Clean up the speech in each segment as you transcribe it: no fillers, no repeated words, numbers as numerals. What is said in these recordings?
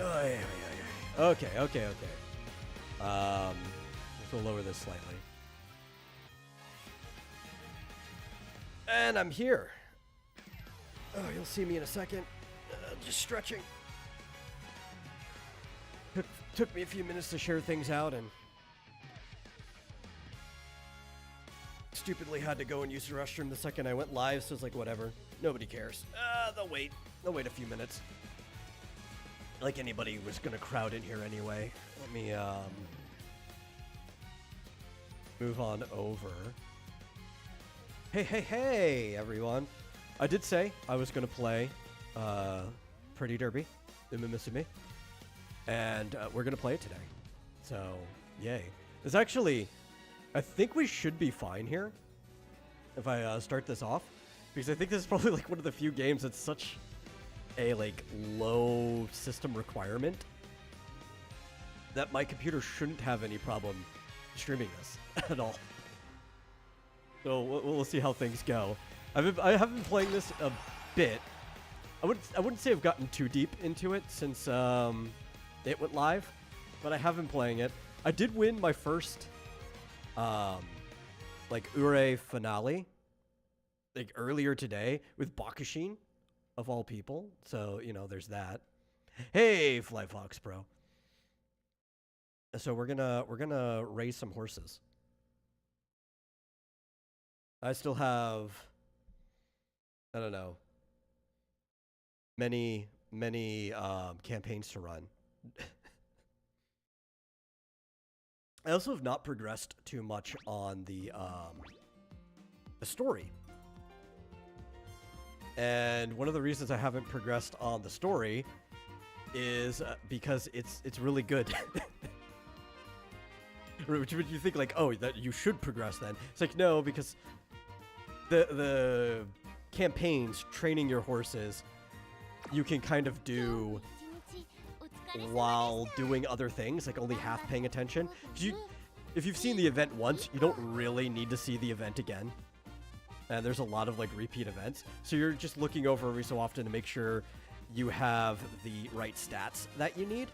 Oh, yeah. Okay. We'll lower this slightly. And I'm here. Oh, you'll see me in a second. Just stretching. Took me a few minutes to share things out, and stupidly had to go and use the restroom the second I went live, so it's like, whatever. Nobody cares. They'll wait. They'll wait a few minutes. Like anybody was gonna crowd in here anyway. Let me, move on over. Hey, everyone. I did say I was gonna play, Pretty Derby, Umamusume. And we're going to play it today. So, yay. There's actually, I think we should be fine here if I start this off. Because I think this is probably like one of the few games that's such a like low system requirement that my computer shouldn't have any problem streaming this at all. So we'll see how things go. I have been playing this a bit. I wouldn't say I've gotten too deep into it since it went live, but I have been playing it. I did win my first, like, Ure finale, like, earlier today with Bakushin, of all people. So, you know, there's that. Hey, Fly Fox Pro. So we're gonna raise some horses. I still have, I don't know, many campaigns to run. I also have not progressed too much on the story. And one of the reasons I haven't progressed on the story is because it's really good. Which would you think like, oh, that you should progress then? It's like, no, because the campaigns, training your horses, you can kind of do while doing other things, like only half paying attention. If you've seen the event once, you don't really need to see the event again. And there's a lot of like repeat events. So you're just looking over every so often to make sure you have the right stats that you need.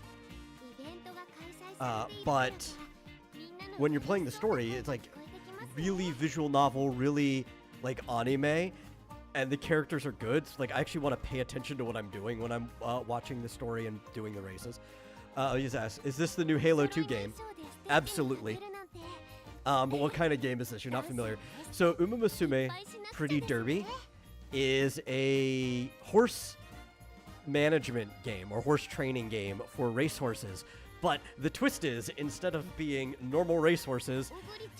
But when you're playing the story, it's like really visual novel, really like anime. And the characters are good. So, like, I actually want to pay attention to what I'm doing when I'm watching the story and doing the races. I'll just ask, is this the new Halo 2 game? Absolutely. But what kind of game is this? You're not familiar. So, Umamusume Pretty Derby is a horse management game or horse training game for racehorses. But the twist is, instead of being normal racehorses,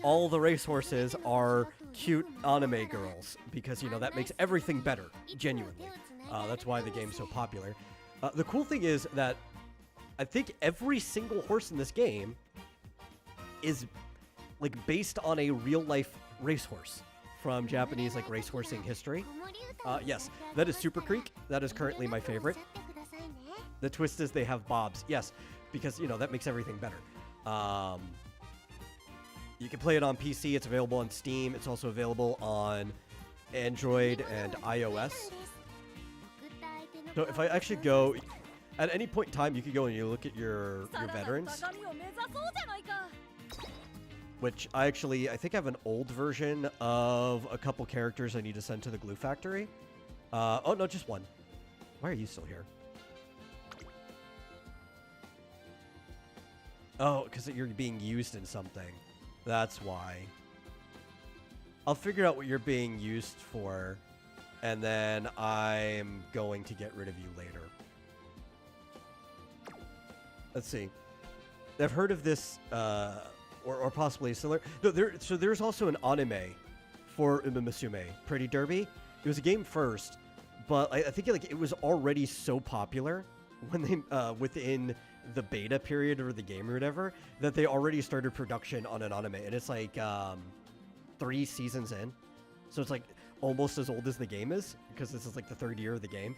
all the racehorses are cute anime girls, because, you know, that makes everything better, genuinely. That's why the game's so popular. The cool thing is that I think every single horse in this game is, like, based on a real-life racehorse from Japanese, like, racehorsing history. Yes, that is Super Creek. That is currently my favorite. The twist is they have bobs. Yes, because, you know, that makes everything better. You can play it on PC. It's available on Steam. It's also available on Android and iOS. So if I actually go, at any point in time, you can go and you look at your veterans. Which I think I have an old version of a couple characters I need to send to the glue factory. Oh, no, just one. Why are you still here? Oh, because you're being used in something. That's why. I'll figure out what you're being used for, and then I'm going to get rid of you later. Let's see. I've heard of this, or possibly similar. No, there's also an anime for Umamusume, Pretty Derby. It was a game first, but I think it was already so popular when they within the beta period or the game or whatever, that they already started production on an anime, and it's like 3 seasons in, so it's like almost as old as the game is, because this is like the 3rd year of the game.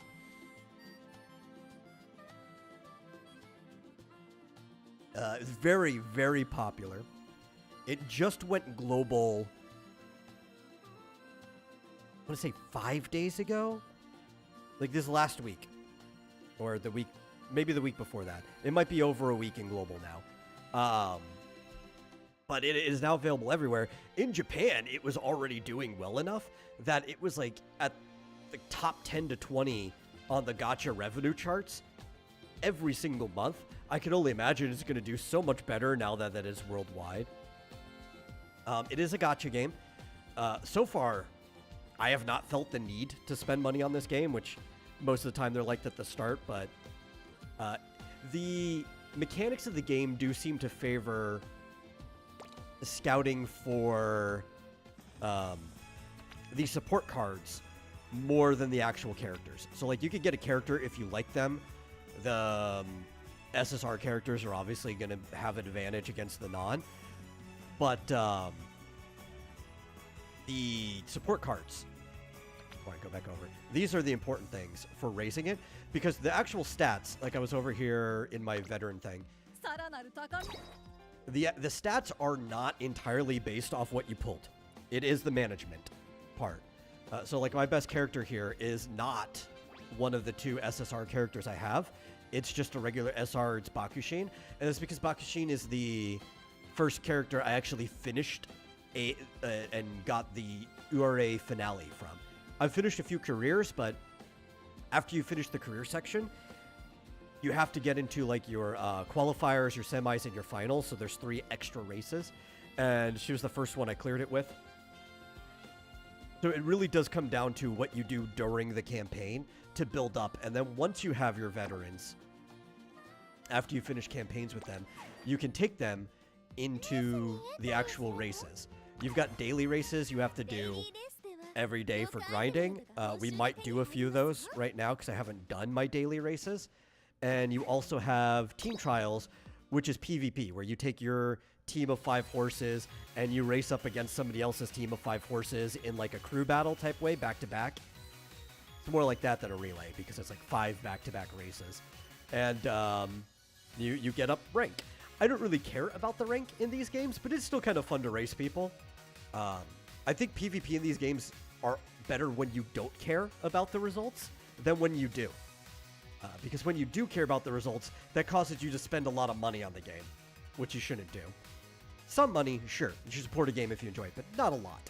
It's very, very popular. It just went global, I want to say 5 days ago, like this last week, or the week maybe the week before that. It might be over a week in global now. But it is now available everywhere. In Japan, it was already doing well enough that it was like at the top 10 to 20 on the gacha revenue charts every single month. I can only imagine it's going to do so much better now that it is worldwide. It is a gacha game. So far, I have not felt the need to spend money on this game, which most of the time they're like at the start, but the mechanics of the game do seem to favor scouting for the support cards more than the actual characters. So, like, you could get a character if you like them. The SSR characters are obviously going to have an advantage against the non. But the support cards, before I go back over it, these are the important things for raising it, because the actual stats, like I was over here in my veteran thing, the stats are not entirely based off what you pulled. It is the management part. So like my best character here is not one of the two SSR characters I have. It's just a regular SR, it's Bakushin. And it's because Bakushin is the first character I actually finished and got the URA finale from. I've finished a few careers, but after you finish the career section, you have to get into like your qualifiers, your semis, and your finals. So there's 3 extra races. And she was the first one I cleared it with. So it really does come down to what you do during the campaign to build up. And then once you have your veterans, after you finish campaigns with them, you can take them into the actual races. You've got daily races you have to do every day for grinding. We might do a few of those right now because I haven't done my daily races. And you also have team trials, which is PvP, where you take your team of 5 horses and you race up against somebody else's team of 5 horses in like a crew battle type way, back to back. It's more like that than a relay because it's like 5 back-to-back races. And you get up rank. I don't really care about the rank in these games, but it's still kind of fun to race people. I think PvP in these games are better when you don't care about the results than when you do. Because when you do care about the results, that causes you to spend a lot of money on the game, which you shouldn't do. Some money, sure, you should support a game if you enjoy it, but not a lot.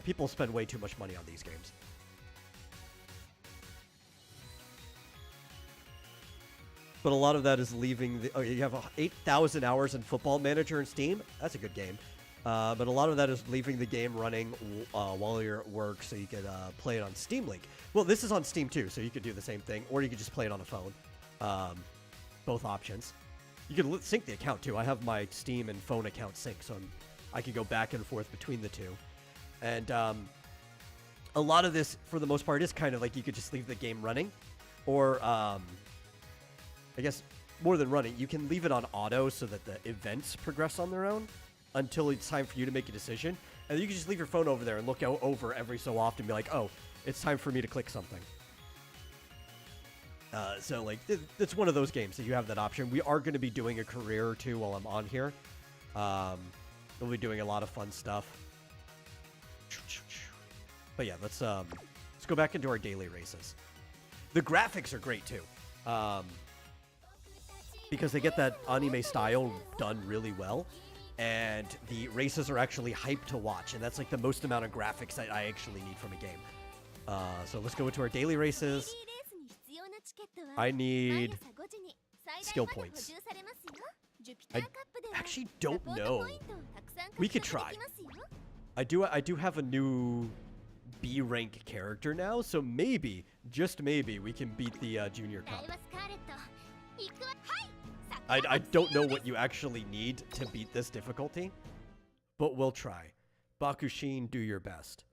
People spend way too much money on these games. But a lot of that is leaving the... Oh, you have 8,000 hours in Football Manager in Steam. That's a good game. But a lot of that is leaving the game running while you're at work so you could play it on Steam Link. Well, this is on Steam too, so you could do the same thing. Or you could just play it on a phone. Both options. You can sync the account too. I have my Steam and phone account synced, so I can go back and forth between the two. And a lot of this, for the most part, is kind of like you could just leave the game running. Or... I guess more than running, you can leave it on auto so that the events progress on their own until it's time for you to make a decision. And you can just leave your phone over there and look over every so often and be like, oh, it's time for me to click something. So, like, it's one of those games that you have that option. We are going to be doing a career or two while I'm on here. We'll be doing a lot of fun stuff. But yeah, let's go back into our daily races. The graphics are great, too. Because they get that anime style done really well, and the races are actually hyped to watch, and that's like the most amount of graphics that I actually need from a game. So let's go into our daily races. I need skill points. I actually don't know. We could try. I do have a new B rank character now, so maybe, just maybe, we can beat the Junior Cup. I don't know what you actually need to beat this difficulty, but we'll try. Bakushin, do your best.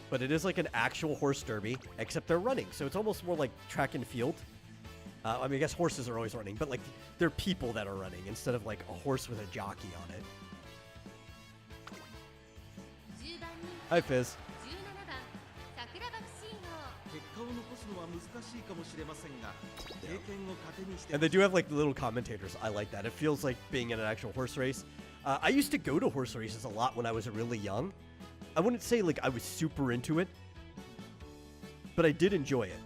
But it is like an actual horse derby, except they're running, so it's almost more like track and field. I mean, I guess horses are always running, but like they're people that are running instead of like a horse with a jockey on it. Hi, Fizz. And they do have like little commentators. I like that. It feels like being in an actual horse race. I used to go to horse races a lot when I was really young. I wouldn't say like I was super into it, but I did enjoy it.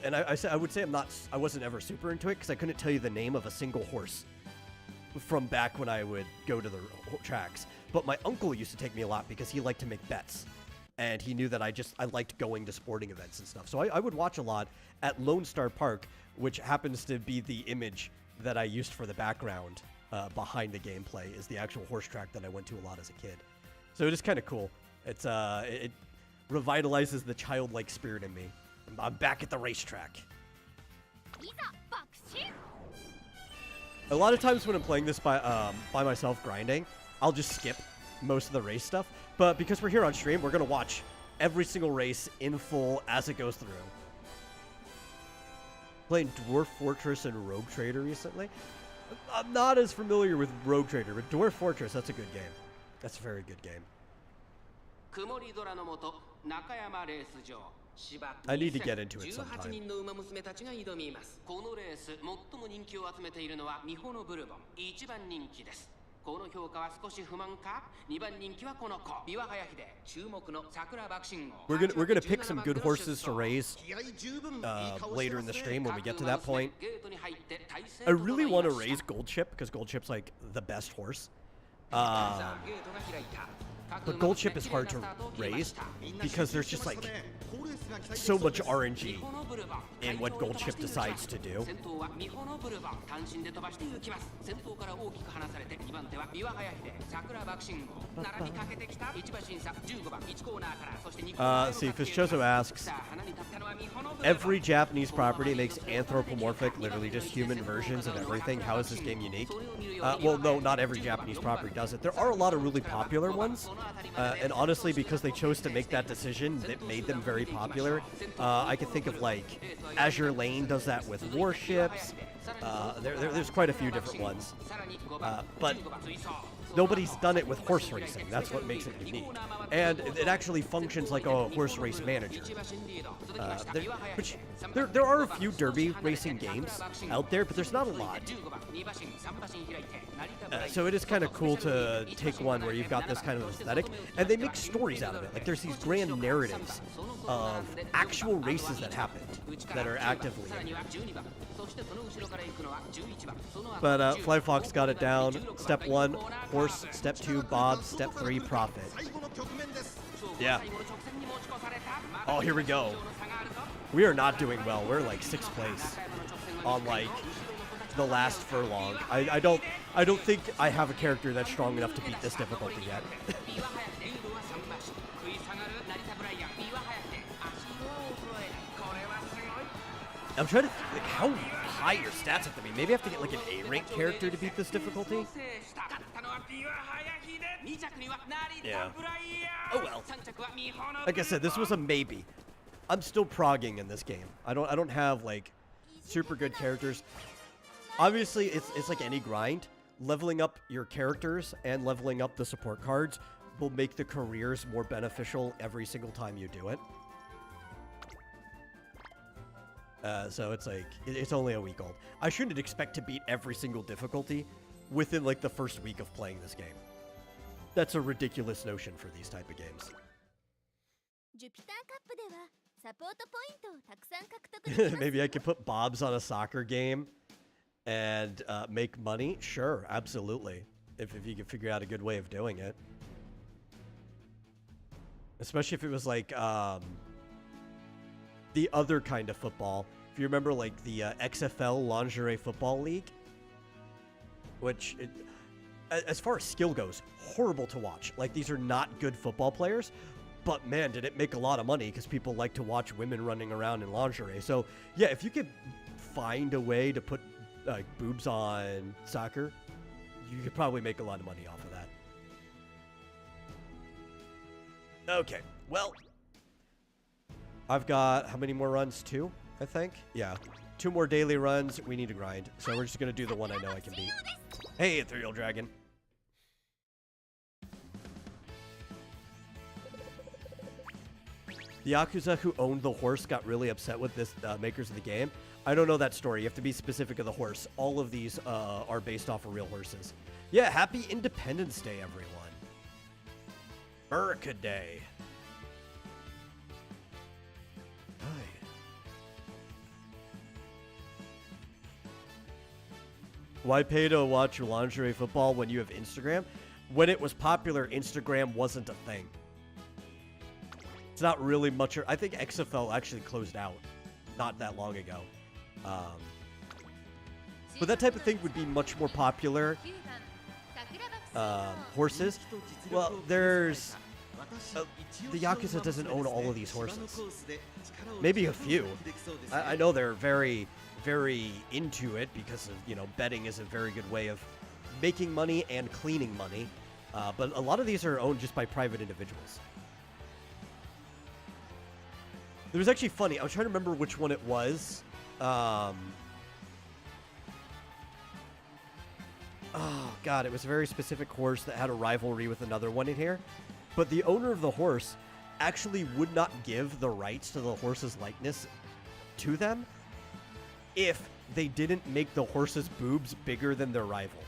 And I would say I wasn't ever super into it because I couldn't tell you the name of a single horse from back when I would go to the tracks. But my uncle used to take me a lot because he liked to make bets. And he knew that I liked going to sporting events and stuff. So I would watch a lot at Lone Star Park, which happens to be the image that I used for the background behind the gameplay, is the actual horse track that I went to a lot as a kid. So it is kind of cool. It revitalizes the childlike spirit in me. I'm back at the racetrack. A lot of times when I'm playing this by myself grinding, I'll just skip most of the race stuff. But because we're here on stream, we're going to watch every single race in full as it goes through. Playing Dwarf Fortress and Rogue Trader recently. I'm not as familiar with Rogue Trader, but Dwarf Fortress, that's a good game. That's a very good game. I need to get into it sometime. We're gonna pick some good horses to raise later in the stream when we get to that point. I really want to raise Gold Chip because Gold Chip's like the best horse. But Gold Chip is hard to raise because there's just like so much RNG in what Gold Chip decides to do. See, Fischoso asks, every Japanese property makes anthropomorphic, literally just human versions of everything. How is this game unique? Well, no, not every Japanese property does it. There are a lot of really popular ones, and honestly, because they chose to make that decision, that made them very popular. I can think of like Azure Lane does that with warships. There's quite a few different ones, but nobody's done it with horse racing. That's what makes it unique. And it actually functions like a horse race manager. There are a few derby racing games out there, but there's not a lot. So it is kind of cool to take one where you've got this kind of aesthetic, and they make stories out of it. Like there's these grand narratives of actual races that happened that are actively in. But Fly Fox got it down. Step 1, horse. Step 2, Bob. Step 3, profit. Yeah. Oh, here we go. We are not doing well. We're like 6th place on like the last furlong. I don't think I have a character that's strong enough to beat this difficulty yet. I'm trying to like how high your stats have to be. Maybe I have to get like an A-rank character to beat this difficulty. Yeah. Oh well. Like I said, this was a maybe. I'm still progging in this game. I don't have like super good characters. Obviously, it's like any grind. Leveling up your characters and leveling up the support cards will make the careers more beneficial every single time you do it. So it's like, it's only a week old. I shouldn't expect to beat every single difficulty within like the first week of playing this game. That's a ridiculous notion for these type of games. Maybe I could put Bob's on a soccer game and make money. Sure, absolutely. If you can figure out a good way of doing it. Especially if it was like the other kind of football. If you remember like the XFL Lingerie Football League, which as far as skill goes, horrible to watch. Like these are not good football players, but man, did it make a lot of money because people like to watch women running around in lingerie. So yeah, if you could find a way to put like boobs on soccer, you could probably make a lot of money off of that. Okay, well, I've got how many more runs? 2, I think. Yeah, 2 more daily runs. We need to grind, so we're just gonna do the one I know I can beat. Hey, Ethereal Dragon. The Yakuza who owned the horse got really upset with this makers of the game. I don't know that story. You have to be specific of the horse. All of these are based off of real horses. Yeah, happy Independence Day, everyone. America Day. Why pay to watch lingerie football when you have Instagram? When it was popular, Instagram wasn't a thing. It's not really much. I think XFL actually closed out not that long ago. But that type of thing would be much more popular. Horses. Well, there's... the Yakuza doesn't own all of these horses. Maybe a few. I know they're very, very into it because of, you know, betting is a very good way of making money and cleaning money. But a lot of these are owned just by private individuals. It was actually funny. I was trying to remember which one it was. Oh, God. It was a very specific horse that had a rivalry with another one in here. But the owner of the horse actually would not give the rights to the horse's likeness to them if they didn't make the horse's boobs bigger than their rival.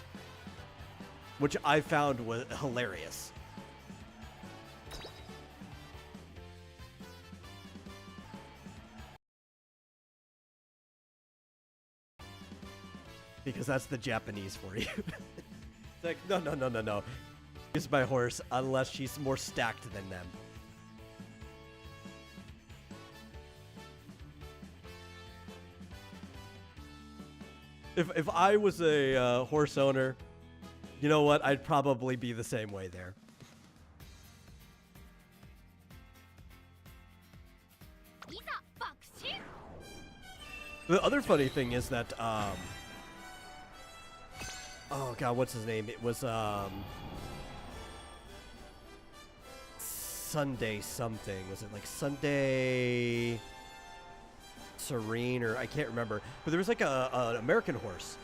Which I found was hilarious. Because that's the Japanese for you. It's like, no, no, no, no, no. Use my horse unless she's more stacked than them. If I was a horse owner, you know what? I'd probably be the same way there. The other funny thing is that, oh God, what's his name? It was, Sunday something. Was it like Sunday Serene, or I can't remember. But there was like an American horse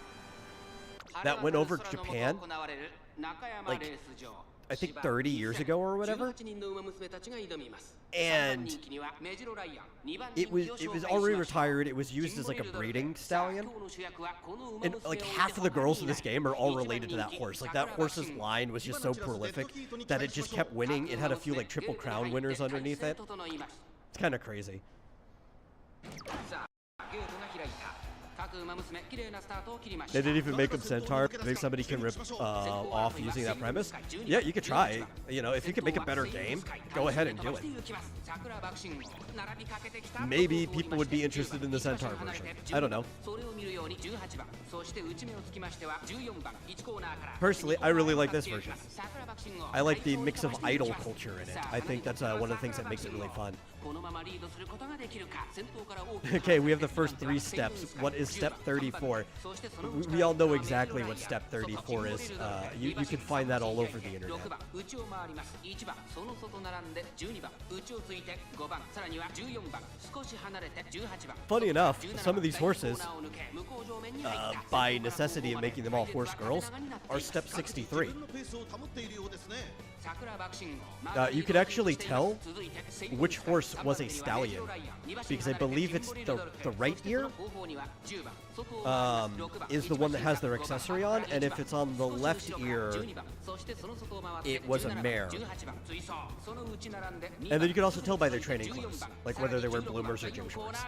that went over to Japan, like, I think 30 years ago or whatever. And it was already retired. It was used as like a breeding stallion. And like half of the girls in this game are all related to that horse. Like that horse's line was just so prolific that it just kept winning. It had a few like Triple Crown winners underneath it. It's kind of crazy. They didn't even make them centaur. Maybe somebody can rip off using that premise. Yeah, you could try. You know, if you can make a better game, go ahead and do it. Maybe people would be interested in the centaur version. I don't know. Personally, I really like this version. I like the mix of idol culture in it. I think that's one of the things that makes it really fun. Okay, we have the first 3 steps. What is step 34? We all know exactly what step 34 is. You can find that all over the internet. Funny enough, some of these horses, by necessity of making them all horse girls, are step 63. You could actually tell which horse was a stallion, because I believe it's the right ear is the one that has their accessory on, and if it's on the left ear, it was a mare. And then you can also tell by their training clothes, like whether they wear bloomers or gym shorts.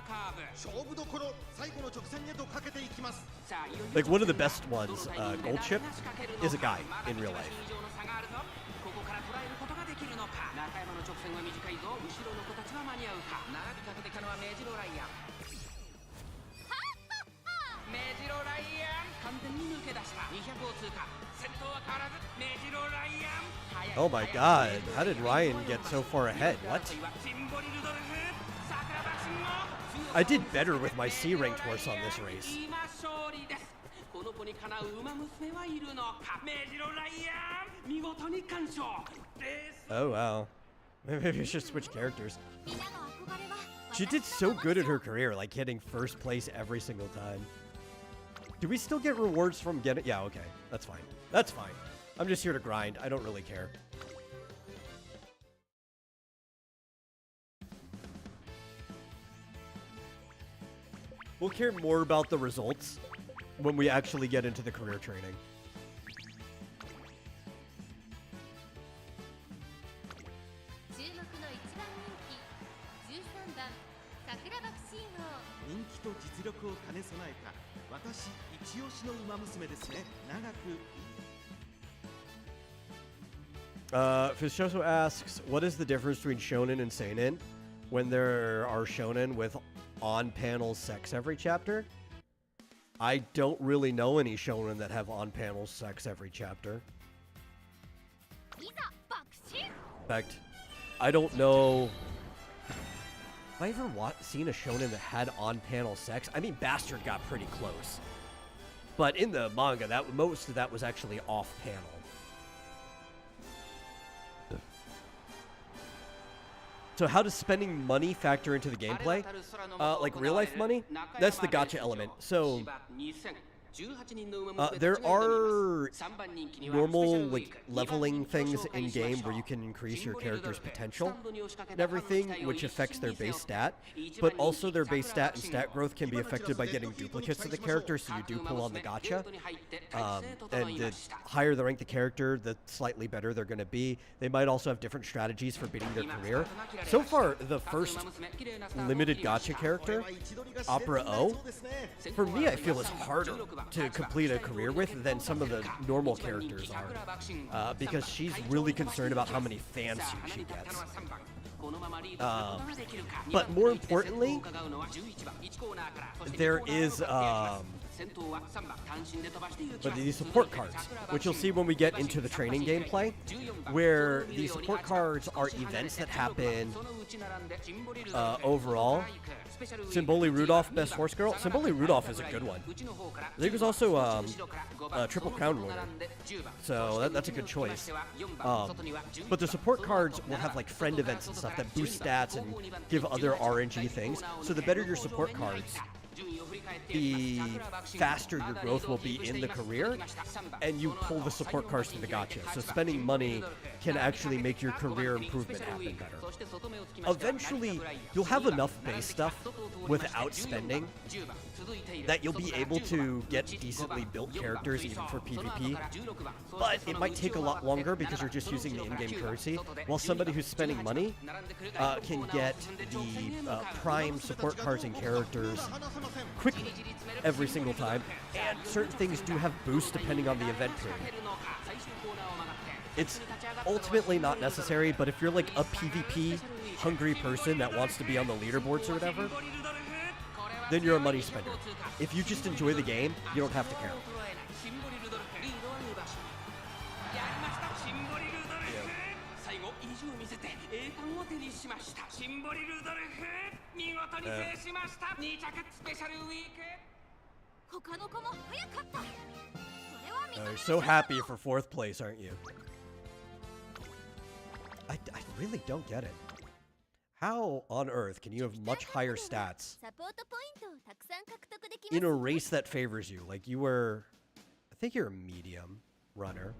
Like one of the best ones, Gold Chip, is a guy in real life. Oh my God, how did Ryan get so far ahead? What? I did better with my C-ranked horse on this race. Oh wow. Maybe we should switch characters. She did so good in her career, like hitting first place every single time. Do we still get rewards from getting... Yeah, okay. That's fine. That's fine. I'm just here to grind. I don't really care. We'll care more about the results when we actually get into the career training. 人気と実力を兼ね備えた私一押しの馬娘ですね。長く Fishoso asks, what is the difference between shonen and seinen when there are shonen with on-panel sex every chapter? I don't really know any shonen that have on-panel sex every chapter. In fact, I don't know... Have I ever seen a shonen that had on-panel sex? I mean, Bastard got pretty close. But in the manga, most of that was actually off-panel. So how does spending money factor into the gameplay? Like real-life money? That's the gacha element. So... there are normal like leveling things in game where you can increase your character's potential and everything, which affects their base stat, but also their base stat and stat growth can be affected by getting duplicates of the character, so you do pull on the gacha. And the higher the rank the character, the slightly better they're going to be. They might also have different strategies for beating their career. So far, the first limited gacha character, Opera O, for me I feel is harder to complete a career with than some of the normal characters are, because she's really concerned about how many fans she gets. But more importantly, there is but these support cards, which you'll see when we get into the training gameplay, where these support cards are events that happen overall. Symboli Rudolph, Best Horse Girl. Symboli Rudolph is a good one. I think there's also a Triple Crown winner, so that's a good choice. But the support cards will have like friend events and stuff that boost stats and give other RNG things. So the better your support cards, the faster your growth will be in the career, and you pull the support cards to the gacha. So spending money can actually make your career improvement happen better. Eventually, you'll have enough base stuff without spending that you'll be able to get decently built characters even for PvP, but it might take a lot longer because you're just using the in-game currency, while somebody who's spending money can get the prime support cards and characters quickly every single time, and certain things do have boosts depending on the event period. It's ultimately not necessary, but if you're like a PvP hungry person that wants to be on the leaderboards or whatever, then you're a money spender. If you just enjoy the game, you don't have to care. You're so happy for 4th place, aren't you? I really don't get it. How on earth can you have much higher stats in a race that favors you? Like you were, I think you're a medium runner.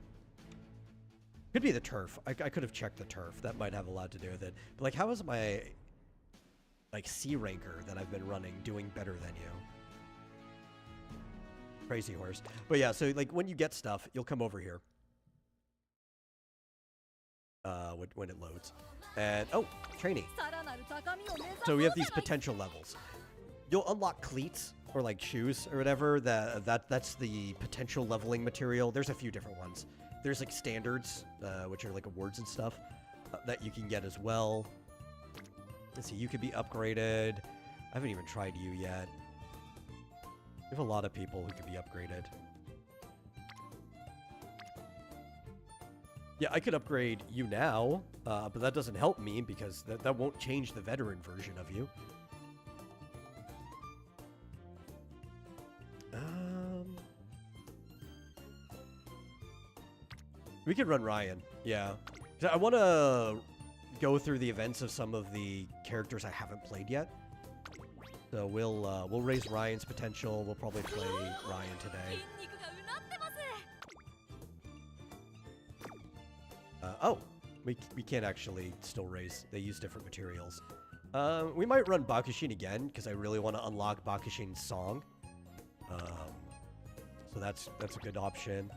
Could be the turf. I could have checked the turf. That might have a lot to do with it. But like, how is my like C ranker that I've been running doing better than you? Crazy horse. But yeah, so like when you get stuff, you'll come over here. When it loads. And, oh, training. So we have these potential levels. You'll unlock cleats, or like shoes, or whatever. That's the potential leveling material. There's a few different ones. There's like standards, which are like awards and stuff, that you can get as well. Let's see, you could be upgraded. I haven't even tried you yet. We have a lot of people who could be upgraded. Yeah, I could upgrade you now, but that doesn't help me because that won't change the veteran version of you. We could run Ryan, yeah. I want to go through the events of some of the characters I haven't played yet. So we'll raise Ryan's potential. We'll probably play Ryan today. Oh, we can't actually still raise. They use different materials. We might run Bakushin again, because I really want to unlock Bakushin's song. So that's a good option.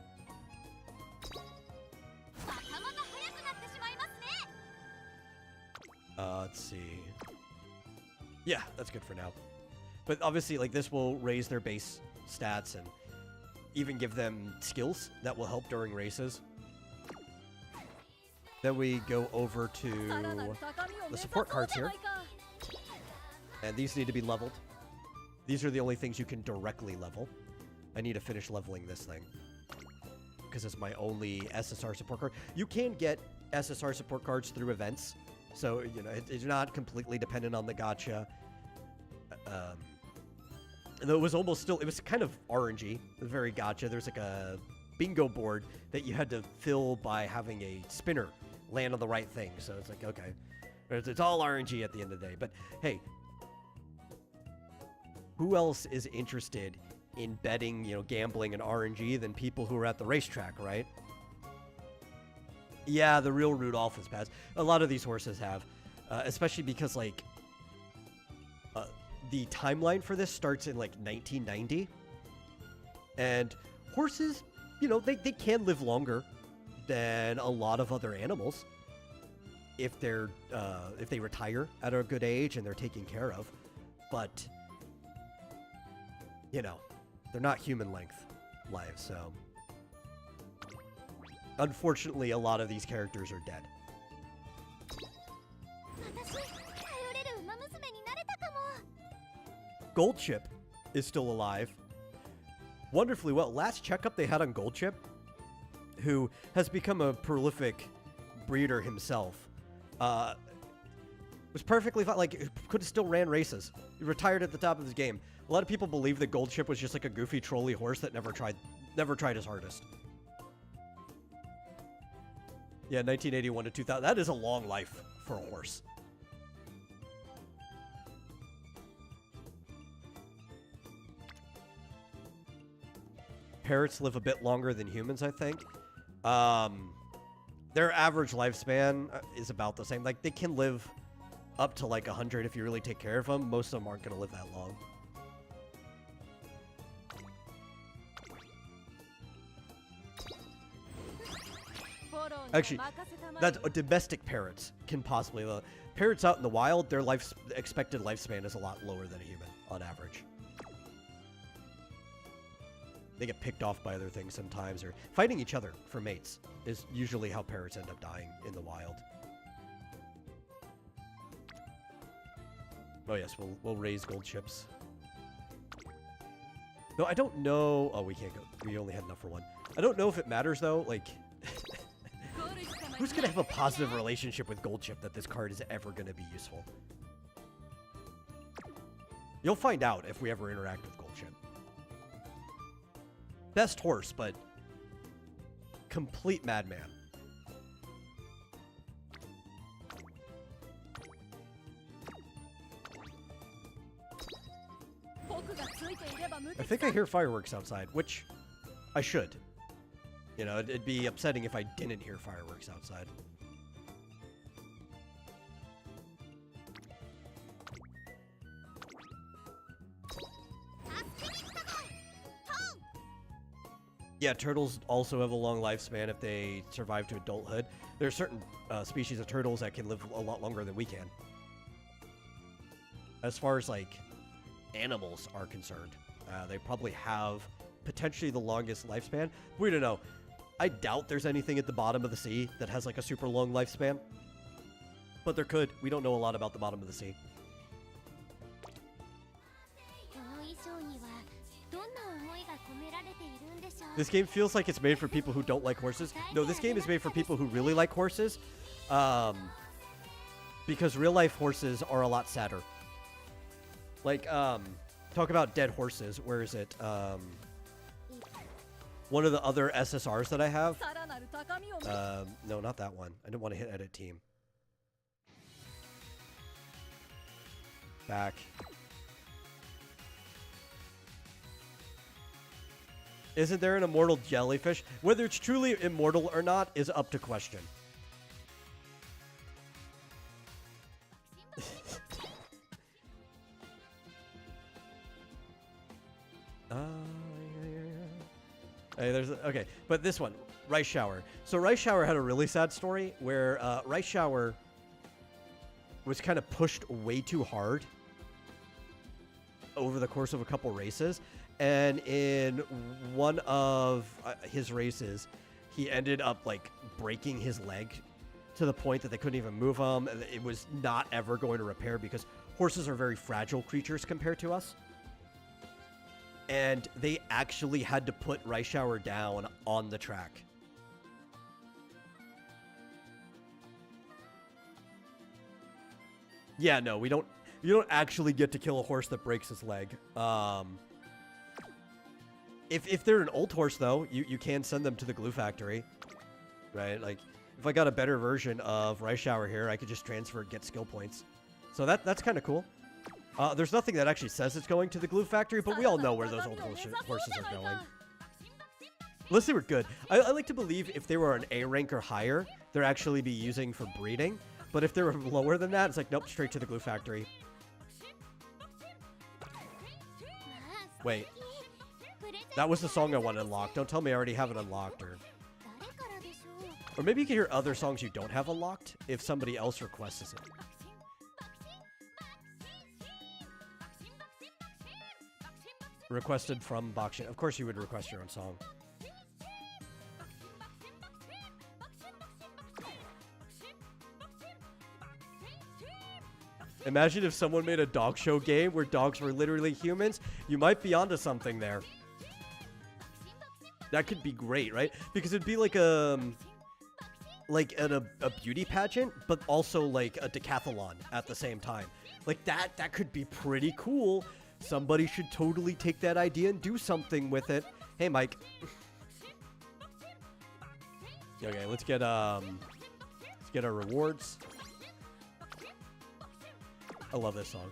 Let's see. Yeah, that's good for now. But obviously, like, this will raise their base stats and even give them skills that will help during races. Then we go over to the support cards here. And these need to be leveled. These are the only things you can directly level. I need to finish leveling this thing, because it's my only SSR support card. You can get SSR support cards through events, so, you know, it's not completely dependent on the gacha. Though it was almost still, it was kind of RNG. It was very gacha. There's like a bingo board that you had to fill by having a spinner land on the right thing. So it's like, okay, it's all RNG at the end of the day. But hey, who else is interested in betting, you know, gambling and RNG than people who are at the racetrack, right? Yeah, the real Rudolph has passed. A lot of these horses have, especially because, like, the timeline for this starts in, like, 1990. And horses, you know, they can live longer than a lot of other animals if they retire at a good age and they're taken care of. But, you know, they're not human length lives, so unfortunately a lot of these characters are dead. Gold Chip is still alive. Wonderfully well. Last checkup they had on Gold Chip, who has become a prolific breeder himself, was perfectly fine. Like, could have still ran races. He retired at the top of his game. A lot of people believe that Gold Chip was just like a goofy trolley horse that never tried his hardest. Yeah, 1981 to 2000. That is a long life for a horse. Parrots live a bit longer than humans, I think. Their average lifespan is about the same. Like, they can live up to like 100 if you really take care of them. Most of them aren't going to live that long. Actually, that's domestic parrots can possibly live. Parrots out in the wild, their expected lifespan is a lot lower than a human on average. They get picked off by other things sometimes, or fighting each other for mates is usually how parrots end up dying in the wild. Oh yes, we'll raise gold chips. No, I don't know. Oh, we can't go. We only had enough for one. I don't know if it matters though. Like, who's gonna have a positive relationship with gold chip that this card is ever gonna be useful? You'll find out if we ever interact with gold chip. Best horse, but complete madman. I think I hear fireworks outside, which I should. You know, it'd be upsetting if I didn't hear fireworks outside. Yeah, turtles also have a long lifespan if they survive to adulthood. There are certain species of turtles that can live a lot longer than we can. As far as, like, animals are concerned, they probably have potentially the longest lifespan. We don't know. I doubt there's anything at the bottom of the sea that has, like, a super long lifespan. But there could. We don't know a lot about the bottom of the sea. This game feels like it's made for people who don't like horses. No, this game is made for people who really like horses. Because real-life horses are a lot sadder. Like, talk about dead horses. Where is it? One of the other SSRs that I have. No, not that one. I didn't want to hit edit team. Back. Isn't there an immortal jellyfish? Whether it's truly immortal or not is up to question. Hey, okay, but this one, Rice Shower. So Rice Shower had a really sad story where Rice Shower was kind of pushed way too hard over the course of a couple races. And in one of his races, he ended up like breaking his leg to the point that they couldn't even move him. And it was not ever going to repair because horses are very fragile creatures compared to us. And they actually had to put Reischauer down on the track. Yeah, no, you don't actually get to kill a horse that breaks his leg. If they're an old horse, though, you can send them to the glue factory, right? Like, if I got a better version of Reischauer here, I could just transfer and get skill points. So that's kind of cool. There's nothing that actually says it's going to the glue factory, but we all know where those old horses are going. Unless they were good. I like to believe if they were an A rank or higher, they're actually be using for breeding. But if they were lower than that, it's like, nope, straight to the glue factory. Wait. That was the song I wanted unlocked. Don't tell me I already have it unlocked. Or maybe you can hear other songs you don't have unlocked if somebody else requests it. Requested from Bakshin. Of course you would request your own song. Imagine if someone made a dog show game where dogs were literally humans. You might be onto something there. That could be great, right? Because it'd be like a beauty pageant, but also like a decathlon at the same time. Like that could be pretty cool. Somebody should totally take that idea and do something with it. Hey, Mike. Okay, let's get our rewards. I love this song.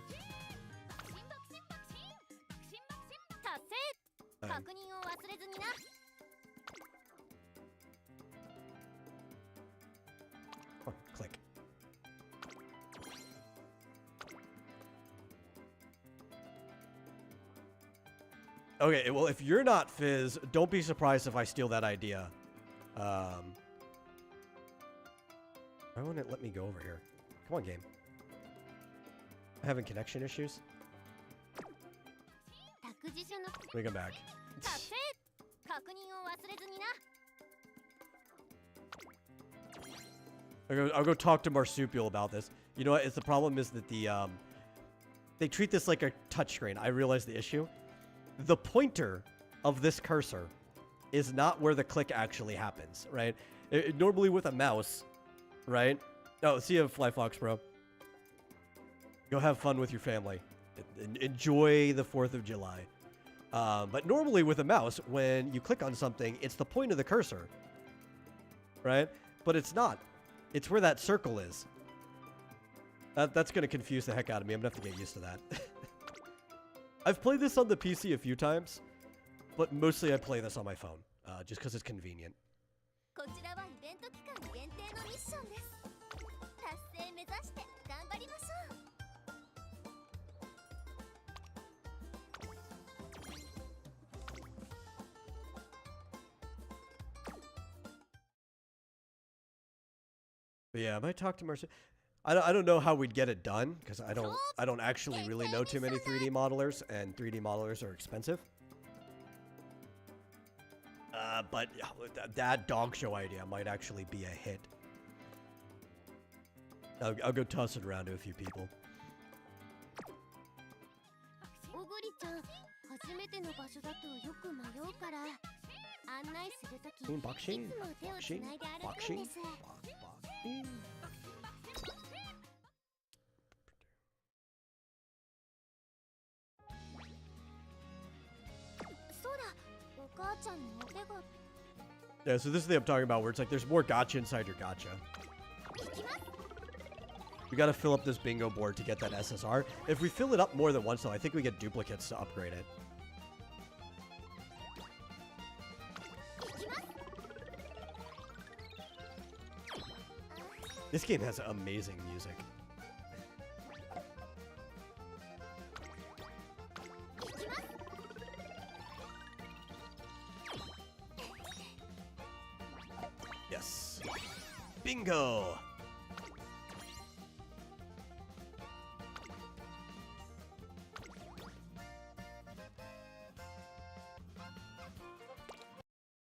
Oh, click. Okay, well, if you're not Fizz, don't be surprised if I steal that idea. Why won't it let me go over here? Come on, game. Having connection issues? Let me come back. I'll go talk to Marsupial about this. You know what? The problem is that they treat this like a touchscreen. I realize the issue. The pointer of this cursor is not where the click actually happens, right? Normally with a mouse, right? Oh, see you, Fly Fox, bro. Go have fun with your family. Enjoy the 4th of July. But normally with a mouse, when you click on something, it's the point of the cursor, right? But it's not. It's where that circle is. That's going to confuse the heck out of me. I'm going to have to get used to that. I've played this on the PC a few times, but mostly I play this on my phone, just because it's convenient. But yeah, I might talk to Marcia. I don't know how we'd get it done because I don't actually really know too many 3D modelers, and 3D modelers are expensive. But that dog show idea might actually be a hit. I'll go toss it around to a few people. Boxing. Yeah, so this is the thing I'm talking about, where it's like there's more gacha inside your gacha. We gotta fill up this bingo board to get that SSR. If we fill it up more than once, though, I think we get duplicates to upgrade it. This game has amazing music. Yes. Bingo!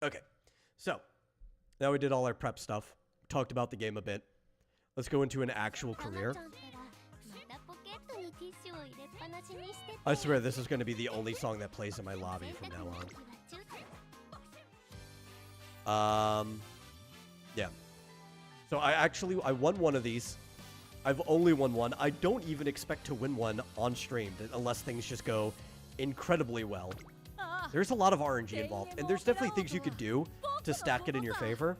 Okay, so now we did all our prep stuff, talked about the game a bit. Let's go into an actual career. I swear this is going to be the only song that plays in my lobby from now on. Yeah. So I won one of these. I've only won one. I don't even expect to win one on stream unless things just go incredibly well. There's a lot of RNG involved, and there's definitely things you could do to stack it in your favor.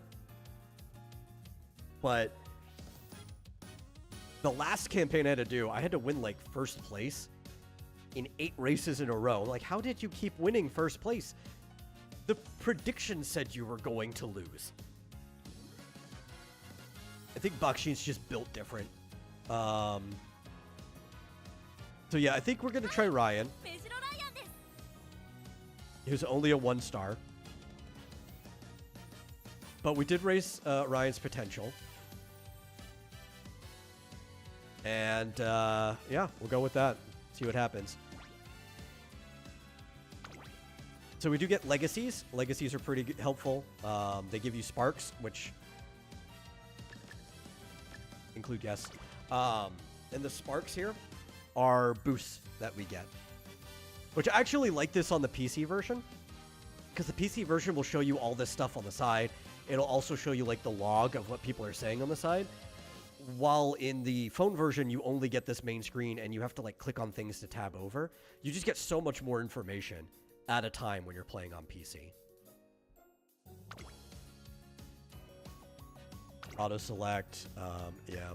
But the last campaign I had to do, I had to win like first place in 8 races in a row. Like, how did you keep winning first place? The prediction said you were going to lose. I think Bakshin's just built different. So yeah, I think we're gonna try Ryan. He was only a 1-star. But we did raise Ryan's potential. And yeah, we'll go with that. See what happens. So we do get legacies. Legacies are pretty helpful. They give you sparks, which include yes. And the sparks here are boosts that we get. Which I actually like this on the PC version. Because the PC version will show you all this stuff on the side. It'll also show you like the log of what people are saying on the side. While in the phone version, you only get this main screen and you have to like click on things to tab over. You just get so much more information at a time when you're playing on PC. Auto select, yeah.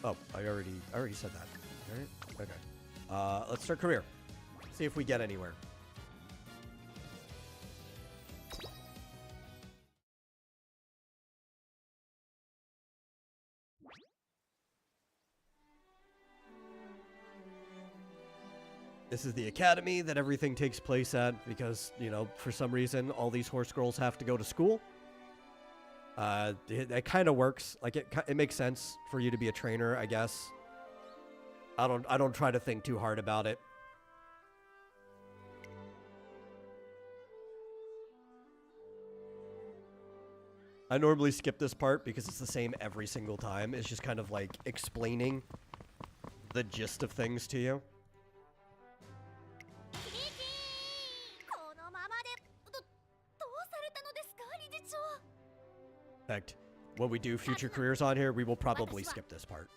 Oh, I already said that. All right. Okay. Let's start career. See if we get anywhere. This is the academy that everything takes place at because, you know, for some reason, all these horse girls have to go to school. It kind of works. Like, it makes sense for you to be a trainer, I guess. I don't try to think too hard about it. I normally skip this part because it's the same every single time. It's just kind of like explaining the gist of things to you. In fact, when we do future careers on here, we will probably skip this part.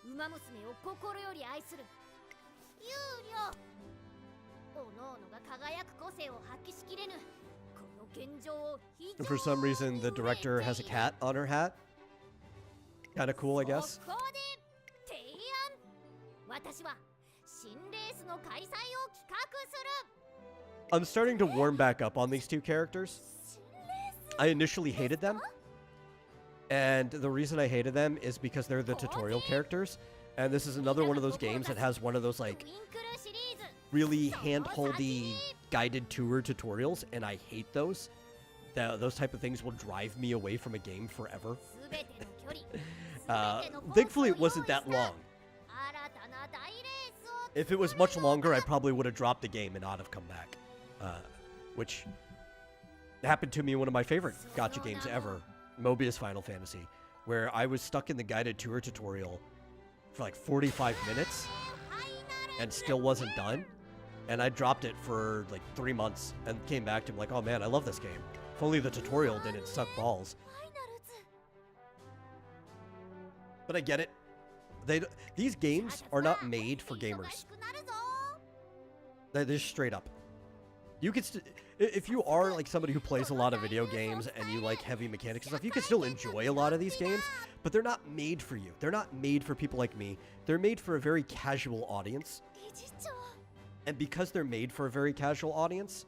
And for some reason, the director has a cat on her hat. Kind of cool, I guess. I'm starting to warm back up on these two characters. I initially hated them. And the reason I hated them is because they're the tutorial characters. And this is another one of those games that has one of those, like, really hand-holdy guided tour tutorials. And I hate those. Those type of things will drive me away from a game forever. Thankfully, it wasn't that long. If it was much longer, I probably would have dropped the game and not have come back. Which happened to me in one of my favorite gacha games ever. Mobius Final Fantasy, where I was stuck in the guided tour tutorial for like 45 minutes and still wasn't done. And I dropped it for like 3 months and came back to like, oh man, I love this game. If only the tutorial didn't suck balls. But I get it. These games are not made for gamers. They're just straight up. You could if you are like somebody who plays a lot of video games and you like heavy mechanics and stuff, you can still enjoy a lot of these games, but they're not made for you. They're not made for people like me. They're made for a very casual audience. And because they're made for a very casual audience,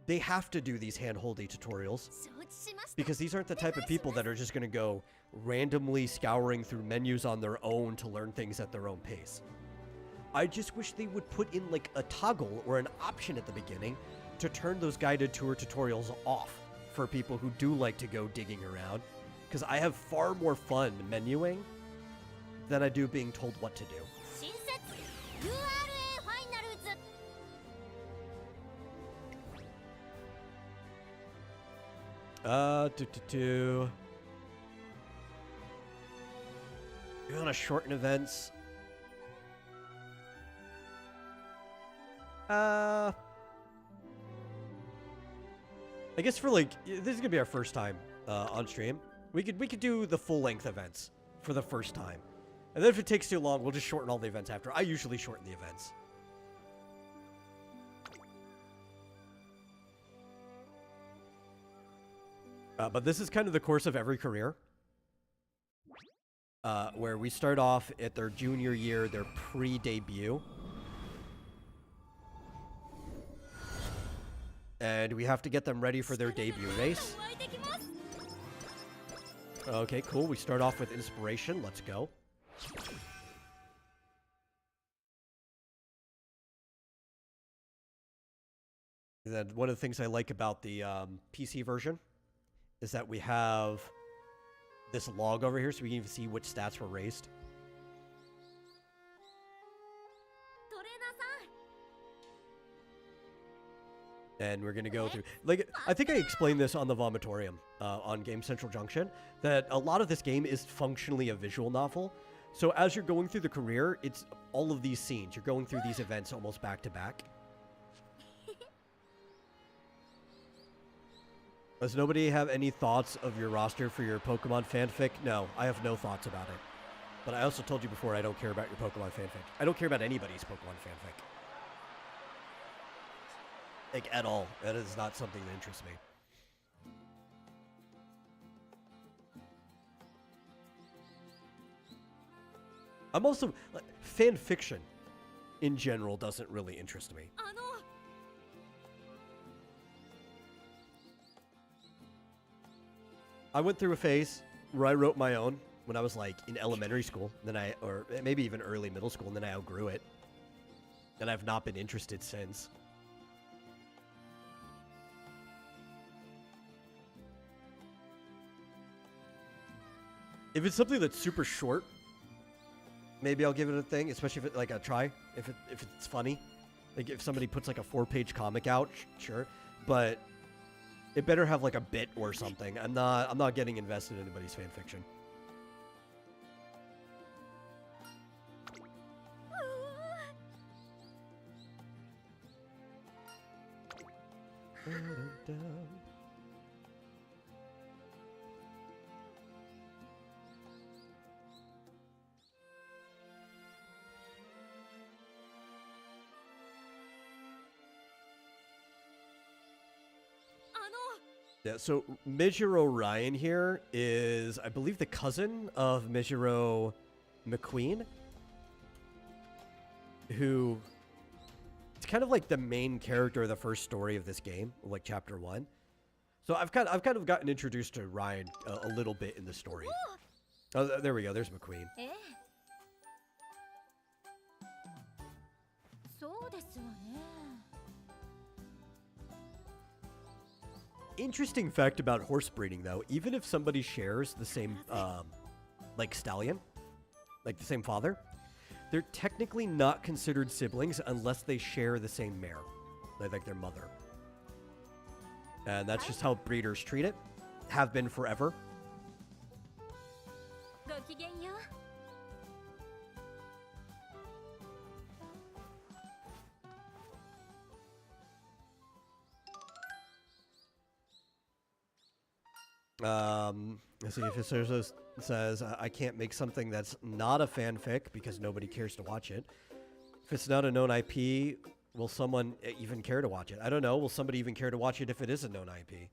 they have to do these hand-holdy tutorials. Because these aren't the type of people that are just going to go randomly scouring through menus on their own to learn things at their own pace. I just wish they would put in like a toggle or an option at the beginning to turn those guided tour tutorials off for people who do like to go digging around. Because I have far more fun menuing than I do being told what to do. We want to shorten events. I guess for like, this is gonna be our first time on stream. We could do the full length events for the first time, and then if it takes too long, we'll just shorten all the events after. I usually shorten the events. But this is kind of the course of every career, where we start off at their junior year, their pre-debut. And we have to get them ready for their debut race. Okay, cool. We start off with inspiration. Let's go. And then one of the things I like about the PC version is that we have this log over here so we can even see which stats were raised. And we're going to go through... Like, I think I explained this on the Vomitorium on Game Central Junction, that a lot of this game is functionally a visual novel. So as you're going through the career, it's all of these scenes. You're going through these events almost back to back. Does nobody have any thoughts of your roster for your Pokemon fanfic? No, I have no thoughts about it. But I also told you before, I don't care about your Pokemon fanfic. I don't care about anybody's Pokemon fanfic. Like, at all. That is not something that interests me. I'm also... Like, fan fiction, in general, doesn't really interest me. I went through a phase where I wrote my own when I was, like, in elementary school. Or maybe even early middle school, and then I outgrew it. And I've not been interested since. If it's something that's super short, maybe I'll give it a thing, especially if it, like, a try, if it's funny. Like, if somebody puts, like, a 4-page comic out, sure. But it better have, like, a bit or something. I'm not getting invested in anybody's fan fiction. Yeah, so Mijiro Ryan here is, I believe, the cousin of Mijiro McQueen, who it's kind of like the main character of the first story of this game, like chapter 1. So I've kind of gotten introduced to Ryan a little bit in the story. Oh, there we go. There's McQueen. Interesting fact about horse breeding, though. Even if somebody shares the same, like, stallion, like the same father, they're technically not considered siblings unless they share the same mare, like their mother. And that's just how breeders treat it. Have been forever. Let's see if it says, I can't make something that's not a fanfic because nobody cares to watch it. If it's not a known IP, will someone even care to watch it? I don't know. Will somebody even care to watch it if it is a known IP?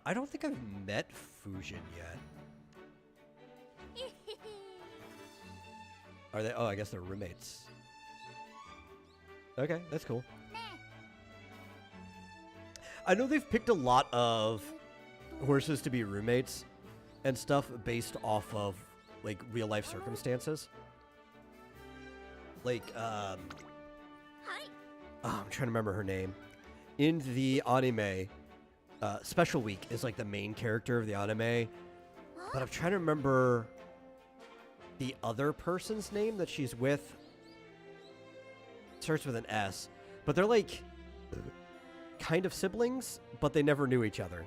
I don't think I've met Fusion yet. Are they? Oh, I guess they're roommates. Okay, that's cool. I know they've picked a lot of horses to be roommates and stuff based off of, like, real-life circumstances. Like, oh, I'm trying to remember her name. In the anime, Special Week is like the main character of the anime, but I'm trying to remember the other person's name that she's with. It starts with an S, but they're like kind of siblings, but they never knew each other.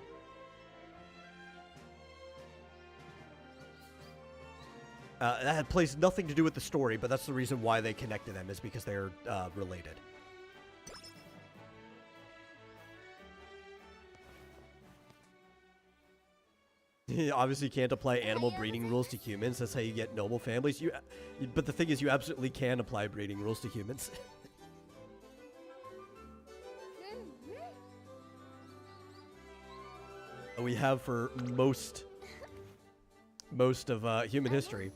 That plays nothing to do with the story, but that's the reason why they connected them, is because they're related. You obviously can't apply animal breeding rules to humans. That's how you get noble families. But the thing is, you absolutely can apply breeding rules to humans. We have for most of human history.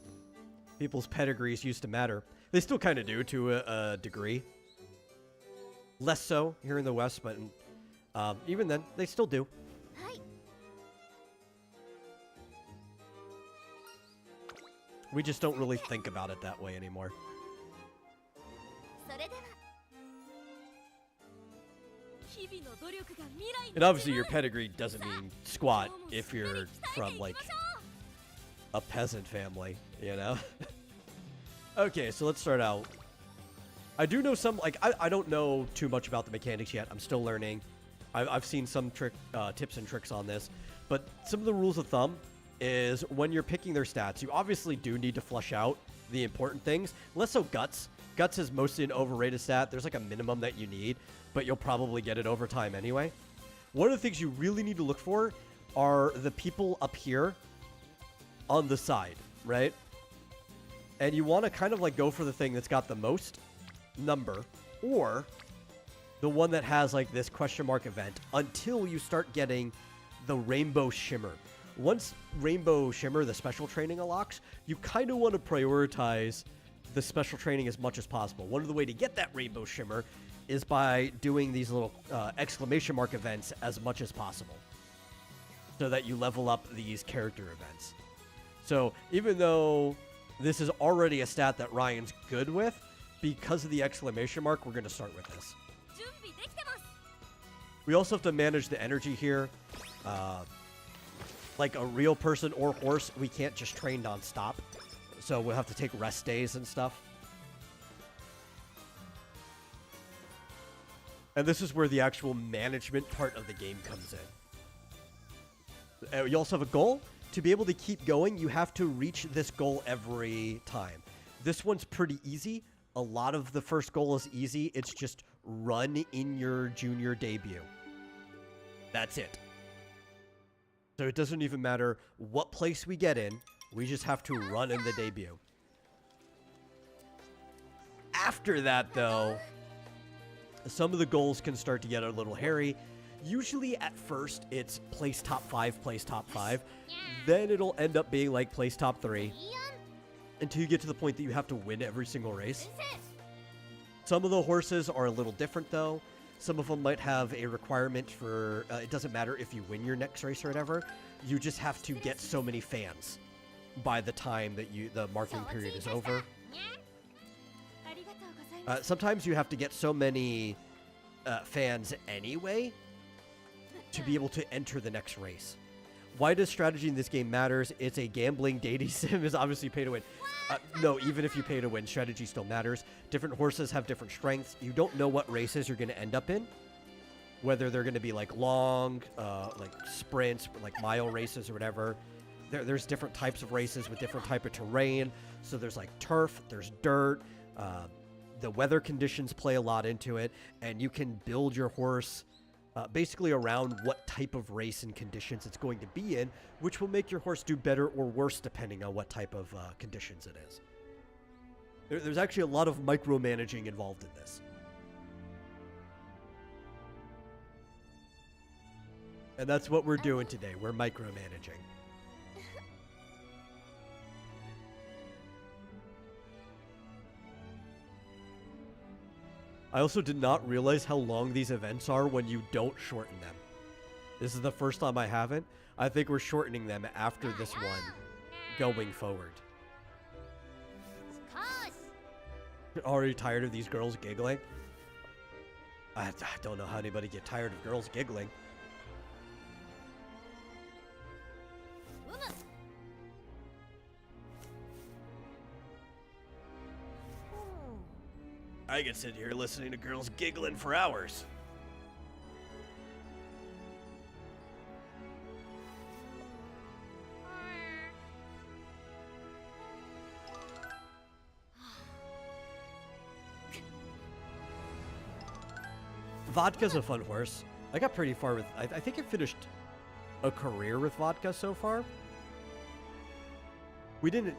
People's pedigrees used to matter. They still kind of do to a degree. Less so here in the West, but even then, they still do. We just don't really think about it that way anymore. And obviously your pedigree doesn't mean squat if you're from, like, a peasant family, you know? Okay, so let's start out. I do know some, like, I don't know too much about the mechanics yet. I'm still learning. I've seen some tips and tricks on this. But some of the rules of thumb is when you're picking their stats, you obviously do need to flush out the important things. Less so Guts. Guts is mostly an overrated stat. There's like a minimum that you need, but you'll probably get it over time anyway. One of the things you really need to look for are the people up here on the side, right? And you want to kind of like go for the thing that's got the most number, or the one that has like this question mark event, until you start getting the Rainbow Shimmer. Once Rainbow Shimmer, the special training, unlocks, you kind of want to prioritize the special training as much as possible. One of the way to get that Rainbow Shimmer is by doing these little exclamation mark events as much as possible, so that you level up these character events. So even though this is already a stat that Ryan's good with, because of the exclamation mark, we're going to start with this. We also have to manage the energy here. Like a real person or horse, we can't just train non-stop. So we'll have to take rest days and stuff. And this is where the actual management part of the game comes in. You also have a goal. To be able to keep going, you have to reach this goal every time. This one's pretty easy. A lot of the first goal is easy. It's just run in your junior debut. That's it. So it doesn't even matter what place we get in. We just have to run in the debut. After that, though, some of the goals can start to get a little hairy. Usually at first, it's place top 5, place top 5. Then it'll end up being like place top 3. Until you get to the point that you have to win every single race. Some of the horses are a little different, though. Some of them might have a requirement for, it doesn't matter if you win your next race or whatever. You just have to get so many fans by the time that the marketing period is over. Sometimes you have to get so many fans anyway to be able to enter the next race. Why does strategy in this game matters? It's a gambling dating sim. Is obviously pay to win. No, even if you pay to win, strategy still matters. Different horses have different strengths. You don't know what races you're going to end up in. Whether they're going to be like long, like sprints, like mile races or whatever. There's different types of races with different type of terrain. So there's like turf, there's dirt. The weather conditions play a lot into it. And you can build your horse basically around what type of race and conditions it's going to be in, which will make your horse do better or worse depending on what type of conditions it is. There's actually a lot of micromanaging involved in this. And that's what we're doing today. We're micromanaging. I also did not realize how long these events are when you don't shorten them. This is the first time I haven't. I think we're shortening them after this one going forward. Already tired of these girls giggling? I don't know how anybody get tired of girls giggling. I could sit here listening to girls giggling for hours. Vodka's a fun horse. I got pretty far with... I think I finished a career with Vodka so far. We didn't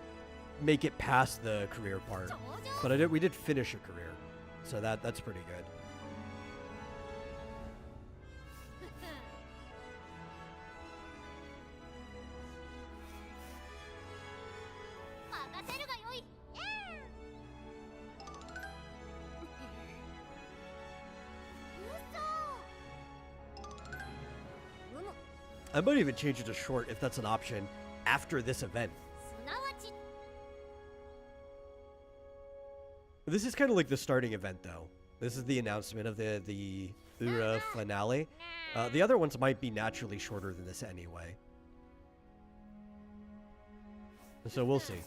make it past the career part, but we did finish a career. So that's pretty good. I might even change it to short if that's an option after this event. This is kind of like the starting event, though. This is the announcement of the Ura finale. The other ones might be naturally shorter than this anyway. So we'll see.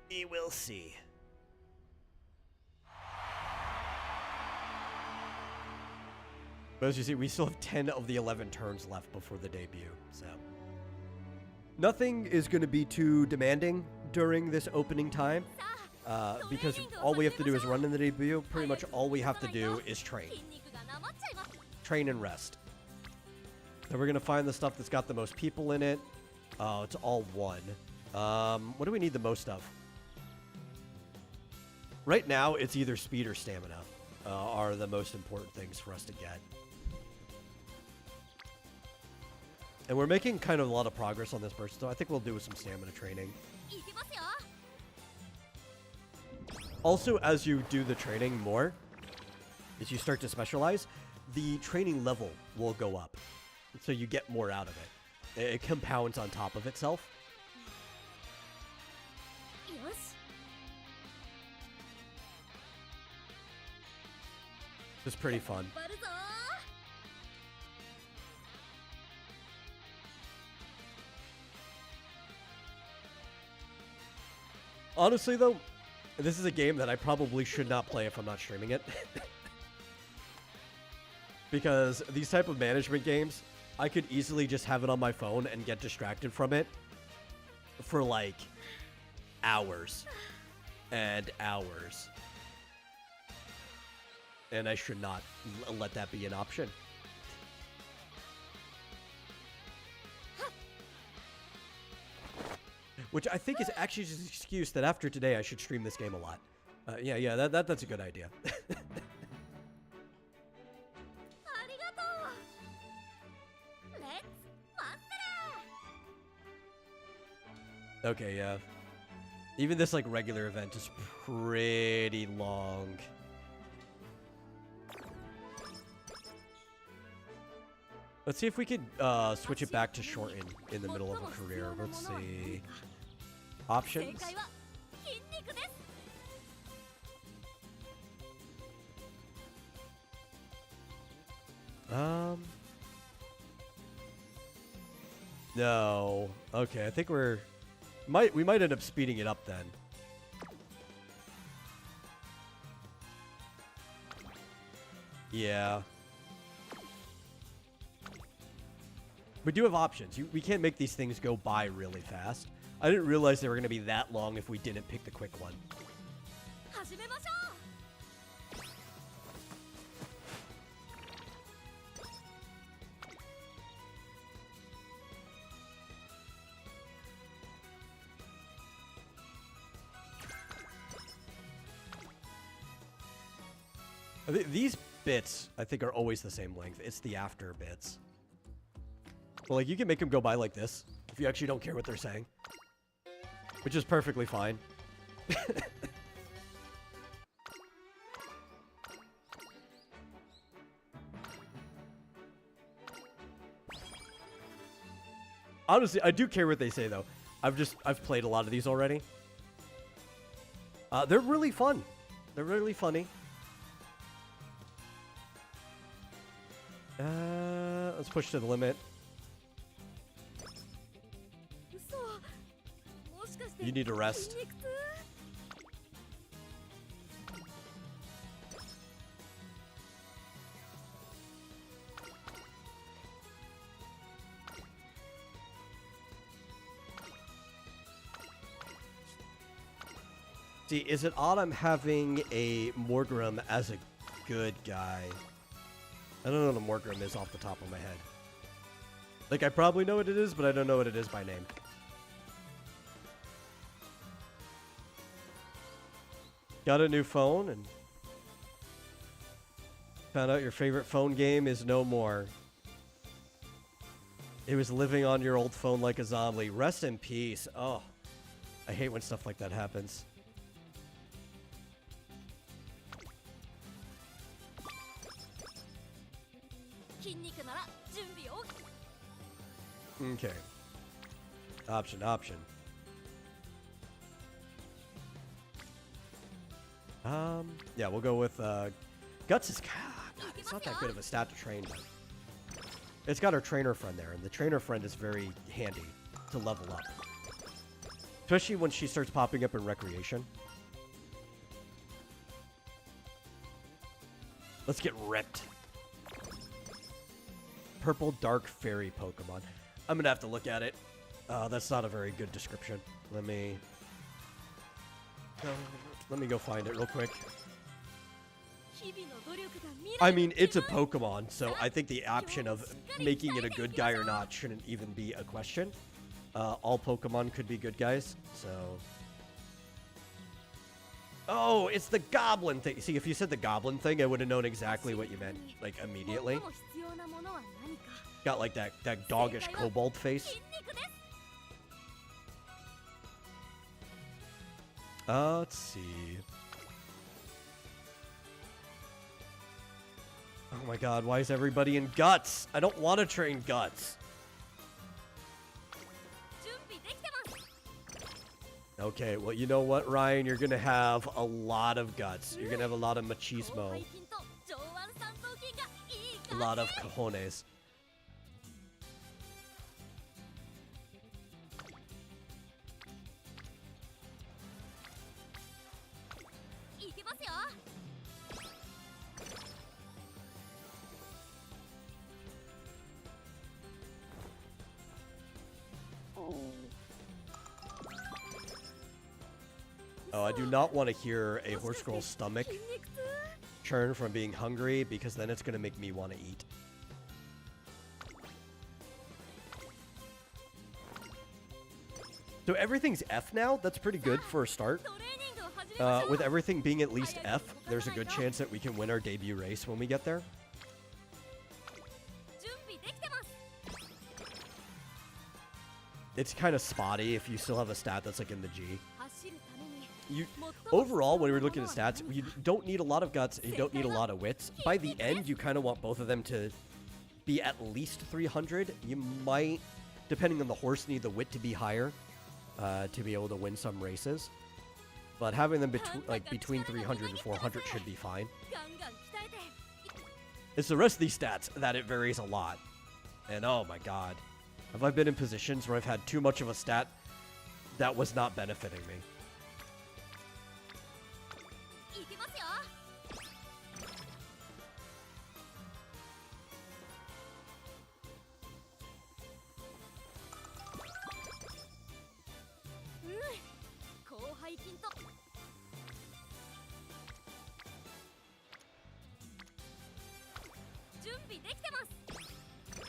We will see. But as you see, we still have 10 of the 11 turns left before the debut, so... Nothing is going to be too demanding during this opening time, because all we have to do is run in the debut. Pretty much all we have to do is train. Train and rest. Then we're going to find the stuff that's got the most people in it. It's all one. What do we need the most of? Right now, it's either speed or stamina are the most important things for us to get. And we're making kind of a lot of progress on this person, so I think we'll do some stamina training. Also, as you do the training more, as you start to specialize, the training level will go up. So you get more out of it. It compounds on top of itself. It's pretty fun. Honestly, though, this is a game that I probably should not play if I'm not streaming it. Because these type of management games, I could easily just have it on my phone and get distracted from it for like hours and hours. And I should not let that be an option. Which I think is actually just an excuse that after today I should stream this game a lot. Yeah, that's a good idea. Okay, yeah. Even this like regular event is pretty long. Let's see if we could switch it back to short in the middle of a career. Let's see. Options. No. Okay, I think we might end up speeding it up then. Yeah. We do have options. We can't make these things go by really fast. I didn't realize they were going to be that long if we didn't pick the quick one. These bits, I think, are always the same length. It's the after bits. Well, like, you can make them go by like this if you actually don't care what they're saying. Which is perfectly fine. Honestly, I do care what they say, though. I've played a lot of these already. They're really fun. They're really funny. let's push to the limit. You need to rest. See, is it odd I'm having a Morgrim as a good guy? I don't know what a Morgrim is off the top of my head. Like, I probably know what it is, but I don't know what it is by name. Got a new phone and found out your favorite phone game is no more. It was living on your old phone like a zombie. Rest in peace. Oh, I hate when stuff like that happens. Okay. Option. Yeah, we'll go with, Guts is, it's not that good of a stat to train, but it's got our trainer friend there, and the trainer friend is very handy to level up. Especially when she starts popping up in Recreation. Let's get ripped. Purple Dark Fairy Pokemon. I'm gonna have to look at it. That's not a very good description. Let me go find it real quick. I mean, it's a Pokemon, so I think the option of making it a good guy or not shouldn't even be a question. All Pokemon could be good guys, so... Oh, it's the Goblin thing. See, if you said the Goblin thing, I would have known exactly what you meant, like, immediately. Got, like, that doggish kobold face. Let's see. Oh my god, why is everybody in Guts? I don't want to train Guts. Okay, well, you know what, Ryan? You're going to have a lot of Guts. You're going to have a lot of machismo. A lot of cojones. Oh, I do not want to hear a horse girl's stomach churn from being hungry, because then it's going to make me want to eat. So everything's F now? That's pretty good for a start. With everything being at least F, there's a good chance that we can win our debut race when we get there. It's kind of spotty if you still have a stat that's like in the G. Overall, when we're looking at stats, you don't need a lot of Guts, you don't need a lot of Wits. By the end, you kind of want both of them to be at least 300. You might, depending on the horse, need the Wit to be higher to be able to win some races. But having them between 300 and 400 should be fine. It's the rest of these stats that it varies a lot. And oh my god. Have I been in positions where I've had too much of a stat that was not benefiting me?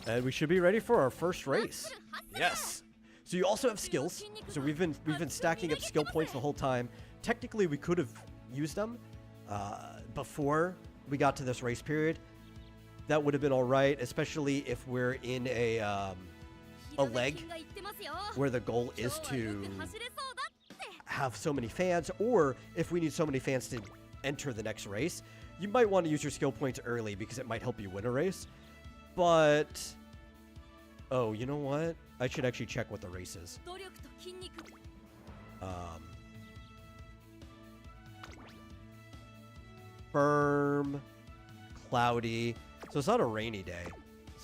And we should be ready for our first race. Yes. So you also have skills. So we've been stacking up skill points the whole time. Technically, we could have used them before we got to this race period. That would have been all right, especially if we're in a leg where the goal is to have so many fans, or if we need so many fans to enter the next race. You might want to use your skill points early because it might help you win a race. But, oh, you know what? I should actually check what the race is. Firm, cloudy. So it's not a rainy day.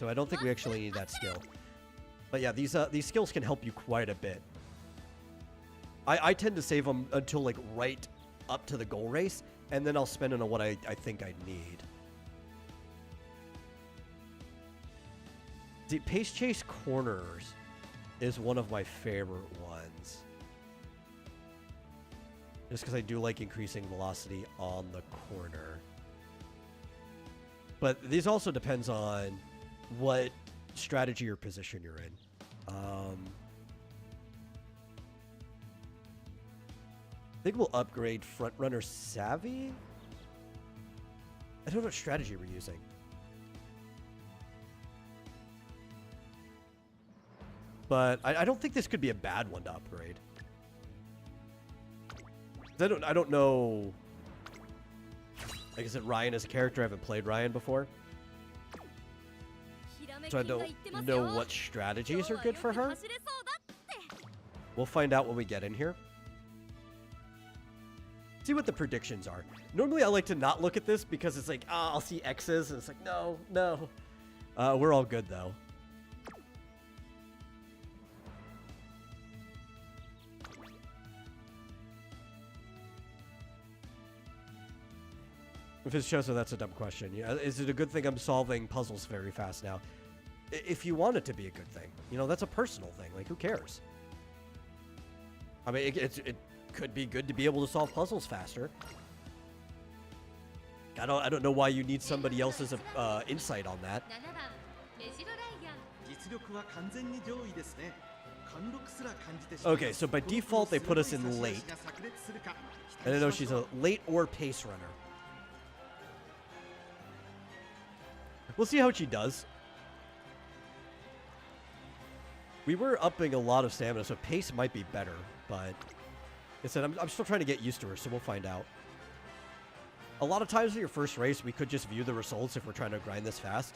So I don't think we actually need that skill. But yeah, these skills can help you quite a bit. I tend to save them until like right up to the goal race, and then I'll spend it on what I think I need. See, Pace Chase Corners is one of my favorite ones. Just because I do like increasing velocity on the corner. But these also depends on what strategy or position you're in. I think we'll upgrade Front Runner Savvy. I don't know what strategy we're using. But I don't think this could be a bad one to upgrade. I don't know. Like I said, Ryan as a character, I haven't played Ryan before. So I don't know what strategies are good for her. We'll find out when we get in here. See what the predictions are. Normally I like to not look at this because it's like, I'll see X's, and it's like, no. We're all good though. If it's Choso, that's a dumb question. Yeah, is it a good thing I'm solving puzzles very fast now? If you want it to be a good thing, you know, that's a personal thing. Like, who cares? I mean, it could be good to be able to solve puzzles faster. I don't know why you need somebody else's insight on that. Okay, so by default they put us in late. And I know she's a late or pace runner. We'll see how she does. We were upping a lot of stamina, so pace might be better, but I'm still trying to get used to her, so we'll find out. A lot of times in your first race, we could just view the results if we're trying to grind this fast,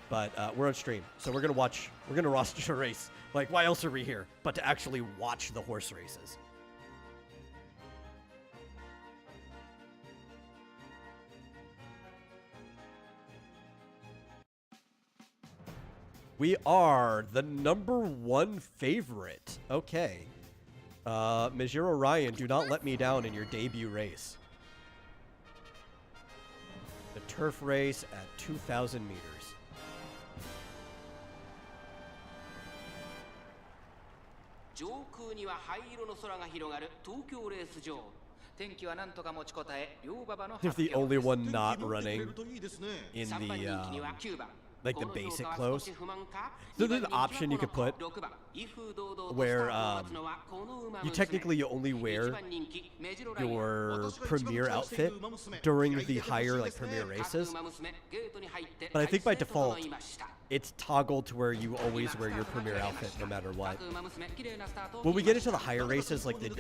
but we're on stream, so we're gonna watch a race. Like, why else are we here but to actually watch the horse races? We are the #1 favorite. Okay. Mijiro Ryan, do not let me down in your debut race. The turf race at 2,000 meters. 上空には灰色の空が広がる東京レース場。天気はなんとか持ちこたえ、両馬場の発 They're 表 the only one not running in the like the basic clothes. So there's an option you could put where you only wear your premier outfit during the higher like premier races. But I think by default it's toggled to where you always wear your premier outfit no matter what. When we get into the higher races like the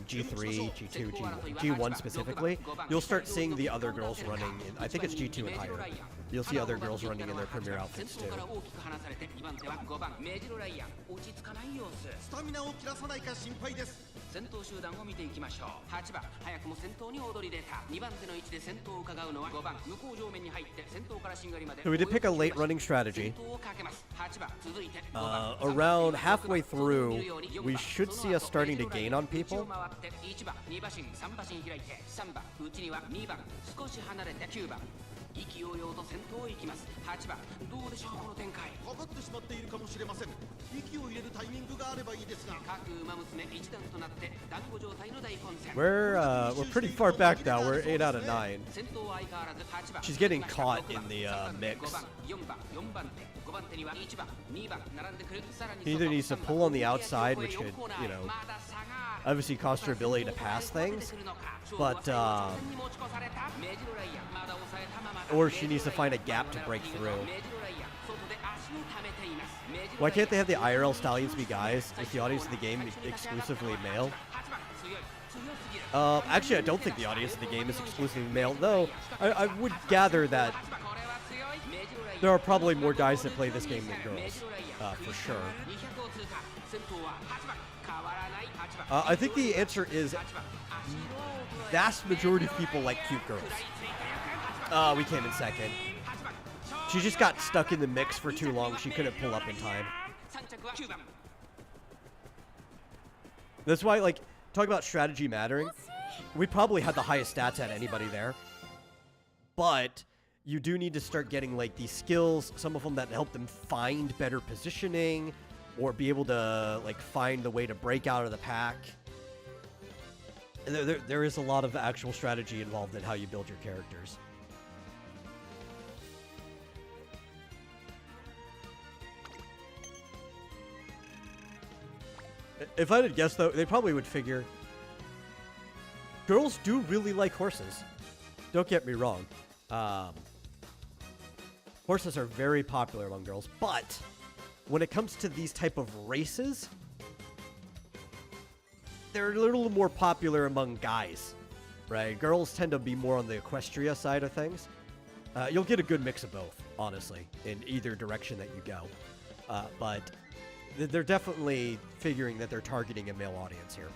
G3, G2, G1 specifically, you'll start seeing the other girls running in, I think it's G2 and higher. You'll see other girls running in their premier outfits too. 先頭集団を見ていきましょう。8番、早くも先頭に躍り出た。2番手の位置で先頭を伺うのは5番、向こう上面に入って先頭からしんがりまで。So we did pick a late running strategy. Around halfway through, we should see us starting to gain on people. 1番、2馬身、3馬身開いて、3番、内には2番、少し離れて9番。意気揚々と先頭へ行きます。8番、どうでしょうこの展開。かかってしまっているかもしれません。息を入れるタイミングがあればいいですが。各馬娘一段となって団子状態の大混戦。We're pretty far back now. We're 8 out of 9. She's getting caught in the mix. He either needs to pull on the outside, which could, you know, obviously cost her ability to pass things, but or she needs to find a gap to break through. Why can't they have the IRL stallions be guys? Is the audience of the game exclusively male? Actually, I don't think the audience of the game is exclusively male, though I would gather that there are probably more guys that play this game than girls, for sure. I think the answer is vast majority of people like cute girls. We came in second. She just got stuck in the mix for too long. She couldn't pull up in time. That's why, like, talk about strategy mattering. We probably had the highest stats at anybody there. But you do need to start getting, like, these skills, some of them that help them find better positioning or be able to, like, find the way to break out of the pack. And there is a lot of actual strategy involved in how you build your characters. If I had guessed, though, they probably would figure girls do really like horses. Don't get me wrong. Horses are very popular among girls, but when it comes to these type of races, they're a little more popular among guys, right? Girls tend to be more on the equestria side of things. You'll get a good mix of both, honestly, in either direction that you go. But they're definitely figuring that they're targeting a male audience here.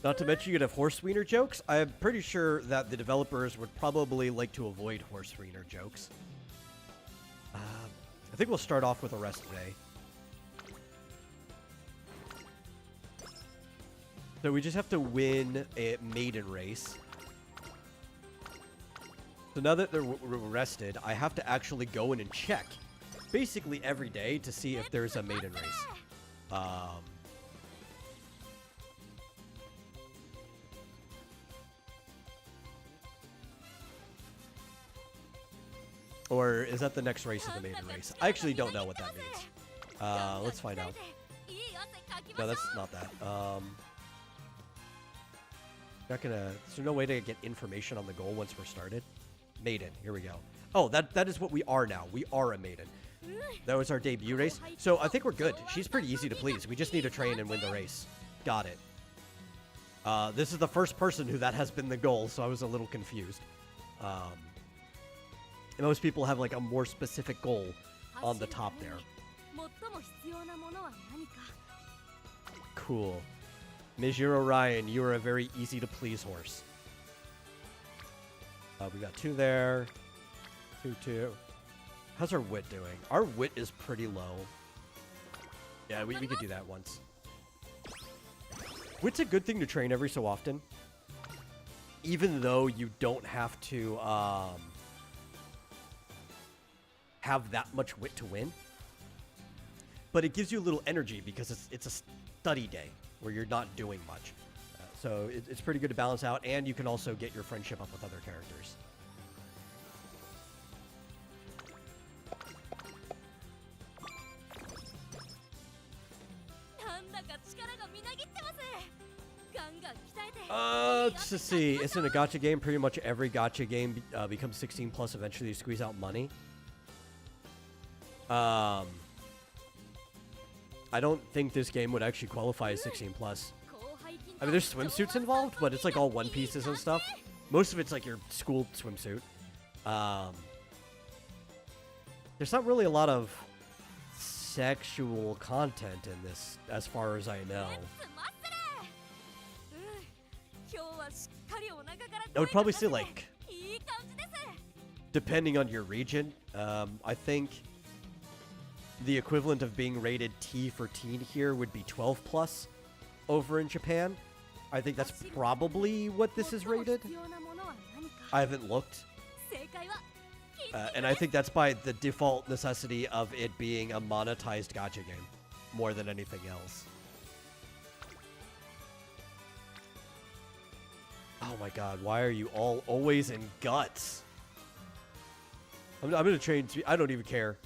Not to mention you could have horse wiener jokes. I'm pretty sure that the developers would probably like to avoid horse wiener jokes. I think we'll start off with a rest today. So we just have to win a maiden race. So now that they're rested, I have to actually go in and check basically every day to see if there's a maiden race. Or is that the next race of the maiden race? I actually don't know what that means. Let's find out. No, that's not that. Not gonna. Is there no way to get information on the goal once we're started? Maiden. Here we go. Oh, that is what we are now. We are a maiden. That was our debut race. So I think we're good. She's pretty easy to please. We just need to train and win the race. Got it. This is the first person who that has been the goal, so I was a little confused. Most people have like a more specific goal on the top there. Cool. Mijiro Ryan, you are a very easy to please horse. We got 2 there. 2. How's our wit doing? Our wit is pretty low. Yeah, we could do that once. Wit's a good thing to train every so often. Even though you don't have to have that much wit to win. But it gives you a little energy because it's a study day where you're not doing much. So it's pretty good to balance out, and you can also get your friendship up with other characters. To see, it's in a gacha game. Pretty much every gacha game becomes 16 plus. Eventually, you squeeze out money. I don't think this game would actually qualify as 16 plus. I mean, there's swimsuits involved, but it's like all One Pieces and stuff. Most of it's like your school swimsuit. There's not really a lot of sexual content in this, as far as I know. I would probably say, like, depending on your region, I think the equivalent of being rated T for teen here would be 12 plus over in Japan. I think that's probably what this is rated. I haven't looked. And I think that's by the default necessity of it being a monetized gacha game more than anything else. Oh my god, why are you all always in guts? I'm gonna train. I don't even care.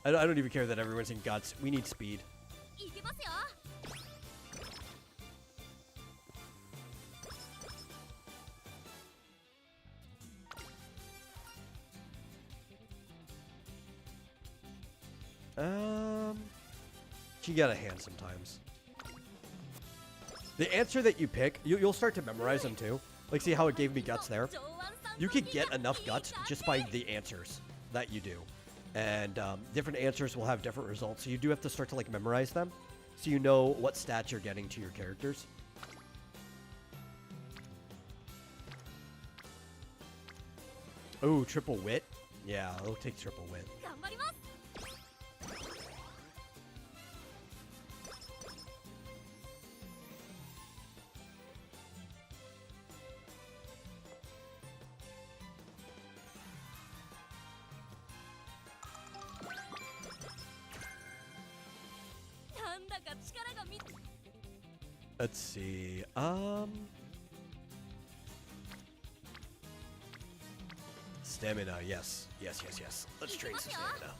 I don't even care that everyone's in guts. We need speed. She got a hand sometimes. The answer that you pick, you'll start to memorize them too. Like, see how it gave me guts there? You could get enough guts just by the answers that you do. And different answers will have different results. So you do have to start to, like, memorize them. So you know what stats you're getting to your characters. Oh, triple wit? Yeah, I'll take triple wit. Let's see. Stamina, yes. Yes. Let's train some stamina.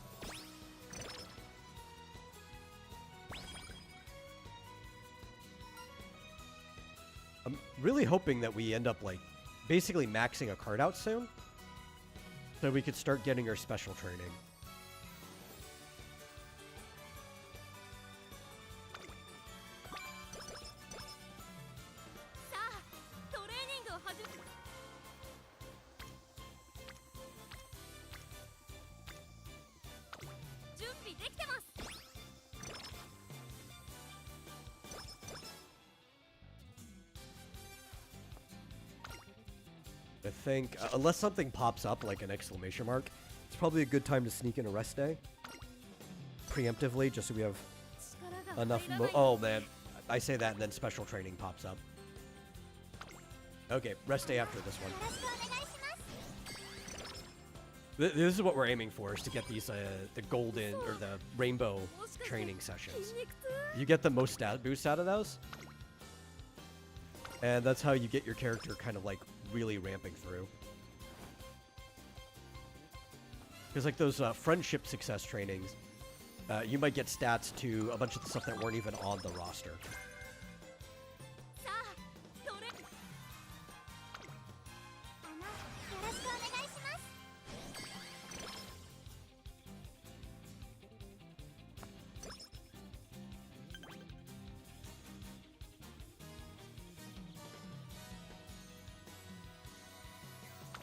I'm really hoping that we end up, like, basically maxing a card out soon. So we could start getting our special training. I think, unless something pops up like an exclamation mark, it's probably a good time to sneak in a rest day. Preemptively, just so we have enough oh man, I say that and then special training pops up. Okay, rest day after this one. This is what we're aiming for, is to get these, the golden, or the rainbow training sessions. You get the most stat boost out of those. And that's how you get your character kind of, like, really ramping through. Because, like, those friendship success trainings, you might get stats to a bunch of the stuff that weren't even on the roster.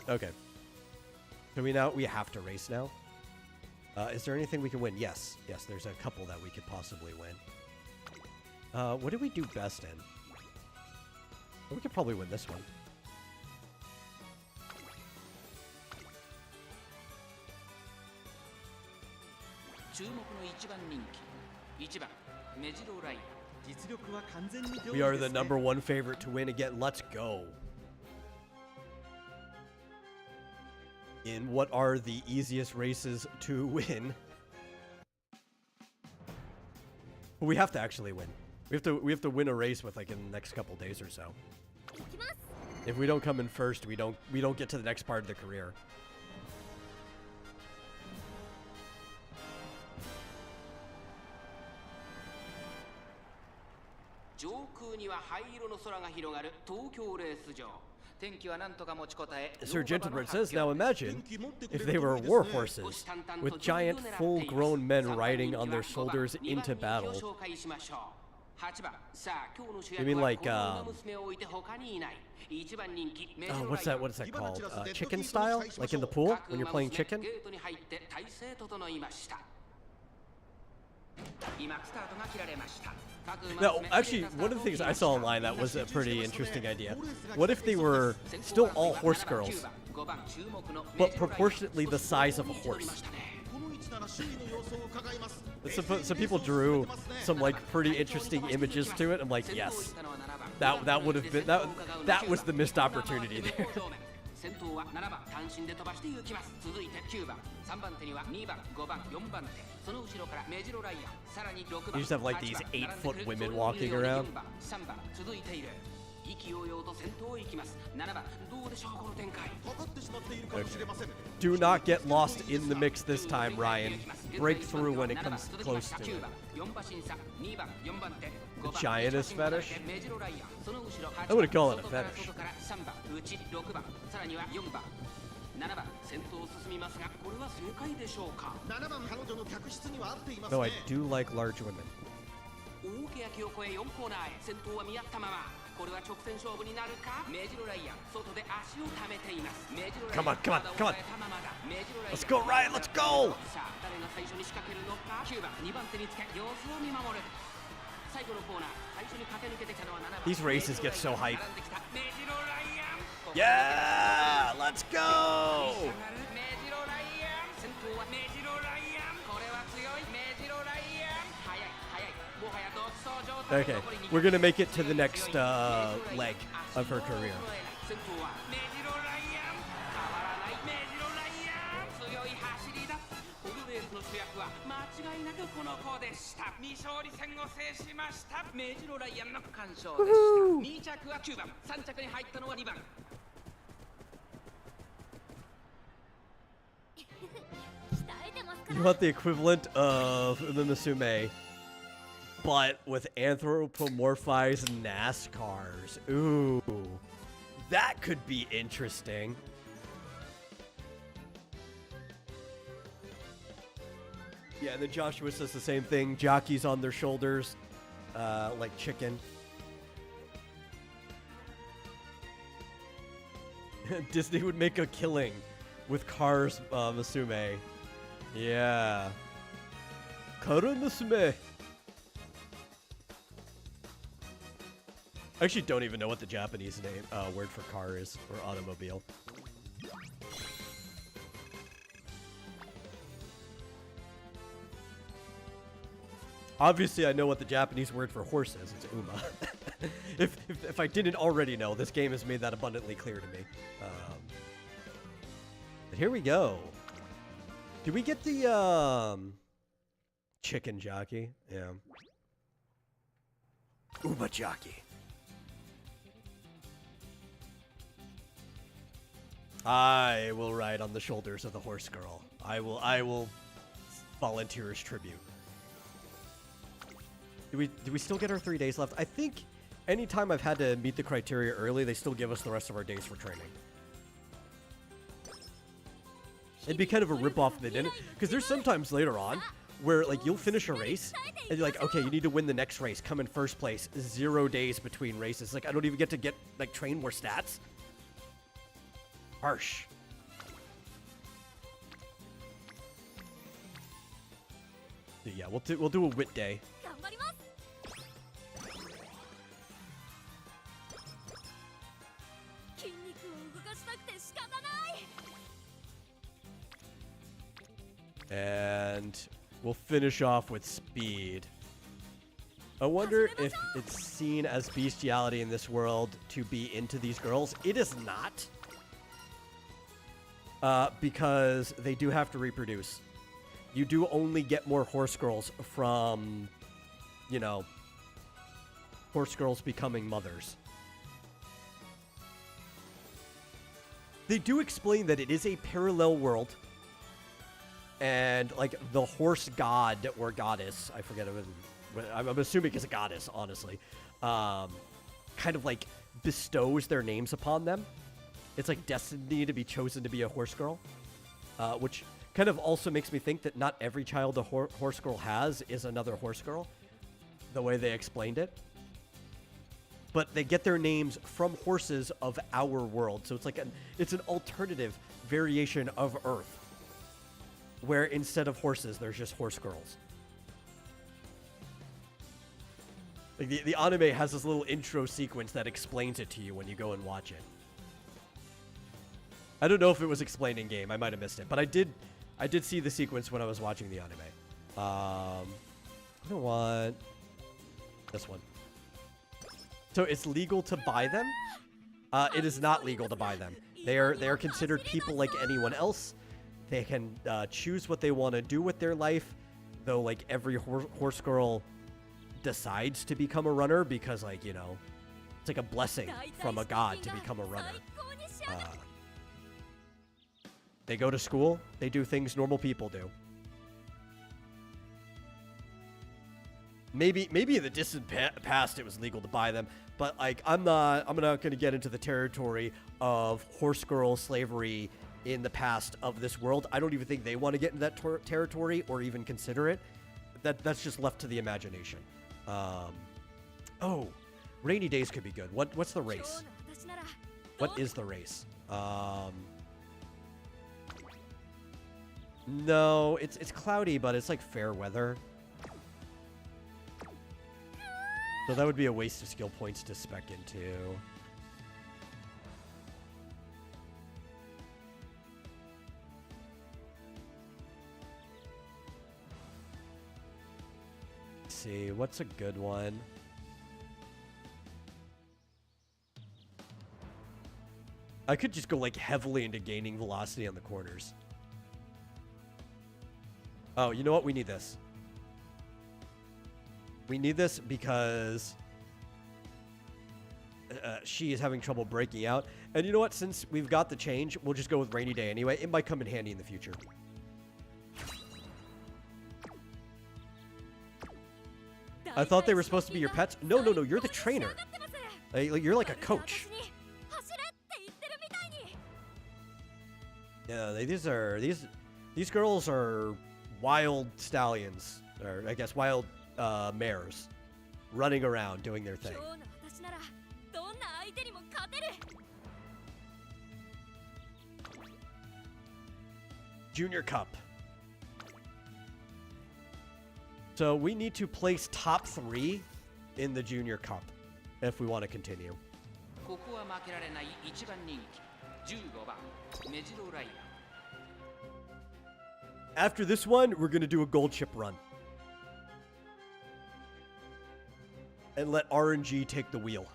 Okay. So we have to race now. Is there anything we can win? Yes. Yes, there's a couple that we could possibly win. What do we do best in? We could probably win this one. We are the #1 favorite to win again. Let's go. In what are the easiest races to win? We have to actually win. We have to win a race with, like, in the next couple days or so. If we don't come in first, we don't get to the next part of the career. Sir Gentleman says, now imagine if they were war horses, with giant full-grown men riding on their shoulders into battle. You mean like, what's that called? Chicken style? Like in the pool, when you're playing chicken? No, actually, one of the things I saw online that was a pretty interesting idea. What if they were still all horse girls, but proportionately the size of a horse? So people drew some, like, pretty interesting images to it. I'm like, yes, that would have been that was the missed opportunity there. You just have, like, these 8-foot women walking around. Okay. Do not get lost in the mix this time, Ryan. Break through when it comes close to it. The giantess fetish? I wouldn't call it a fetish. 7番先頭を進みますがこれは正解でしょうか。7番彼女の客室には合っています No, I ね do like large women. 大欅を越え4コーナーへ先頭は見合ったまま。これは直線勝負になるか。メジロライアン外で足を溜めています。メジロライアン Come on, come on, come on. まだ抑えたままだ。メジロライアン Let's go, Ryan, let's go! さあ誰が最初に仕掛けるのか。9番2番手につけ様子を見守る。最後のコーナー最初に駆け抜けてきたのは7番。 These races get so hype. 並んできたメジロライアン。 Yeah, let's go! メジロライアン先頭はメジロライアン。これは強いメジロライアン。速い速いもはや独走状態。 Okay, we're gonna make it to the next leg of her career. 先頭はメジロライアン。変わらないメジロライアン。強い走りだ。このレースの主役は間違いなくこの子でした。未勝利戦を制しましたメジロライアンの完勝でした。2着は9番、3着に入ったのは2番。You want the equivalent of Umamusume, but with anthropomorphized NASCARs. Ooh, that could be interesting. Yeah, and then Joshua says the same thing. Jockeys on their shoulders, like chicken. Disney would make a killing with Cars Musume. Yeah. Karu Musume. I actually don't even know what the Japanese name word for car is, or automobile. Obviously, I know what the Japanese word for horse is. It's uma. If I didn't already know, this game has made that abundantly clear to me. But here we go. Did we get the chicken jockey? Yeah. Uma jockey. I will ride on the shoulders of the horse girl. I will volunteer as tribute. Do we still get our 3 days left? I think anytime I've had to meet the criteria early, they still give us the rest of our days for training. It'd be kind of a ripoff if they didn't, because there's sometimes later on where like you'll finish a race and you're like, okay, you need to win the next race, come in first place, 0 days between races. Like I don't even get to like train more stats. Harsh. Yeah, we'll do a wit day. And we'll finish off with speed. I wonder if it's seen as bestiality in this world to be into these girls. It is not. Because they do have to reproduce. You do only get more horse girls from, you know, horse girls becoming mothers. They do explain that it is a parallel world. And, like, the horse god or goddess, I forget, I'm assuming it's a goddess, honestly, kind of, like, bestows their names upon them. It's, like, destiny to be chosen to be a horse girl, which kind of also makes me think that not every child a horse girl has is another horse girl, the way they explained it. But they get their names from horses of our world, so it's like it's an alternative variation of Earth, where instead of horses, there's just horse girls. Like the anime has this little intro sequence that explains it to you when you go and watch it. I don't know if it was explained in game. I might have missed it, but I did see the sequence when I was watching the anime. I don't want this one. So it's legal to buy them. It is not legal to buy them. They are considered people like anyone else. They can choose what they want to do with their life, though, like, every horse girl decides to become a runner because, like, you know, it's like a blessing from a god to become a runner. They go to school. They do things normal people do. Maybe in the distant past it was legal to buy them, but, like, I'm not going to get into the territory of horse girl slavery in the past of this world. I don't even think they want to get in that territory or even consider it. That's just left to the imagination. Oh, rainy days could be good. What's the race? What is the race? No, it's cloudy, but it's like fair weather. So that would be a waste of skill points to spec into. Let's see, what's a good one? I could just go like heavily into gaining velocity on the corners. Oh, you know what? We need this. We need this because she is having trouble breaking out. And you know what? Since we've got the change, we'll just go with Rainy Day anyway. It might come in handy in the future. I thought they were supposed to be your pets. No, no, no. You're the trainer. You're like a coach. Yeah, these girls are wild stallions, or I guess wild mares, running around doing their thing. Junior Cup. So we need to place top 3 in the Junior Cup if we want to continue. After this one, we're going to do a gold chip run. And let RNG take the wheel.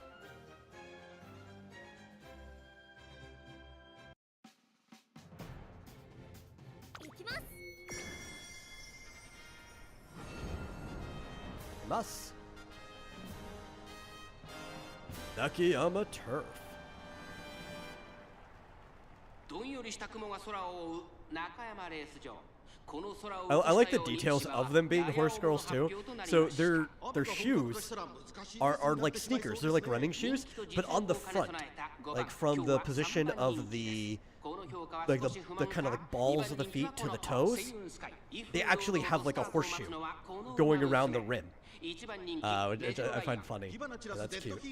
Mas. Nakayama Turf. I like the details of them being horse girls too. So their shoes are like sneakers. They're like running shoes, but on the front, like from the position of the kind of like balls of the feet to the toes, they actually have like a horseshoe going around the rim. Which I find funny. That's cute.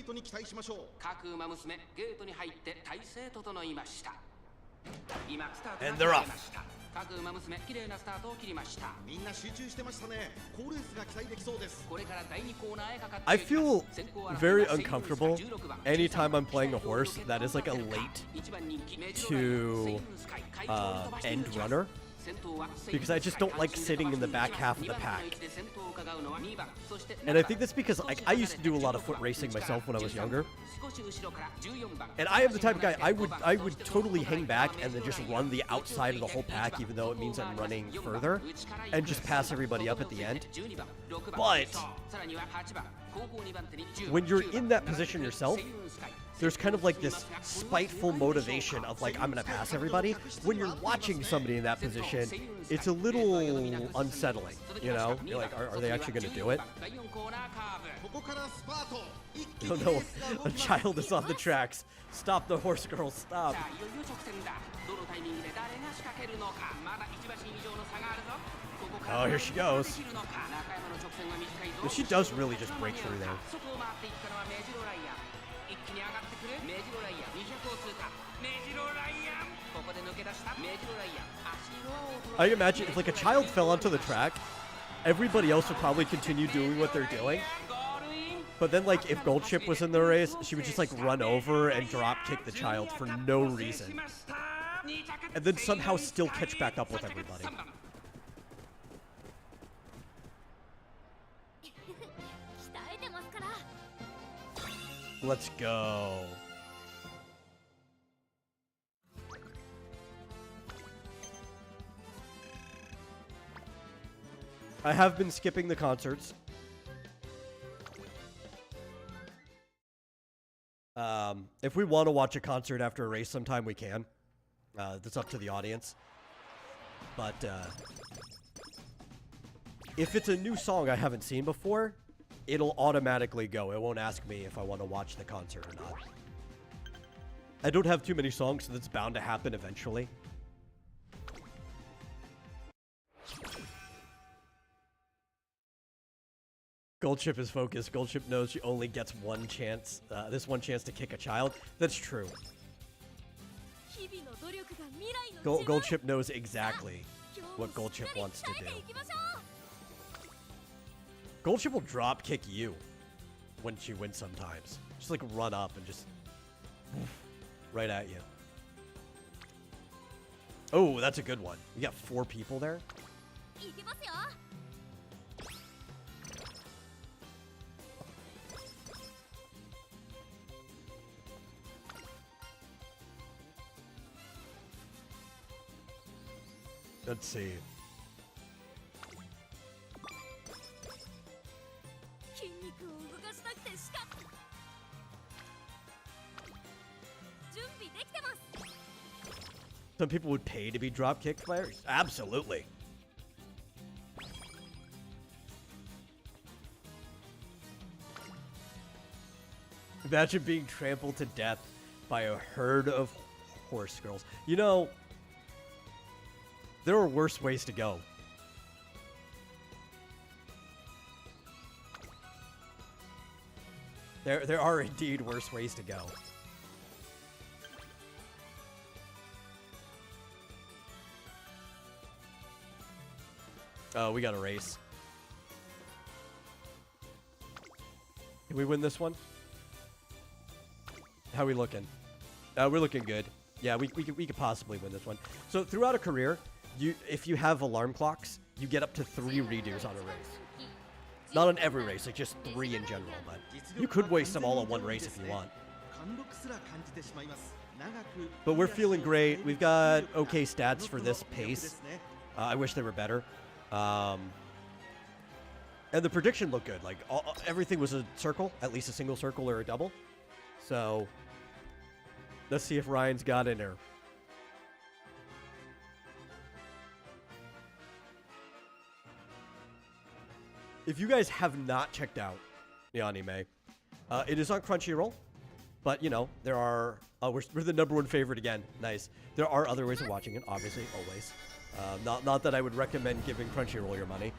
And they're off. I feel very uncomfortable anytime I'm playing a horse that is like a late to end runner, because I just don't like sitting in the back half of the pack. And I think that's because I used to do a lot of foot racing myself when I was younger. And I am the type of guy, I would totally hang back and then just run the outside of the whole pack, even though it means I'm running further, and just pass everybody up at the end. But when you're in that position yourself, there's kind of like this spiteful motivation of like, I'm gonna pass everybody. When you're watching somebody in that position, it's a little unsettling, you know? You're like, are they actually gonna do it? Oh no, a child is on the tracks. Stop the horse girl, stop. Oh, here she goes. But she does really just break through there. I imagine if like a child fell onto the track, everybody else would probably continue doing what they're doing. But then like if Gold Chip was in the race, she would just like run over and drop kick the child for no reason. And then somehow still catch back up with everybody. Let's go. I have been skipping the concerts. If we want to watch a concert after a race sometime, we can. That's up to the audience. But if it's a new song I haven't seen before, it'll automatically go. It won't ask me if I want to watch the concert or not. I don't have too many songs, so that's bound to happen eventually. Goldship is focused. Goldship knows she only gets one chance, this one chance to kick a child. That's true. Goldship knows exactly what Goldship wants to do. Goldship will drop kick you when she wins sometimes. Just like run up and just right at you. Oh, that's a good one. We got 4 people there. Let's see. Some people would pay to be drop kicked by her? Absolutely. Imagine being trampled to death by a herd of horse girls. You know, there are worse ways to go. There are indeed worse ways to go. Oh, we got a race. Can we win this one? How are we looking? We're looking good. Yeah, we could possibly win this one. So throughout a career, if you have alarm clocks, you get up to 3 redos on a race. Not on every race, like just 3 in general, but you could waste them all on one race if you want. But we're feeling great. We've got okay stats for this pace. I wish they were better. And the prediction looked good. Like everything was a circle, at least a single circle or a double. So let's see if Ryan's got in there. If you guys have not checked out the anime, it is on Crunchyroll, but you know, there are, we're the #1 favorite again. Nice. There are other ways of watching it, obviously, always. Not that I would recommend giving Crunchyroll your money,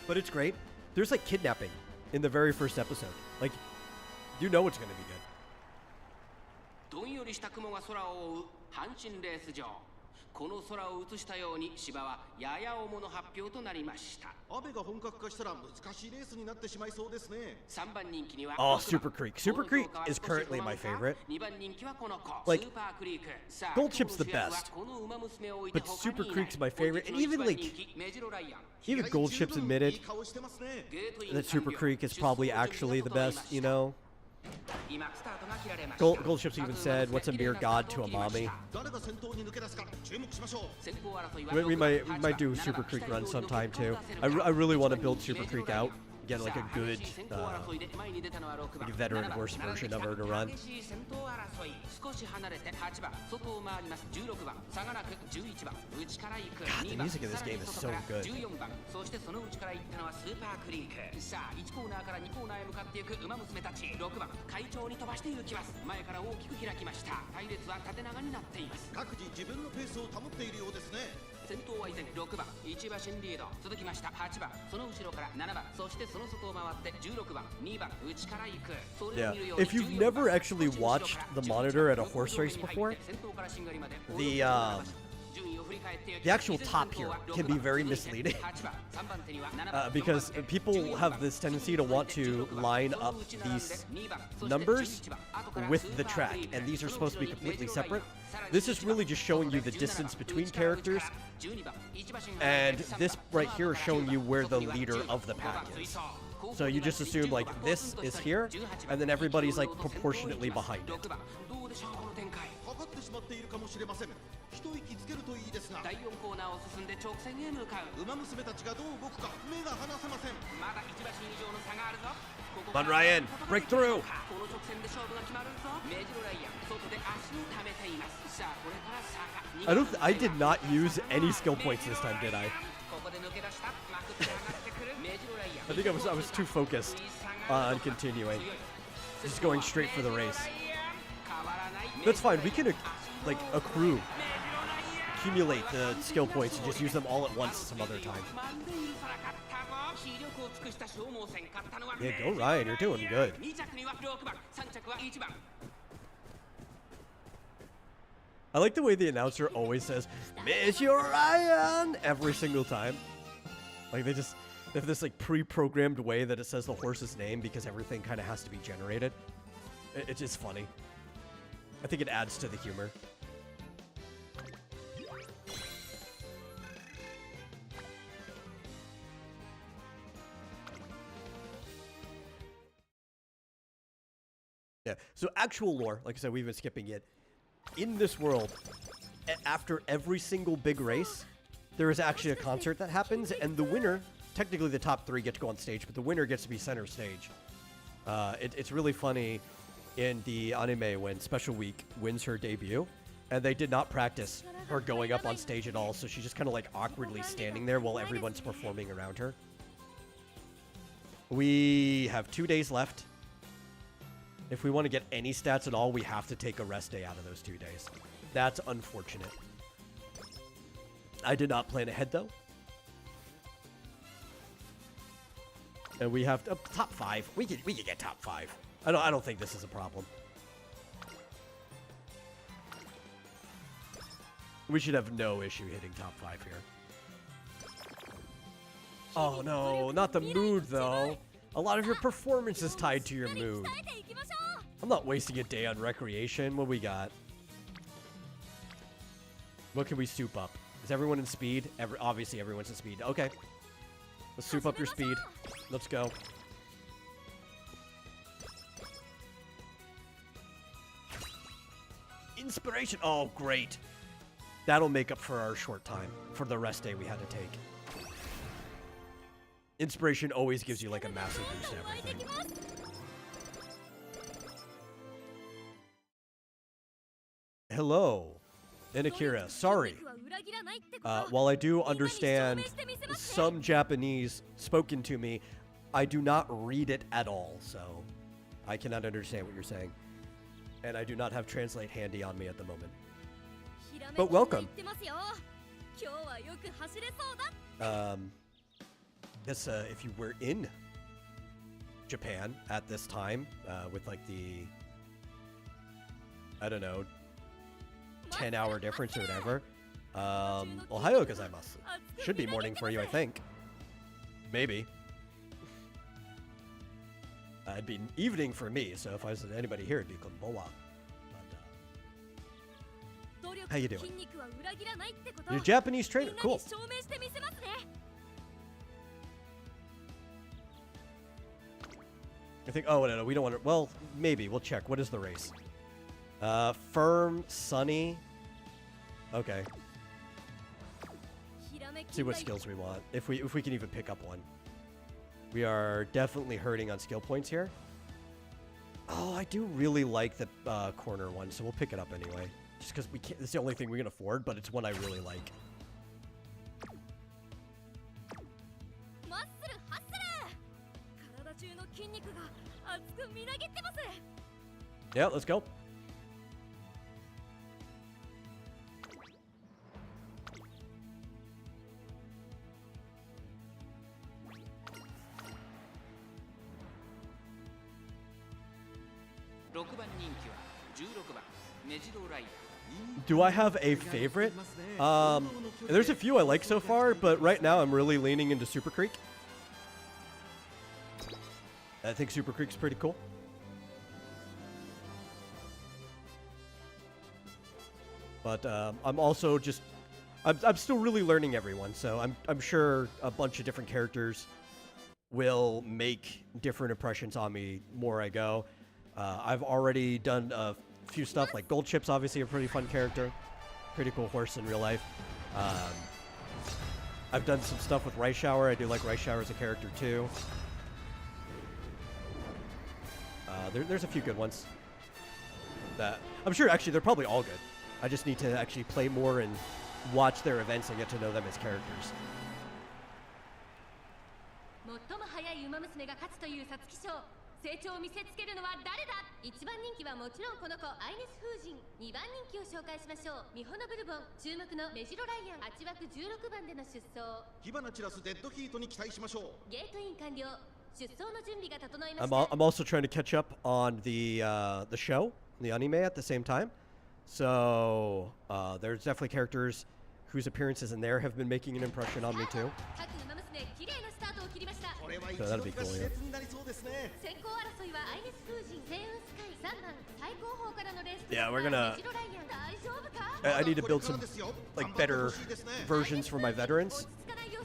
but it's great. There's like kidnapping in the very first episode. Like, you know it's going to be good. どんよりした雲が空を覆う阪神レース場。この空を映したように芝はやや重の発表となりました。雨が本格化したら難しいレースになってしまいそうですね。3番人気には Oh, Super Creek. Super Creek is currently my favorite. 2番人気はこの子 Like, スーパークリーク。さあ Goldship's the best. この馬娘を置いて But 他に Super いない Creek's my favorite, and even 本日の like 一番人気メジロライアン。 even Goldship's admitted いい顔してますね。ゲートイン that Super 完了 Creek is probably actually the best, you know? 今スタートが切られました。 Goldship's even said, what's a mere god to a mommy? 誰が先頭に抜け出すか注目しましょう。先行争いは We might do Super Creek run sometime too. I really want to build Super Creek out. Get like a good like veteran horse version of her to run. 少し離れて8番外を回ります16番差がなく11番内から行く God, the 2番 music in this game is so good. 14番そしてその内から行ったのはスーパークリークさあ1コーナーから2コーナーへ向かっていく馬娘たち6番快調に飛ばして行きます前から大きく開きました隊列は縦長になっています各自自分のペースを保っているようですね。先頭は依然6番1馬身リード続きました8番その後ろから7番そしてその外を回って16番2番内から行く Yeah, if you've never actually watched the monitor at a horse race before, the actual top here can be very misleading because people have this tendency to want to line up these numbers with the track, and these are supposed to be completely separate. This is really just showing you the distance between characters, and this right here is showing you where the leader of the pack is. So you just assume like this is here, and then everybody's like proportionately behind it. かかってしまっているかもしれません。一息つけるといいですが。第4コーナーを進んで直線へ向かう馬娘たちがどう動くか目が離せません。まだ1馬身以上の差があるぞ But Ryan, break through. この直線で勝負が決まるぞメジロライアン外で足を溜めていますさあこれから坂 I did not use any skill points this time, did I? ここで抜け出したまくって上がってくるメジロライアン I think I was too focused on continuing, just going straight for the race. That's fine. We can like accrue accumulate the skill points and just use them all at once some other time. Yeah, go Ryan, you're doing good. I like the way the announcer always says, Monsieur Ryan, every single time. Like, they have this, like, pre-programmed way that it says the horse's name because everything kind of has to be generated. It's just funny. I think it adds to the humor. Yeah, so actual lore, like I said, we've been skipping it. In this world, after every single big race, there is actually a concert that happens, and the winner, technically the top 3 get to go on stage, but the winner gets to be center stage. It's really funny in the anime when Special Week wins her debut, and they did not practice her going up on stage at all, so she's just kind of like awkwardly standing there while everyone's performing around her. We have 2 days left. If we want to get any stats at all, we have to take a rest day out of those 2 days. That's unfortunate. I did not plan ahead, though. And we have top 5. We could get top 5. I don't think this is a problem. We should have no issue hitting top 5 here. Oh no, not the mood though. A lot of your performance is tied to your mood. I'm not wasting a day on recreation. What we got? What can we soup up? Is everyone in speed? Obviously everyone's in speed. Okay. Let's soup up your speed. Let's go. Inspiration. Oh, great. That'll make up for our short time, for the rest day we had to take. Inspiration always gives you like a massive boost to everything. Hello, Inakira. Sorry. While I do understand some Japanese spoken to me, I do not read it at all, so I cannot understand what you're saying. And I do not have Translate handy on me at the moment. But welcome. Guess if you were in Japan at this time, with like the, I don't know, 10-hour difference or whatever, Ohayo gozaimasu. Should be morning for you, I think. Maybe. It'd be evening for me, so if I was anybody here, it'd be konbanwa. How you doing? You're a Japanese trainer. Cool. I think, oh, no, we don't want to, well, maybe. We'll check. What is the race? Firm, sunny. Okay. See what skills we want. If we can even pick up one. We are definitely hurting on skill points here. Oh, I do really like the corner one, so we'll pick it up anyway. Just because we can't, it's the only thing we can afford, but it's one I really like. Yeah, let's go. Do I have a favorite? There's a few I like so far, but right now I'm really leaning into Super Creek. I think Super Creek's pretty cool. But I'm also just, I'm still really learning everyone, so I'm sure a bunch of different characters will make different impressions on me more I go. I've already done a few stuff, like Gold Chip's obviously a pretty fun character. Pretty cool horse in real life. I've done some stuff with Rice Shower. I do like Rice Shower as a character too. There's a few good ones. That I'm sure actually they're probably all good. I just need to actually play more and watch their events and get to know them as characters. 成長を見せつけるのは誰だ。1番人気はもちろんこの子アイネス風神。2番人気を紹介しましょう。ミホノブルボン。注目のメジロライアン。8枠16番での出走。火花散らすデッドヒートに期待しましょう。ゲートイン完了。出走の準備が整いまし I'm た。 I'm also trying to catch up on the show, the anime at the same time. So there's definitely characters whose appearances in there have been making an impression on me too. 各馬娘綺麗なスタートを切りました。これは一 So that'll 度 be が cool, 熾 yeah. 烈になりそうですね。先行争いはアイネス風神、星雲スカイ、3番最高峰からのレース。 Yeah, we're gonna- メジロライアン大丈夫か。 I need to build some like better versions for my veterans,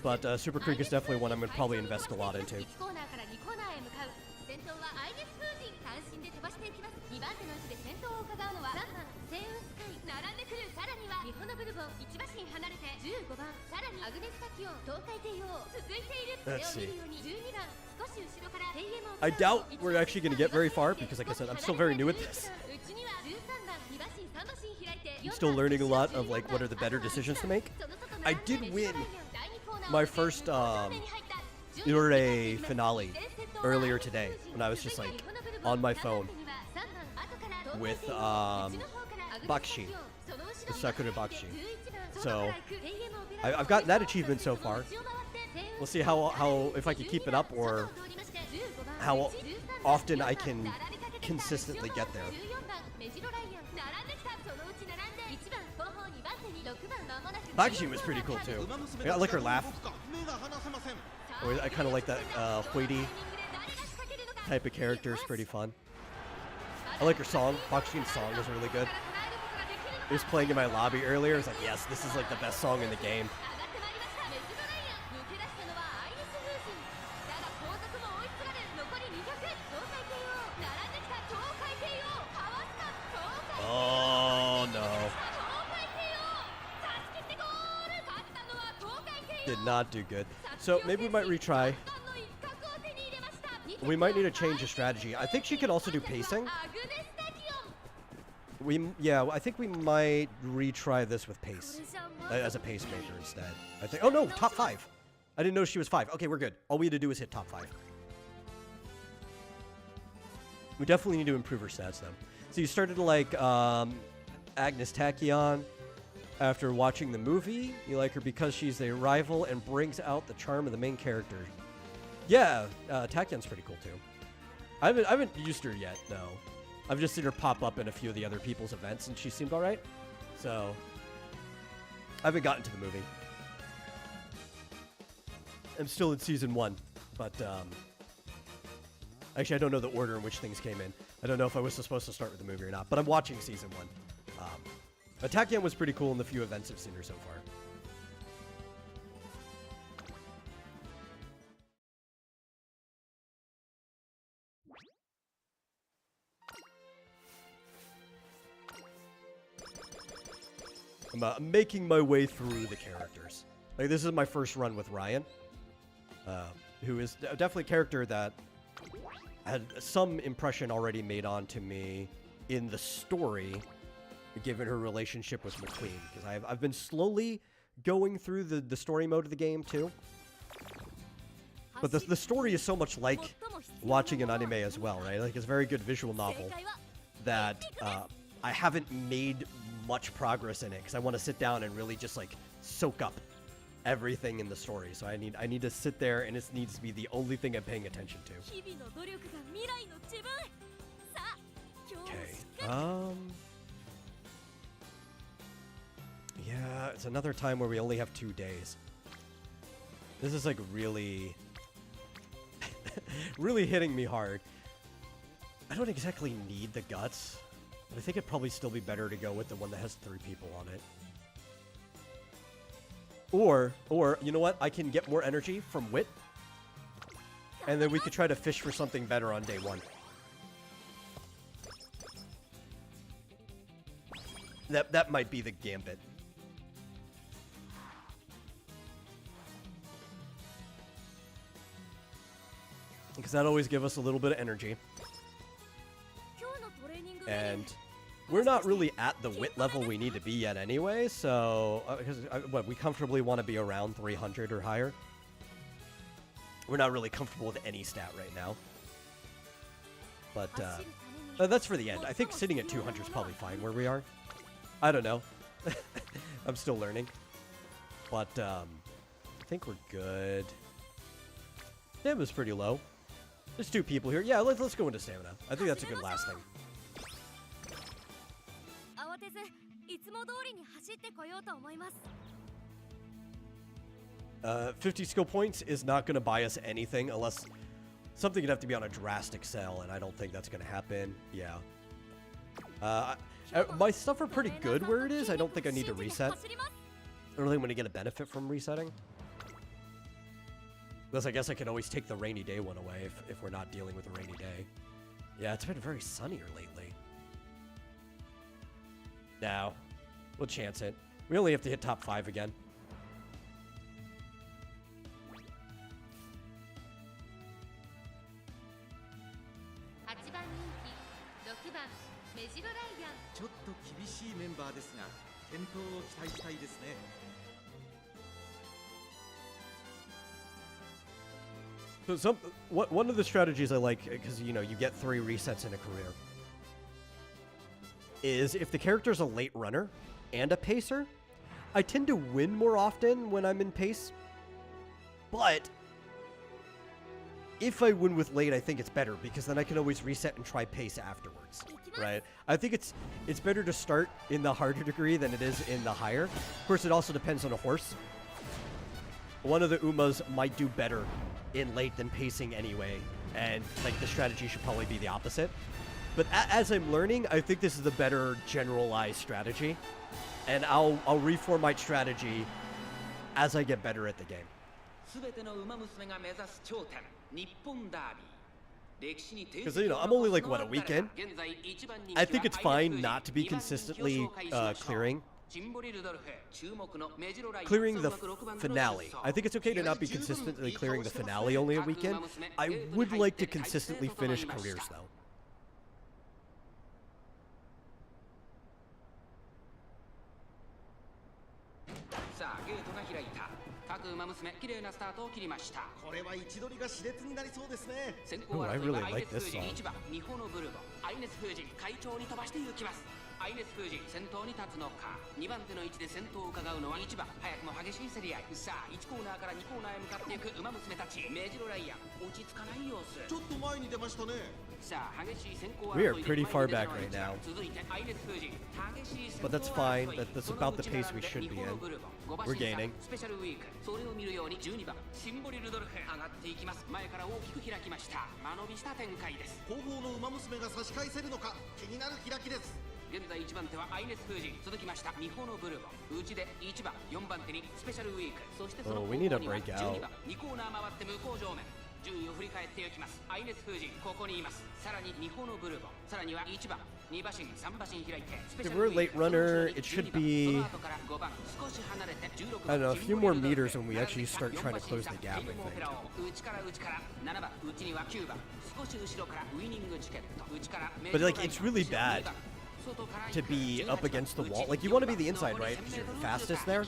but Super Creek is definitely one I'm gonna probably invest a lot into. 1コーナーから2コーナーへ向かう。先頭はアイネス風神、単身で飛ばしていきます。2番手の位置で先頭を伺うのは3番星雲スカイ、並んでくる。さらにはミホノブルボン、1馬身離れて15番、さらにアグネスタキオン、東海帝王続いている。それ Let's を見るように12番、少し後ろからテイエモン。 I doubt we're actually gonna get very far because, like I said, I'm still very new at this. うちには13番、2馬身3馬身開いて I'm still learning a lot of like what are the better decisions to make. I did win my first Ure finale earlier today when I was just like on my phone with Bakshi, with Sakura Bakshi. So I've gotten that achievement so far. We'll see how if I can keep it up or how often I can consistently get there. Bakshi was pretty cool too. I like her laugh. 目が離せません。 I kind of like that hoity type of character. It's pretty fun. I like her song. Bakshin's song is really good. It was playing in my lobby earlier. I was like, yes, this is like the best song in the game. Oh no. Did not do good. So maybe we might retry. We might need to change the strategy. I think she could also do pacing. I think we might retry this with pace as a pacemaker instead. I think. Oh no, top 5. I didn't know she was 5. Okay, we're good. All we had to do is hit top 5. We definitely need to improve her stats though. So you started to like Agnes Tachyon. After watching the movie, you like her because she's a rival and brings out the charm of the main character. Yeah, Tachyon's pretty cool too. I haven't used her yet, no. I've just seen her pop up in a few of the other people's events, and she seemed alright. So, I haven't gotten to the movie. I'm still in season 1, but actually I don't know the order in which things came in. I don't know if I was supposed to start with the movie or not, but I'm watching season 1. But Tachyon was pretty cool in the few events I've seen her so far. I'm making my way through the characters. Like, this is my first run with Ryan, who is definitely a character that had some impression already made onto me in the story, given her relationship with McQueen, because I've been slowly going through the story mode of the game too. But the story is so much like watching an anime as well, right? Like, it's a very good visual novel that I haven't made much progress in it because I want to sit down and really just like soak up everything in the story. So I need to sit there, and it needs to be the only thing I'm paying attention to. Okay. Yeah, it's another time where we only have 2 days. This is like really, really hitting me hard. I don't exactly need the guts, but I think it'd probably still be better to go with the one that has 3 people on it. Or, you know what? I can get more energy from wit, and then we could try to fish for something better on day 1. That might be the gambit. Because that always gives us a little bit of energy. And we're not really at the wit level we need to be yet anyway, so... Because we comfortably want to be around 300 or higher. We're not really comfortable with any stat right now. But that's for the end. I think sitting at 200 is probably fine where we are. I don't know. I'm still learning. But I think we're good. Stamina's pretty low. There's 2 people here. Yeah, let's go into stamina. I think that's a good last thing. 50 skill points is not going to buy us anything unless something would have to be on a drastic sale, and I don't think that's going to happen. Yeah. My stuff are pretty good where it is. I don't think I need to reset. I don't really want to get a benefit from resetting. Plus, I guess I could always take the rainy day one away if we're not dealing with a rainy day. Yeah, it's been very sunnier lately. Now, we'll chance it. We only have to hit top 5 again. So one of the strategies I like, because you get 3 resets in a career, is if the character's a late runner and a pacer, I tend to win more often when I'm in pace. But if I win with late, I think it's better because then I can always reset and try pace afterwards, right? I think it's better to start in the harder degree than it is in the higher. Of course, it also depends on a horse. One of the Umas might do better in late than pacing anyway, and like the strategy should probably be the opposite. But as I'm learning, I think this is the better generalized strategy, and I'll reform my strategy as I get better at the game. Because I'm only like what, a week in? I think it's fine not to be consistently clearing the finale. I think it's okay to not be consistently clearing the finale only a weekend. I would like to consistently finish careers, though. Ooh, I really like this song. アイネス封じ先頭に立つのか2番手の位置で先頭を伺うのは1番早くも激しい競り合いさあ1コーナーから2コーナーへ向かっていく馬娘たちメジロライアン落ち着かない様子ちょっと前に出ましたねさあ激しい先行は We are pretty far back right now But that's fine. That's about the pace we should be in. We're gaining. スペシャルウィークそれを見るように12番シンボリルドルフ上がっていきます前から大きく開きました間延びした展開です後方の馬娘が差し返せるのか気になる開きです現在1番手はアイネス封じ続きましたミホのブルボン内で1番4番手にスペシャルウィークそしてその後方には12番2コーナー回って向こう正面順位を振り返っていきますアイネス封じここにいますさらにミホのブルボンさらには1番2馬身3馬身開いてスペシャルウィーク If we're a late runner, it should be I don't know, a few more meters when we actually start trying to close the gap, I think. But like, it's really bad to be up against the wall. Like, you want to be the inside, right? Because you're the fastest there.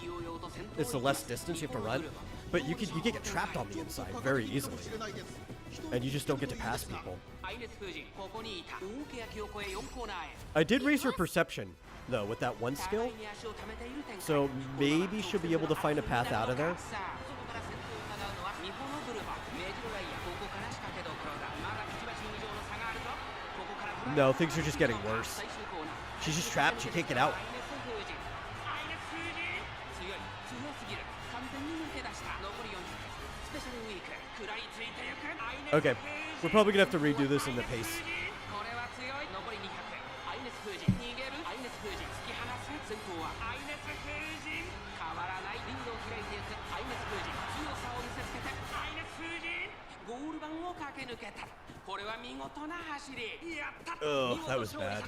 It's the less distance you have to run. But you can get trapped on the inside very easily. And you just don't get to pass people. I did raise her perception, though, with that one skill. So maybe she'll be able to find a path out of there. No, things are just getting worse. She's just trapped. She can't get out. Okay, we're probably gonna have to redo this in the pace. Oh, that was bad.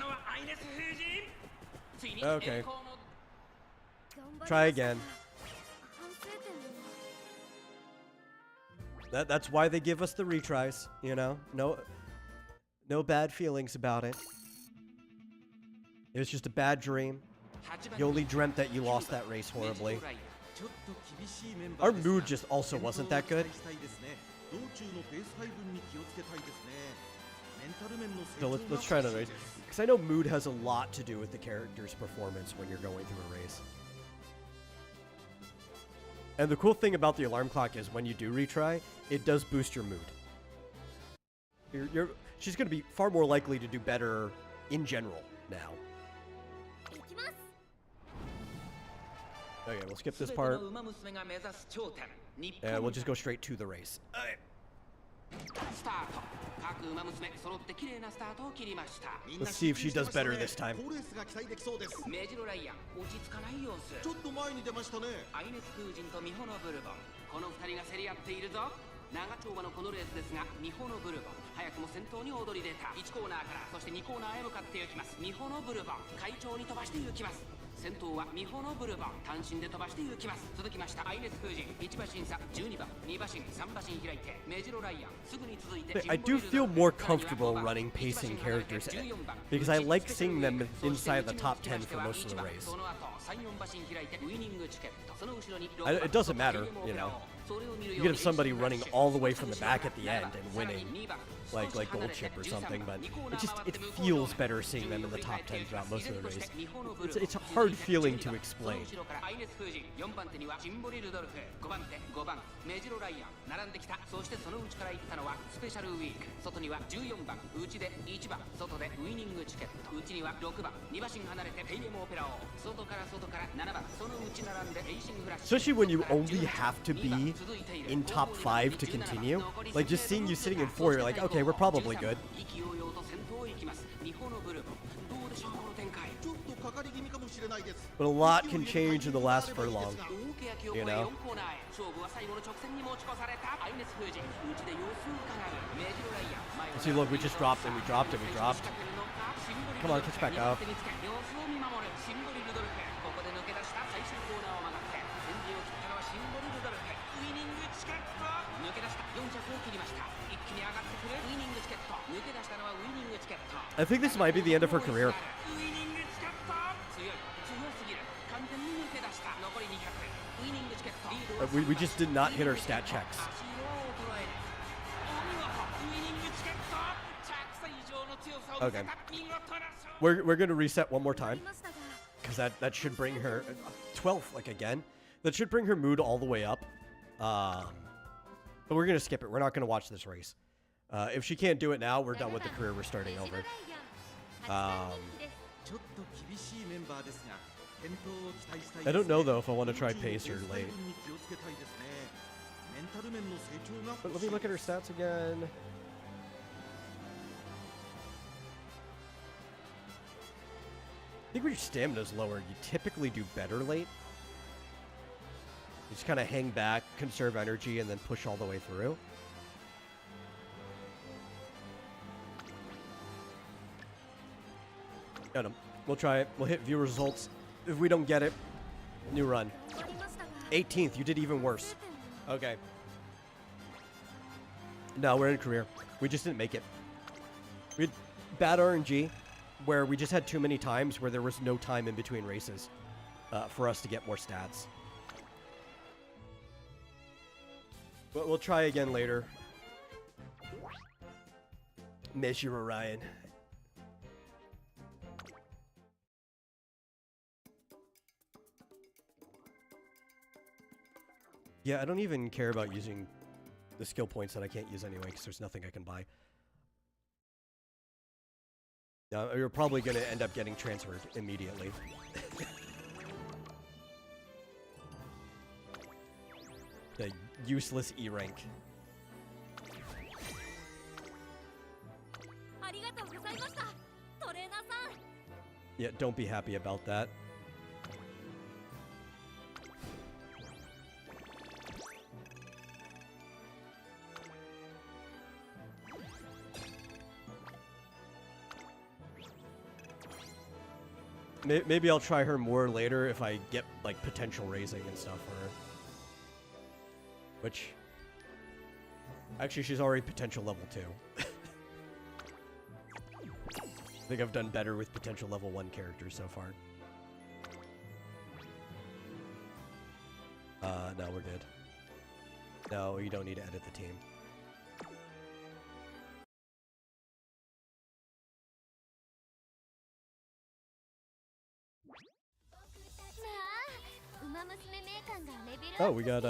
Okay. Try again. That's why they give us the retries, you know? No bad feelings about it. It was just a bad dream. You only dreamt that you lost that race horribly. Our mood just also wasn't that good. So let's try another race. Because I know mood has a lot to do with the character's performance when you're going through a race. And the cool thing about the alarm clock is when you do retry, it does boost your mood. She's going to be far more likely to do better in general now. Okay, we'll skip this part. And we'll just go straight to the race. Okay. スタート各馬娘揃って綺麗なスタートを切りました Let's see if she does better this time. 好レースが期待できそうです。メジロライアン落ち着かない様子ちょっと前に出ましたね。アイネス空人とミホノブルボンこの二人が競り合っているぞ長丁場のこのレースですがミホノブルボン早くも先頭に躍り出た1コーナーからそして2コーナーへ向かって行きますミホノブルボン快調に飛ばして行きます先頭はミホノブルボン単身で飛ばして行きます続きましたアイネス空人1馬身差12番2馬身3馬身開いてメジロライアンすぐに続いて I do feel more comfortable running pacing characters because I like seeing them inside the top 10 for most of the race. It doesn't matter, you know. You could have somebody running all the way from the back at the end and winning, like Gold Chip or something, but it feels better seeing them in the top 10 throughout most of the race. It's a hard feeling to explain. Especially when you only have to be in top 5 to continue. Like, just seeing you sitting in 4, you're like, okay, we're probably good. But a lot can change in the last furlong, you know? See, look, we just dropped and we dropped and we dropped. Come on, catch back up. I think this might be the end of her career. We just did not hit our stat checks. Okay. We're going to reset one more time. Because that should bring her... 12th, like, again. That should bring her mood all the way up. But we're going to skip it. We're not going to watch this race. If she can't do it now, we're done with the career. We're starting over. I don't know, though, if I want to try pace or late. But let me look at her stats again. I think when your stamina's lower, you typically do better late. You just kind of hang back, conserve energy, and then push all the way through. Got him. We'll try it. We'll hit view results. If we don't get it, new run. 18th. You did even worse. Okay. No, we're in career. We just didn't make it. We had bad RNG, where we just had too many times where there was no time in between races for us to get more stats. But we'll try again later. Miss you, Orion. Yeah, I don't even care about using the skill points that I can't use anyway, because there's nothing I can buy. Now, you're probably going to end up getting transferred immediately. The useless E rank. Yeah, don't be happy about that. Maybe I'll try her more later if I get, like, potential raising and stuff for her. Which... Actually, she's already potential level 2. I think I've done better with potential level 1 characters so far. No, we're good. No, you don't need to edit the team. Oh, we got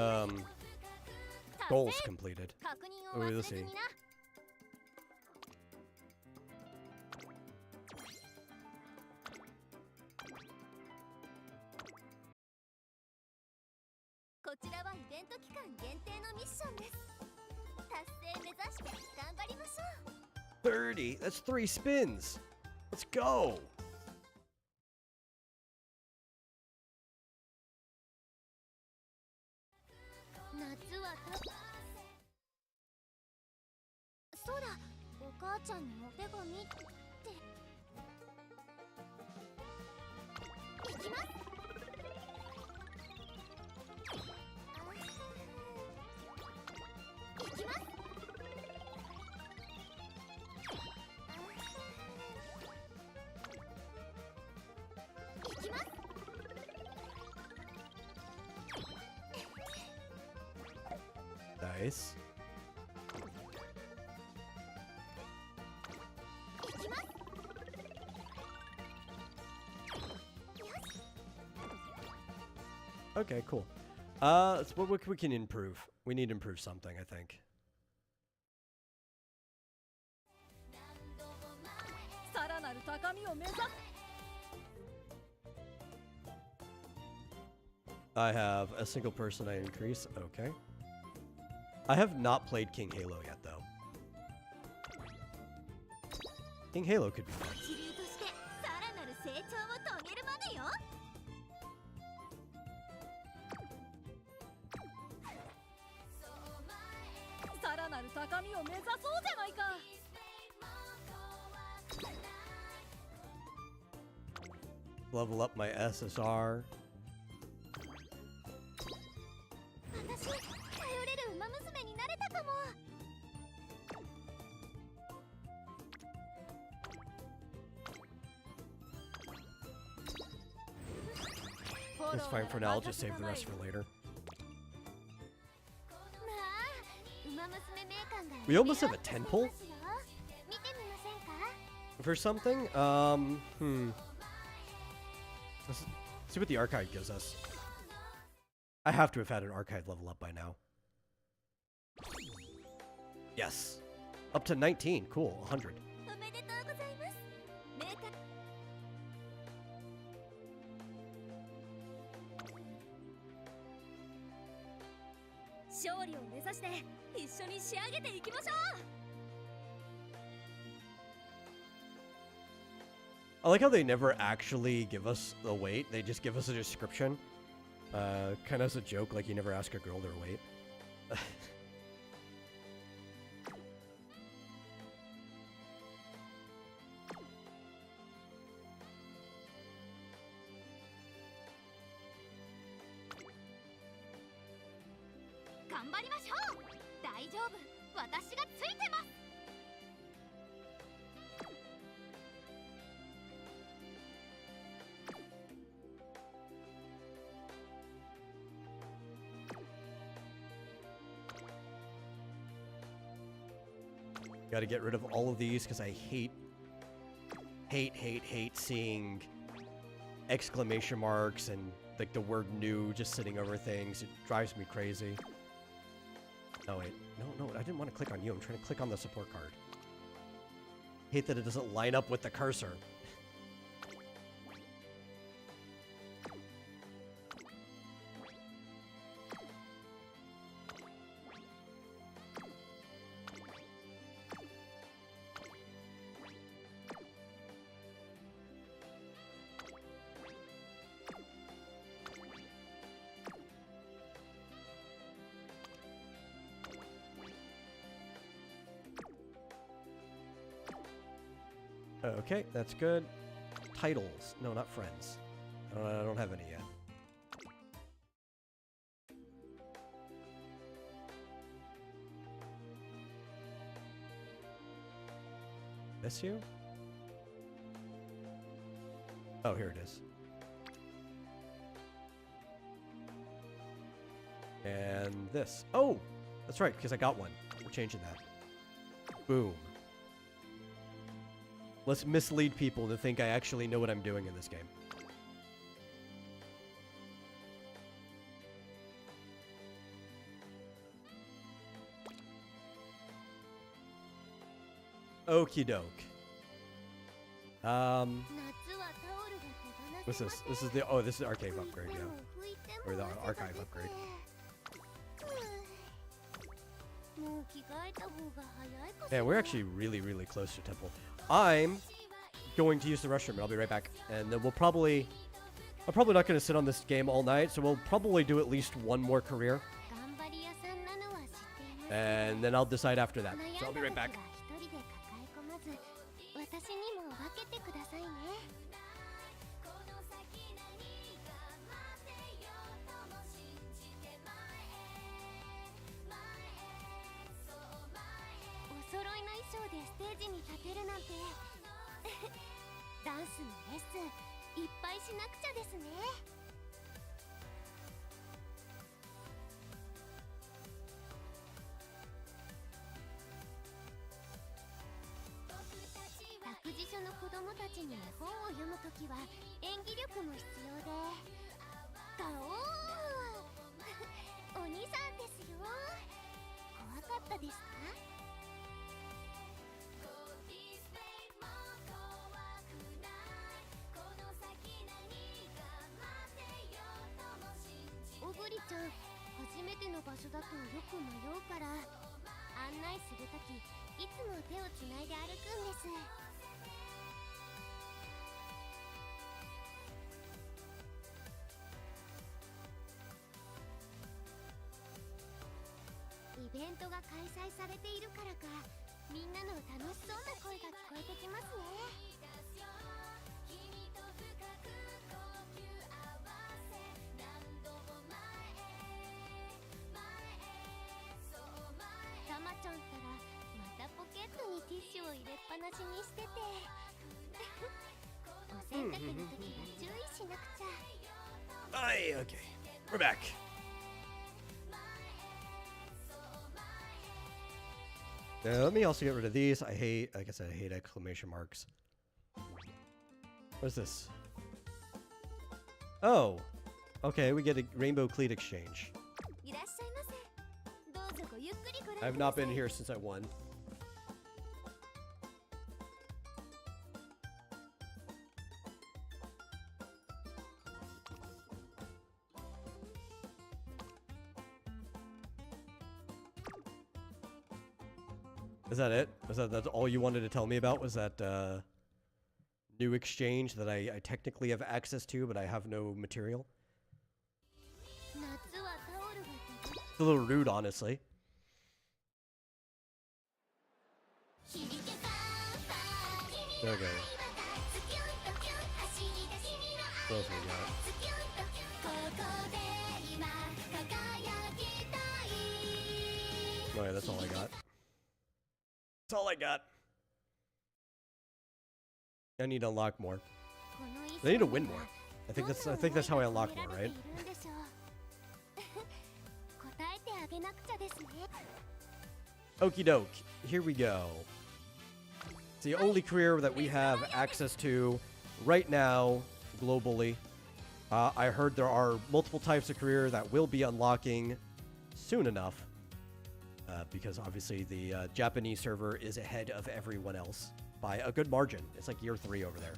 goals completed. 確認 Oh, を忘れ let's ず see. にな。こちらはイベント期間限定のミッションです。達成目指して頑張りましょう。 30. That's 3 spins. Let's go. 夏はそうだ、お母ちゃんにお手紙って行きます。行きます。行きます。 Nice. 行きます。 Okay, cool. So what we can improve? We need to improve something, I think. さらなる高みを目指す。 I have a single person I increase. Okay. I have not played King Halo yet, though. King Halo could be fun. 一流としてさらなる成長を遂げるまでよ。さらなる高みを目指そうじゃないか。 Level up my SSR. 私、頼れる馬娘になれたかも。 It's fine for now. I'll just save the rest for later. まあ、馬娘名鑑が We almost have a 10 pull? 見てみませんか？ For something? Let's see what the archive gives us. I have to have had an archive level up by now. Yes. Up to 19. Cool. 100. おめでとうございます。名鑑 勝利を目指して一緒に仕上げていきましょう。 I like how they never actually give us the weight. They just give us a description. Kind of as a joke, like you never ask a girl their weight. 頑張りましょう。大丈夫、私がついてます。 Got to get rid of all of these because I hate seeing exclamation marks and like the word new just sitting over things. It drives me crazy. Oh wait, no, I didn't want to click on you. I'm trying to click on the support card. Hate that it doesn't line up with the cursor. Okay, that's good. Titles. No, not friends. I don't have any yet. This you? Oh, here it is. And this. Oh! That's right, because I got one. We're changing that. Boom. Let's mislead people to think I actually know what I'm doing in this game. Okie doke. What's this? This is the this is the archive upgrade, yeah. Or the archive upgrade. Yeah, we're actually really, really close to temple. I'm going to use the restroom and I'll be right back. And then I'm probably not going to sit on this game all night, so we'll probably do at least one more career. And then I'll decide after that. So I'll be right back. Okay, we're back. Let me also get rid of these. Like I said, I hate exclamation marks. What is this? Oh, okay, we get a rainbow cleat exchange. I have not been here since I won. Is that it? That's all you wanted to tell me about? Was that new exchange that I technically have access to, but I have no material? It's a little rude, honestly. Okay. What else we got? Oh yeah, that's all I got. That's all I got. I need to unlock more. I need to win more. I think that's how I unlock more, right? Okie doke. Here we go. It's the only career that we have access to right now, globally. I heard there are multiple types of career that will be unlocking soon enough. Because obviously the Japanese server is ahead of everyone else by a good margin. It's like year 3 over there.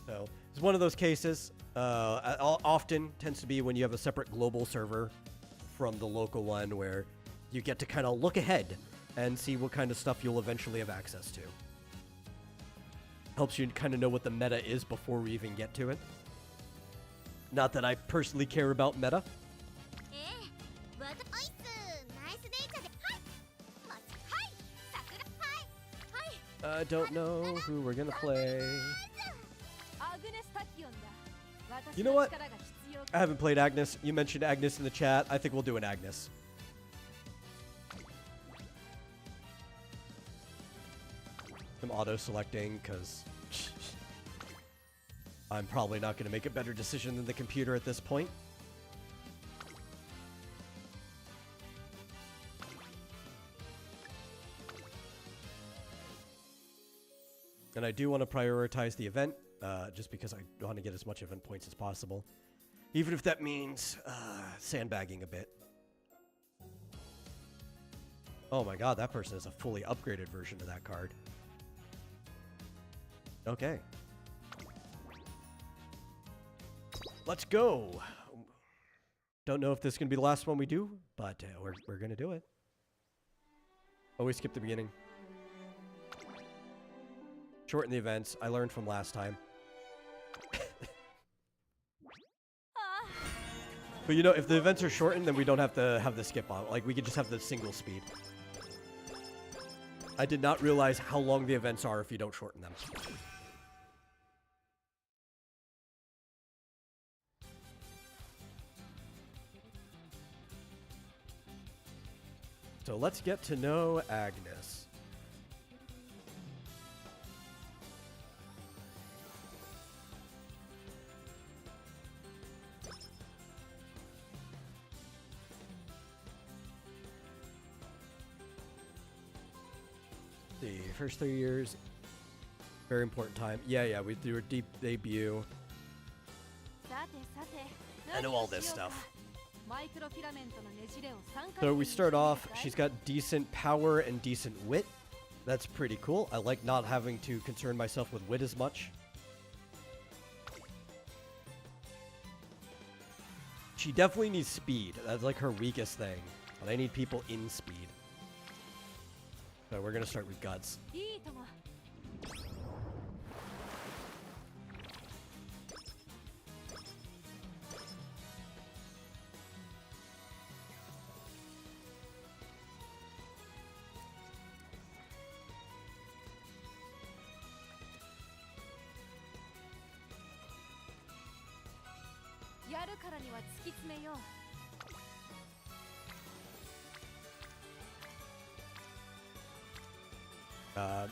So it's one of those cases. Often tends to be when you have a separate global server from the local one where you get to kind of look ahead and see what kind of stuff you'll eventually have access to. Helps you kind of know what the meta is before we even get to it. Not that I personally care about meta. I don't know who we're gonna play. You know what? I haven't played Agnes. You mentioned Agnes in the chat. I think we'll do an Agnes. I'm auto-selecting because I'm probably not going to make a better decision than the computer at this point. And I do want to prioritize the event, just because I want to get as much event points as possible. Even if that means sandbagging a bit. Oh my god, that person is a fully upgraded version of that card. Okay. Let's go! Don't know if this is going to be the last one we do, but we're going to do it. Oh, we skipped the beginning. Shorten the events. I learned from last time. But you know, if the events are shortened, then we don't have to have the skip on. Like, we could just have the single speed. I did not realize how long the events are if you don't shorten them. So let's get to know Agnes. The first 3 years, very important time. Yeah, we do a deep debut. I know all this stuff. So we start off, she's got decent power and decent wit. That's pretty cool. I like not having to concern myself with wit as much. She definitely needs speed. That's like her weakest thing. But I need people in speed. So we're gonna start with guts.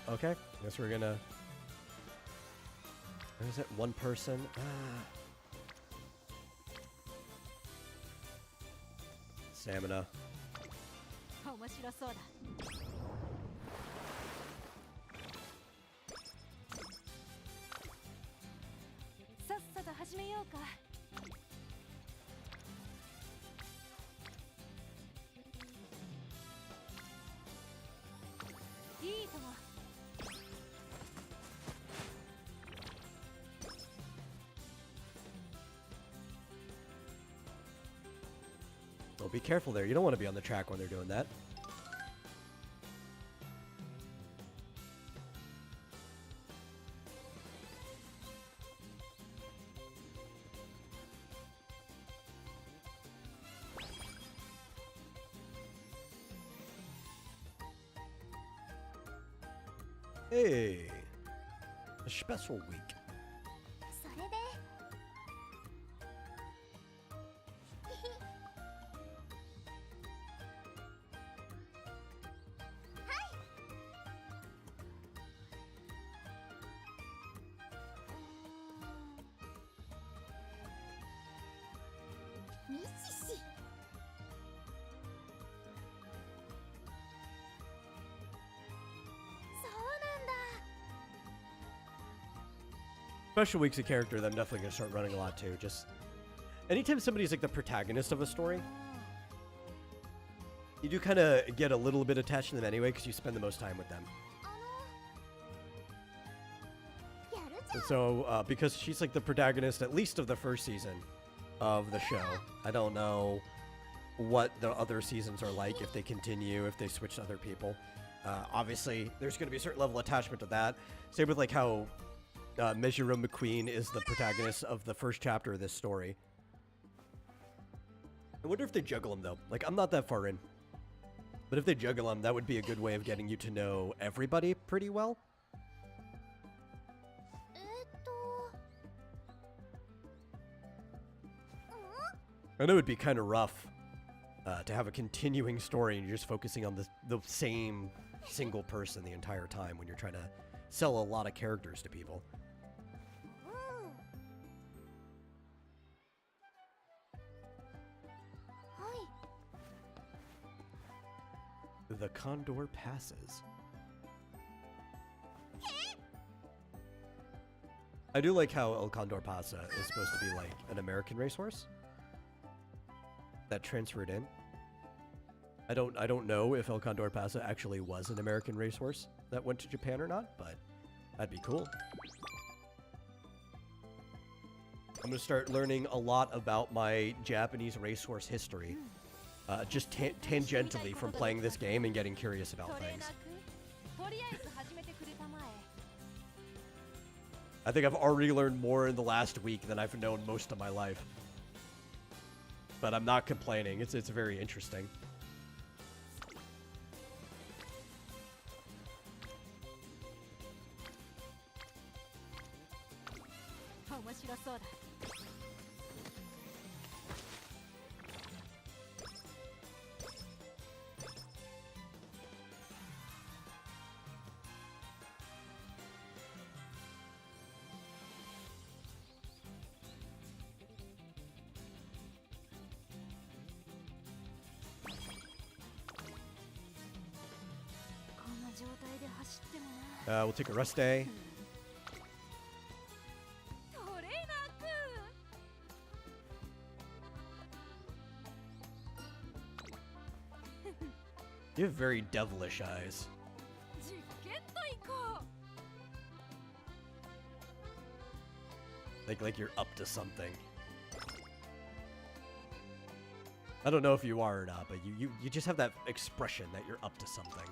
Okay. Guess we're gonna... Is it one person? Stamina. Oh, be careful there. You don't want to be on the track when they're doing that. Hey, a special week. Special week's a character that I'm definitely going to start running a lot too. Just anytime somebody's like the protagonist of a story, you do kind of get a little bit attached to them anyway because you spend the most time with them. And so because she's like the protagonist at least of the first season of the show, I don't know what the other seasons are like, if they continue, if they switch to other people. Obviously, there's going to be a certain level of attachment to that. Same with like how Mejiro McQueen is the protagonist of the first chapter of this story. I wonder if they juggle him, though. Like, I'm not that far in. But if they juggle him, that would be a good way of getting you to know everybody pretty well. I know it would be kind of rough to have a continuing story and you're just focusing on the same single person the entire time when you're trying to sell a lot of characters to people. The Condor passes. I do like how El Condor Pasa is supposed to be like an American racehorse that transferred in. I don't know if El Condor Pasa actually was an American racehorse that went to Japan or not, but that'd be cool. I'm gonna start learning a lot about my Japanese racehorse history, just tangentially from playing this game and getting curious about things. I think I've already learned more in the last week than I've known most of my life. But I'm not complaining. It's very interesting. We'll take a rest day. You have very devilish eyes. Like you're up to something. I don't know if you are or not, but you just have that expression that you're up to something.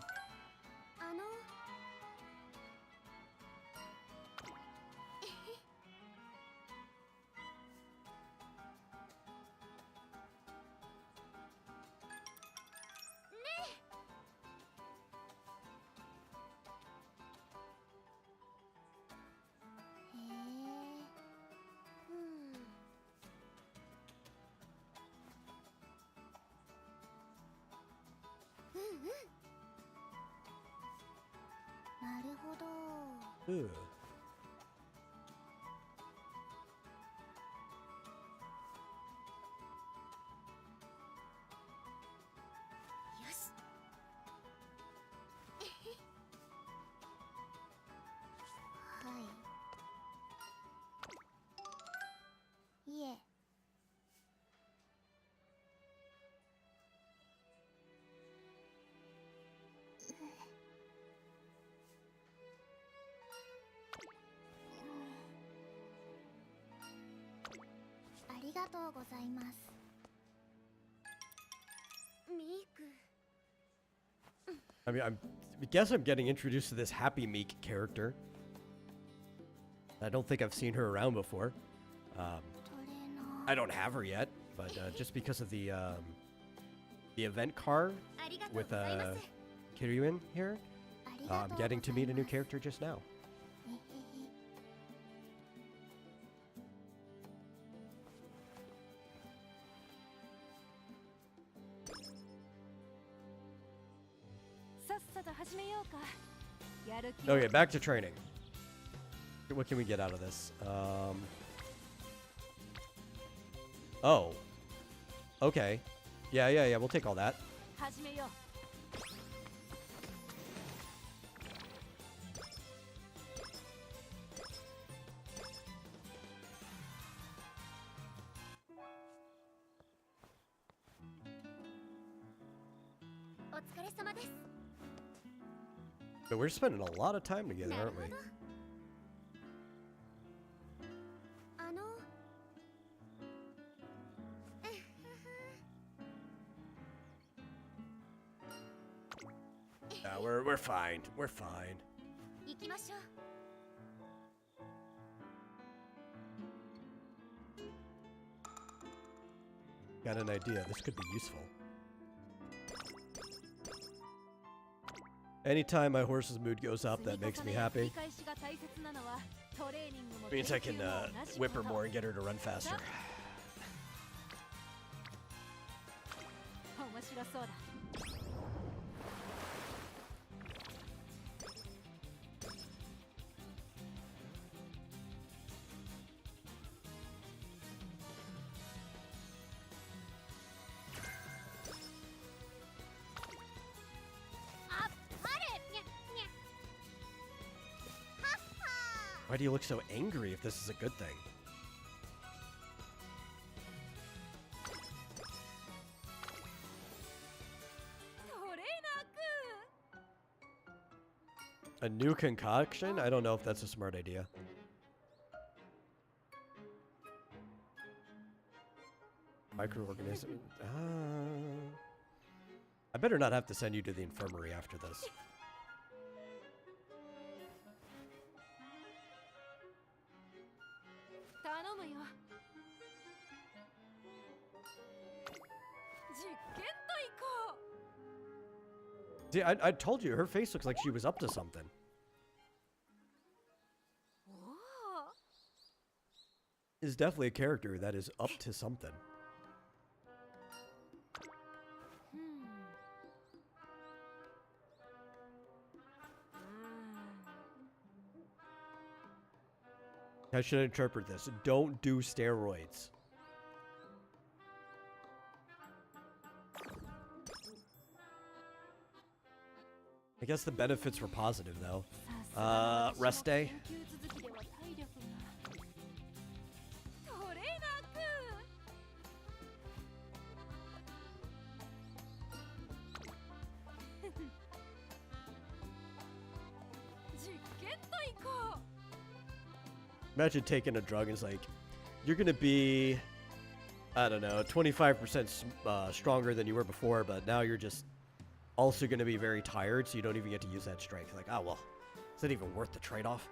Ugh. I mean, I guess I'm getting introduced to this Happy Meek character. I don't think I've seen her around before. I don't have her yet, but just because of the event card with Kiryuin here, I'm getting to meet a new character just now. Okay, back to training. What can we get out of this? Oh. Okay. Yeah, we'll take all that. But we're spending a lot of time together, aren't we? Yeah, we're fine. We're fine. Got an idea. This could be useful. Anytime my horse's mood goes up, that makes me happy. Means I can whip her more and get her to run faster. Why do you look so angry if this is a good thing? A new concoction? I don't know if that's a smart idea. Microorganism. I better not have to send you to the infirmary after this. See, I told you, her face looks like she was up to something. Is definitely a character that is up to something. I should interpret this. Don't do steroids. I guess the benefits were positive, though. Rest day. Imagine taking a drug and it's like, you're going to be, I don't know, 25% stronger than you were before, but now you're just also going to be very tired, so you don't even get to use that strength. Like, oh, well, is it even worth the trade-off?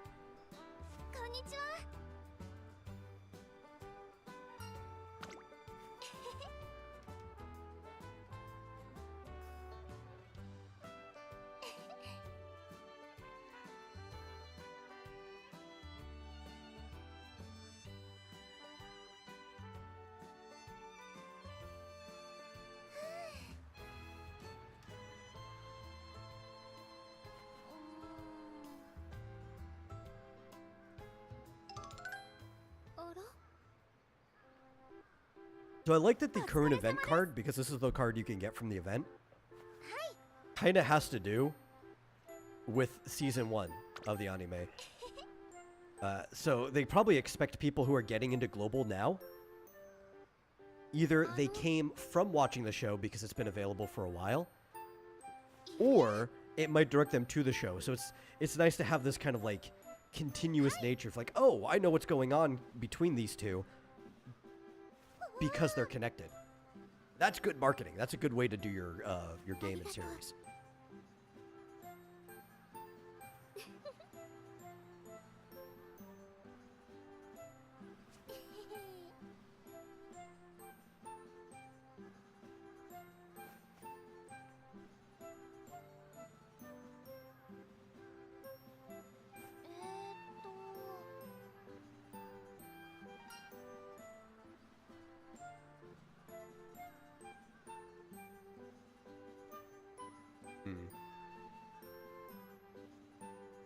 So I like that the current event card, because this is the card you can get from the event, kind of has to do with season 1 of the anime. So they probably expect people who are getting into global now, either they came from watching the show because it's been available for a while, or it might direct them to the show. So it's nice to have this kind of like continuous nature of like, oh, I know what's going on between these two, because they're connected. That's good marketing. That's a good way to do your game and series.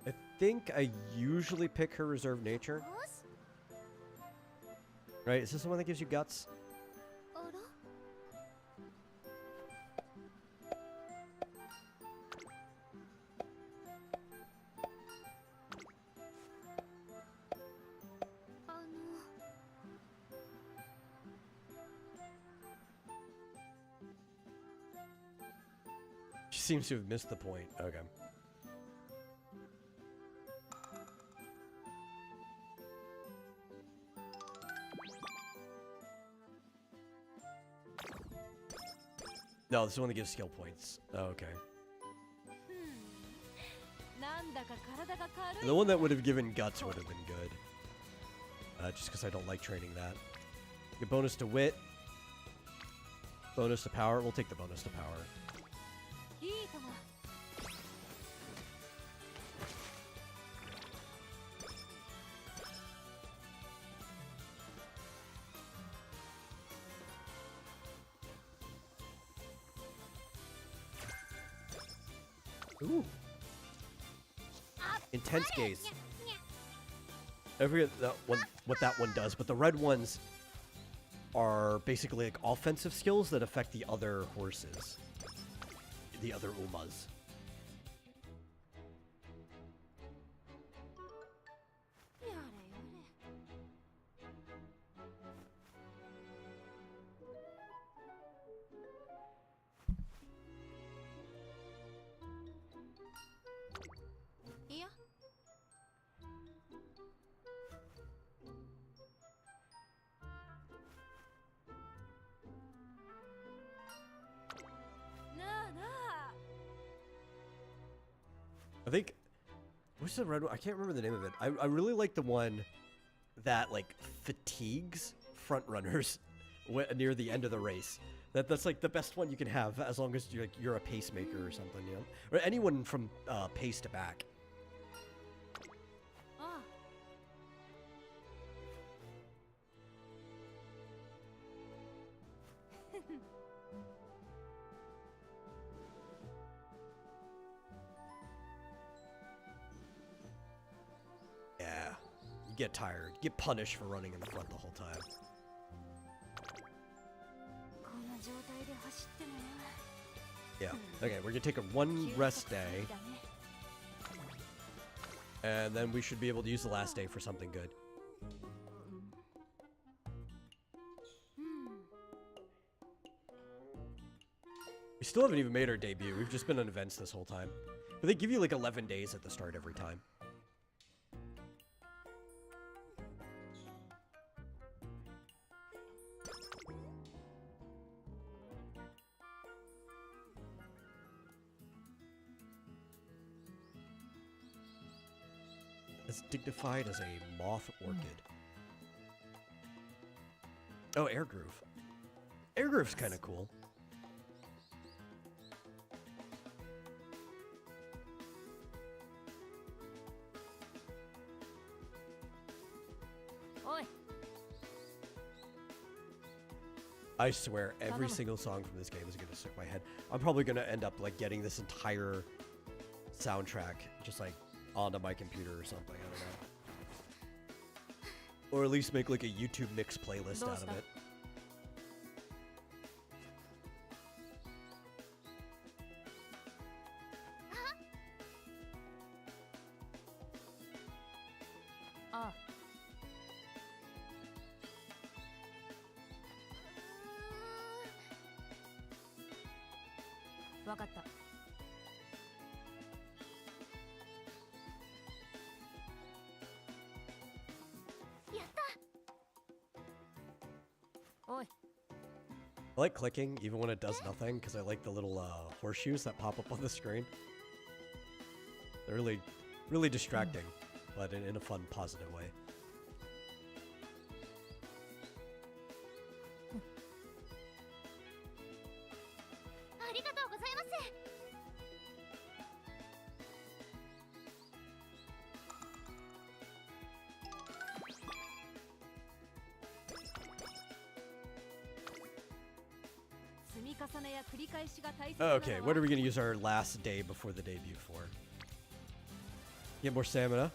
I think I usually pick her reserve nature. Right? Is this the one that gives you guts? She seems to have missed the point. Okay. No, this is the one that gives skill points. Oh, okay. The one that would have given guts would have been good. Just because I don't like training that. Get bonus to wit. Bonus to power. We'll take the bonus to power. Ooh. Intense gaze. I forget that one, what that one does, but the red ones are basically like offensive skills that affect the other horses. The other Umas. think what's the red one? I can't remember the name of it. I really like the one that like fatigues front runners near the end of the race. That's like the best one you can have as long as you're a pacemaker or something, you know, or anyone from pace to back. Ah. Yeah, you get tired, you get punished for running in the front the whole time. こんな状態で走ってもな。 Yeah. Okay, we're gonna take a 1 rest day, だね。 and then we should be able to use the last day for something good. We still haven't even made our debut. We've just been on events this whole time. But they give you like 11 days at the start every time. As dignified as a moth orchid. Oh, Air Groove. Air Groove's kind of cool. Oi. I swear, every single song from this game is gonna stick in my head. I'm probably gonna end up like getting this entire soundtrack just like onto my computer or something. I don't know. Or at least make like a YouTube mix playlist out of it. Ah. わかった。やった。おい。 I like clicking even when it does nothing because I like the little horseshoes that pop up on the screen. They're really, really distracting, but in a fun, positive way. Okay, what are we going to use our last day before the debut for? Get more stamina.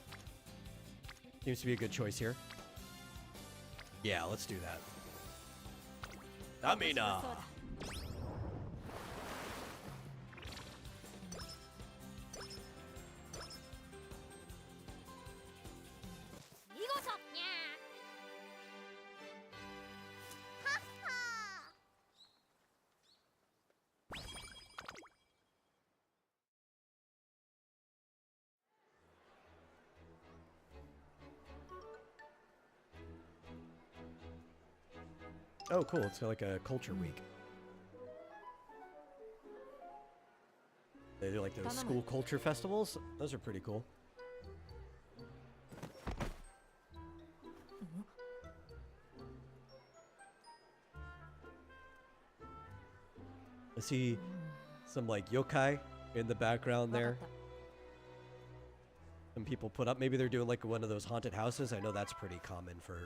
Seems to be a good choice here. Yeah, let's do that. Amina! Oh, cool. It's like a culture week. They do like those school culture festivals. Those are pretty cool. I see some like yokai in the background there. Some people put up, maybe they're doing like one of those haunted houses. I know that's pretty common for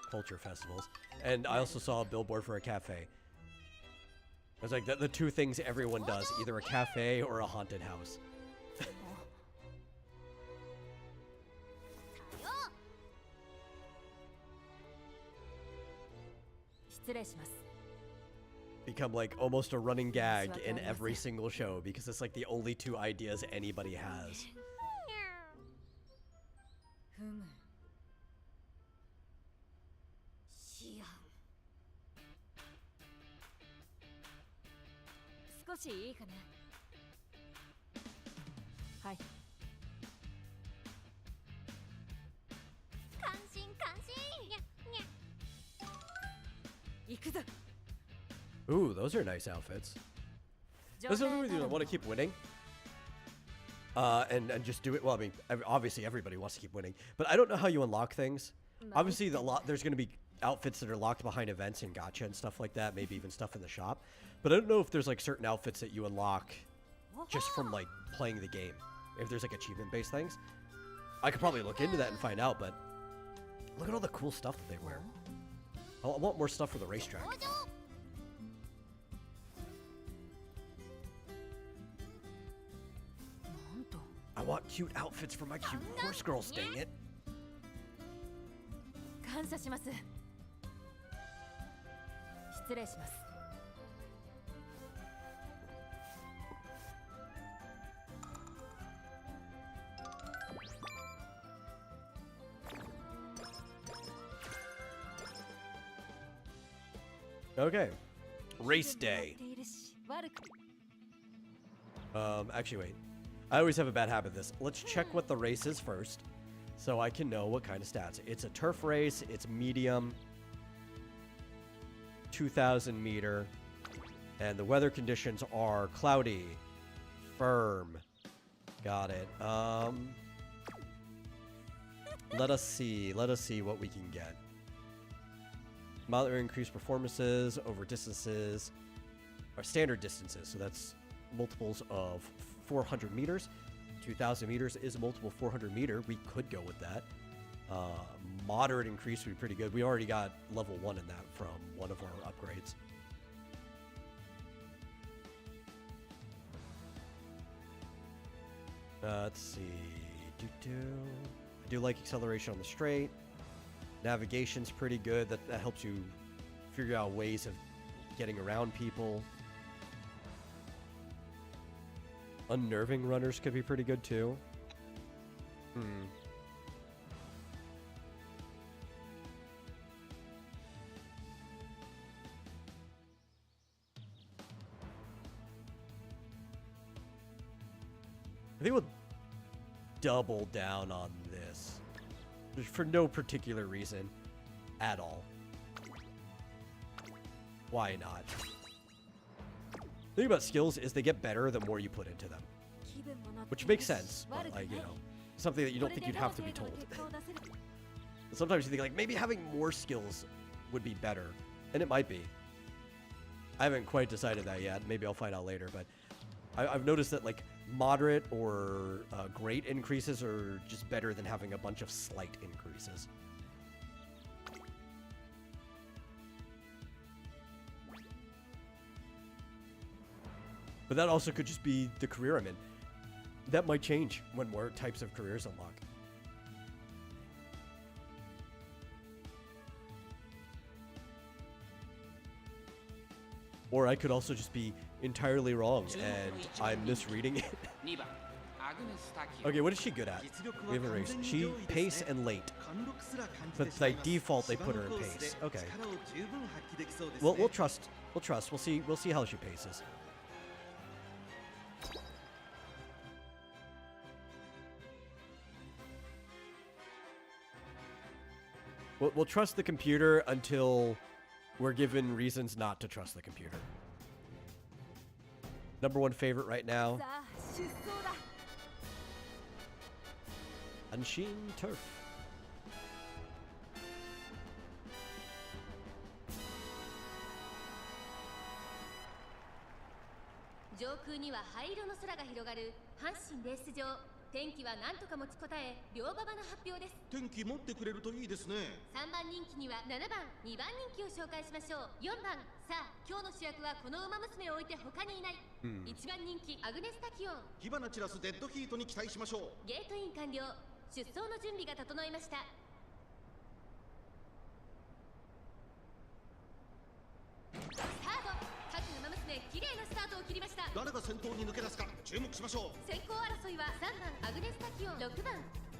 culture festivals. And I also saw a billboard for a cafe. It's like the two things everyone does, either a cafe or a haunted house. Become like almost a running gag in every single show because it's like the only two ideas anybody has. Ooh, those are nice outfits. Those are the reasons I want to keep winning. and just do it. Well, I mean, obviously everybody wants to keep winning, but I don't know how you unlock things. Obviously, there's going to be outfits that are locked behind events and gacha and stuff like that. Maybe even stuff in the shop. But I don't know if there's like certain outfits that you unlock just from like playing the game. If there's like achievement-based things, I could probably look into that and find out. But look at all the cool stuff that they wear. I want more stuff for the racetrack. I want cute outfits for my cute horse girls, dang it. 感謝します。失礼します。Okay. Race day. Actually, wait. I always have a bad habit of this. Let's check what the race is first, so I can know what kind of stats. It's a turf race. It's medium. 2,000 meter. And the weather conditions are cloudy. Firm. Got it. Let us see. Let us see what we can get. Moderate increased performances over distances, or standard distances. So that's multiples of 400 meters. 2,000 meters is a multiple 400 meter. We could go with that. Moderate increase would be pretty good. We already got level 1 in that from one of our upgrades. Let's see. I do like acceleration on the straight. Navigation's pretty good. That helps you figure out ways of getting around people. Unnerving runners could be pretty good too. I think we'll double down on this. For no particular reason at all. Why not? The thing about skills is they get better the more you put into them. Which makes sense, but like, you know, something that you don't think you'd have to be told. Sometimes you think like maybe having more skills would be better, and it might be. I haven't quite decided that yet. Maybe I'll find out later, but I've noticed that like moderate or great increases are just better than having a bunch of slight increases. But that also could just be the career I'm in. That might change when more types of careers unlock. Or I could also just be entirely wrong and I'm misreading it. Okay, what is she good at? We have a race. She pace and late. But by default they put her in pace. Okay. Well, we'll trust. We'll trust. We'll see how she paces. We'll trust the computer until we're given reasons not to trust the computer. Number 1 favorite right now. Anshin Turf.天気は何とか持ちこたえ、両馬場の発表です。天気持ってくれるといいですね。3番人気には7番、2番人気を紹介しましょう。4番、さあ、今日の主役はこの馬娘を置いて他にいない。1番人気、アグネスタキオン。火花散らすデッドヒートに期待しましょう。ゲートイン完了。出走の準備が整いました。スタート。各馬娘、綺麗なスタートを切りました。誰が先頭に抜け出すか注目しましょう。先行争いは3番アグネスタキオン、6番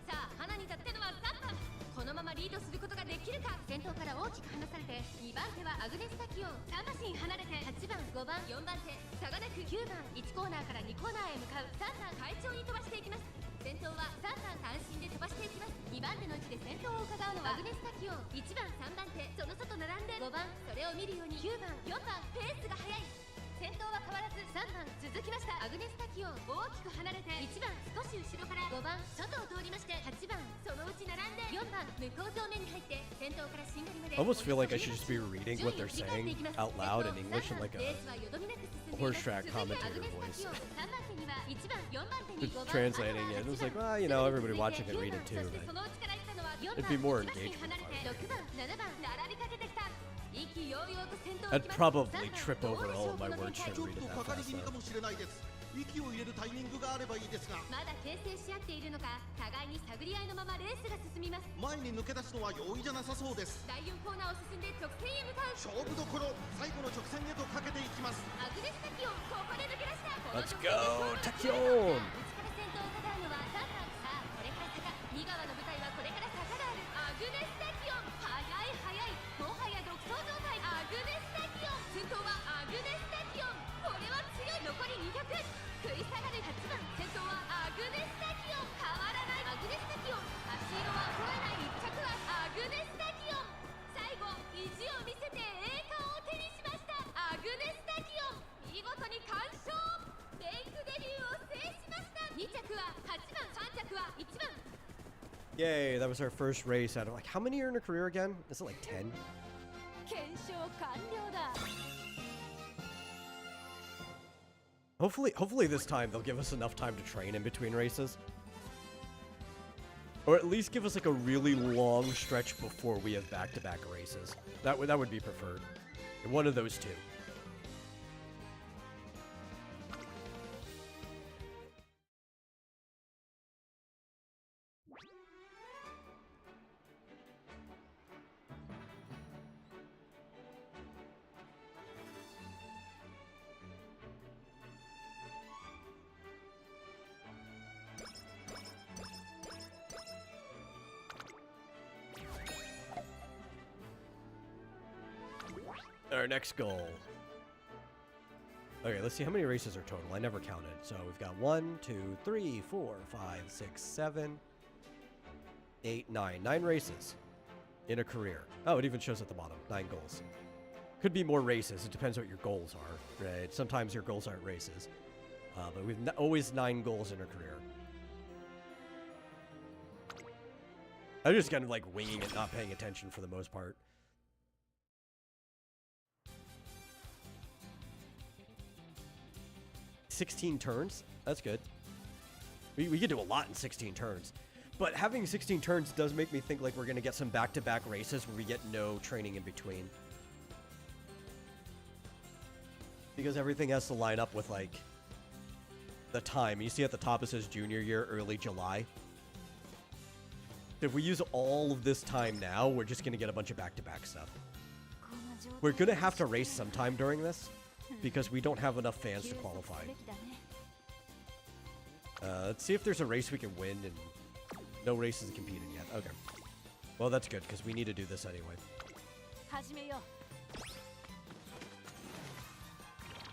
さあ花に立ってのは3番。このままリードすることができるか。先頭から大きく離されて2番手はアグネスタキオン、3馬身離れて8番、5番、4番手差がなく9番、1コーナーから2コーナーへ向かう3番快調に飛ばしていきます。先頭は3番単身で飛ばしていきます。2番手の位置で先頭を伺うのはアグネスタキオン、1番、3番手その外並んで5番、それを見るように9番、4番ペースが速い。先頭は変わらず3番続きました。アアグネスタキオン大きく離れて1番少し後ろから5番外を通りまして8番そのうち並んで4番向こう正面に入って先頭からしんがりまで I almost feel like I should just be reading what they're saying out loud in English in like a horse track commentator voice. Translating it. It was like, well, you know, everybody watching can read it too, right? It'd be more engagement. I'd probably trip over all of my words trying to ちょっ read と it か that かり fast 気味か though. もしれないです。息を入れるタイミングがあればいいですが、まだ牽制し合っているのか互いに探り合いのままレースが進みます。前に抜け出すのは容易じゃなさそうです。第4コーナーを進んで直線へ向かう。勝負どころ、最後の直線へとかけていきます。アグネスタキオンここで抜け出した。 Let's go, Takion! 内から先頭を飾るのは3番。さあこれから坂、2側の舞台はこれから坂がある。アグネスタキオン速い速い、もはや独走状態。アグネスタキオン先頭はアグネスタキオン、これは強い。残り200、食い下がる8番。先頭はアグネスタキオン変わらない。アグネスタキオン足色は衰えない。1着はアグネスタキオン、最後意地を見せて栄冠を手にしました。アグネスタキオン見事に完勝、レイクデビューを制しました。2着は8番、3着は1番。 Yay, that was our first race out of like, how many are in a career again? Is it like 10? 検証完了だ。 Hopefully this time they'll give us enough time to train in between races. Or at least give us like a really long stretch before we have back-to-back races. That would be preferred. One of those two. Our next goal. Okay, let's see how many races are total. I never counted. So we've got 1, 2, 3, 4, 5, 6, 7, 8, 9. 9 races in a career. Oh, it even shows at the bottom. 9 goals. Could be more races. It depends what your goals are, right? Sometimes your goals aren't races. But we've always 9 goals in a career. I'm just kind of like winging it, not paying attention for the most part. $16 turns? That's good. We could do a lot in 16 turns. But having 16 turns does make me think like we're going to get some back-to-back races where we get no training in between. Because everything has to line up with like the time. You see at the top it says junior year, early July. If we use all of this time now, we're just going to get a bunch of back-to-back stuff. We're going to have to race sometime during this because we don't have enough fans to qualify. Let's see if there's a race we can win and no races competed yet. Okay. Well, that's good because we need to do this anyway. 始めよ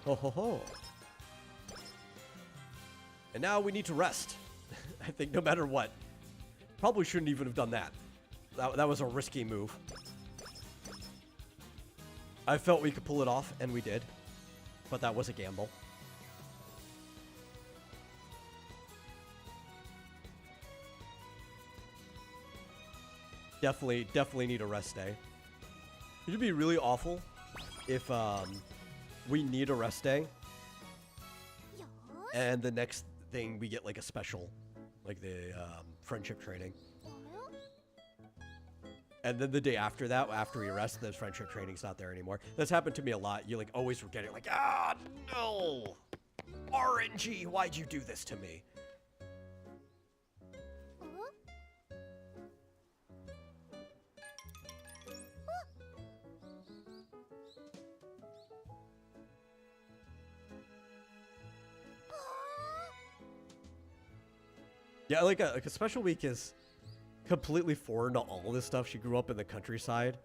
う。 Ho ho ho. And now we need to rest. I think no matter what. Probably shouldn't even have done that. That was a risky move. I felt we could pull it off, and we did. But that was a gamble. Definitely need a rest day. It would be really awful if we need a rest day and the next thing we get like a special, like the friendship training. And then the day after that, after we rest, the friendship training's not there anymore. That's happened to me a lot. You like always forget it, like, ah, no! RNG, why'd you do this to me? Yeah, like a special week is completely foreign to all this stuff. She grew up in the countryside,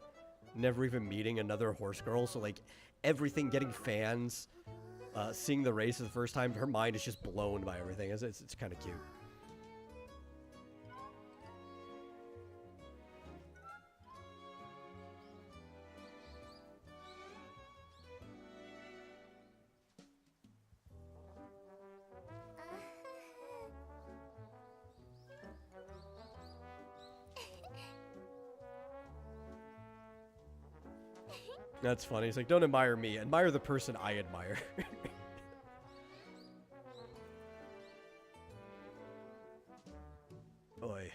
never even meeting another horse girl. So like everything, getting fans, seeing the race for the first time, her mind is just blown by everything. It's kind of cute. That's funny. He's like, don't admire me. Admire the person I admire. Oi.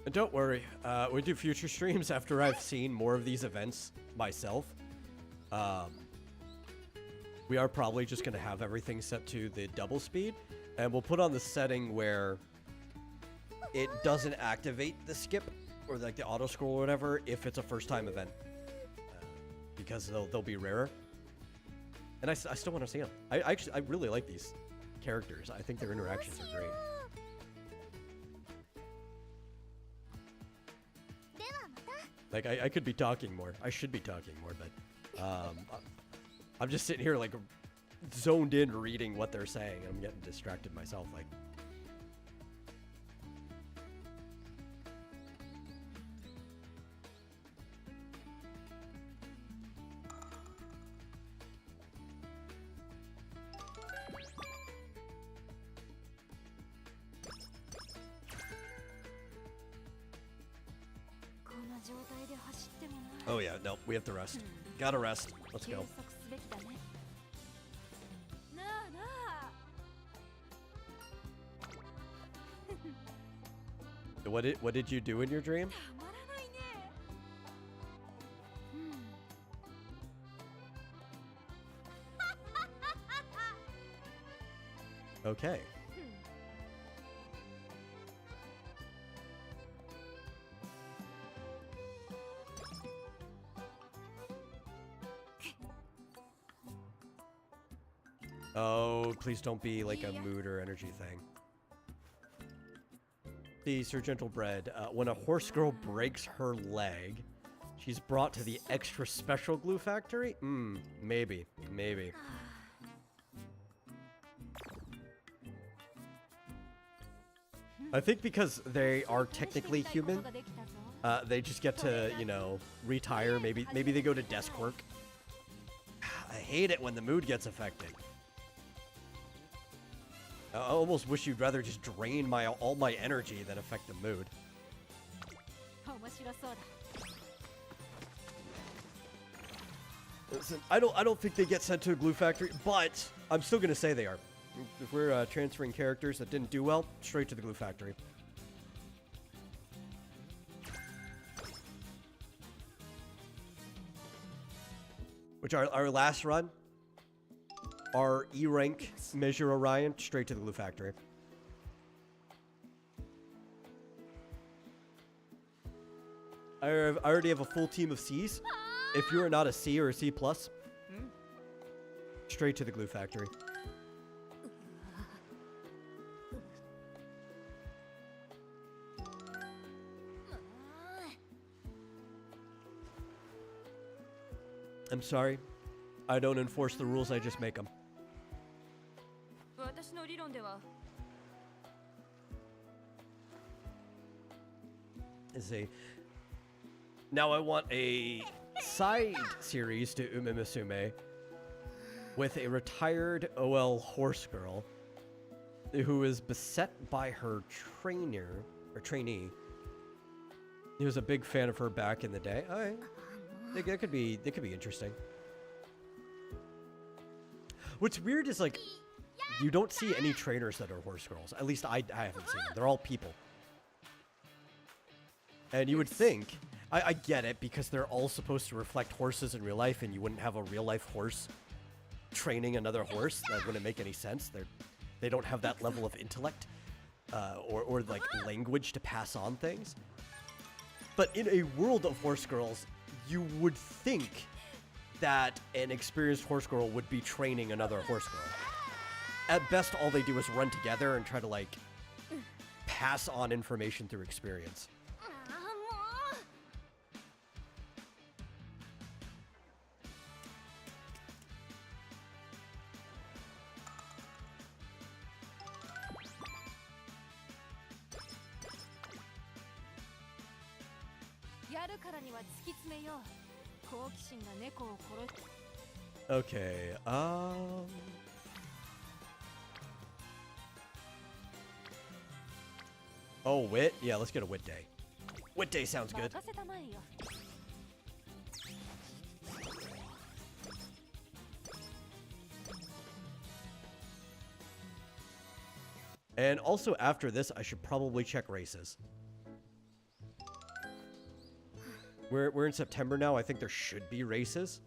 And don't worry, we do future streams after I've seen more of these events myself. We are probably just going to have everything set to the double speed, and we'll put on the setting where it doesn't activate the skip or like the auto scroll or whatever if it's a first time event, because they'll be rarer. And I still want to see them. I really like these characters. I think their interactions are great. Like, I could be talking more. I should be talking more, but I'm just sitting here, like, zoned in reading what they're saying, and I'm getting distracted myself, like. Oh yeah, no, we have to rest. Gotta rest. Let's go. What did you do in your dream? Okay. Oh, please don't be like a mood or energy thing. See, Sir Gentlebread, when a horse girl breaks her leg, she's brought to the extra special glue factory? Maybe. I think because they are technically human, they just get to, you know, retire. Maybe they go to desk work. I hate it when the mood gets affected. I almost wish you'd rather just drain all my energy than affect the mood. Listen, I don't think they get sent to a glue factory, but I'm still gonna say they are. If we're transferring characters that didn't do well, straight to the glue factory. Which our last run, our E rank measure Orion, straight to the glue factory. I already have a full team of C's. If you are not a C or a C plus, straight to the glue factory. I'm sorry. I don't enforce the rules, I just make them. Now I want a side series to Umamusume with a retired OL horse girl who is beset by her trainee. He was a big fan of her back in the day. All right. That could be interesting. What's weird is like you don't see any trainers that are horse girls. At least I haven't seen them. They're all people. And you would think, I get it, because they're all supposed to reflect horses in real life, and you wouldn't have a real life horse training another horse. That wouldn't make any sense. They don't have that level of intellect or like language to pass on things. But in a world of horse girls, you would think that an experienced horse girl would be training another horse girl. At best, all they do is run together and try to like pass on information through experience. やるからには突き詰めよう。好奇心が猫を殺す。 Okay, Oh, wit? Yeah, let's get a wit day. Wit day sounds good. 任せたまえよ。 And also after this, I should probably check races. We're in September now. I think there should be races.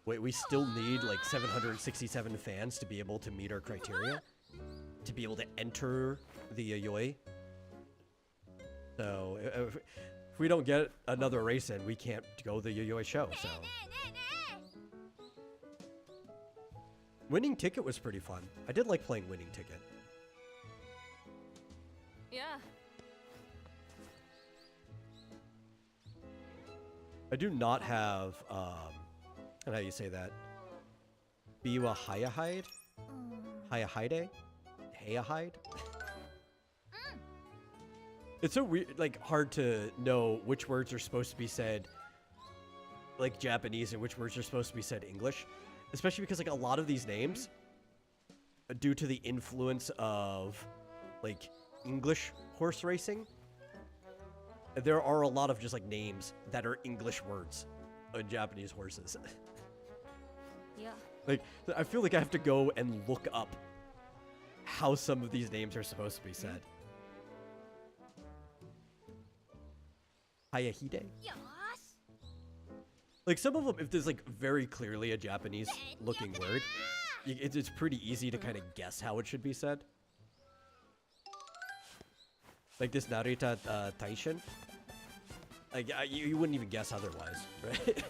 Wait, we still need like 767 fans to be able to meet our criteria, to be able to enter the Yayoi. So if we don't get another race in, we can't go to the Yayoi show. So Winning Ticket was pretty fun. I did like playing Winning Ticket. Yeah. I do not have, how do you say that? Biwa Hayahide? Hayahide? Hayahide? It's so weird, like, hard to know which words are supposed to be said, like, Japanese and which words are supposed to be said English. Especially because, like, a lot of these names, due to the influence of, like, English horse racing, there are a lot of just, like, names that are English words on Japanese horses. Yeah. Like, I feel like I have to go and look up how some of these names are supposed to be said. Hayahide? Like, some of them, if there's, like, very clearly a Japanese-looking word, it's pretty easy to kind of guess how it should be said. Like this Narita Taishin. Like, you wouldn't even guess otherwise, right?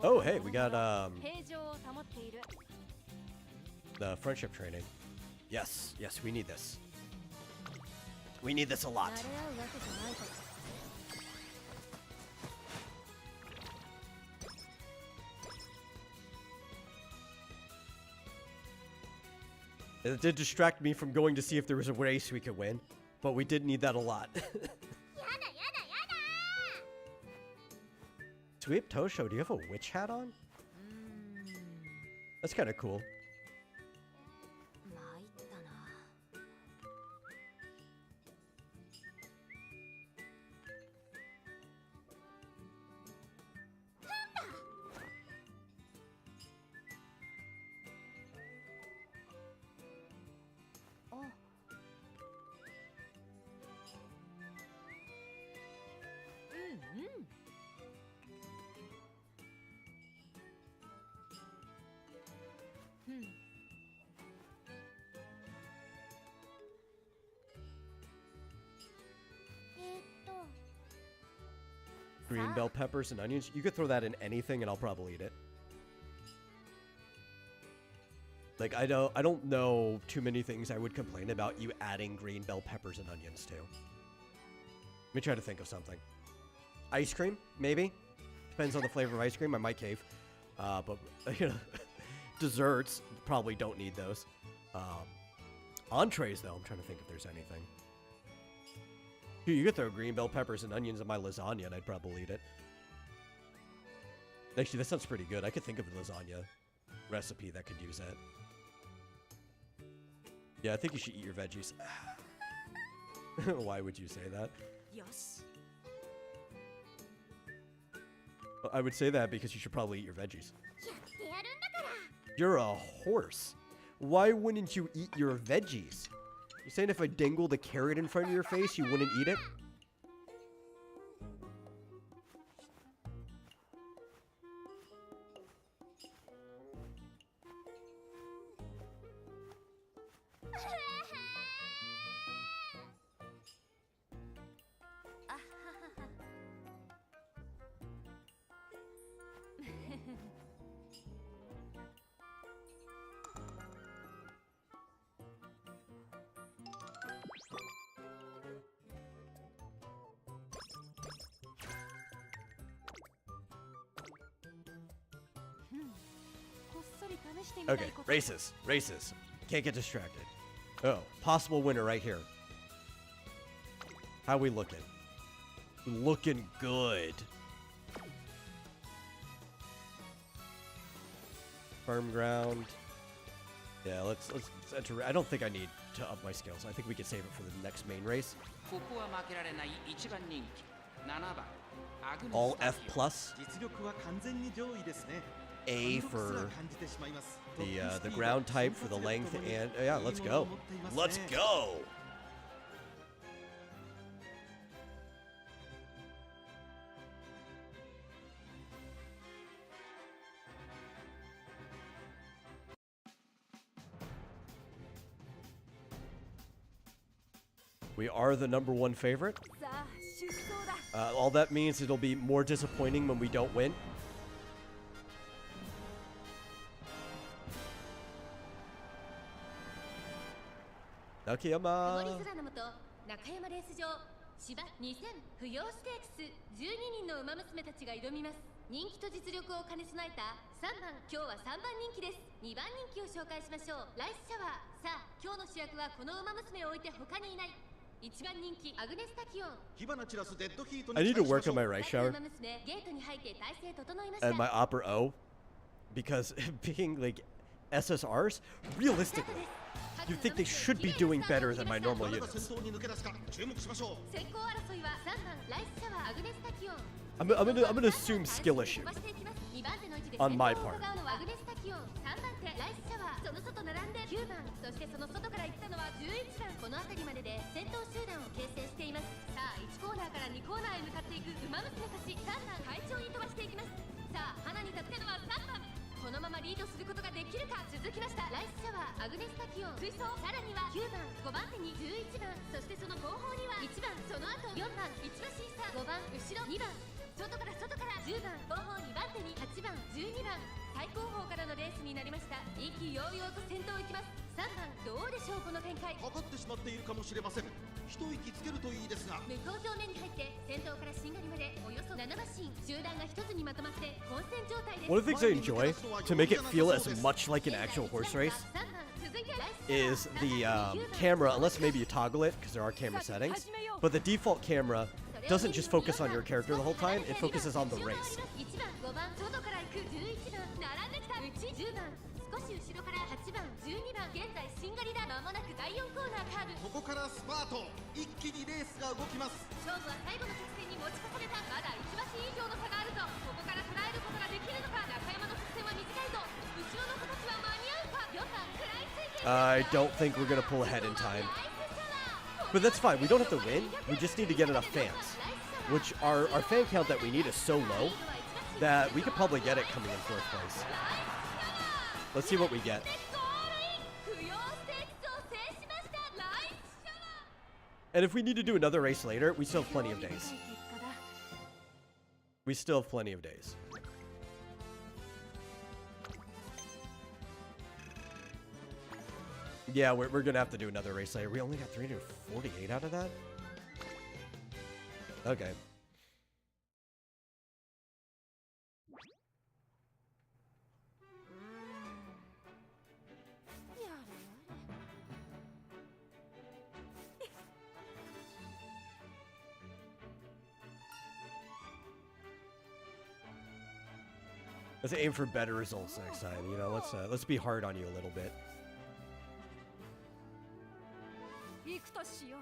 Oh, hey, we got the friendship training. Yes, yes, we need this. We need this a lot. It did distract me from going to see if there was a race we could win, but we did need that a lot. Sweep Tosho, do you have a witch hat on? That's kind of cool. 参ったな。あ。うんうん。Green bell peppers and onions. You could throw that in anything and I'll probably eat it. Like, I don't know too many things I would complain about you adding green bell peppers and onions to. Let me try to think of something. Ice cream, maybe? Depends on the flavor of ice cream. I might cave. But, you know, desserts, probably don't need those. Entrees, though, I'm trying to think if there's anything. You could throw green bell peppers and onions in my lasagna and I'd probably eat it. Actually, that sounds pretty good. I could think of a lasagna recipe that could use that. Yeah, I think you should eat your veggies. Why would you say that? Yes. Well, I would say that because you should probably eat your veggies. You're a horse. Why wouldn't you eat your veggies? You saying if I dangled a carrot in front of your face, you wouldn't eat it? Okay, races. Races. Can't get distracted. Oh, possible winner right here. How we looking? Looking good. Firm ground. Yeah, let's enter. I don't think I need to up my skills. I think we can save it for the next main race. All F plus. 実力は完全に上位ですね。 A for the ground type for the length and yeah, let's go. Let's go. We are the #1 favorite. All that means it'll be more disappointing when we don't win. Nakayama. 曇り空の下、中山レース場芝2000不要ステークス12人の馬娘たちが挑みます。人気と実力を兼ね備えた3番、今日は3番人気です。2番人気を紹介しましょう。ライスシャワー。さあ、今日の主役はこの馬娘を置いて他にいない。1番人気アグネスタキオン。火花散らすデッドヒートに I need to work on my right shower 馬娘ゲートに入って体勢整いました。 and my opera O because being like SSRs realistically you think they should be doing better than my normal units. 先行争いは3番ライスシャワーアグネスタキオン。 I'm gonna assume skill issue 2番手の位置で on my 先頭を part. 伺うのはアグネスタキオン。3番手ライスシャワー。その外並んで9番。そしてその外から行ったのは11番。この辺りまでで先頭集団を形成しています。さあ1コーナーから2コーナーへ向かっていく馬娘たち。3番快調に飛ばしていきます。さあ花に立つのは3番。このままリードすることができるか。続きましたライスシャワーアグネスタキオン追走。さらには9番5番手に11番。そしてその後方には1番。その後4番1馬審査5番後ろ2番。外から10番後方2番手に8番12番。最後方からのレースになりました。意気揚々と先頭行きます。3番どうでしょうこの展開。かかってしまっているかもしれません。一息つけるといいですが。向こう上面に入って先頭からしんがりまでおよそ7馬身。集団が一つにまとまって混戦状態です。 One of the things I enjoy to make it feel as much like an actual horse race 3番続いてライス is the camera, unless maybe you toggle it, because there are camera settings, but the default camera doesn't just focus on your character the whole time, it focuses on the race. 1番5番外から行く11番並んできた10番少し後ろから8番12番現在しんがりだ間もなく第4コーナーカーブここからスパート一気にレースが動きます。勝負は最後の直線に持ち重ねたまだ1馬身以上の差があるぞここから捉えることができるのか中山の直線は短いぞ後ろの子たちは間に合うか4番食らいついて I don't think we're gonna pull ahead in time. But that's fine, we don't have to win, we just need to get enough fans. Which our fan count that we need is so low that we could probably get it coming in 4th place. Let's see what we get. And if we need to do another race later, we still have plenty of days. We still have plenty of days. Yeah, we're gonna have to do another race later. We only got 348 out of that? Okay. Let's aim for better results next time. You know, let's be hard on you a little bit. 行くとしよう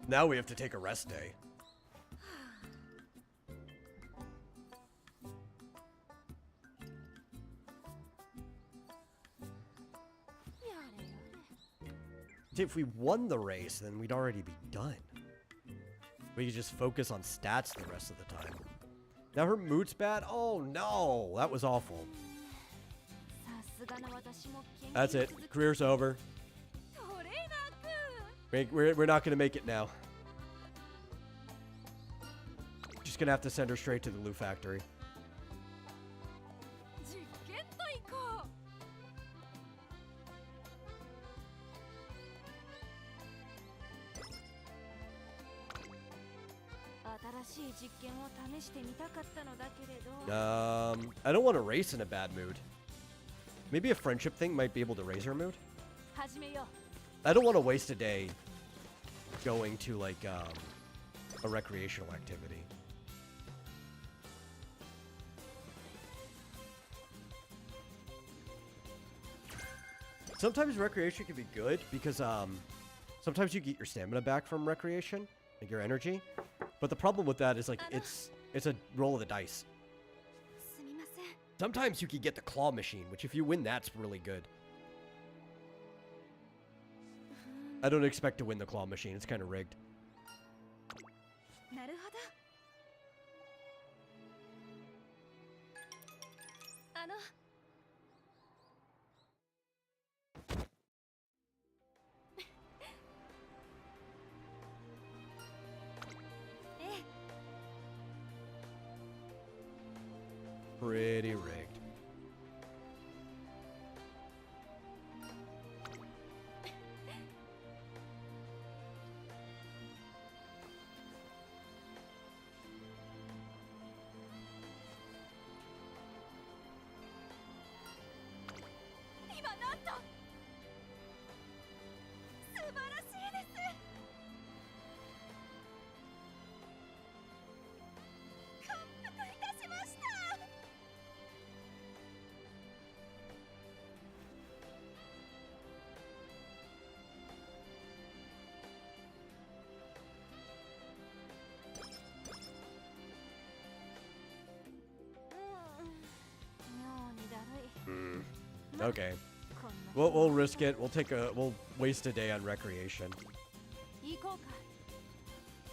Now we have to take a rest day. If we won the race, then we'd already be done. We could just focus on stats the rest of the time. Now her mood's bad? Oh no, that was awful. That's it. Career's over. We're not gonna make it now. Just gonna have to send her straight to the Lou factory. 実験と行こう 新しい実験を試してみたかったのだけれど I don't want to race in a bad mood. Maybe a friendship thing might be able to raise her mood. 始めよう I don't want to waste a day going to like a recreational activity. Sometimes recreation can be good because sometimes you get your stamina back from recreation, like your energy. But the problem with that is like it's a roll of the dice. すみません Sometimes you can get the claw machine, which if you win that's really good. I don't expect to win the claw machine, it's kind of rigged. なるほどあの Pretty rigged. Okay. We'll risk it. We'll waste a day on recreation. 行こうか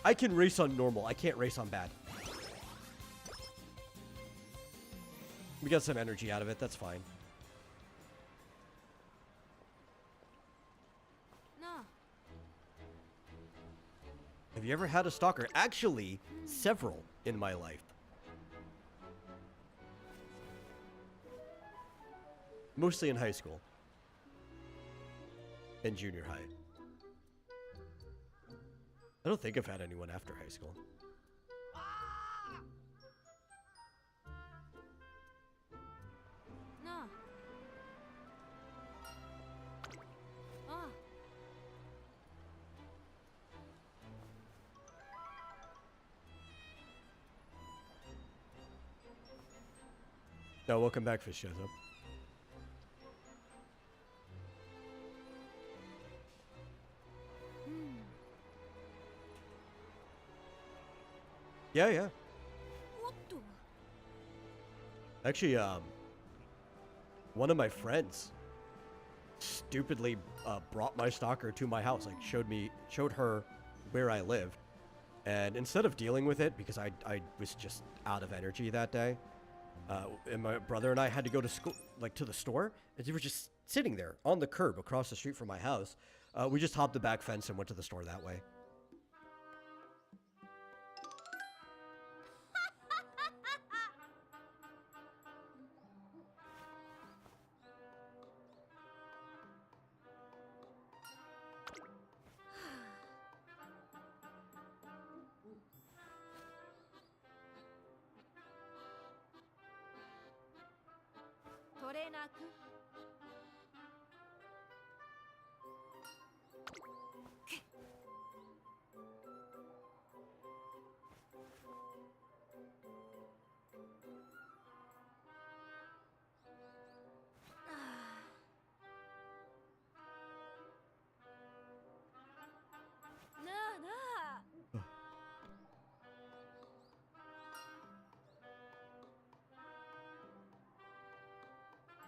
I can race on normal. I can't race on bad. We got some energy out of it. That's fine. なあ Have you ever had a stalker? Actually, several in my life. Mostly in high school. And junior high. I don't think I've had anyone after high school. No. Ah. No, welcome back, Fish shows up. Yeah, yeah. What the? Actually, one of my friends stupidly brought my stalker to my house. Like, showed her where I lived, and instead of dealing with it because I was just out of energy that day, and my brother and I had to go to school, like to the store, and they were just sitting there on the curb across the street from my house. We just hopped the back fence and went to the store that way. Trainer君.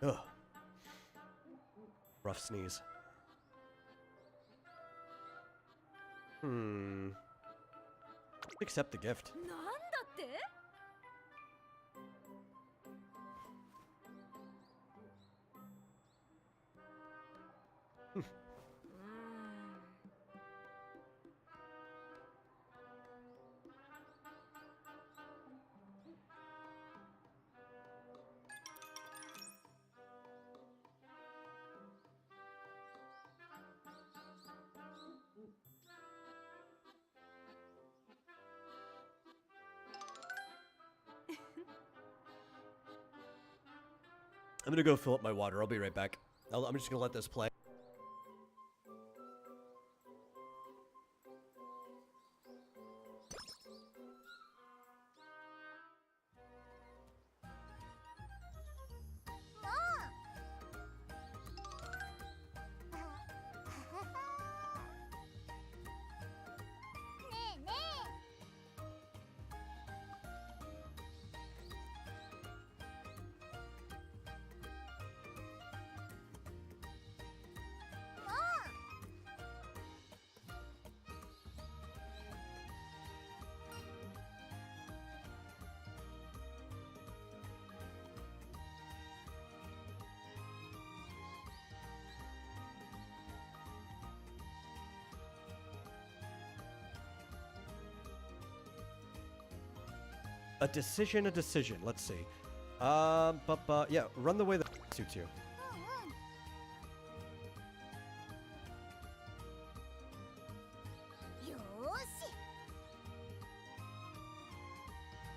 Ugh. Rough sneeze. Accept the gift. なんだって? I'm gonna go fill up my water. I'll be right back. I'm just gonna let this play. A decision. Let's see. Yeah, run the way that suits you.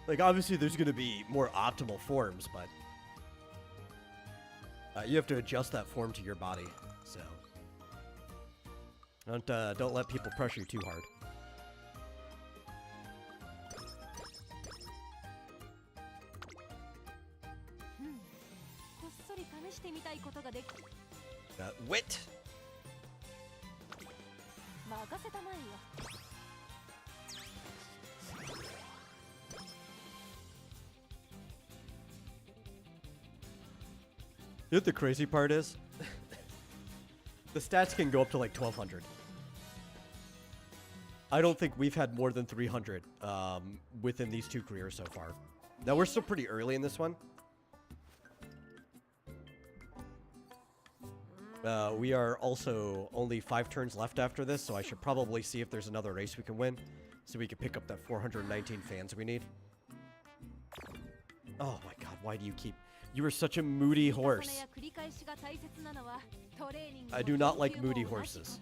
Like, obviously there's gonna be more optimal forms, but you have to adjust that form to your body, so don't let people pressure you too hard. Wit. You know what the crazy part is? The stats can go up to like 1200. I don't think we've had more than 300 within these two careers so far. Now we're still pretty early in this one. We are also only 5 turns left after this, so I should probably see if there's another race we can win, so we can pick up that 419 fans we need. Oh my god, why do you keep... You are such a moody horse. I do not like moody horses.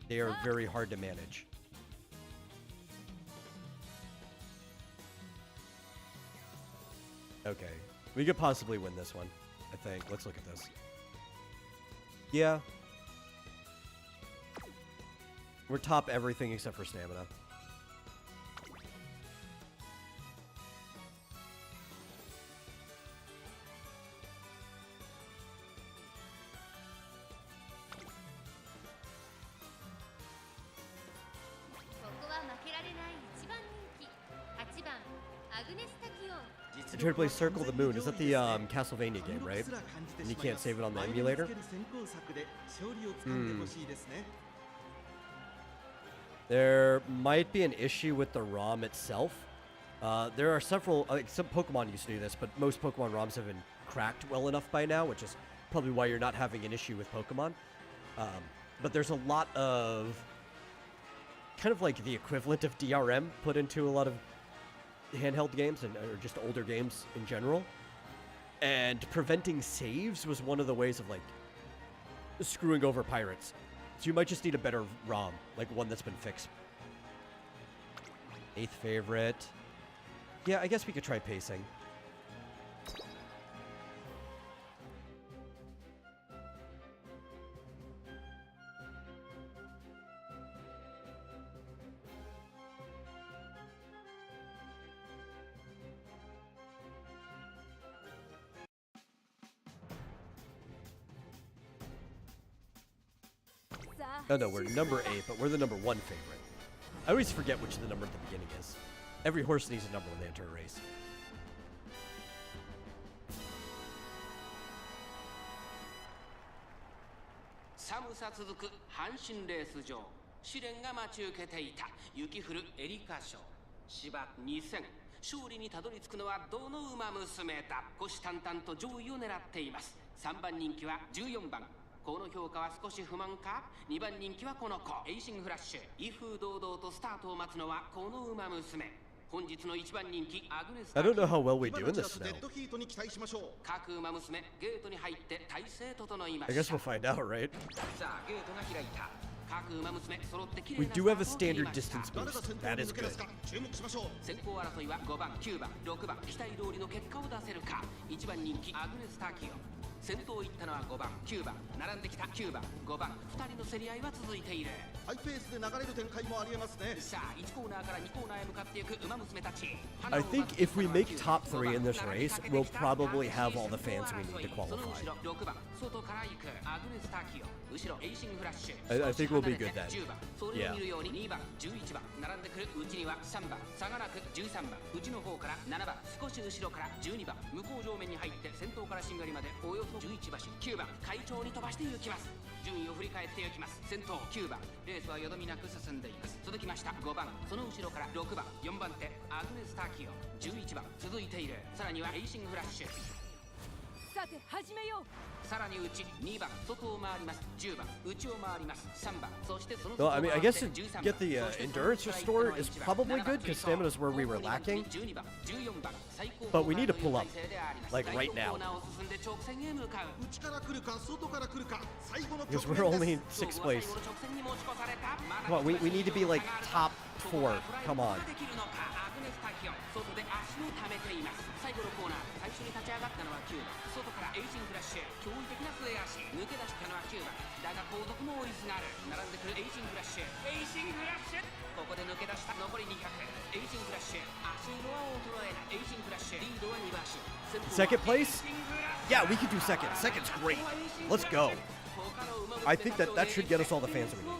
They are very hard to manage. Okay. We could possibly win this one, I think. Let's look at this. Yeah. We're top everything except for stamina. I tried to play Circle the Moon. Is that the Castlevania game, right? And you can't save it on the emulator? There might be an issue with the ROM itself. There are several, some Pokemon used to do this, but most Pokemon ROMs have been cracked well enough by now, which is probably why you're not having an issue with Pokemon. But there's a lot of kind of like the equivalent of DRM put into a lot of handheld games and or just older games in general. And preventing saves was one of the ways of like screwing over pirates. So you might just need a better ROM, like one that's been fixed. 8th favorite. Yeah, I guess we could try pacing. Oh no, we're number 8, but we're the number 1 favorite. I always forget which the number at the beginning is. Every horse needs a number when they enter a race. 寒さ続く阪神レース場試練が待ち受けていた雪降るエリカ賞芝2000勝利にたどり着くのはどの馬娘だ虎視眈々と上位を狙っています3番人気は14番この評価は少し不満か2番人気はこの子エイシングフラッシュ威風堂々とスタートを待つのはこの馬娘本日の1番人気アグネス I don't know how well we do in this snow. 各馬娘ゲートに入って体勢整いま I した guess we'll find out, right? さあゲートが開いた各馬娘揃って綺麗 We な do have a スタートを切り standard ました distance boost. That is good. 先行争いは5番9番6番期待通りの結果を出せるか1番人気アグネスタキオ先頭を行ったのは5番9番並んできた9番5番2人の競り合いは続いているハイペースで流れる展開もありえますねさあ1コーナーから2コーナーへ向かっていく馬娘たち I think if we make top 3 in this race, we'll probably have all the fans we need to その後 qualify. ろ6番外から行くアグネスタキオ後ろエイシングフラッシュ I think we'll be good then. 10番それを見るように2番11番並んでくるうちには3番差がなく13番内の方から7番少し後ろから12番向こう上面に入って先頭からしんがりまでおよそ11馬身9番快調に飛ばして行きます順位を振り返っていきます先頭9番レースはよどみなく進んでいます続きました5番その後ろから6番4番手アグネスタキオ11番続いているさらにはエイシングフラッシュさて始めようさらに内2番外を回ります10番内を回ります3番そしてその Well, I mean, I guess to 13番 get the endurance restore is probably good because stamina is where we were lacking. 12番14番最高 But we need to pull up, 体勢であります like right 第 now. 5コーナーを進んで直線へ向かう内から来るか外から来るか最後の Because 局 we're 面 only で in す 6th place. 最後の直線に持ち越された Come on, we need to be like top 4. Come on. できるのかアグネスタキオ外で足を溜めています最後のコーナー最初に立ち上がったのは9番外からエイジングフラッシュ驚異的な末足抜け出したのは9番だが後続も追いすがる並んでくるエイジングフラッシュエイジングフラッシュここで抜け出した残り200エイジングフラッシュ足色は衰えないエイジングフラッシュリードは2馬身 Second place? Yeah, we can do second. Second's great. Let's go. I think that should get us all the fans we need.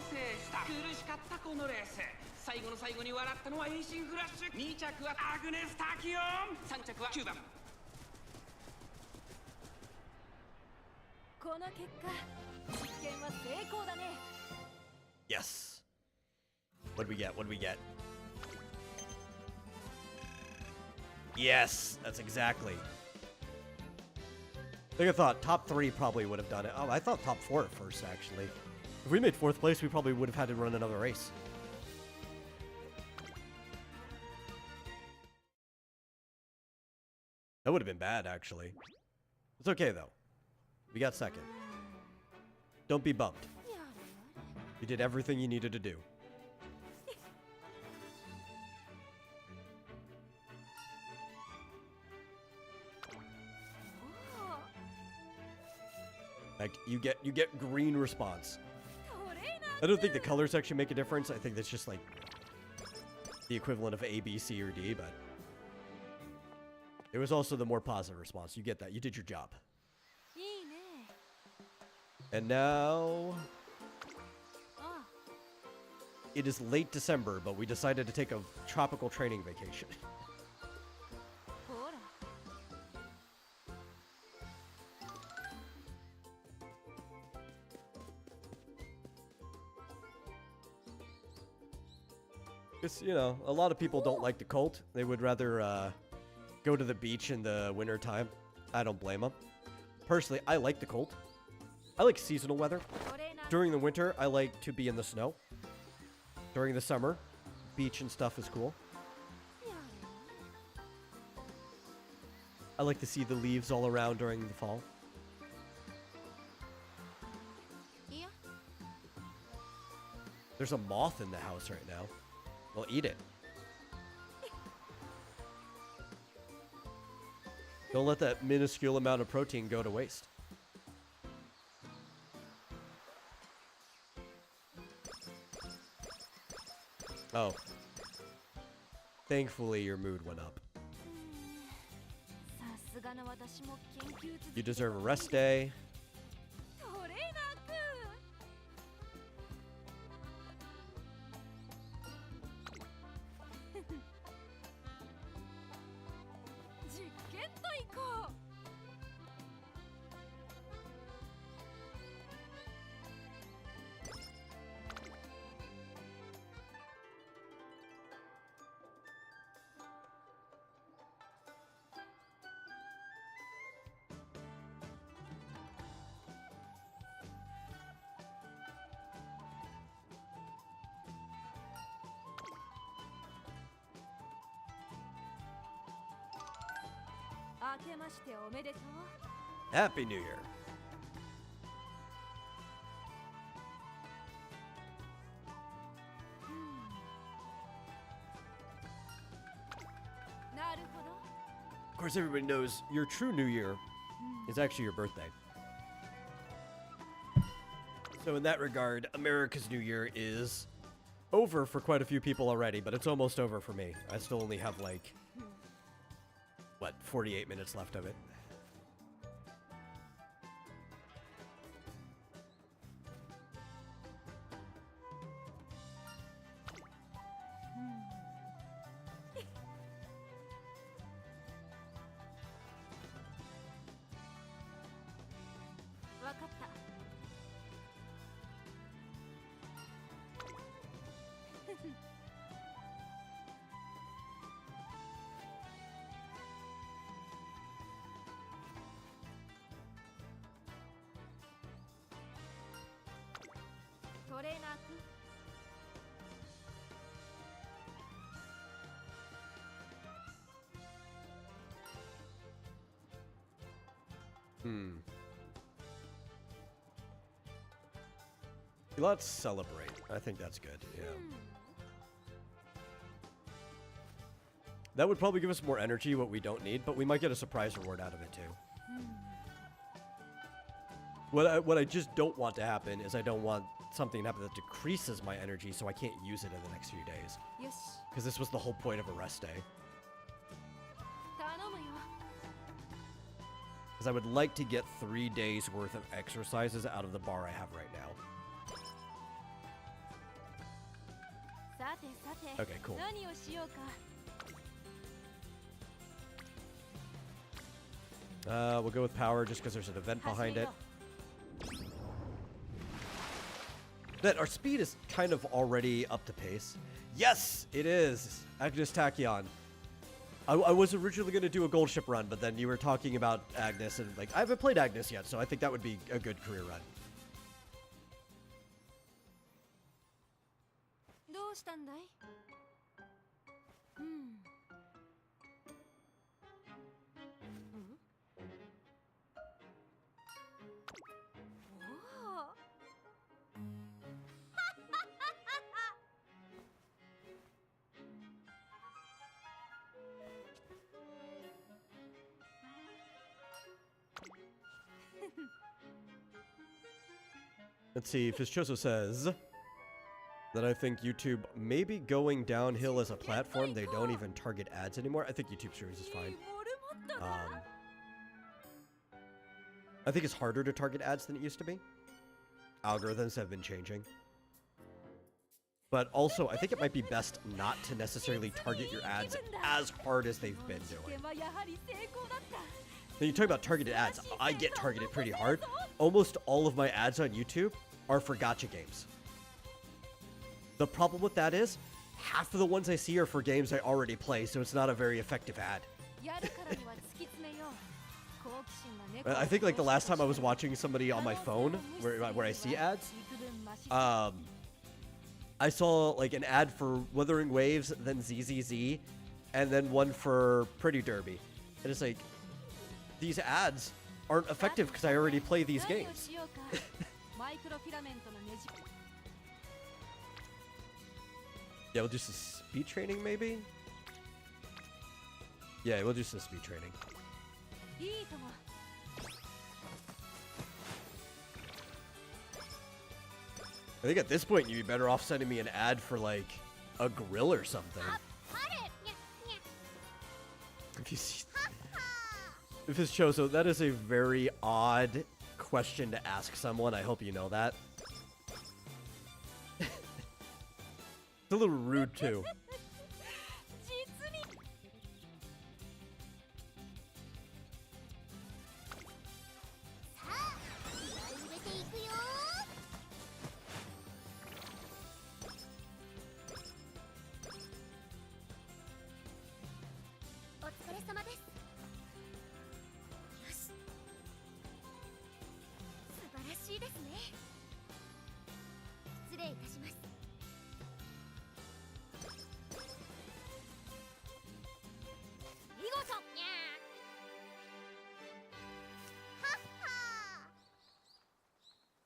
苦しかったこのレース最後の最後に笑ったのはエイシングフラッシュ2着はアグネスタキオン3着は9番この結果実験は成功だね Yes. What do we get? What do we get? Yes, that's exactly. Like I thought, top 3 probably would have done it. Oh, I thought top 4 at first, actually. If we made 4th place, we probably would have had to run another race. That would have been bad, actually. It's okay, though. We got second. Don't be bummed. You did everything you needed to do. effect, you get green response. I don't think the colors actually make a difference. I think that's just like the equivalent of A, B, C, or D, but it was also the more positive response. You get that. You did your job. And now it is late December, but we decided to take a tropical training vacation. Because, you know, a lot of people don't like the cold. They would rather go to the beach in the winter time. I don't blame them. Personally, I like the cold. I like seasonal weather. During the winter, I like to be in the snow. During the summer, beach and stuff is cool. I like to see the leaves all around during the fall. There's a moth in the house right now. Well, eat it. Don't let that minuscule amount of protein go to waste. Oh. Thankfully, your mood went up. You deserve a rest day. Happy New Year. Of course, everybody knows your true New Year is actually your birthday. So in that regard, America's New Year is over for quite a few people already, but it's almost over for me. I still only have like, what, 48 minutes left of it. Let's celebrate. I think that's good, yeah. That would probably give us more energy, what we don't need, but we might get a surprise reward out of it, too. What I just don't want to happen is I don't want something to happen that decreases my energy so I can't use it in the next few days. Because this was the whole point of a rest day. Because I would like to get 3 days worth of exercises out of the bar I have right now. Okay, cool. We'll go with power just because there's an event behind it. That our speed is kind of already up to pace. Yes, it is. Agnes Tachyon. I was originally going to do a gold ship run, but then you were talking about Agnes, and like I haven't played Agnes yet, so I think that would be a good career run. Let's see, Fischoso says that I think YouTube may be going downhill as a platform. They don't even target ads anymore. I think YouTube Streams is fine. I think it's harder to target ads than it used to be. Algorithms have been changing. But also, I think it might be best not to necessarily target your ads as hard as they've been doing. When you talk about targeted ads, I get targeted pretty hard. Almost all of my ads on YouTube are for gacha games. The problem with that is, half of the ones I see are for games I already play, so it's not a very effective ad. I think like the last time I was watching somebody on my phone, where I see ads, I saw like an ad for Wuthering Waves, then ZZZ, and then one for Pretty Derby. And it's like, these ads aren't effective because I already play these games. Yeah, we'll do some speed training maybe? Yeah, we'll do some speed training. I think at this point you'd be better off sending me an ad for like a grill or something. If you see, if it's Choso, that is a very odd question to ask someone. I hope you know that. It's a little rude too.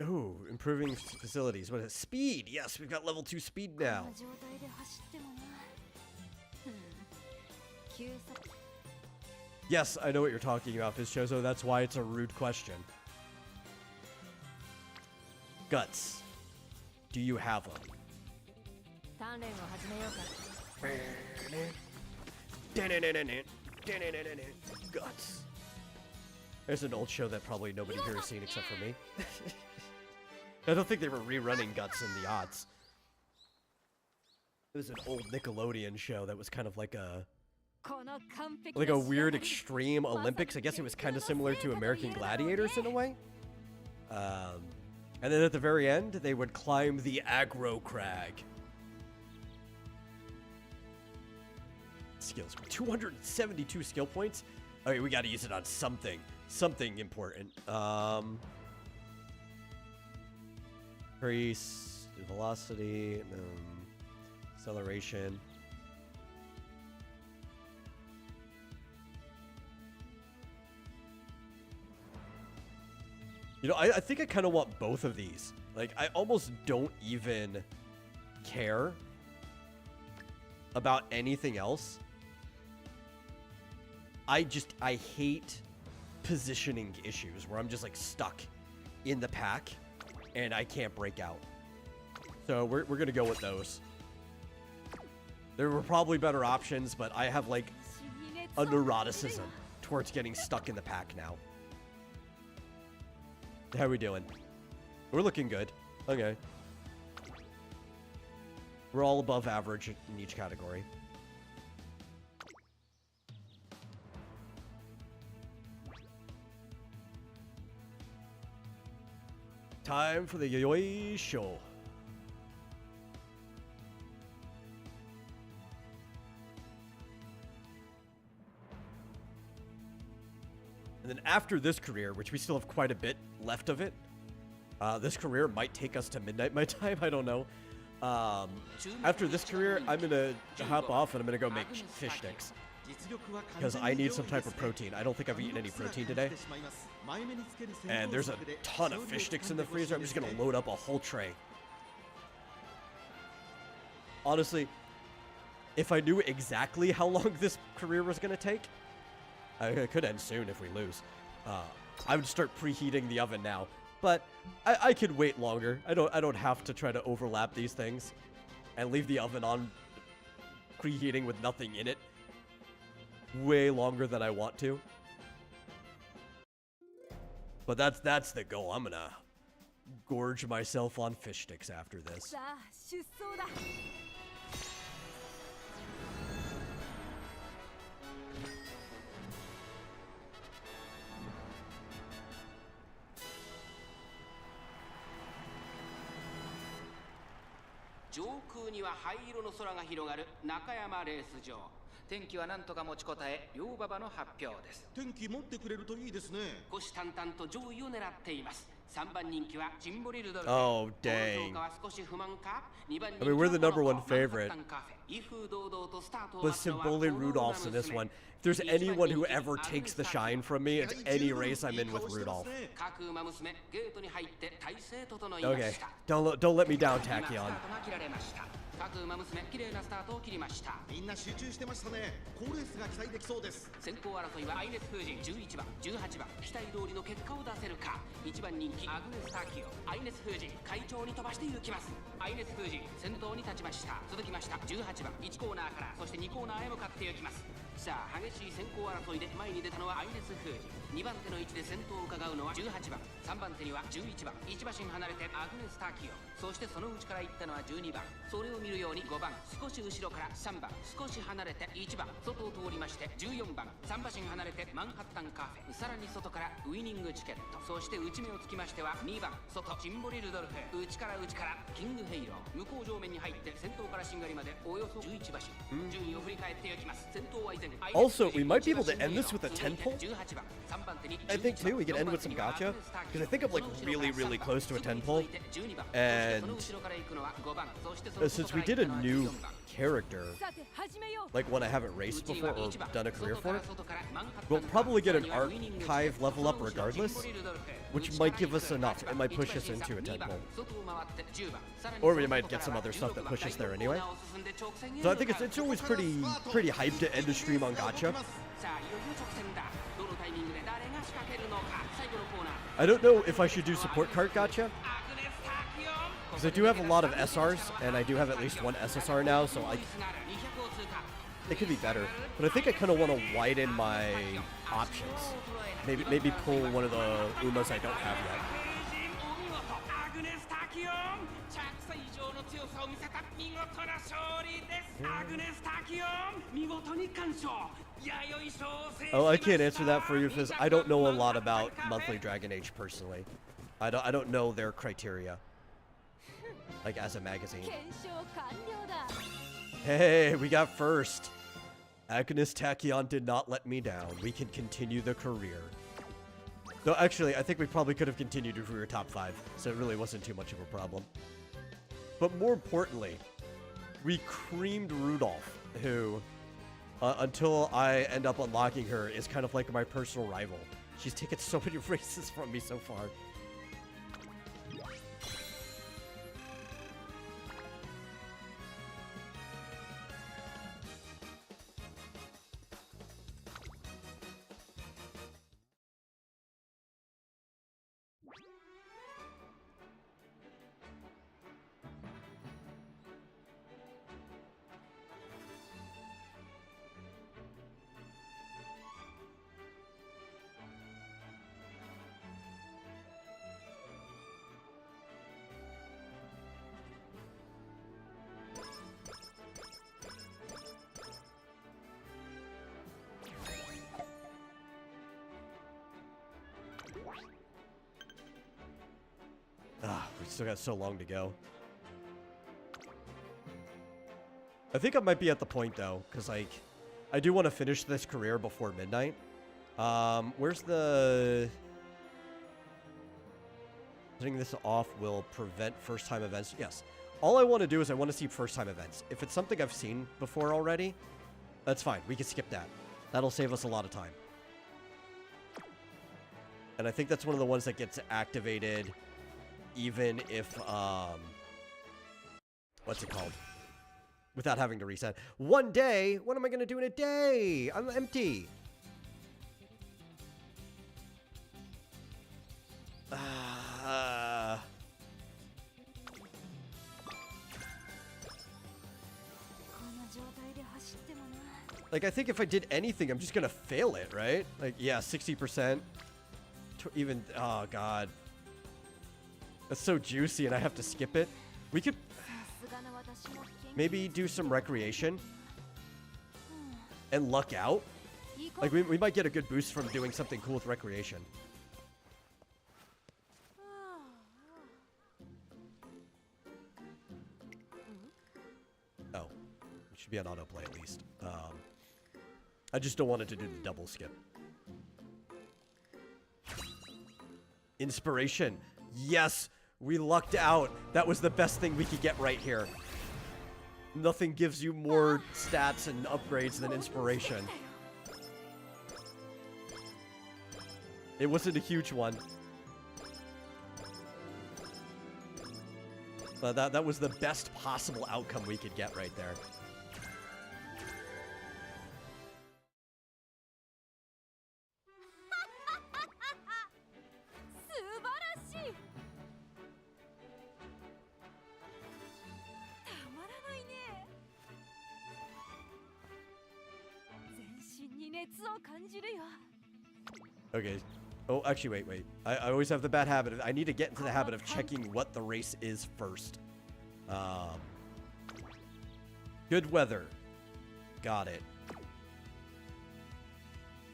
Ooh, improving facilities. What is it? Speed! Yes, we've got level 2 speed now. Yes, I know what you're talking about, Fizchozo. That's why it's a rude question. Guts. Do you have them? Guts. There's an old show that probably nobody here has seen except for me. I don't think they were rerunning Guts in the aughts. It was an old Nickelodeon show that was kind of like a weird extreme Olympics. I guess it was kind of similar to American Gladiators in a way. And then at the very end, they would climb the aggro crag. Skills. 272 skill points. Okay, we got to use it on something. Something important. Increase velocity, acceleration. You know, I think I kind of want both of these. Like, I almost don't even care about anything else. I hate positioning issues where I'm just like stuck in the pack and I can't break out. So we're gonna go with those. There were probably better options, but I have like a neuroticism towards getting stuck in the pack now. How are we doing? We're looking good. Okay. We're all above average in each category. Time for the Yayoi Show. And then after this career, which we still have quite a bit left of it, this career might take us to midnight my time, I don't know. After this career, I'm gonna hop off and I'm gonna go make fish sticks. Because I need some type of protein. I don't think I've eaten any protein today. And there's a ton of fish sticks in the freezer. I'm just gonna load up a whole tray. Honestly, if I knew exactly how long this career was gonna take, it could end soon if we lose. I would start preheating the oven now. But I could wait longer. I don't have to try to overlap these things and leave the oven on preheating with nothing in it way longer than I want to. But that's the goal. I'm gonna gorge myself on fish sticks after this. さあ出走だ。上空には灰色の空が広がる中山レース場。天気は何とか持ちこたえ、両馬場の発表です。天気持ってくれるといいですね。虎視眈々と上位を狙っています。3番人気はジンボリルドルフ。 Oh, dang. は少し不満か。2番 I mean, we're the number one favorite. 威風堂々とスタートを But 待つのは Simboli Rudolph's in this one. If there's anyone who ever takes the shine from me, it's any race I'm in with Rudolph. 各馬娘ゲートに入って体勢整いま Okay, した。 don't let me down, 今スター Tachyon. トが切られました。各馬娘綺麗なスタートを切りました。みんな集中してましたね。好レースが期待できそうです。先行争いはアイネス風神11番18番期待通りの結果を出せるか。1番人気アグネス・タキオアイネス風神会長に飛ばして行きます。アイネス風神先頭に立ちました。続きました18番1コーナーからそして2コーナーへ向かって行きます。さあ激しい先行争いで前に出たのはアイネス風神。2番手の位置で先頭を伺うのは18番3番手には11番1馬身離れてアグネス・タキオそしてその内から行ったのは12番それを見るように5番少し後ろから3番少し離れて1番外を通りまして14番3馬身離れてマンハッタンカフェさらに外からウイニングチケットそして内目をつきましては2番外ジンボリルドルフ内からキングヘイロー向こう上面に入って先頭からしんがりまでおよそ11馬身順位を振り返っていきます先頭は依然 Also, we might be able to end this with a 10 pull. 18番3番手に I think too, we can end with some gacha. Because I think I'm like really close to a 10 pull. And since we did a new character, さて始めよう。 like one I haven't raced before or done a career for, we'll probably get an archive level up regardless, which might give us enough. It might push us into a 10 pull. Or we might get some other stuff that pushes there anyway. So I think it's always pretty hyped to end a stream on gacha. I don't know if I should do support cart gacha, because I do have a lot of SRs, and I do have at least one SSR now, so it could be better. But I think I kind of want to widen my options. Maybe pull one of the Umas I don't have yet. アグネスタキオン見事に完勝 Oh, I can't answer that for you because I don't know a lot about Monthly Dragon Age personally. I don't know their criteria, like as a magazine. 検証完了だ。 Hey, we got first. Agnes Tachyon did not let me down. We can continue the career. Though actually, I think we probably could have continued if we were top 5, so it really wasn't too much of a problem. But more importantly, we creamed Rudolph, who, until I end up unlocking her, is kind of like my personal rival. She's taken so many races from me so far. We still got so long to go. I think I might be at the point though, because like, I do want to finish this career before midnight. Where's the... Turning this off will prevent first-time events. Yes. All I want to do is I want to see first-time events. If it's something I've seen before already, that's fine. We can skip that. That'll save us a lot of time. And I think that's one of the ones that gets activated even if, what's it called? Without having to reset. One day? What am I going to do in a day? I'm empty. Like, I think if I did anything, I'm just gonna fail it, right? Like, yeah, 60%. Even, oh god. That's so juicy and I have to skip it. We could maybe do some recreation and luck out. Like, we might get a good boost from doing something cool with recreation. Oh, it should be on autoplay at least. I just don't want it to do the double skip. Inspiration. Yes, we lucked out. That was the best thing we could get right here. Nothing gives you more stats and upgrades than inspiration. It wasn't a huge one. But that was the best possible outcome we could get right there. Okay. Oh, actually, wait. I always have the bad habit of, I need to get into the habit of checking what the race is first. Good weather. Got it.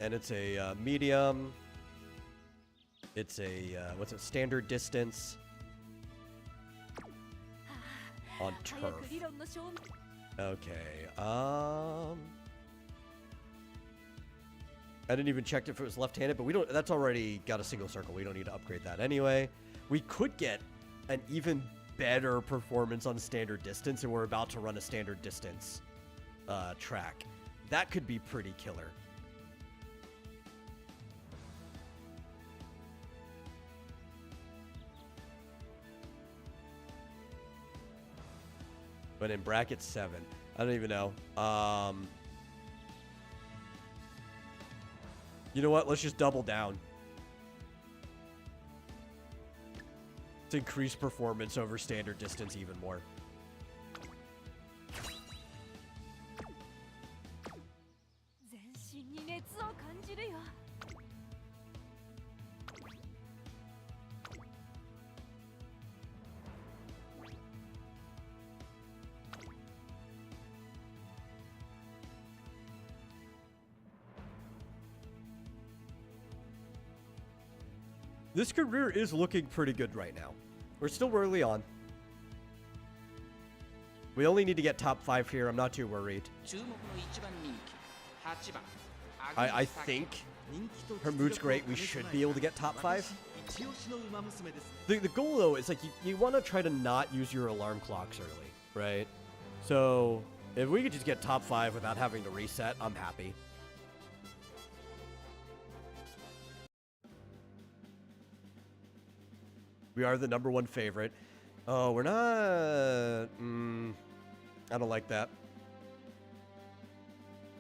And it's a medium. It's a, what's it, standard distance. On turf. Okay, I didn't even check if it was left-handed, but we don't. That's already got a single circle. We don't need to upgrade that anyway. We could get an even better performance on standard distance, and we're about to run a standard distance track. That could be pretty killer. But in bracket 7, I don't even know. You know what? Let's just double down. Let's increase performance over standard distance even more. This career is looking pretty good right now. We're still early on. We only need to get top 5 here. I'm not too worried. I think her mood's great. We should be able to get top 5. The goal, though, is like you want to try to not use your alarm clocks early, right? So if we could just get top 5 without having to reset, I'm happy. We are the #1 favorite. Oh, we're not... I don't like that.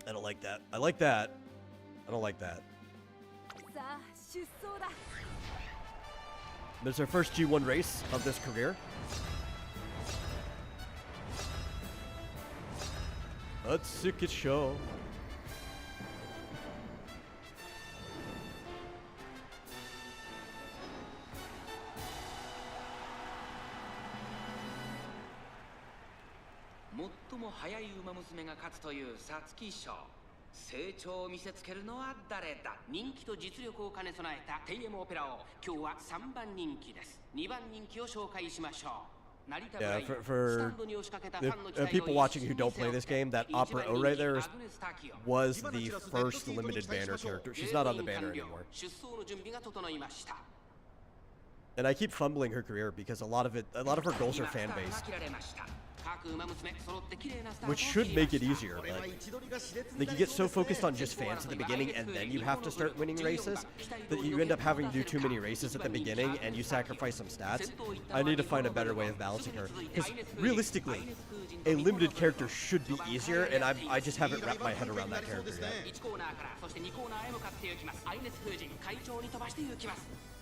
I don't like that. I like that. I don't like that. There's our first G1 race of this career. Let's see it show. Umamusume が勝つという皐月賞。成長を見せつけるのは誰だ。人気と実力を兼ね備えた TM オペラを今日は3番人気です。2番人気を紹介しましょう。Yeah, for people watching who don't play this game, that Opera O right there was the first limited banner character. She's not on the banner anymore. And I keep fumbling her career because a lot of her goals are fan based, which should make it easier. Like you get so focused on just fans at the beginning, and then you have to start winning races that you end up having to do too many races at the beginning, and you sacrifice some stats. I need to find a better way of balancing her, because realistically, a limited character should be easier, and I just haven't wrapped my head around that character yet.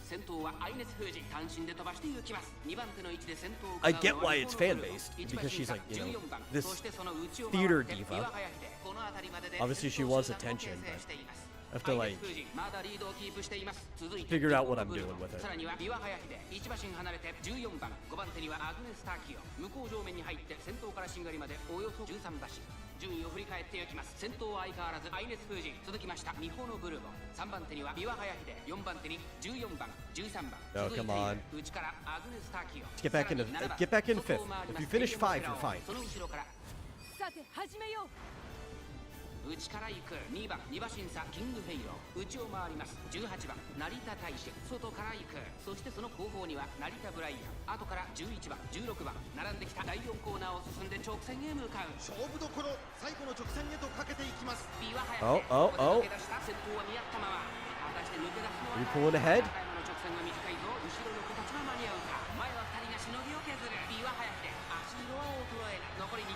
先頭はアイネス封じ単身で飛ばして行きます。2番手の位置で先頭を I get why it's fan-based, because she's like, you know, this theater diva. Obviously she wants attention, but I have to like figure out what I'm doing with it. さらには岩早秀1馬身離れて14番5番手にはアグネスターキヨ向こう上面に入って先頭からしんがりまでおよそ13馬身順位を振り返っていきます。先頭は相変わらずアイネス封じ続きましたミホノブルボン3番手には岩早秀4番手に14番13番 Oh, 続いて come い on. る内からアグネスターキヨ Get back in fifth. If you finish 5, you're fine. その後ろからさて始めよう。内から行く2番2馬身差キングフェイロー内を回ります18番成田大使外から行くそしてその後方には成田ブライアン後から11番16番並んできた第4コーナーを進んで直線へ向かう勝負どころ最後の直線へとかけていきます。ビワハヤ Oh, oh, oh. 抜け出した先頭は宮田ママ果たして抜け出すのは You pulling ahead? 中山の直線が短いぞ後ろの子たちは間に合うか前は2人がしのぎを削るビワハヤで足色は衰えない残り200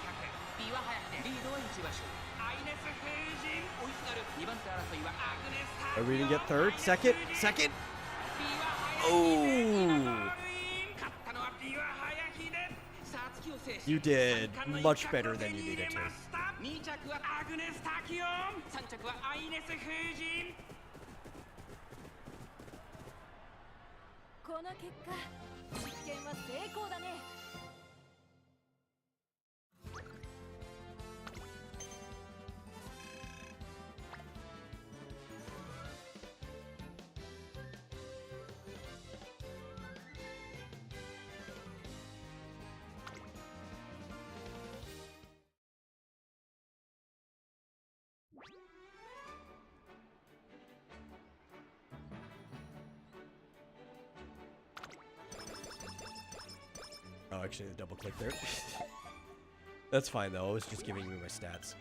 ビワハヤでリードは1馬身アイネスフェイジン追いすがる2番手争いはアグネスタ Are we gonna get third? Second? Second? ビワハヤ Oh! 勝ったのはビワハヤヒデさあ突きを制し You did 三冠の much 一角を better than you 手に入れ needed to. ました2着はアグネスタキヨン3着はアイネスフェイジンこの結果実験は成功だね。Oh, actually, I double click there. That's fine though. It was just giving me my stats.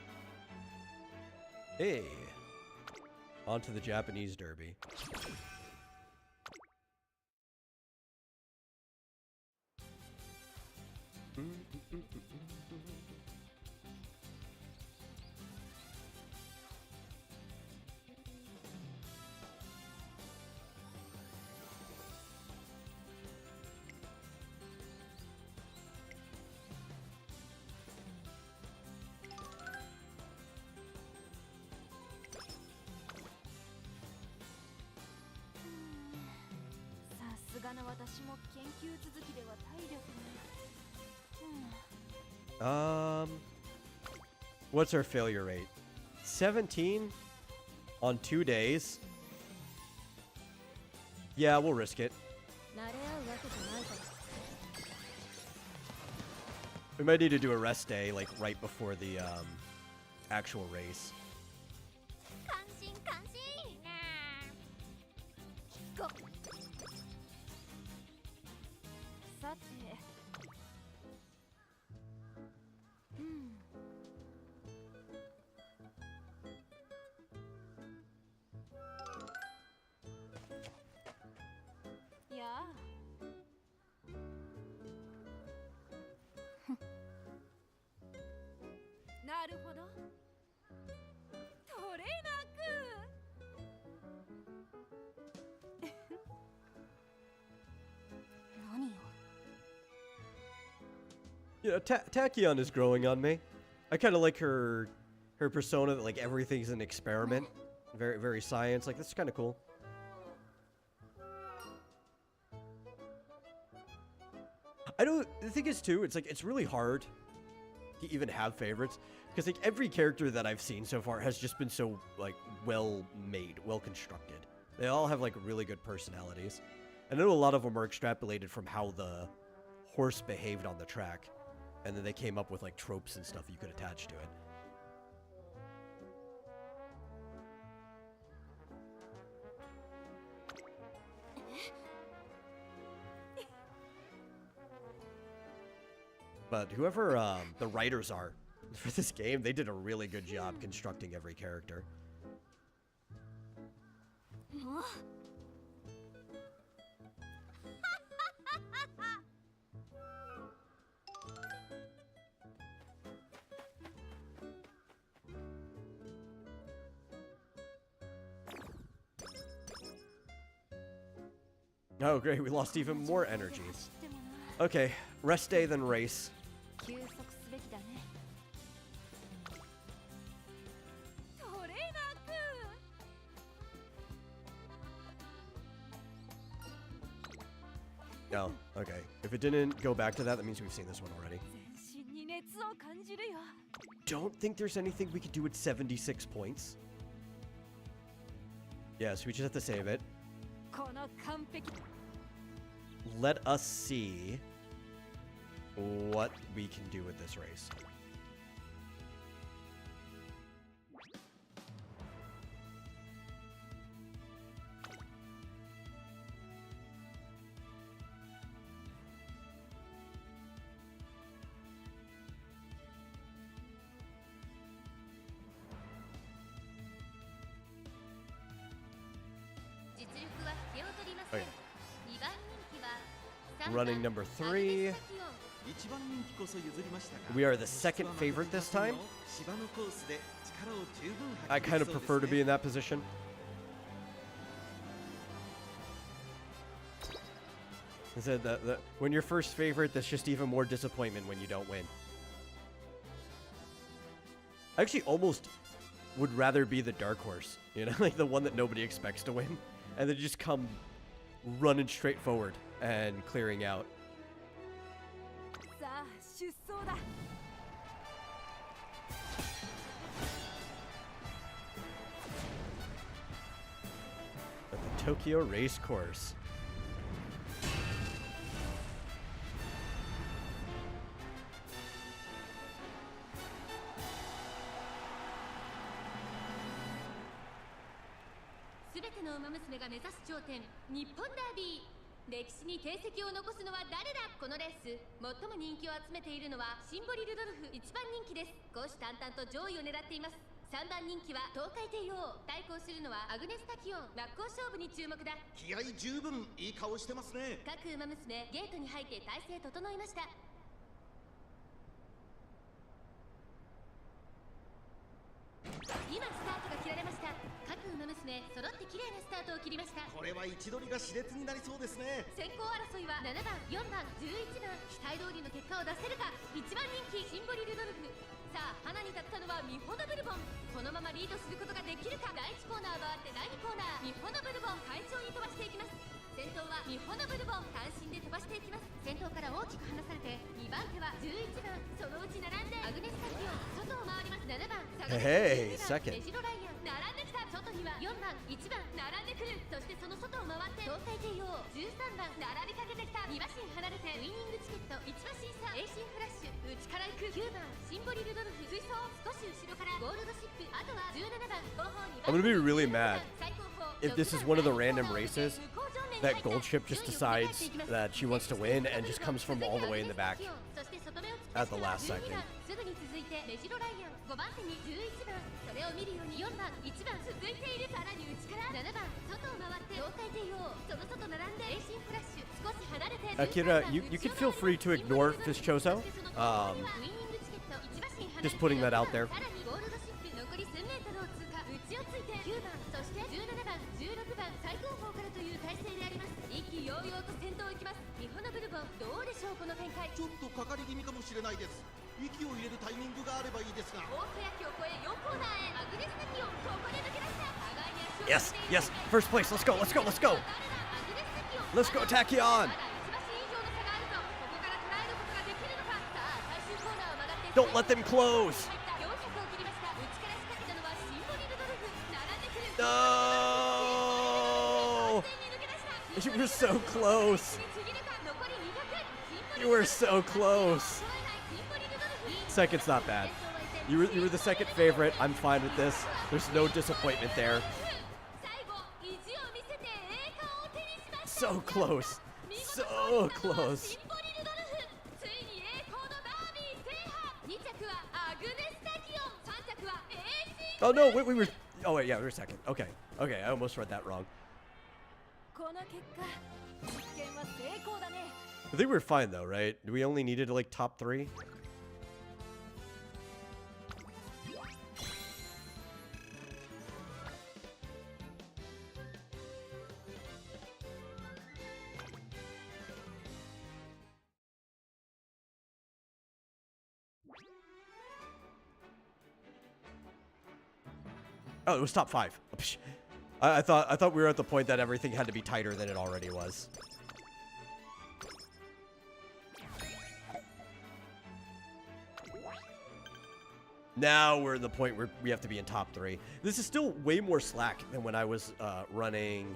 Hey, on to the Japanese Derby. What's our failure rate? 17 on 2 days. Yeah, we'll risk it. We might need to do a rest day, like right before the actual race. 関心関心ごさてやあなるほどトレーナー何よ You know, Tachyon is growing on me. I kind of like her persona that like everything's an experiment, very science. Like that's kind of cool. I don't. The thing is too, it's like it's really hard to even have favorites because like every character that I've seen so far has just been so like well made, well constructed. They all have like really good personalities. I know a lot of them are extrapolated from how the horse behaved on the track. And then they came up with like tropes and stuff you could attach to it. But whoever the writers are for this game, they did a really good job constructing every character. Oh, great. We lost even more energy. Okay, rest day then race. 休息すべきだね。トレーナーくん。 Oh, okay. If it didn't go back to that, that means we've seen this one already. 全身に熱を感じるよ。 Don't think there's anything we could do at 76 points. Yes, we just have to save it. この完璧。 Let us see what we can do with this race. Okay. Running number 3. 一番人気こそ譲りましたが We are the second favorite this time. 芝のコースで力を十分 I 発揮 kind で of きそうです prefer to ね be in that position. I said that when you're first favorite, that's just even more disappointment when you don't win. I actually almost would rather be the dark horse, you know, like the one that nobody expects to win, and then just come running straight forward and clearing out. さあ出走だ。 At the Tokyo race course. Hey, second. I'm gonna be really mad if this is one of the random races that Gold Ship just decides that she wants to win and just comes from all the way in the back at the last second. Akira, you can feel free to ignore Fishchozo. Just putting that out there. Yes, yes, first place, let's go, let's go, let's go. Let's go, Tachyon. Don't let them close. No! You were so close. You were so close. Second's not bad. You were the second favorite. I'm fine with this. There's no disappointment there. So close. So close. Oh no, wait, we were... Oh wait, yeah, we were second. Okay, okay, I almost read that wrong. I think we were fine though, right? We only needed like top 3. Oh, it was top 5. Psh. I thought we were at the point that everything had to be tighter than it already was. Now we're in the point where we have to be in top 3. This is still way more slack than when I was running.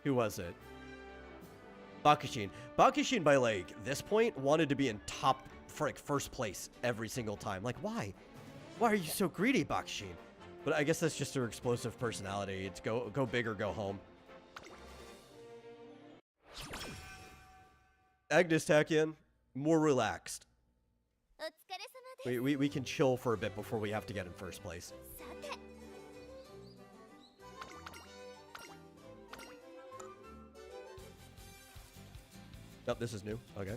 Who was it? Bakushin. Bakushin by like this point wanted to be in top for like first place every single time. Like why? Why are you so greedy, Bakushin? But I guess that's just her explosive personality. It's go big or go home. Agnes Takian, more relaxed. お疲れ様です。 We can chill for a bit before we have to get in first place. さて Oh, this is new. Okay.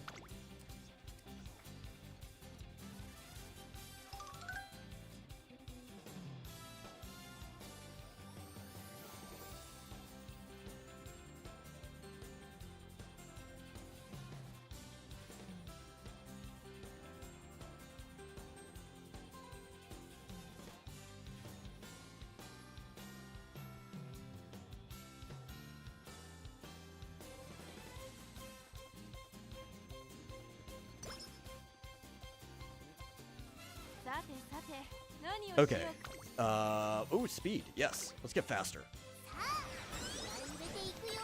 Okay. Ooh, speed. Yes. Let's get faster. 入れていくよ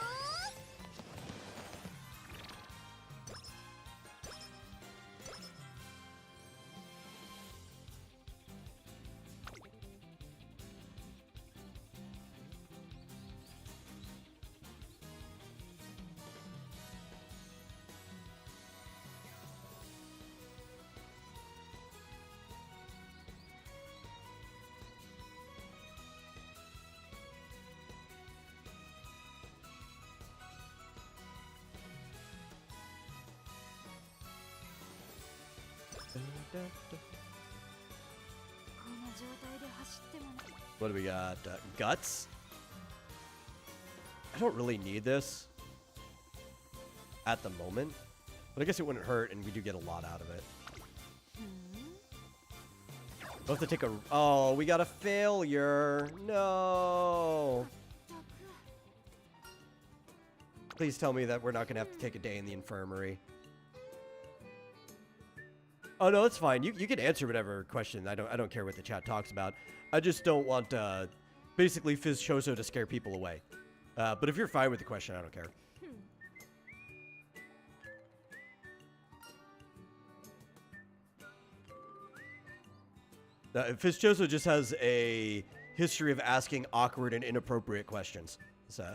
What do we got? Guts? I don't really need this at the moment, but I guess it wouldn't hurt, and we do get a lot out of it. We'll have to take a... Oh, we got a failure. No. Please tell me that we're not going to have to take a day in the infirmary. Oh, no, it's fine. You can answer whatever question. I don't care what the chat talks about. I just don't want, basically, Fizz Chozo to scare people away. But if you're fine with the question, I don't care. Fizz Chozo just has a history of asking awkward and inappropriate questions. So...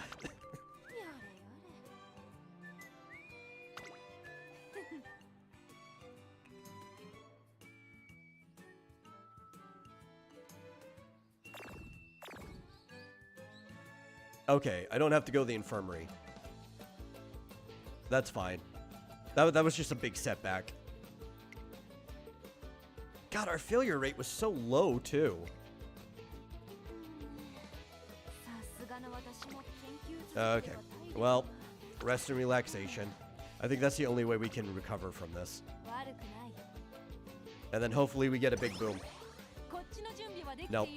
Okay, I don't have to go to the infirmary. That's fine. That was just a big setback. God, our failure rate was so low, too. Okay, well, rest and relaxation. I think that's the only way we can recover from this. And then hopefully we get a big boom. Nope.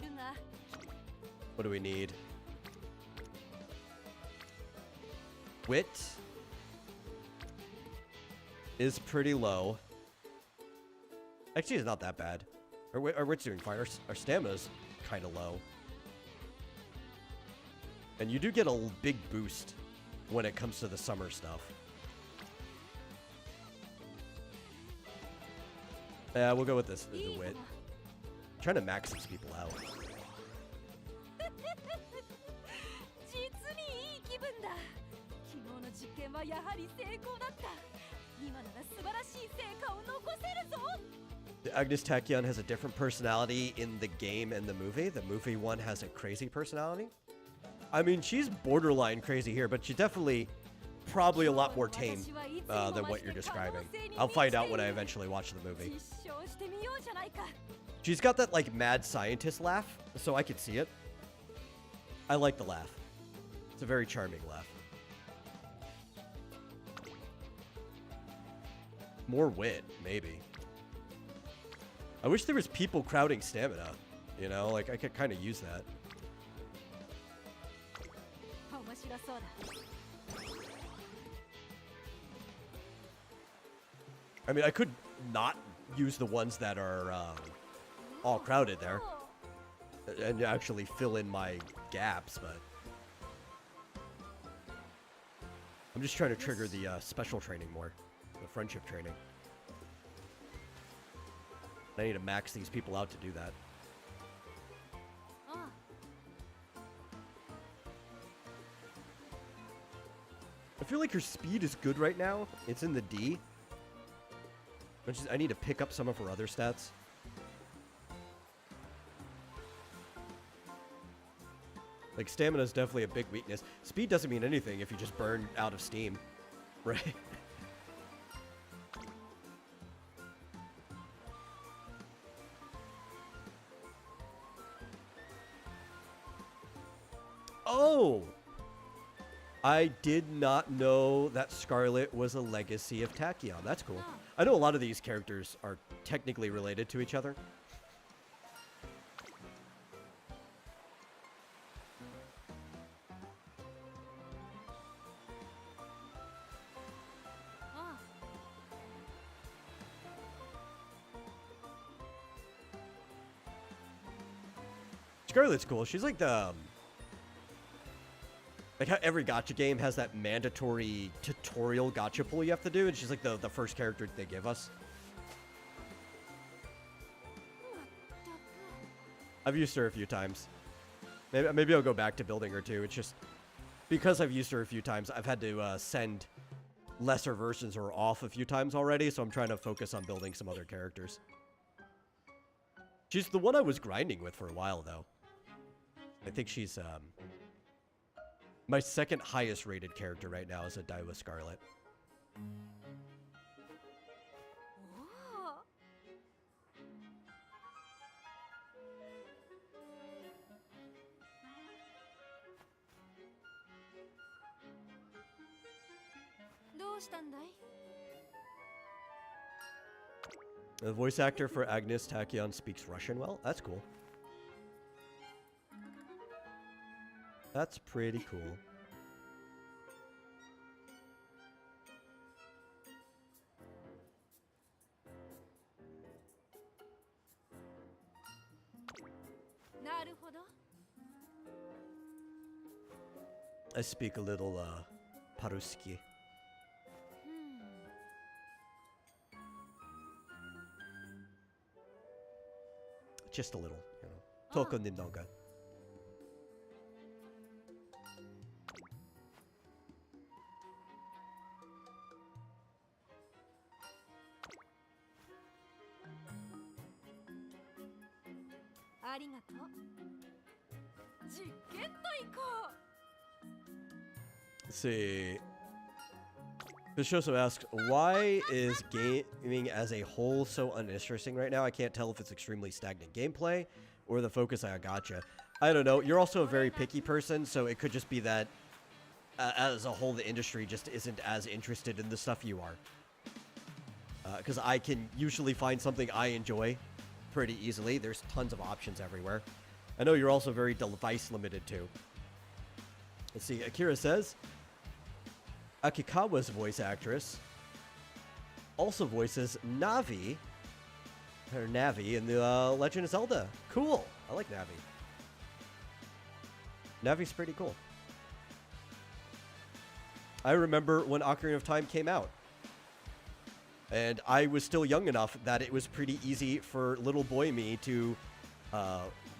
What do we need? Wit is pretty low. Actually, it's not that bad. Our wit's doing fine. Our stamina's kind of low. And you do get a big boost when it comes to the summer stuff. Yeah, we'll go with this, the wit. I'm trying to max these people out. 実験はやはり成功だった。今なら素晴らしい成果を残せるぞ。 Agnes Takian has a different personality in the game and the movie. The movie one has a crazy personality. I mean, she's borderline crazy here, but she's definitely probably a lot more tame than what you're describing. I'll find out when I eventually watch the movie. She's got that, like, mad scientist laugh, so I could see it. I like the laugh. It's a very charming laugh. More wit, maybe. I wish there was people crowding stamina, you know? Like, I could kind of use that. 白そうだ。 I mean, I could not use the ones that are all crowded there and actually fill in my gaps, but I'm just trying to trigger the special training more, the friendship training. I need to max these people out to do that. I feel like her speed is good right now. It's in the D. I need to pick up some of her other stats. Like, stamina is definitely a big weakness. Speed doesn't mean anything if you just burn out of steam, right? Oh! I did not know that Scarlet was a legacy of Tachyon. That's cool. I know a lot of these characters are technically related to each other. Scarlet's cool. She's like the... like how every gacha game has that mandatory tutorial gacha pull you have to do, and she's like the first character they give us. I've used her a few times. Maybe I'll go back to building her too. It's just because I've used her a few times, I've had to send lesser versions or off a few times already, so I'm trying to focus on building some other characters. She's the one I was grinding with for a while, though. I think she's my second highest rated character right now is a Daiwa Scarlet. どうしたんだい? The voice actor for Agnes Tachyon speaks Russian well. That's cool. That's pretty cool. I speak a little Paruski. Just a little, you know. Toko nimnoga. Let's see. Bishoso asks, why is gaming as a whole so uninteresting right now? I can't tell if it's extremely stagnant gameplay or the focus on gacha. I don't know. You're also a very picky person, so it could just be that as a whole, the industry just isn't as interested in the stuff you are. Because I can usually find something I enjoy pretty easily. There's tons of options everywhere. I know you're also very device limited too. Let's see. Akira says, Akikawa's voice actress also voices Navi, or Navi, in the Legend of Zelda. Cool. I like Navi. Navi's pretty cool. I remember when Ocarina of Time came out. And I was still young enough that it was pretty easy for little boy me to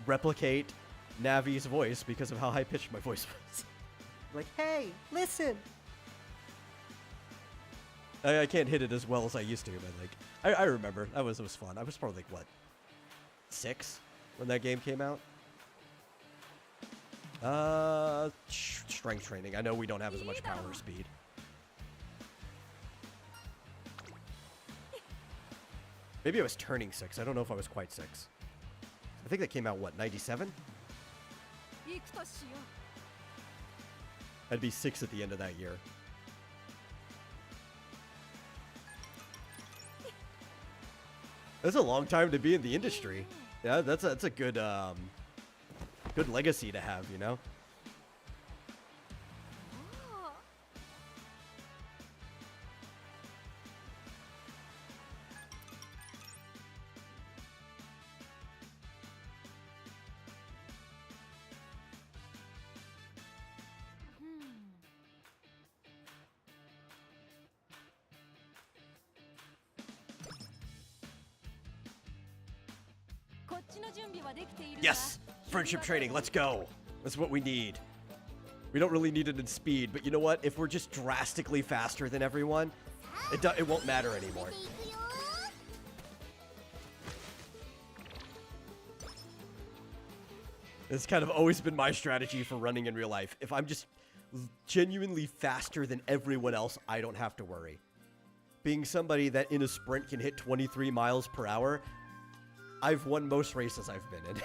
replicate Navi's voice because of how high-pitched my voice was. Like, hey, listen! I can't hit it as well as I used to, but like, I remember. It was fun. I was probably like, what, 6 when that game came out? Strength training. I know we don't have as much power or speed. Maybe I was turning 6. I don't know if I was quite 6. I think that came out, what, 97? I'd be 6 at the end of that year. That's a long time to be in the industry. Yeah, that's a good good legacy to have, you know? Yes! Friendship training, let's go! That's what we need. We don't really need it in speed, but you know what? If we're just drastically faster than everyone, it won't matter anymore. It's kind of always been my strategy for running in real life. If I'm just genuinely faster than everyone else, I don't have to worry. Being somebody that in a sprint can hit 23 miles per hour, I've won most races I've been in.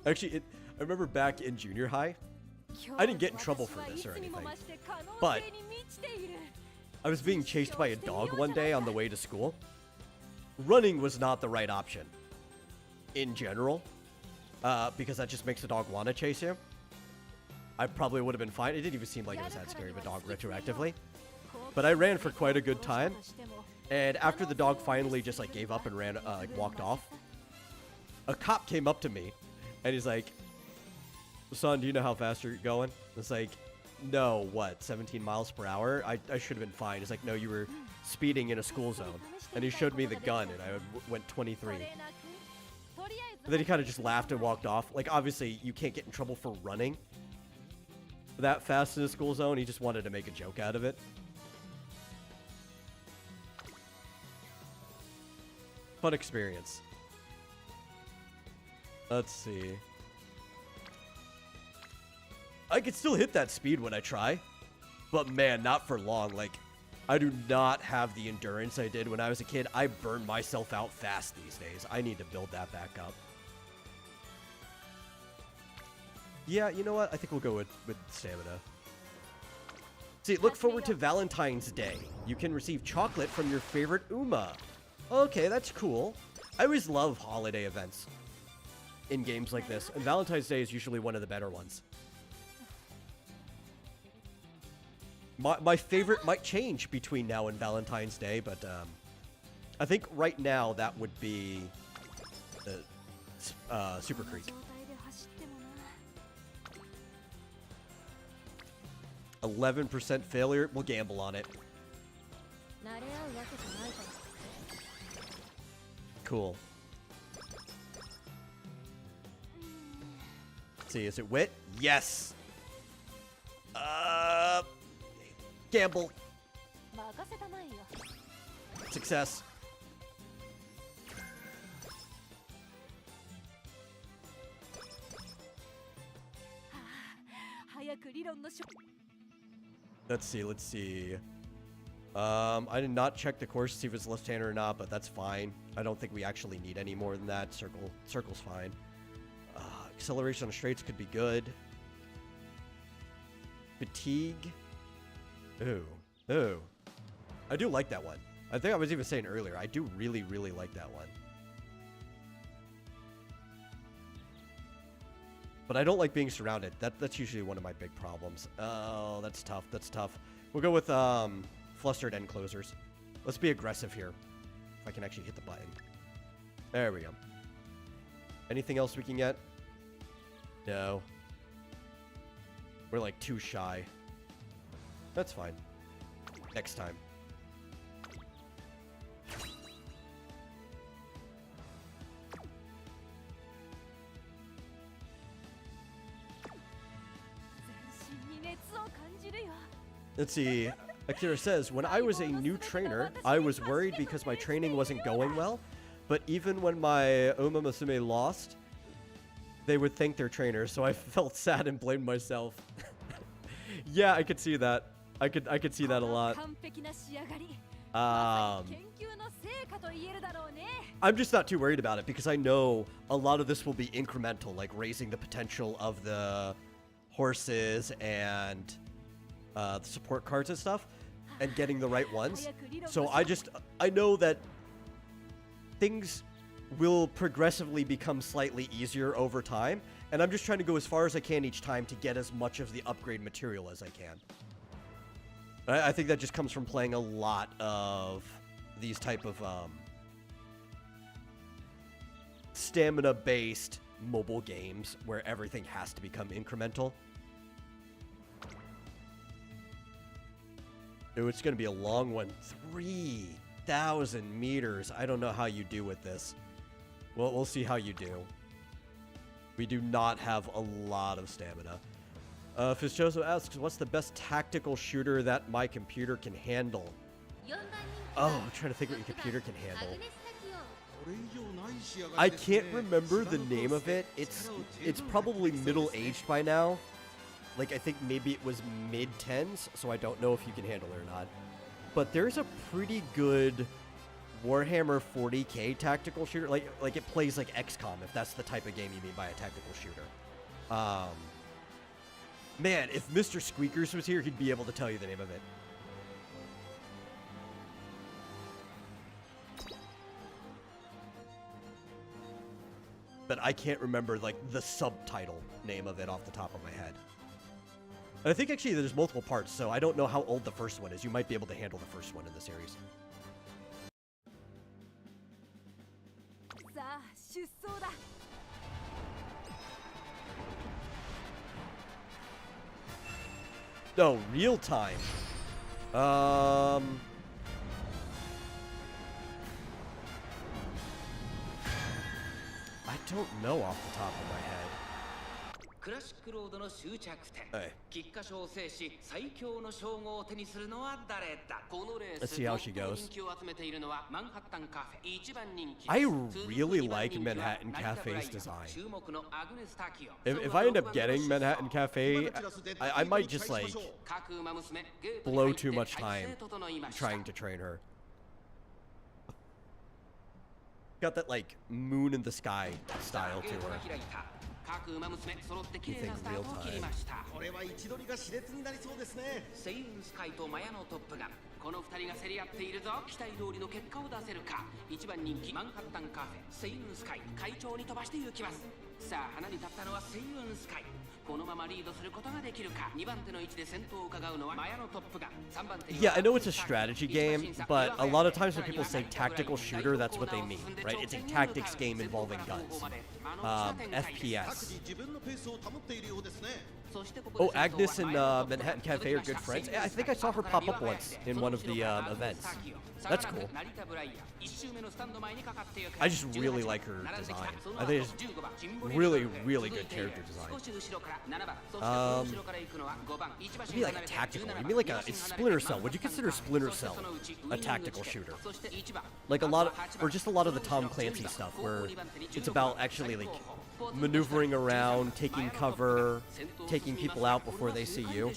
Actually, I remember back in junior high, I didn't get in trouble for this or anything, but I was being chased by a dog one day on the way to school. Running was not the right option in general, because that just makes the dog want to chase you. I probably would have been fine. It didn't even seem like it was that scary of a dog retroactively. But I ran for quite a good time, and after the dog finally just like gave up and ran, like walked off, a cop came up to me, and he's like, "Son, do you know how fast you're going?" It's like, "No, what, 17 miles per hour? I should have been fine." He's like, "No, you were speeding in a school zone." And he showed me the gun, and I went 23. And then he kind of just laughed and walked off. Like, obviously, you can't get in trouble for running that fast in a school zone. He just wanted to make a joke out of it. Fun experience. Let's see. I could still hit that speed when I try, but man, not for long. Like, I do not have the endurance I did when I was a kid. I burn myself out fast these days. I need to build that back up. Yeah, you know what? I think we'll go with stamina. See, look forward to Valentine's Day. You can receive chocolate from your favorite Uma. Okay, that's cool. I always love holiday events in games like this, and Valentine's Day is usually one of the better ones. My favorite might change between now and Valentine's Day, but I think right now that would be Super Creek. 11% failure. We'll gamble on it. Cool. Let's see, is it wit? Yes. Gamble. Success. Let's see. I did not check the course to see if it's left-handed or not, but that's fine. I don't think we actually need any more than that. Circle's fine. Acceleration on straights could be good. Fatigue. Ooh. I do like that one. I think I was even saying earlier, I do really, really like that one. But I don't like being surrounded. That's usually one of my big problems. Oh, that's tough. We'll go with flustered end closers. Let's be aggressive here. If I can actually hit the button. There we go. Anything else we can get? No. We're like too shy. That's fine. Next time. Let's see. Akira says, when I was a new trainer, I was worried because my training wasn't going well. But even when my Umamusume lost, they would thank their trainer, so I felt sad and blamed myself. Yeah, I could see that. I could see that a lot. I'm just not too worried about it because I know a lot of this will be incremental, like raising the potential of the horses and the support cards and stuff, and getting the right ones. So I know that things will progressively become slightly easier over time, and I'm just trying to go as far as I can each time to get as much of the upgrade material as I can. I think that just comes from playing a lot of these type of stamina-based mobile games where everything has to become incremental. Ooh, it's gonna be a long one. 3,000 meters. I don't know how you do with this. Well, we'll see how you do. We do not have a lot of stamina. Fitzjoso asks, what's the best tactical shooter that my computer can handle? Oh, I'm trying to think what your computer can handle. I can't remember the name of it. It's probably middle-aged by now. Like, I think maybe it was mid-10s, so I don't know if you can handle it or not. But there's a pretty good Warhammer 40k tactical shooter. Like it plays like XCOM, if that's the type of game you mean by a tactical shooter. Man, if Mr. Squeakers was here, he'd be able to tell you the name of it. But I can't remember, like, the subtitle name of it off the top of my head. And I think, actually, there's multiple parts, so I don't know how old the first one is. You might be able to handle the first one in the series. さあ出走だ No, real time. I don't know off the top of my head. クラシックロードの終着点、はい菊花賞を制し最強の称号を手にするのは誰だ。このレー Let's ス see how 最 she も goes. 人気を集めているのはマンハッタンカフェ一番人気。 I 続く really 二番 like 人気は Manhattan 成田ブライアン Cafe's design. 注目のアグネスタキオ。 If I end up getting Manhattan Cafe, I might just, like, 各馬娘ゲートに blow 入って too much 態勢 time 整いました。 trying to train her. Got that, like, moon in the sky style ゲ to ートが her. 開いた。各馬娘揃って綺麗なスタートを切りました。これは位置取りが熾烈になりそうですね。セイウンスカイとマヤのトップガン、この2人が競り合っているぞ。期待通りの結果を出せるか。一番人気マンハッタンカフェセイウンスカイ、会長に飛ばして行きます。さあ花に立ったのはセイウンスカイ。このままリードすることができるか。2番手の位置で先頭を伺うのはマヤのトップガン。3番手に Yeah, I know it's a strategy game, but a lot of times when people say tactical shooter, that's what they mean, right? It's a tactics game involving guns. FPS. 自分のペースを保っているようですね。 Oh, Agnes and Manhattan Cafe are good friends. Yeah, I think I saw her pop up once in one of the events. That's cool. I just really like her design. I think it's really, really good character design. Maybe like a tactical. You mean like it's Splinter Cell? Would you consider Splinter Cell a tactical shooter? Like a lot of, or just a lot of the Tom Clancy stuff where it's about actually like maneuvering around, taking cover, taking people out before they see you.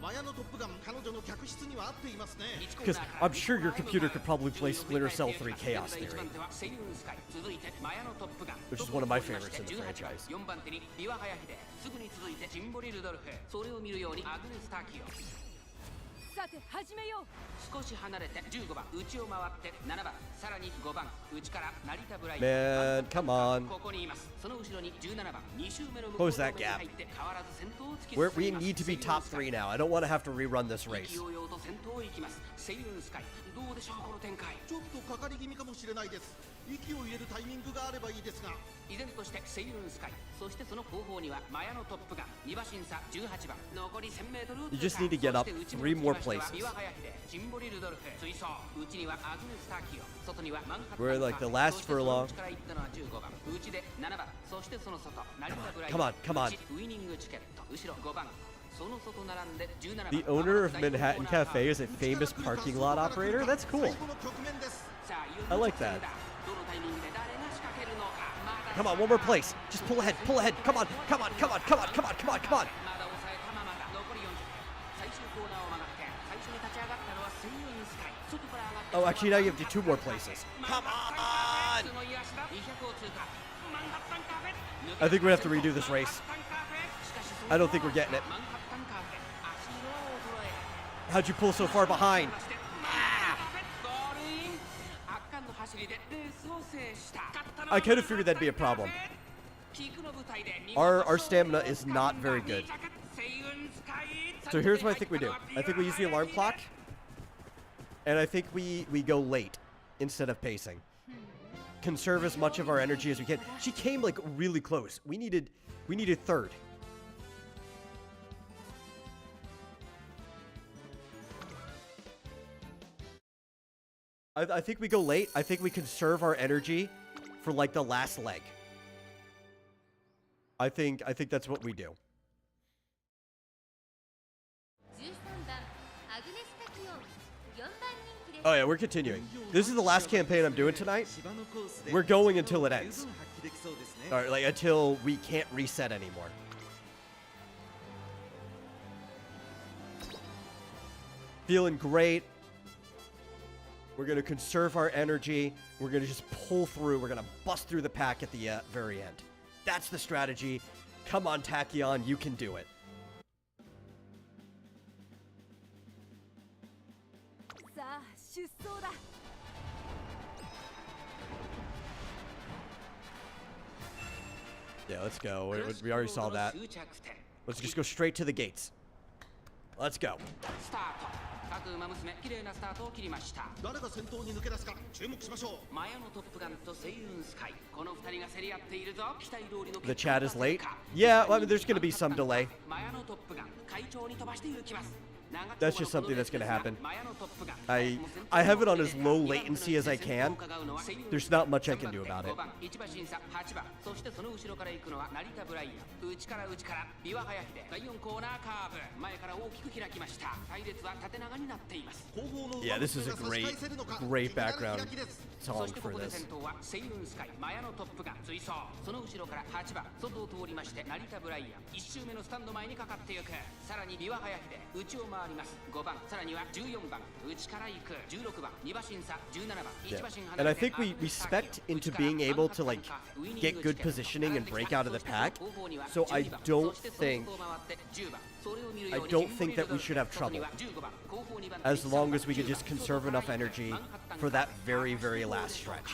マヤのトップガン、彼女の客室には合っていますね。 Because I'm sure your computer could probably play Splinter Cell 3 Chaos Theory, which is one of my favorites in the franchise. 4番手にビワハヤヒデ、すぐに続いてジンボリルドルフ、それを見るようにアグネスタキオ。さて始めよう 少し離れて15番内を回って7番、さらに5番内から成田ブライ Man, come on. ここにいます。その後ろに17番2周目の向 What こう was that に gap? 入って変わらず先頭を突き We 進みます。 need to be top 3 now. I don't want to have to rerun this race. 勢いよと先頭を行きます。セイウンスカイ、どうでしょうこの展開。ちょっとかかり気味かもしれないです。息を入れるタイミングがあればいいですが。依然としてセイウンスカイ、そしてその後方にはマヤのトップガン2馬身差18番、残り 1000m を You just need to get up 3 more places. ビワハヤヒデ、ジンボリルドルフ、追走、内にはアグネスタキオ、外にはマンハッタン We're like the last そしてその furlong. 内から行ったのは15番、内で7番、そしてその外、成田ブライ Come on, come on. 内ウイニングチケット、後ろ5番、その外並んで17番。 The owner of Manhattan Cafe is a famous parking lot operator? That's cool. 最後の局面です。 I like that. どのタイミングで誰が仕掛けるのか。まだ Come on, one more place. Just pull ahead, pull ahead. Come on, come on, come on, come on, come on, come on, come on. まだ抑えたままだ。残り40分。最終コーナーを曲がって最初に立ち上がったのはセイウンスカイ。外から上がって Oh, actually, now you have to do 2 more places. Come on! すごい足だ。200を通過。マンハッタンカフェ。 I think we're gonna have to redo this race. I don't think we're getting it. マンハッタンカフェ。足色は衰え。 How'd you pull so far behind? ゴールイン。圧巻の走りでレースを制した。 I kind of figured that'd be a problem. Our stamina is not very good. So here's what I think we do. I think we use the alarm clock. And I think we go late instead of pacing. Conserve as much of our energy as we can. She came like really close. We needed third. I think we go late. I think we conserve our energy for like the last leg. I think that's what we do. Oh yeah, we're continuing. This is the last campaign I'm doing tonight. We're going until it ends. Or like until we can't reset anymore. Feeling great. We're going to conserve our energy. We're going to just pull through. We're going to bust through the pack at the very end. That's the strategy. Come on, Tachyon, you can do it. Yeah, let's go. We already saw that. Let's just go straight to the gates. Let's go. 各馬娘綺麗なスタートを切りました誰が先頭に抜け出すか注目しましょうマヤのトップガンとセイウンスカイこの二人が競り合っているぞ期待通りの The chat is late. Yeah, well, I mean, there's going to be some delay. マヤのトップガン会長に飛ばしていきます That's just something that's going to happen. I have it on as low latency as I can. There's not much I can do about it. Yeah, this is a great background song for this. Yeah. And I think we spec'd into being able to like get good positioning and break out of the pack. So I don't think that we should have trouble. As long as we can just conserve enough energy for that very, very last stretch.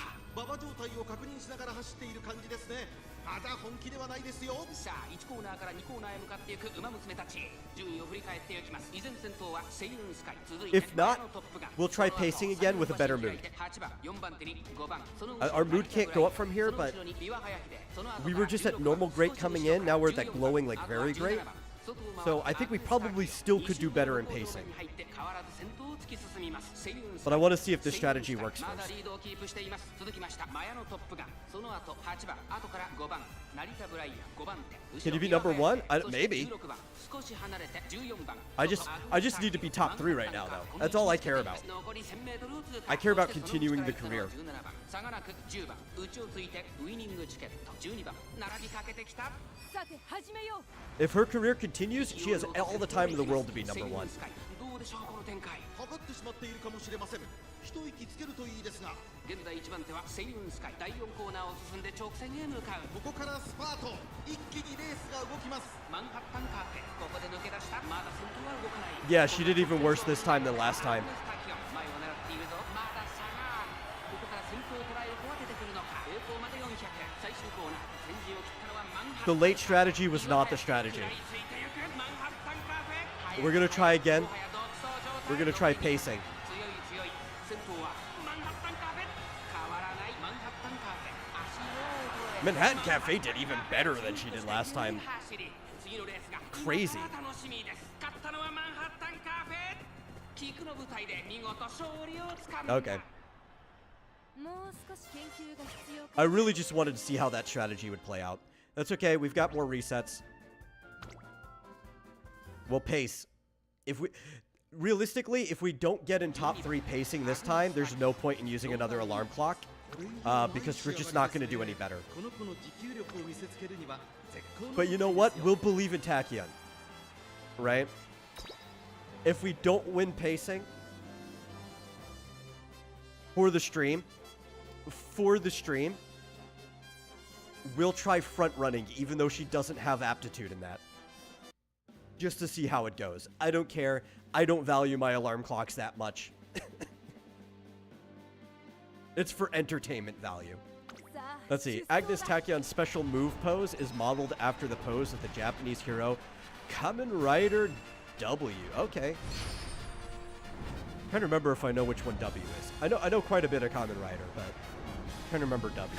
まだ本気ではないですよさあ1コーナーから2コーナーへ向かっていく馬娘たち順位を振り返っていきます依然先頭はセイウンスカイ続いて If not, we'll try pacing again with a better mood. Our mood can't go up from here, but we were just at normal great coming in, now we're at that glowing like very great. So I think we probably still could do better in pacing. But I want to see if this strategy works first. Can you be number one? Maybe. I just need to be top 3 right now, though. That's all I care about. I care about continuing the career. If her career continues, she has all the time in the world to be number 1. かかってしまっているかもしれません一息つけるといいですが現在1番手はセイウンスカイ第4コーナーを進んで直線へ向かうここからスパート一気にレースが動きますマンハッタンカーペここで抜け出したまだ先頭は動かない Yeah, she did even worse this time than last time. 前を狙っているぞまだ差があるここから先頭を捉える子は出てくるのか方向まで400最終コーナー先陣を切ったのはマンハッタン The late strategy was not the strategy. We're gonna try again. We're gonna try pacing. Manhattan Cafe did even better than she did last time. Crazy. Okay. I really just wanted to see how that strategy would play out. That's okay, we've got more resets. We'll pace. Realistically, if we don't get in top 3 pacing this time, there's no point in using another alarm clock. Because we're just not going to do any better. But you know what? We'll believe in Tachyon. Right? If we don't win pacing for the stream, we'll try front running, even though she doesn't have aptitude in that. Just to see how it goes. I don't care. I don't value my alarm clocks that much. It's for entertainment value. Let's see. Agnes Takyon's special move pose is modeled after the pose of the Japanese hero Kamen Rider W. Okay. I'm trying to remember if I know which one W is. I know quite a bit of Kamen Rider, but I'm trying to remember W.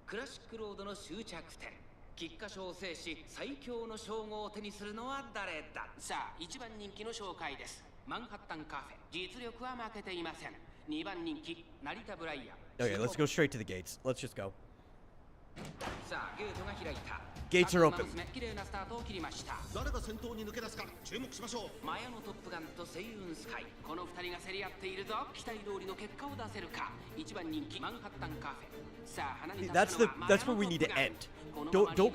クラシックロードの終着点菊花賞を制し最強の称号を手にするのは誰ださあ一番人気の紹介ですマンハッタンカフェ実力は負けていません。2番人気成田ブライアン。 Okay, let's go straight to the gates. Let's just go. さあゲートが開いた。 Gates are open. 綺麗なスタートを切りました。誰が先頭に抜け出すか注目しましょう。マヤのトップガンとセイウンスカイ、この2人が競り合っているぞ。期待通りの結果を出せるか。1番人気マンハッタンカフェ。さあ鼻に立つのはマヤの That's where we need to トップガン。 end. Don't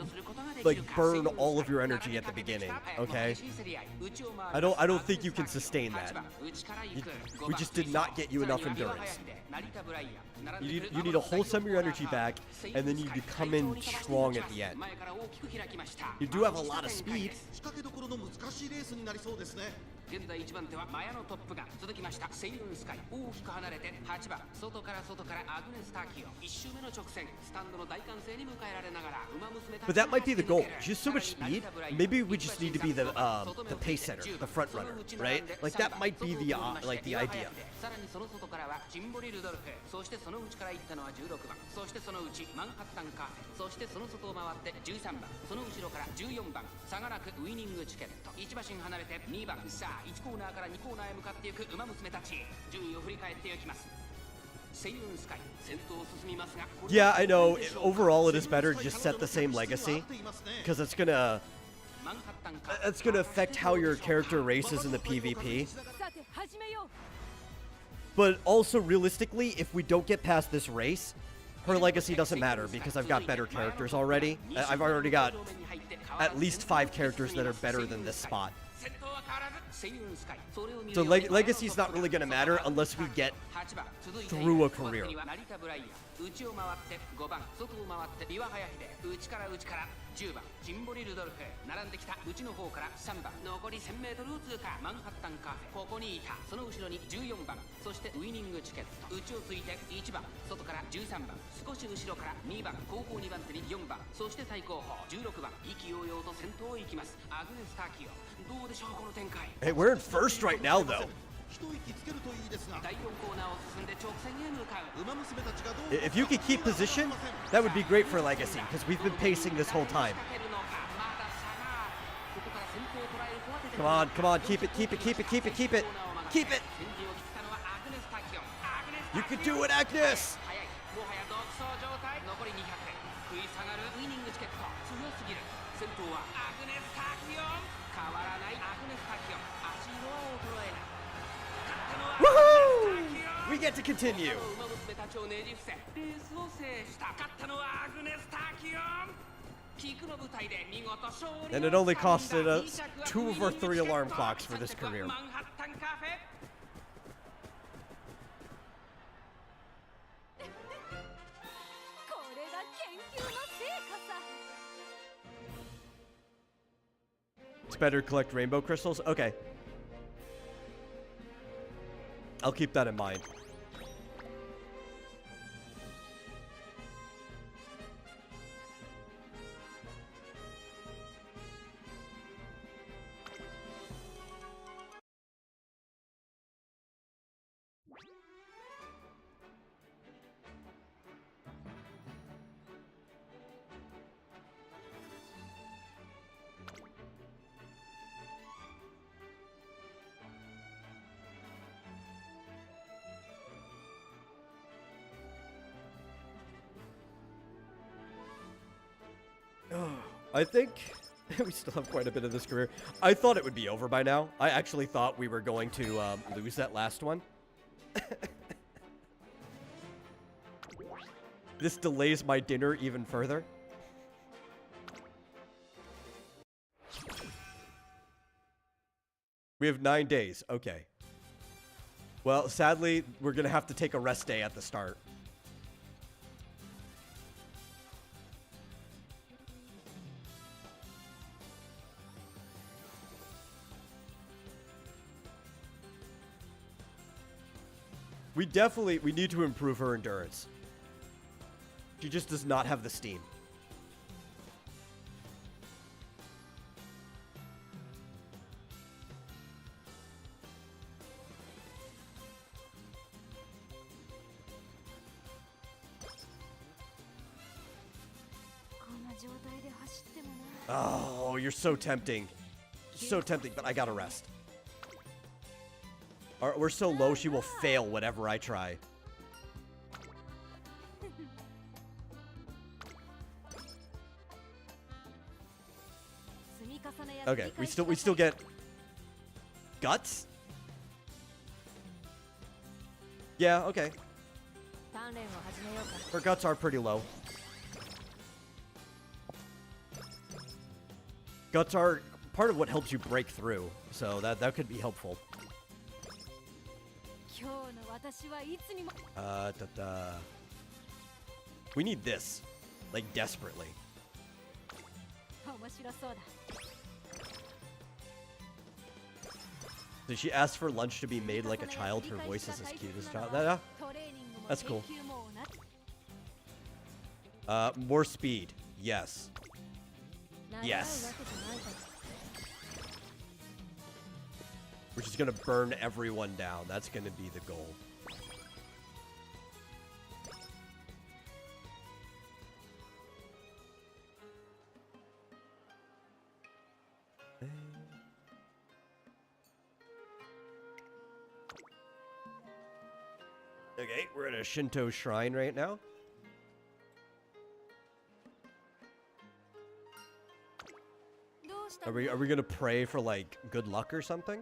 like burn all of your energy at the beginning, okay? I don't think you can sustain that. We just did not get you enough endurance. You need to hold some of your energy back, and then you need to come in strong at the end. You do have a lot of speed. 仕掛けどころの難しいレースになりそうですね。現在1番手はマヤのトップガン、続きましたセイウンスカイ、大きく離れて8番外からアグネス・ターキオ。1周目の直線、スタンドの大歓声に迎えられながらウマ娘たち But that might be the goal. Just so much speed. Maybe we just need to be the pace setter, the front runner, right? Like that might be the idea. さらにその外からはジンボリ・ルドルフ、そしてその内から行ったのは16番、そしてその内マンハッタンカフェ、そしてその外を回って13番、その後ろから14番差がなくウイニングチケット。1馬身離れて2番、さあ1コーナーから2コーナーへ向かっていくウマ娘たち、順位を振り返っていきます。セイウンスカイ先頭を進みますが、 Yeah, I know. Overall, it is better to just set the same legacy, because it's gonna affect how your character races in the PvP. さて始めよう。 But also, realistically, if we don't get past this race, her legacy doesn't matter because I've got better characters already. I've already got at least 5 characters that are better than this spot. So legacy is not really going to matter unless we get through a career. 内を回って5番、外を回って岩早秀、内から10番ジンボリ・ルドルフ、並んできた内の方から3番、残り 1000m を通過マンハッタンカフェ、ここにいた。その後ろに14番、そしてウイニングチケット。内をついて1番、外から13番、少し後ろから2番、後方2番手に4番、そして最後方16番、意気揚々と先頭を行きますアグネス・ターキオ。どうでしょうこの展開。 Hey, we're in first right now, though. 一息つけるといいですが。第4コーナーを進んで直線へ向かう。ウマ娘たちがどう If you could keep position, that would be great for legacy because we've been pacing this whole time. Come on, keep it. Keep it. You can do it, Agnes. もはや独走状態。残り200。食い下がるウイニングチケット。強すぎる。先頭はアグネス・ターキオン。変わらないアグネス・ターキオン。足色は衰えない。勝ったのは Woohoo! We get to continue. ウマ娘たちをねじ伏せレースを制した。勝ったのはアグネス・ターキオン。菊の舞台で見事勝利。 And it only costed us 2 of our 3 alarm clocks for this career. マンハッタンカフェ。これが研究の成果さ。 It's better to collect rainbow crystals? Okay. I'll keep that in mind. I think we still have quite a bit of this career. I thought it would be over by now. I actually thought we were going to lose that last one. This delays my dinner even further. We have 9 days. Okay. Well, sadly, we're going to have to take a rest day at the start. We need to improve her endurance. She just does not have the steam. Oh, you're so tempting. So tempting, but I gotta rest. We're so low, she will fail whatever I try. Okay, we still get guts? Yeah, okay. Her guts are pretty low. Guts are part of what helps you break through, so that could be helpful. We need this, like, desperately. Did she ask for lunch to be made like a child? Her voice is as cute as a child. That's cool. More speed. Yes. Yes. We're just gonna burn everyone down. That's gonna be the goal. Okay, we're at a Shinto shrine right now. Are we gonna pray for like good luck or something?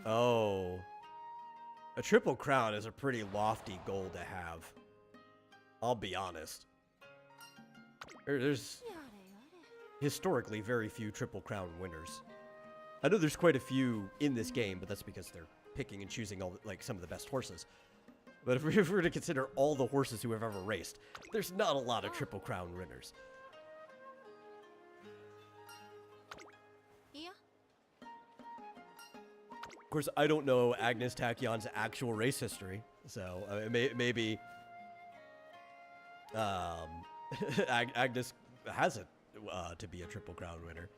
Oh. A triple crown is a pretty lofty goal to have. I'll be honest. There's historically very few triple crown winners. I know there's quite a few in this game, but that's because they're picking and choosing all like some of the best horses. But if we were to consider all the horses who have ever raced, there's not a lot of triple crown winners. Of course, I don't know Agnes Tachyon's actual race history, so maybe Agnes has it to be a triple crown winner.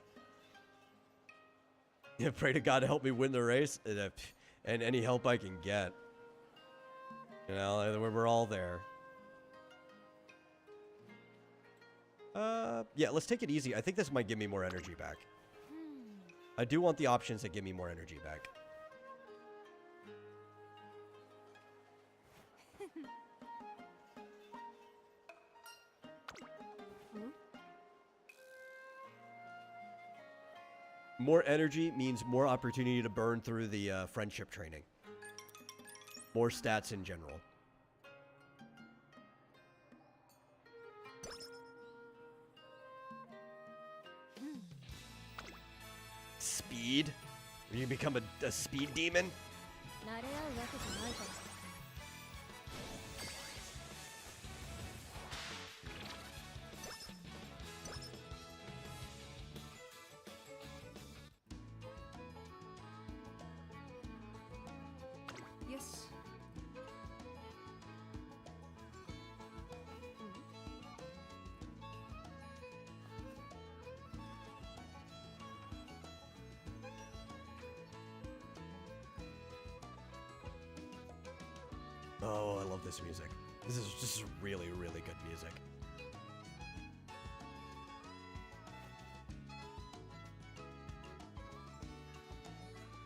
Yeah, pray to God to help me win the race, and any help I can get. You know, we're all there. Yeah, let's take it easy. I think this might give me more energy back. I do want the options that give me more energy back. More energy means more opportunity to burn through the friendship training. More stats in general. Speed? You become a speed demon? Oh, I love this music. This is just really, really good music.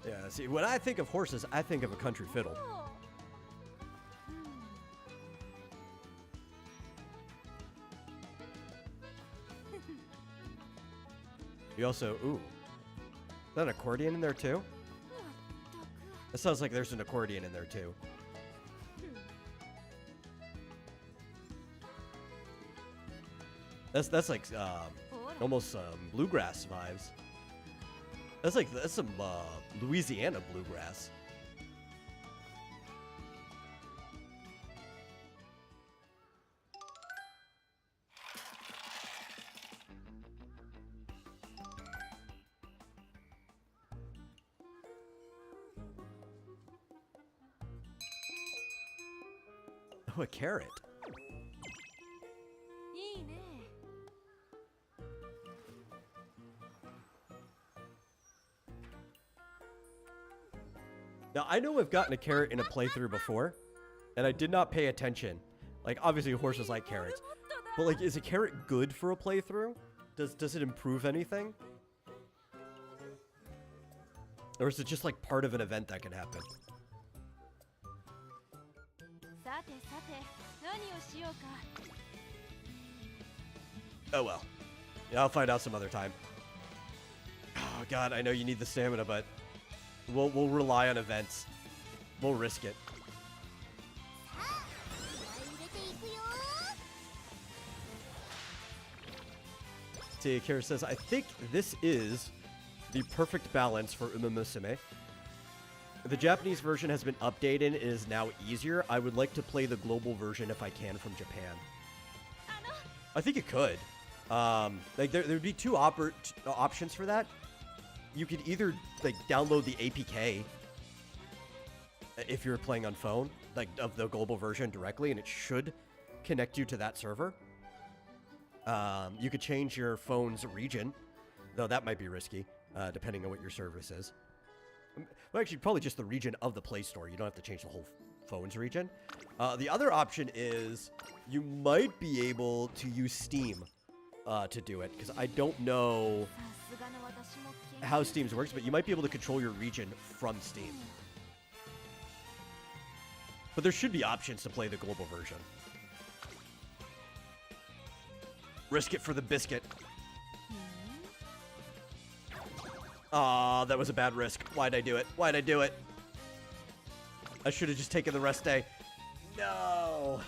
Yeah, see, when I think of horses, I think of a country fiddle. You also, ooh. Is that an accordion in there too? It sounds like there's an accordion in there too. That's like almost bluegrass vibes. That's some Louisiana bluegrass. Oh, a carrot. いいね。 Now, I know I've gotten a carrot in a playthrough before, and I did not pay attention. Like, obviously horses like carrots. But, like, is a carrot good for a playthrough? Does it improve anything? Or is it just, like, part of an event that can happen? さてさて、何をしようか。 Oh, well. Yeah, I'll find out some other time. Oh, God, I know you need the stamina, but we'll rely on events. We'll risk it. See, Kara says, I think this is the perfect balance for Umamusume. The Japanese version has been updated and is now easier. I would like to play the global version if I can from Japan. I think it could. Like there would be two options for that. You could either like download the APK if you're playing on phone, like of the global version directly, and it should connect you to that server. You could change your phone's region, though that might be risky, depending on what your service is. Well, actually, probably just the region of the Play Store. You don't have to change the whole phone's region. The other option is you might be able to use Steam to do it, because I don't know how Steam's works, but you might be able to control your region from Steam. But there should be options to play the global version. Risk it for the biscuit. Aw, that was a bad risk. Why'd I do it? Why'd I do it? I should have just taken the rest day. No.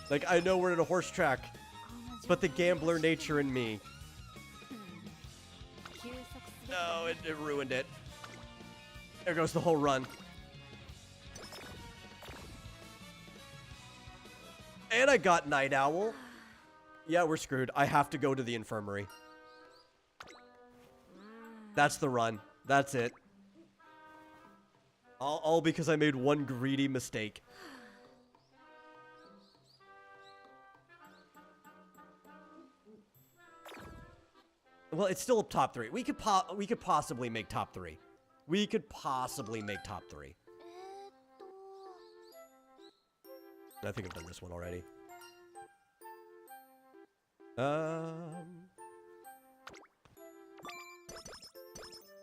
Like, I know we're at a horse track, but the gambler nature in me. No, it ruined it. There goes the whole run. And I got Night Owl. Yeah, we're screwed. I have to go to the infirmary. That's the run. That's it. All because I made one greedy mistake. Well, it's still top 3. We could possibly make top 3. We could possibly make top 3. I think I've done this one already.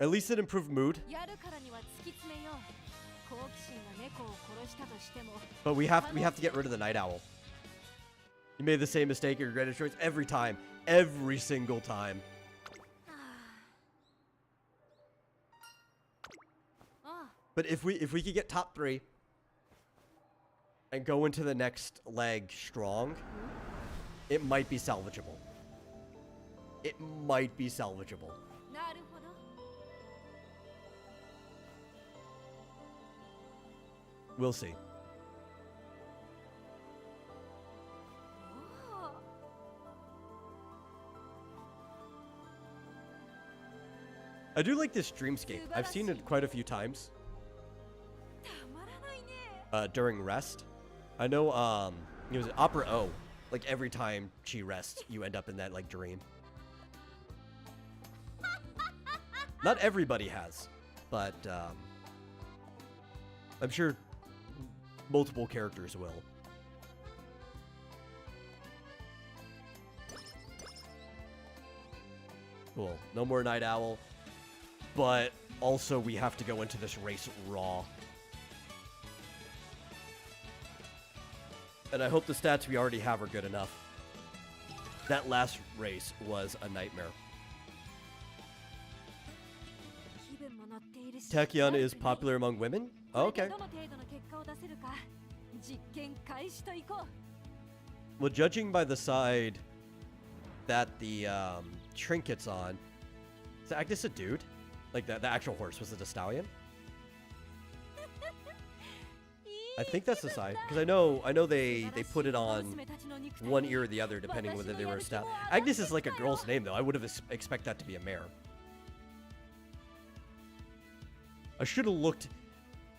At least it improved mood. But we have to get rid of the Night Owl. You made the same mistake, you regretted choice every time. Every single time. But if we could get top 3 and go into the next leg strong, it might be salvageable. It might be salvageable. We'll see. I do like this dreamscape. I've seen it quite a few times. During rest. I know, it was Opera O. Like, every time she rests, you end up in that, like, dream. Not everybody has, but, I'm sure multiple characters will. Cool. No more Night Owl. But also, we have to go into this race raw. And I hope the stats we already have are good enough. That last race was a nightmare. Tachyon is popular among women? Oh, okay. Well, judging by the side that the trinket's on. Is Agnes a dude? Like the actual horse, was it a stallion? I think that's the side, because I know they put it on one ear or the other depending whether they were a stallion. Agnes is like a girl's name though. I would have expect that to be a mare. I should have looked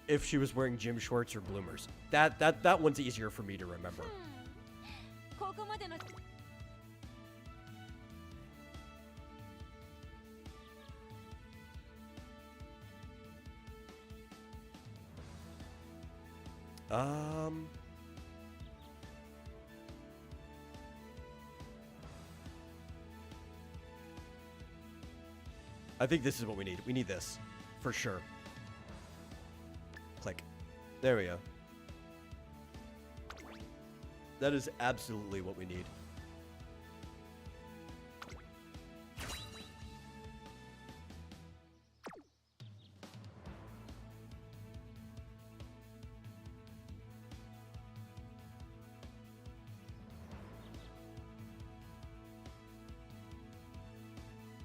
if she was wearing gym shorts or bloomers. That one's easier for me to remember. I think this is what we need. We need this for sure. Click. There we go. That is absolutely what we need.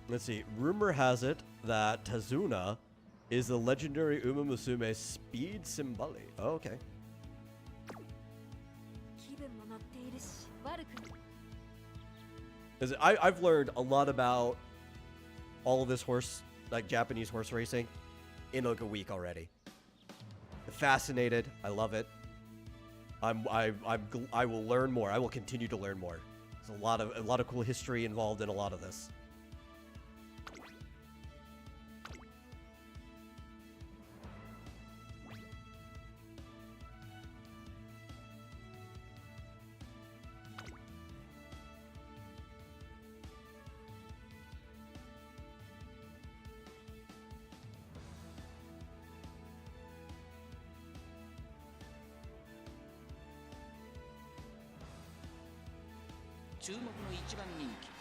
Let's see. Rumor has it that Tazuna is the legendary Umamusume speed symboli. Oh, okay. I've learned a lot about all of this horse, like Japanese horse racing, in like a week already. Fascinated. I love it. I will learn more. I will continue to learn more. There's a lot of cool history involved in a lot of this.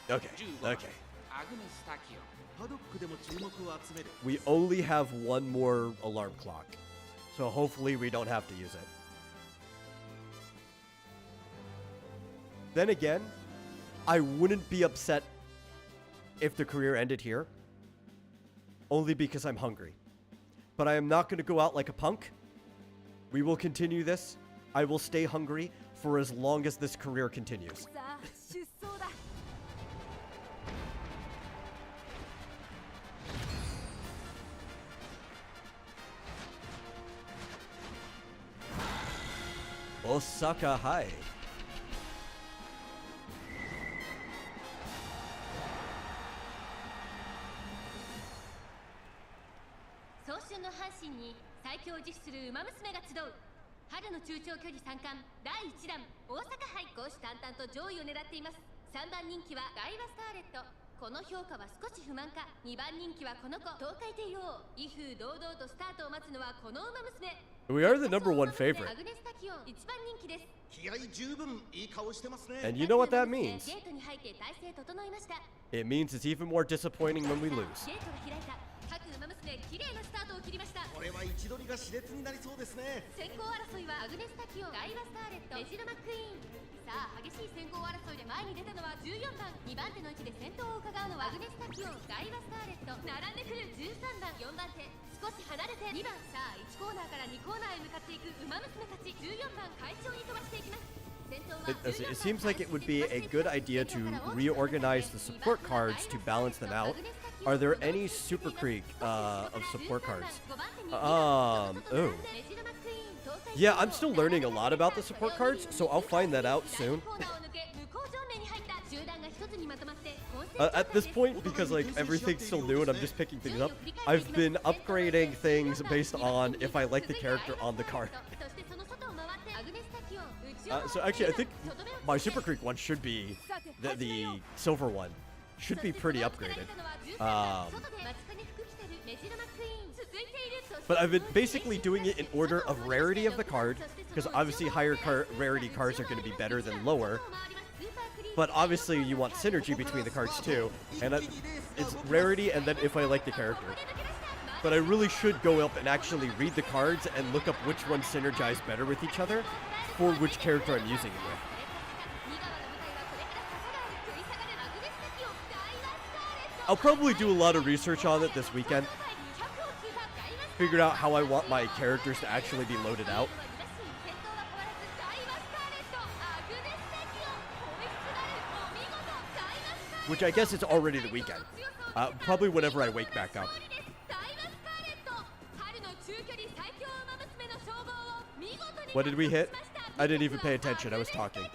Okay, okay. We only have one more alarm clock, so hopefully we don't have to use it. Then again, I wouldn't be upset if the career ended here, only because I'm hungry. But I am not going to go out like a punk. We will continue this. I will stay hungry for as long as this career continues. Osaka High. 早春の阪神に最強を実施するウマ娘が集う春の中長距離三冠第1弾大阪杯虎視眈々と上位を狙っています。3番人気はガイワスターレット。この評価は少し不満か。2番人気はこの子東海帝王。威風堂々とスタートを待つのはこのウマ娘。 We are the number one favorite. And you know what that means? It means it's even more disappointing when we lose. 綺麗なスタートを切りました。これは位置取りが熾烈になりそうですね。先行争いはアグネスタキオン、ガイワスターレット、メジロマックイーン。さあ激しい先行争いで前に出たのは14番。2番手の位置で先頭を伺うのはアグネスタキオン、ガイワスターレット。並んでくる13番、4番手。少し離れて2番。さあ1コーナーから2コーナーへ向かっていくウマ娘たち。14番快調に飛ばしていきます。 It seems like it would be a good idea to reorganize the support cards to balance them out. Are there any Super Creek of support cards? Oh. Yeah, I'm still learning a lot about the support cards, so I'll find that out soon. At this point, because like everything's still new and I'm just picking things up, I've been upgrading things based on if I like the character on the card. So actually, I think my Super Creek one should be the silver one. Should be pretty upgraded. But I've been basically doing it in order of rarity of the card, because obviously higher rarity cards are going to be better than lower. But obviously you want synergy between the cards too, and it's rarity and then if I like the character. But I really should go up and actually read the cards and look up which ones synergize better with each other for which character I'm using it with. I'll probably do a lot of research on it this weekend. Figure out how I want my characters to actually be loaded out. Which I guess it's already the weekend. Probably whenever I wake back up. What did we hit? I didn't even pay attention. I was talking.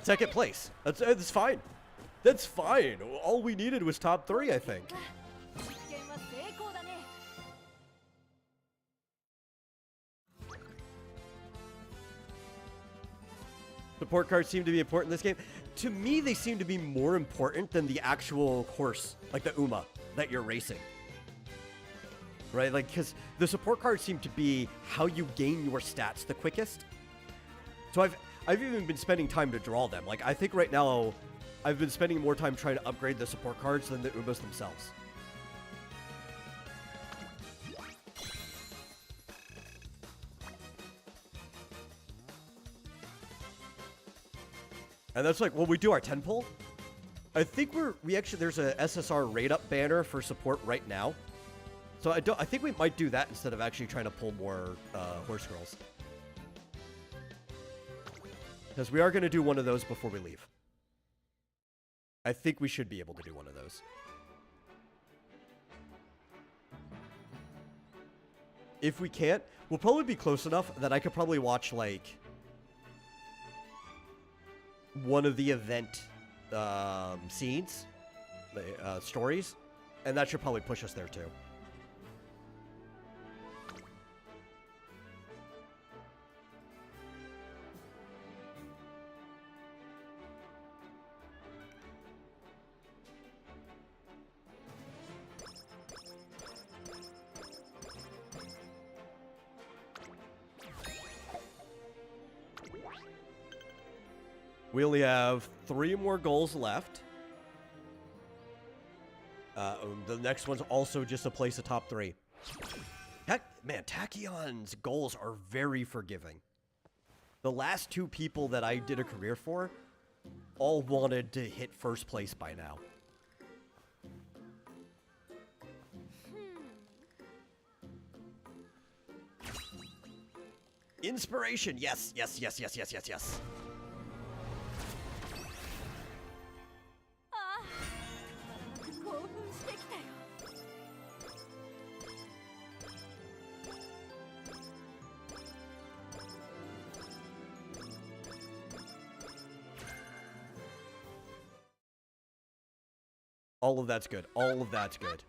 Second place. That's fine. That's fine. All we needed was top 3, I think. Support cards seem to be important in this game. To me, they seem to be more important than the actual horse, like the Uma, that you're racing. Right? Like, because the support cards seem to be how you gain your stats the quickest. So I've even been spending time to draw them. Like, I think right now, I've been spending more time trying to upgrade the support cards than the Umas themselves. And that's like when we do our 10 pull. I think we actually there's a SSR rate up banner for support right now. So I think we might do that instead of actually trying to pull more horse girls. Because we are going to do one of those before we leave. I think we should be able to do one of those. If we can't, we'll probably be close enough that I could probably watch like one of the event scenes, stories, and that should probably push us there too. We only have 3 more goals left. The next one's also just to place a top 3. Man, Tachyon's goals are very forgiving. The last 2 people that I did a career for all wanted to hit first place by now. Inspiration, yes, yes, yes, yes, yes, yes, yes. All of that's good. All of that's good.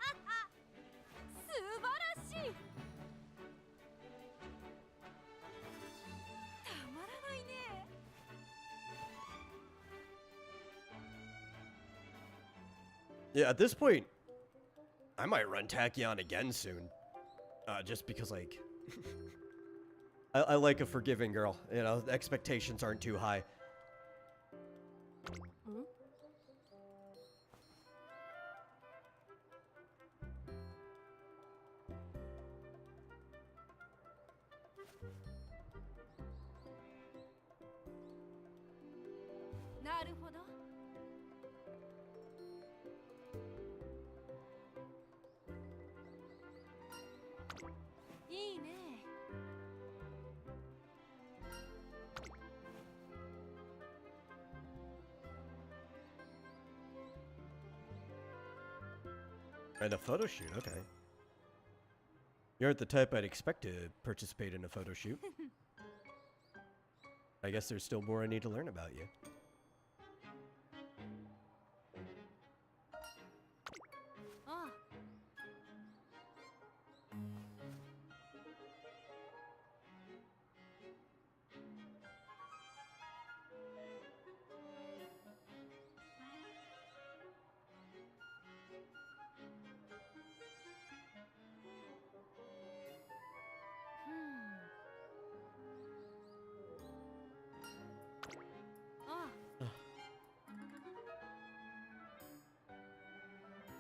Yeah, at this point, I might run Tachyon again soon. Just because, like, I like a forgiving girl. You know, the expectations aren't too high. And a photo shoot, okay. You aren't the type I'd expect to participate in a photo shoot. I guess there's still more I need to learn about you.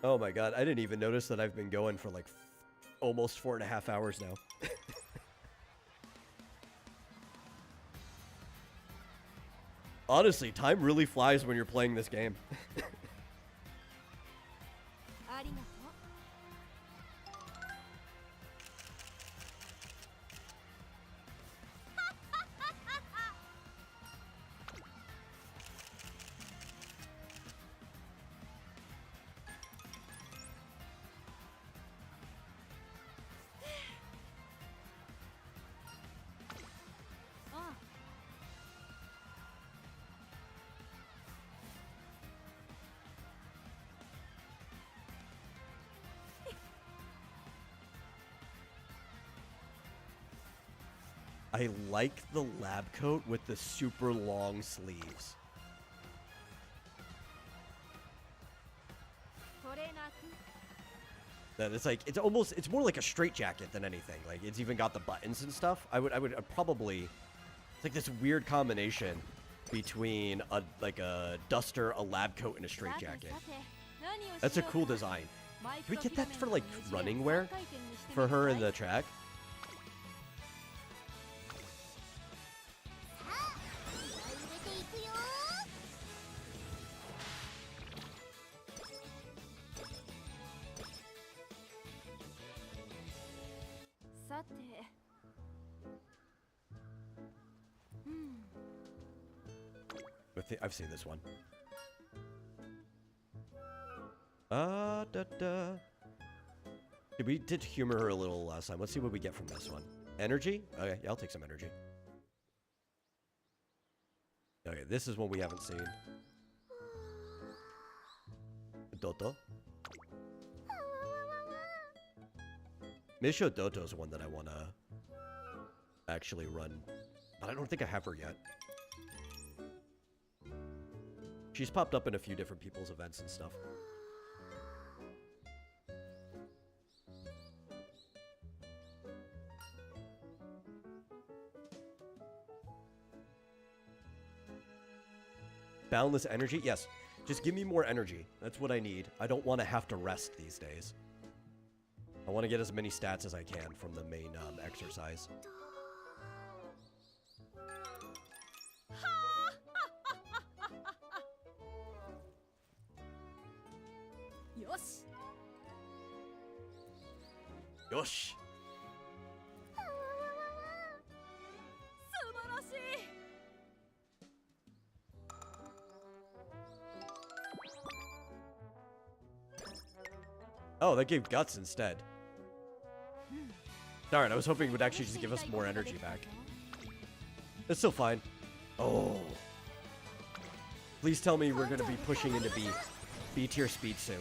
Oh my god, I didn't even notice that I've been going for like almost 4.5 hours now. Honestly, time really flies when you're playing this game. I like the lab coat with the super long sleeves. トレーナー君 That it's like it's more like a straitjacket than anything. Like it's even got the buttons and stuff. I would probably it's like this weird combination between a duster, a lab coat, and a さて straitjacket. さて何をしよう That's a か cool design. マイ Can ク we ロ get フィラ that メン for トの like 二次元 running を wear 3回転にしてみ for る her か in い the track? さあ気合い入れていくよ。さて I've seen this one. Da da. We did humor her a little last time. Let's see what we get from this one. Energy? Okay, yeah, I'll take some energy. Okay, this is one we haven't seen. Doto. Misho Doto is one that I want to actually run, but I don't think I have her yet. She's popped up in a few different people's events and stuff. Boundless energy? Yes. Just give me more energy. That's what I need. I don't want to have to rest these days. I want to get as many stats as I can from the main exercise. よし Yosh! 素晴らしい Oh, that gave guts instead. Darn, I was hoping it would actually just give us more energy back. It's still fine. Oh. Please tell me we're going to be pushing into B tier speed soon.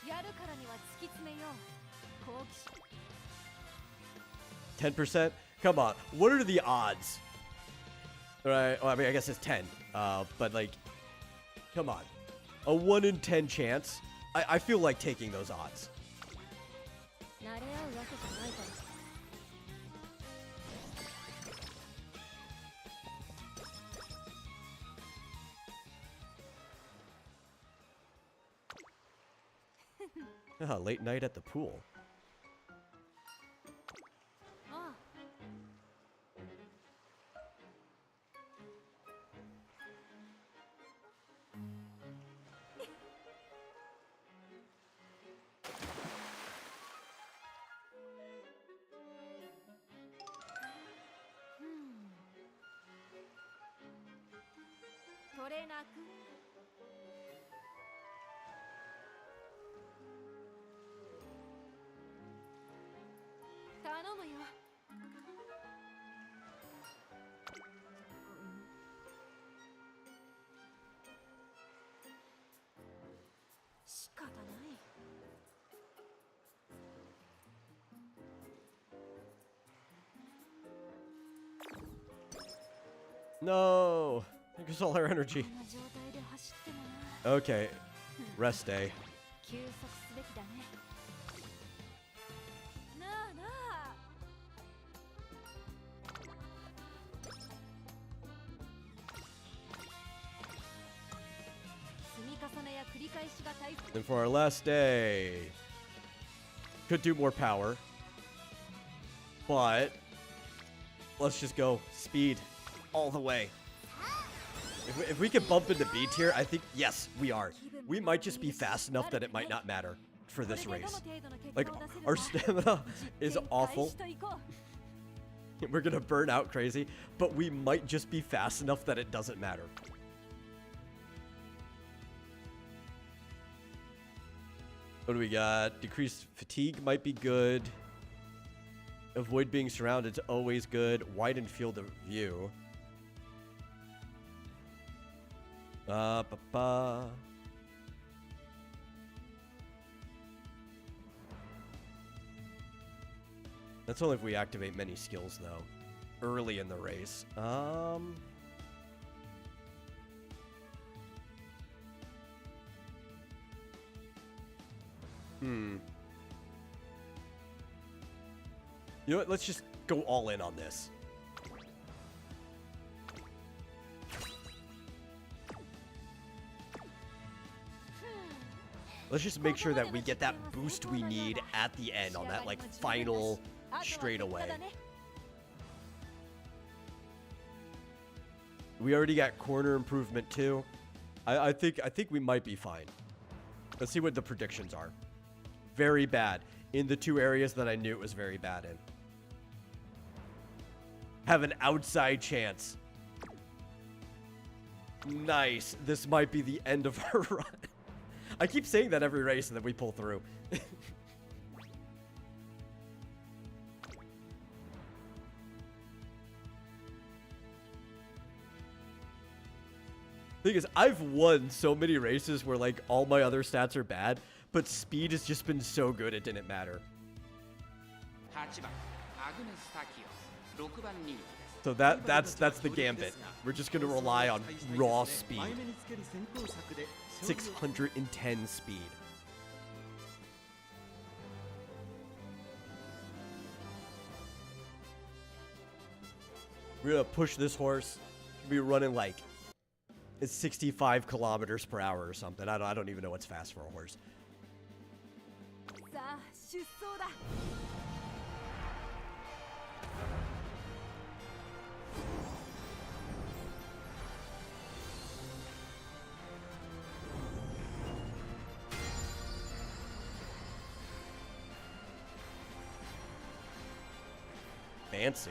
Yar 10%? Come on. What are the odds? Right. Well, I mean, I guess it's 10. But like, come on. A 1 in 10 chance? I feel like taking those odds. 慣れ合うわけじゃないから Late night at the pool. ああ トレーナー君 頼むよ 仕方ない No! Because all our energy. こんな状態で走ってもな Okay. Rest day. 休息すべきだねなあなあ 積み重ねや繰り返しが大切 And for our last day. Could do more power. But let's just go speed all the way. If we can bump into B tier, I think, yes, we are. We might just be fast enough that it might not matter for this これでどの race. 程度の結 Like, 果を出せる our か stamina is 全開 awful. 始といこう We're gonna burn out crazy, but we might just be fast enough that it doesn't matter. What do we got? Decreased fatigue might be good. Avoid being surrounded is always good. Widen field of view. Ba-ba. That's only if we activate many skills, though. Early in the race. You know what? Let's just go all in on this. Let's just make sure that we get that boost we need at the end on that, like, final straightaway. We already got corner improvement too. I think we might be fine. Let's see what the predictions are. Very bad in the two areas that I knew it was very bad in. Have an outside chance. Nice. This might be the end of our run. I keep saying that every race and then we pull through. Thing is, I've won so many races where, like, all my other stats are bad, but speed has just been so good it didn't matter. So that's the gambit. We're just going to rely on raw speed. 610 speed. We're going to push this horse. We'll be running like it's 65 kilometers per hour or something. I don't even know what's fast for a horse. Fancy.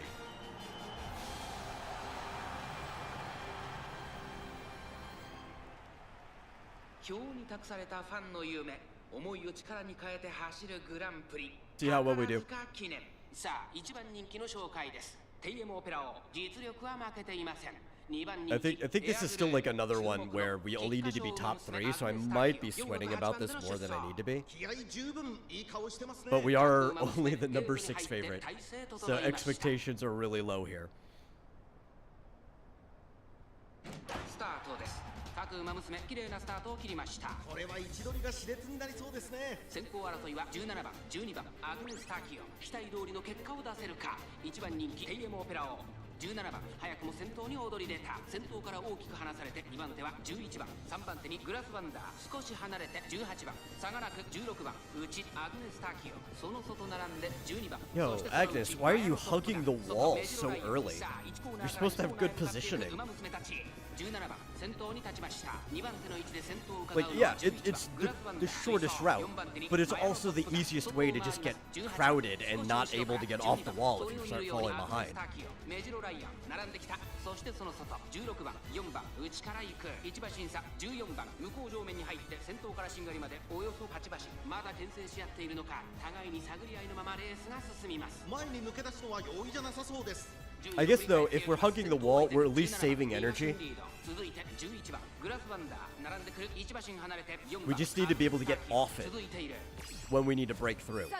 今日に託されたファンの夢、思いを力に変えて走るグランプリ。 See how well we do. 記念。さあ、一番人気の紹介です。TM オペラ王、実力は負けていません。I think this is still like another one where we only need to be top 3, so I might be sweating about this more than I need to be. But we are only the number 6 favorite, so expectations are really low here. スタートです。各馬娘、綺麗なスタートを切りました。これは位置取りが熾烈になりそうですね。先行争いは17番、12番、アグネス・ターキオ。期待通りの結果を出せるか。1番人気 TM オペラ王。17番、早くも先頭に躍り出た。先頭から大きく離されて2番手は11番、3番手にグラスワンダー。少し離れて18番、差がなく16番、内アグネス・ターキオ。その外並んで12番。 Yo, Agnes, why are you hugging the wall so early? You're supposed to have good positioning. Like, yeah, it's the shortest route, but it's also the easiest way to just get crowded and not able to get off the wall if you start falling behind. 並んできた。そしてその外16番、4番、内から行く。1馬審査14番、向こう上面に入って先頭からしんがりまでおよそ8馬身。まだ牽制し合っているのか、互いに探り合いのままレースが進みます。前に抜け出すのは容易じゃなさそうです。 I guess though, if we're hugging the wall, we're at least saving energy. We just need to be able to get off it when we need to break through.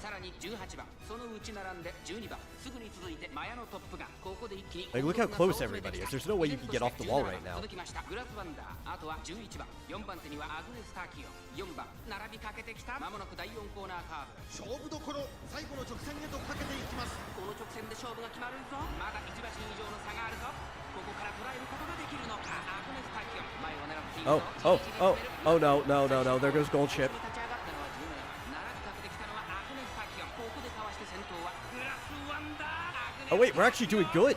さらに18番、その内並んで12番、すぐに続いてマヤのトップがここで一気に Like, look how close everybody is. There's no way you can get off the wall right now. 続きましたグラスワンダー、あとは11番、4番手にはアグネス・ターキオ、4番並びかけてきた。まもなく第4コーナーカーブ。勝負どころ、最後の直線へとかけていきます。この直線で勝負が決まるぞ。まだ1馬身以上の差があるぞ。ここから捉えることができるのか。アグネス・ターキオ、前を狙っているぞ。Oh no, no, no, no, there goes Gold Ship. Oh wait, we're actually doing good.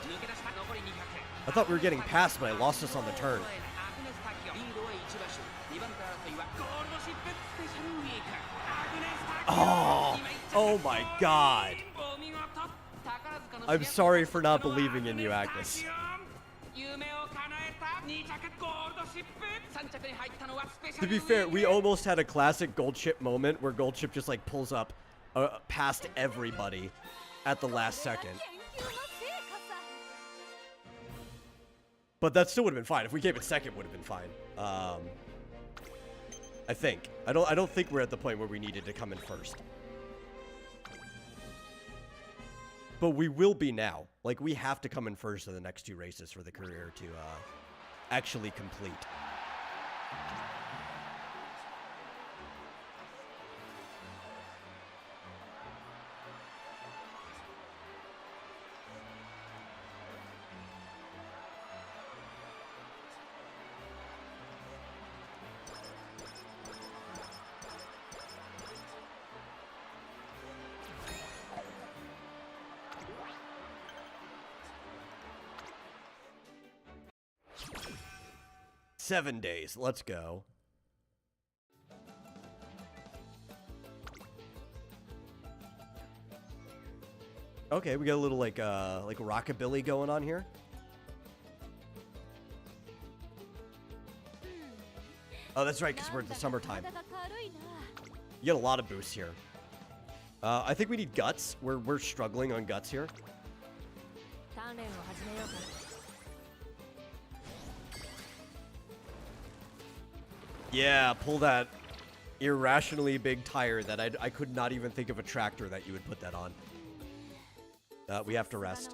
I thought we were getting past, but I lost us on the turn. Oh my god. I'm sorry for not believing in you, Agnes. To be fair, we almost had a classic Gold Ship moment where Gold Ship just like pulls up past everybody at the last second. But that still would have been fine. If we came in second, would have been fine. I think. I don't think we're at the point where we needed to come in first. But we will be now. Like, we have to come in first in the next 2 races for the career to actually complete. Seven days. Let's go. Okay, we got a little like rockabilly going on here. Oh, that's right, because we're in the summertime. You get a lot of boosts here. I think we need guts. We're struggling on guts here. Yeah, pull that irrationally big tire that I could not even think of a tractor that you would put that on. We have to rest.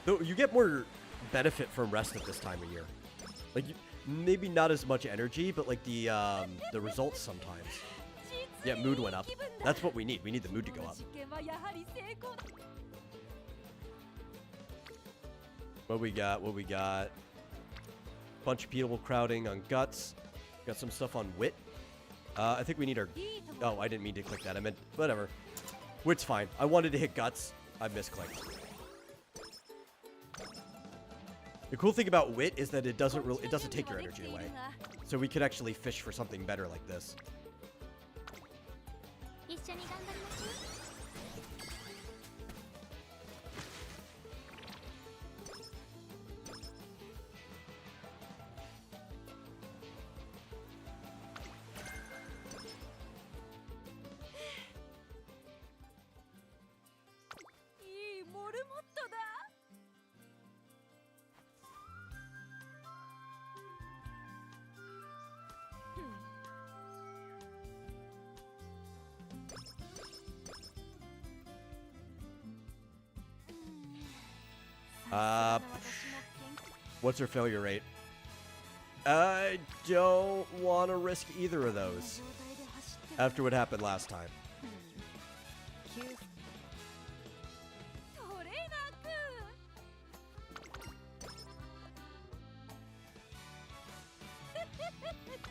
Though you get more benefit from rest at this time of year. Like, maybe not as much energy, but like the results sometimes. Yeah, mood went up. That's what we need. We need the mood to go up. What we got? What we got? Bunch of people crowding on guts. Got some stuff on wit. I think we need our... Oh, I didn't mean to click that. I meant... Whatever. Wit's fine. I wanted to hit guts. I misclicked. The cool thing about wit is that it doesn't take your energy away. So we could actually fish for something better like this. What's our failure rate? I don't want to risk either of those after what happened last time.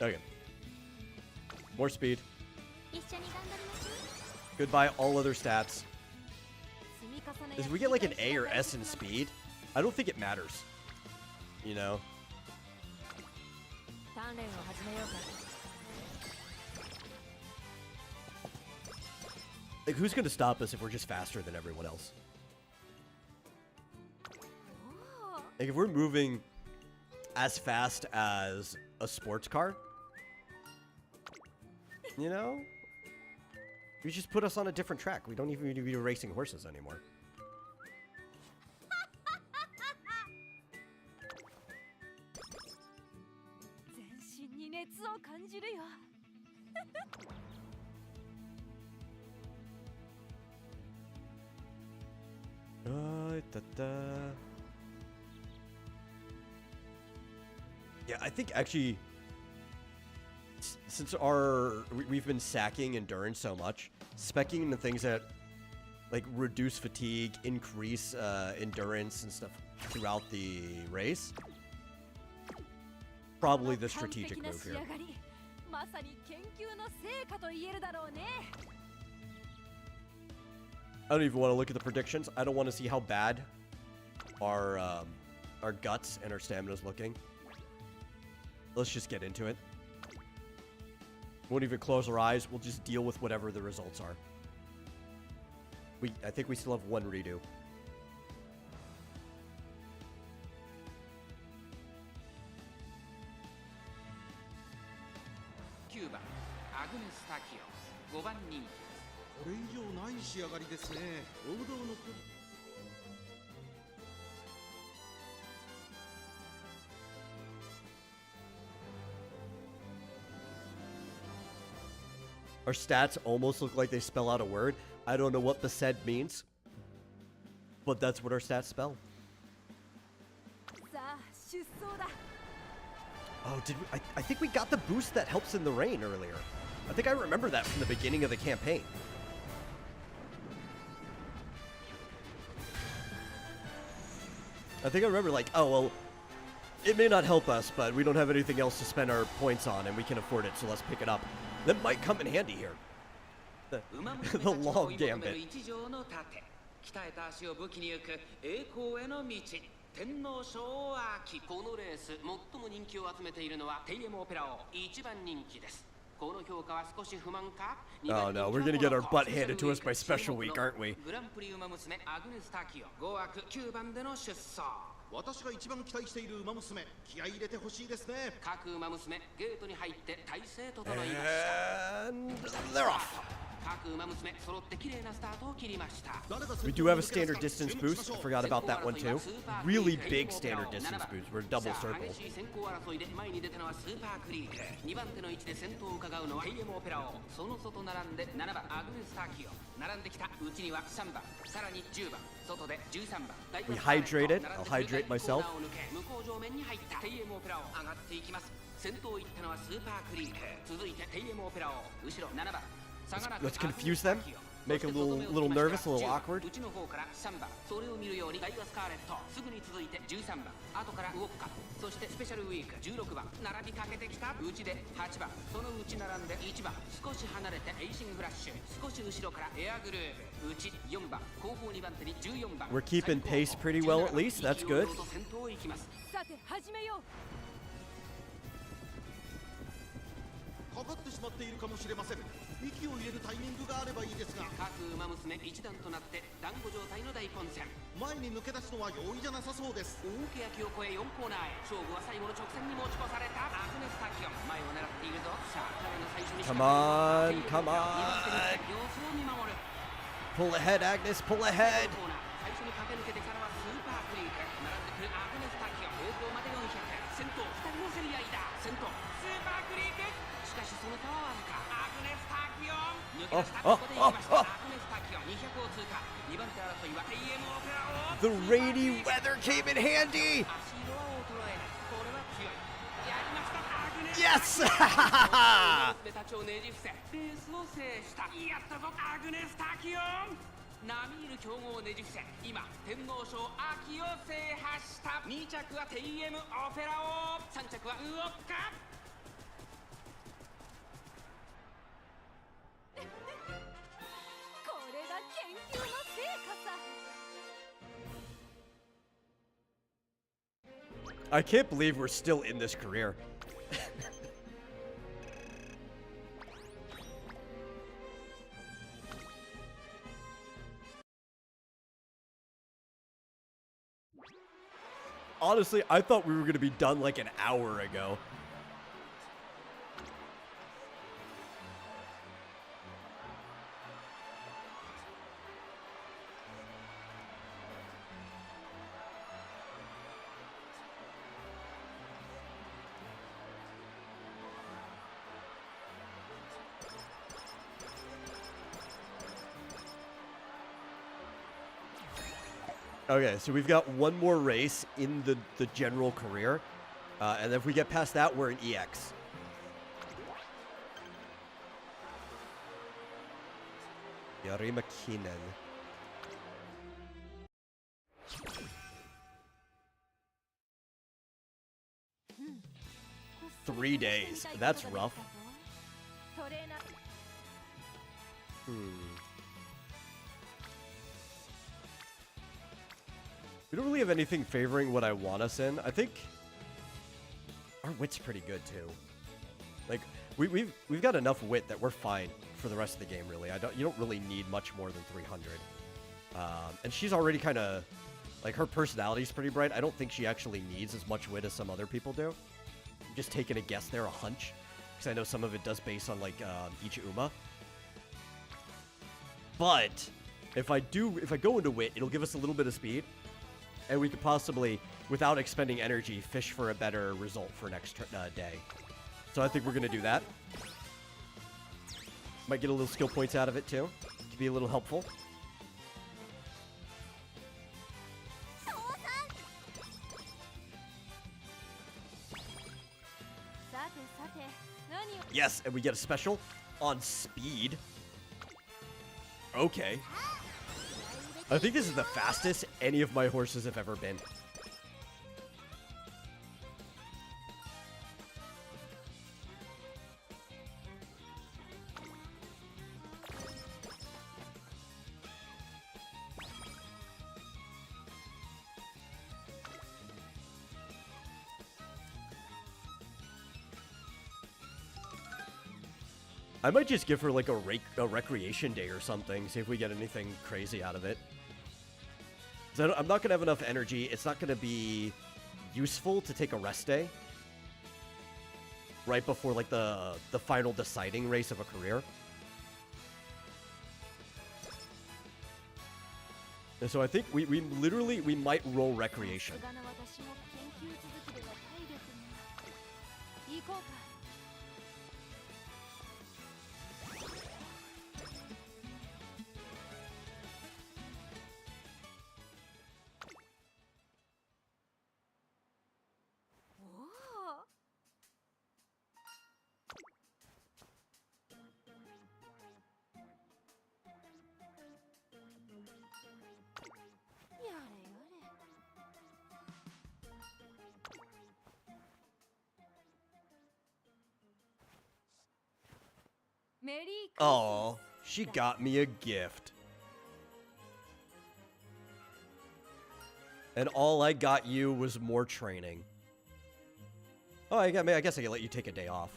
Okay. More speed. Goodbye all other stats. If we get like an A or S in speed, I don't think it matters. You know? Like, who's going to stop us if we're just faster than everyone else? Like, if we're moving as fast as a sports car, you know? You just put us on a different track. We don't even need to be racing horses anymore. Yeah, I think actually, since we've been sacking endurance so much, speccing into things that like reduce fatigue, increase endurance and stuff throughout the race, probably the strategic move here. I don't even want to look at the predictions. I don't want to see how bad our guts and our stamina is looking. Let's just get into it. Won't even close our eyes. We'll just deal with whatever the results are. I think we still have one redo. これ以上ない仕上がりですね。王道の Our stats almost look like they spell out a word. I don't know what Besed means, but that's what our stats spell. さあ出走だ。 Oh, did we? I think we got the boost that helps in the rain earlier. I think I remember that from the beginning of the campaign. I think I remember like, oh, well, it may not help us, but we don't have anything else to spend our points on, and we can afford it, so let's pick it up. That might come in handy here. The long gambit. 鍛えた足を武器に行く栄光への道天皇賞秋このレース最も人気を集めているのはテイエムオペラ王一番人気ですこの評価は少し不満か Oh no, we're gonna get our butt handed to us by Special Week, aren't we? グランプリウマ娘アグネス・タキオ5枠9番での出走私が一番期待している馬娘気合い入れてほしいですね各馬娘ゲートに入って体勢整いました And they're off. 各馬娘揃って綺麗なスタートを切りました We do have a standard distance boost. I forgot about that one too. Really big standard distance boost. We're double circle. 激しい先行争いで前に出たのはスーパークリーク2番手の位置で先頭を伺うのはテイエムオペラ王その外並んで7番アグネス・タキオ並んできた内には3番さらに10番外で13番 We hydrated. I'll hydrate myself. 向こう上面に入ったテイエムオペラ王上がっていきます先頭行ったのはスーパークリーク続いてテイエムオペラ王後ろ7番 Let's confuse them. Make it a little nervous, a little awkward. 内の方から3番それを見るようにダイガスカーレットすぐに続いて13番後からウォッカそしてスペシャルウィーク16番並びかけてきた内で8番その内並んで1番少し離れてエイシングフラッシュ少し後ろからエアグルーヴ内4番後方2番手に14番 We're keeping pace pretty well at least. That's good. 先頭行きますさて始めよう。かかってしまっているかもしれません息を入れるタイミングがあればいいですが各馬娘一段となって団子状態の大混戦前に抜け出すのは容易じゃなさそうです大欅を越え4コーナーへ勝負は最後の直線に持ち越されたアグネス・タキオン前を狙っているぞさあ彼の最初に Come on, come on. 様子を見守る Pull ahead, Agnes. Pull ahead. コーナー最初に駆け抜けてきたのはスーパークリーク並んでくるアグネス・タキオン方向まで400先頭2人の競り合いだ先頭スーパークリークしかしその差はわずかアグネス・タキオン抜け出したここで行きましたアグネス・タキオン200を通過2番手争いは AM オペラを The rainy weather came in handy. 足色は衰えないこれは強いやりましたアグネス Yes. 娘たちをねじ伏せレースを制したやったぞアグネス・タキオン並みいる強豪をねじ伏せ今天皇賞秋を制覇した2着は TM オペラ王3着はウオッカこれが研究の成果さ。 I can't believe we're still in this career. Honestly, I thought we were going to be done like an hour ago. Okay, so we've got one more race in the general career. And if we get past that, we're in EX. Yarima Kinen. Three days. That's rough. We don't really have anything favoring what I want us in. I think our wit's pretty good too. Like we've got enough wit that we're fine for the rest of the game. Really, you don't really need much more than 300. And she's already kind of like her personality's pretty bright. I don't think she actually needs as much wit as some other people do. I'm just taking a guess there, a hunch, because I know some of it does base on like each Uma. But if I go into Wit, it'll give us a little bit of speed, and we could possibly, without expending energy, fish for a better result for next day. So I think we're gonna do that. Might get a little skill points out of it too, to be a little helpful. Yes, and we get a special on speed. Okay. I think this is the fastest any of my horses have ever been. I might just give her like a recreation day or something, see if we get anything crazy out of it. 'Cause I'm not going to have enough energy. It's not going to be useful to take a rest day right before like the final deciding race of a career. And so I think we might roll recreation. Oh, she got me a gift. And all I got you was more training. Oh, I guess I can let you take a day off.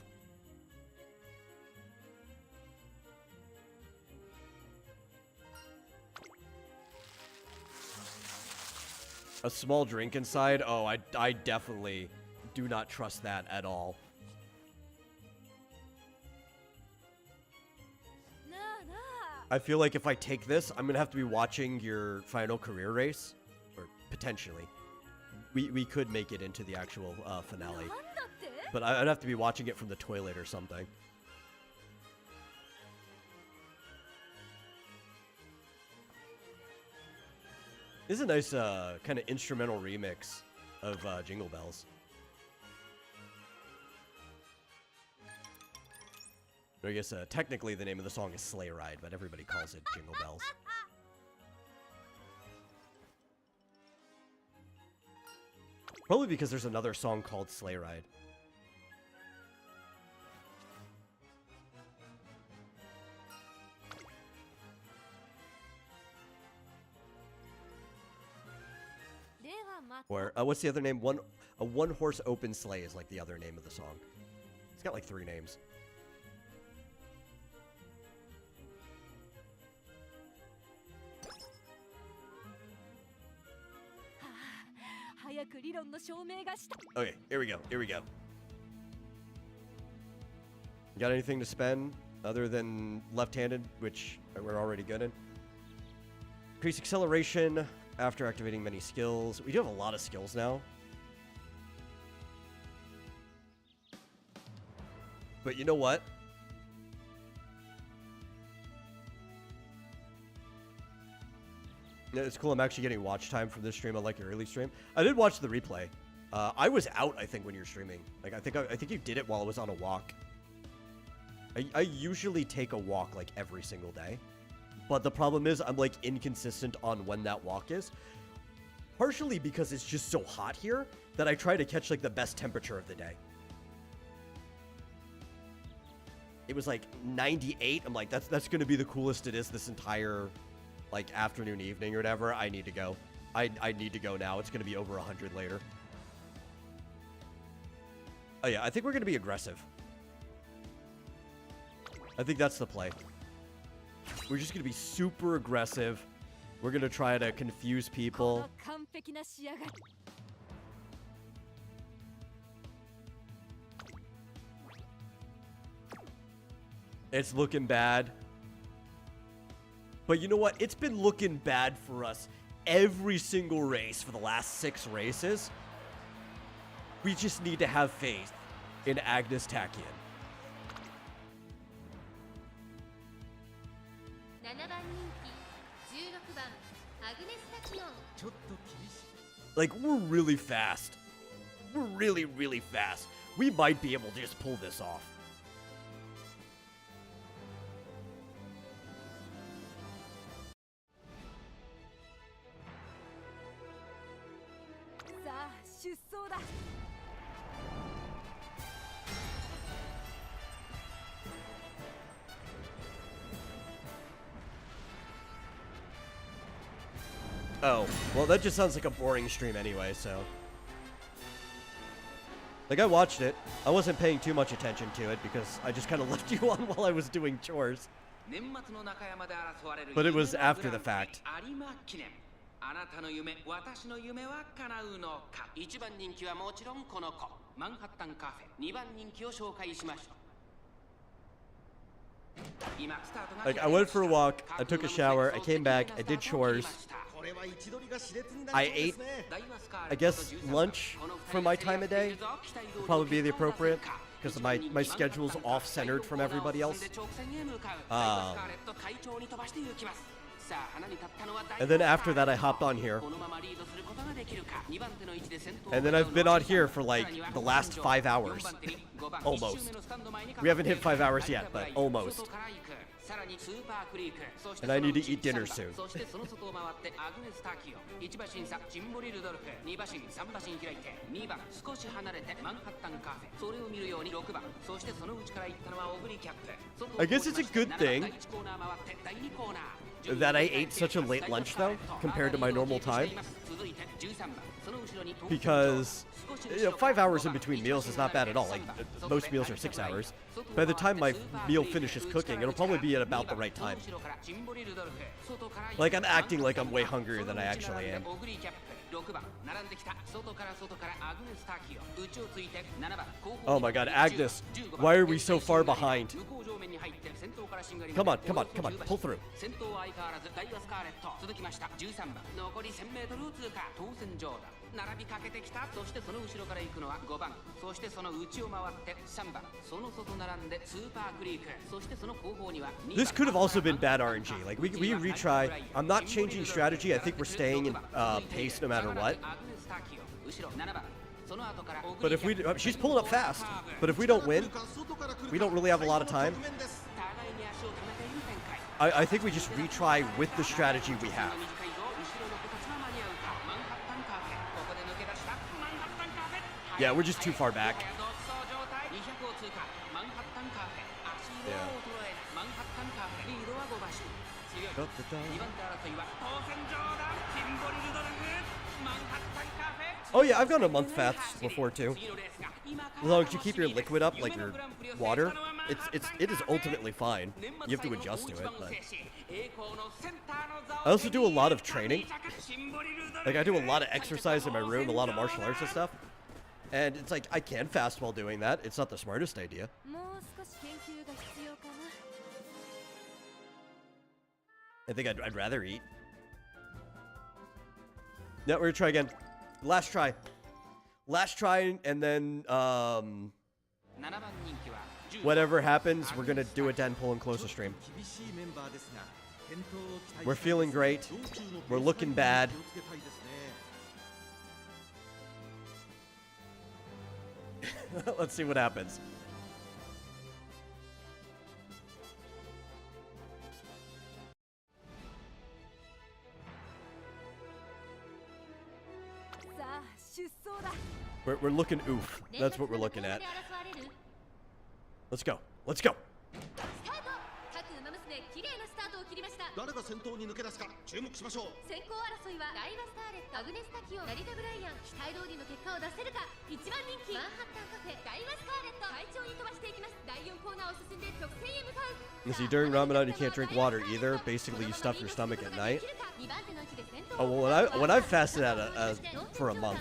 A small drink inside? Oh, I definitely do not trust that at all. I feel like if I take this, I'm gonna have to be watching your final career race, or potentially. We could make it into the actual finale, but I'd have to be watching it from the toilet or something. This is a nice kind of instrumental remix of Jingle Bells. I guess technically the name of the song is Sleigh Ride, but everybody calls it Jingle Bells. Probably because there's another song called Sleigh Ride. Or what's the other name? A one-horse open sleigh is like the other name of the song. It's got like 3 names. Okay, here we go. Here we go. Got anything to spend other than left-handed, which we're already good in? Increase acceleration after activating many skills. We do have a lot of skills now. But you know what? It's cool. I'm actually getting watch time from this stream. I like your early stream. I did watch the replay. I was out, I think, when you were streaming. Like, I think you did it while I was on a walk. I usually take a walk like every single day, but the problem is I'm like inconsistent on when that walk is. Partially because it's just so hot here that I try to catch like the best temperature of the day. It was like 98. I'm like, that's gonna be the coolest it is this entire like afternoon, evening, or whatever. I need to go. I need to go now. It's gonna be over 100 later. Oh yeah, I think we're gonna be aggressive. I think that's the play. We're just gonna be super aggressive. We're gonna try to confuse people. It's looking bad. But you know what? It's been looking bad for us every single race for the last 6 races. We just need to have faith in Agnes Takian. 7番人気16番アグネスタキオン ちょっと厳しい Like, we're really fast. We're really, really fast. We might be able to just pull this off. さあ出走だ Oh, well, that just sounds like a boring stream anyway, so. Like, I watched it. I wasn't paying too much attention to it because I just kind of left you on while I was doing chores. But it was after the fact. あなたの夢、私の夢は叶うのか。1番人気はもちろんこの子。マンハッタンカフェ。2番人気を紹介しましょう。 Like, I went for a walk, I took a shower, I came back, I did chores. I ate, I guess, lunch for my time of day would probably be the appropriate, because my schedule's off-centered from everybody else. And then after that, I hopped on here. And then I've been on here for like the last 5 hours. Almost. We haven't hit 5 hours yet, but almost. And I need to eat dinner soon. I guess it's a good thing that I ate such a late lunch, though, compared to my normal time. Because, you know, 5 hours in between meals is not bad at all. Like, most meals are 6 hours. By the time my meal finishes cooking, it'll probably be at about the right time. Like, I'm acting like I'm way hungrier than I actually am. Oh my god, Agnes, why are we so far behind? Come on, come on, come on, pull through. This could have also been bad RNG. Like, we retry. I'm not changing strategy. I think we're staying in pace no matter what. But if we... she's pulling up fast. But if we don't win, we don't really have a lot of time. I think we just retry with the strategy we have. Yeah, we're just too far back. Yeah. Oh yeah, I've gone a month fast before too. As long as you keep your liquid up, like your water, it is ultimately fine. You have to adjust to it, but I also do a lot of training. Like, I do a lot of exercise in my room, a lot of martial arts and stuff. And it's like, I can fast while doing that. It's not the smartest idea. I think I'd rather eat. Yeah, we're gonna try again. Last try. Last try, and then, whatever happens, we're gonna do a Denpul and close the stream. We're feeling great. We're looking bad. Let's see what happens. We're looking oof. That's what we're looking at. Let's go. Let's go. 誰が先頭に抜け出すか注目しましょう。先行争いはダイワスターレット、アグネスタキオン、成田ブライアン。期待通りの結果を出せるか。1番人気マンハッタンカフェ、ダイワスターレット。快調に飛ばしていきます。第4コーナーを進んで直線へ向かう。You see, during Ramadan, you can't drink water either. Basically, you stuff your stomach at night. Oh, well, when I fasted for a month,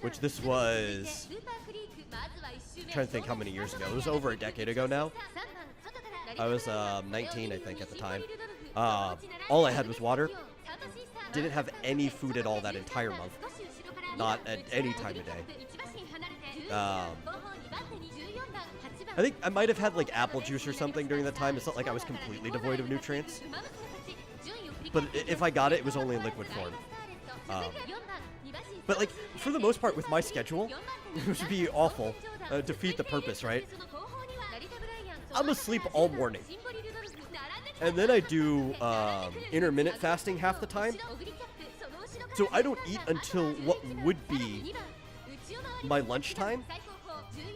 which this was... I'm trying to think how many years ago. It was over a decade ago now. I was 19, I think, at the time. all I had was water. Didn't have any food at all that entire month. Not at any time of day. I think I might have had like apple juice or something during that time. It's not like I was completely devoid of nutrients. But if I got it, it was only in liquid form. But like, for the most part with my schedule, which would be awful, defeat the purpose, right? I'm asleep all morning. And then I do intermittent fasting half the time. So I don't eat until what would be my lunchtime.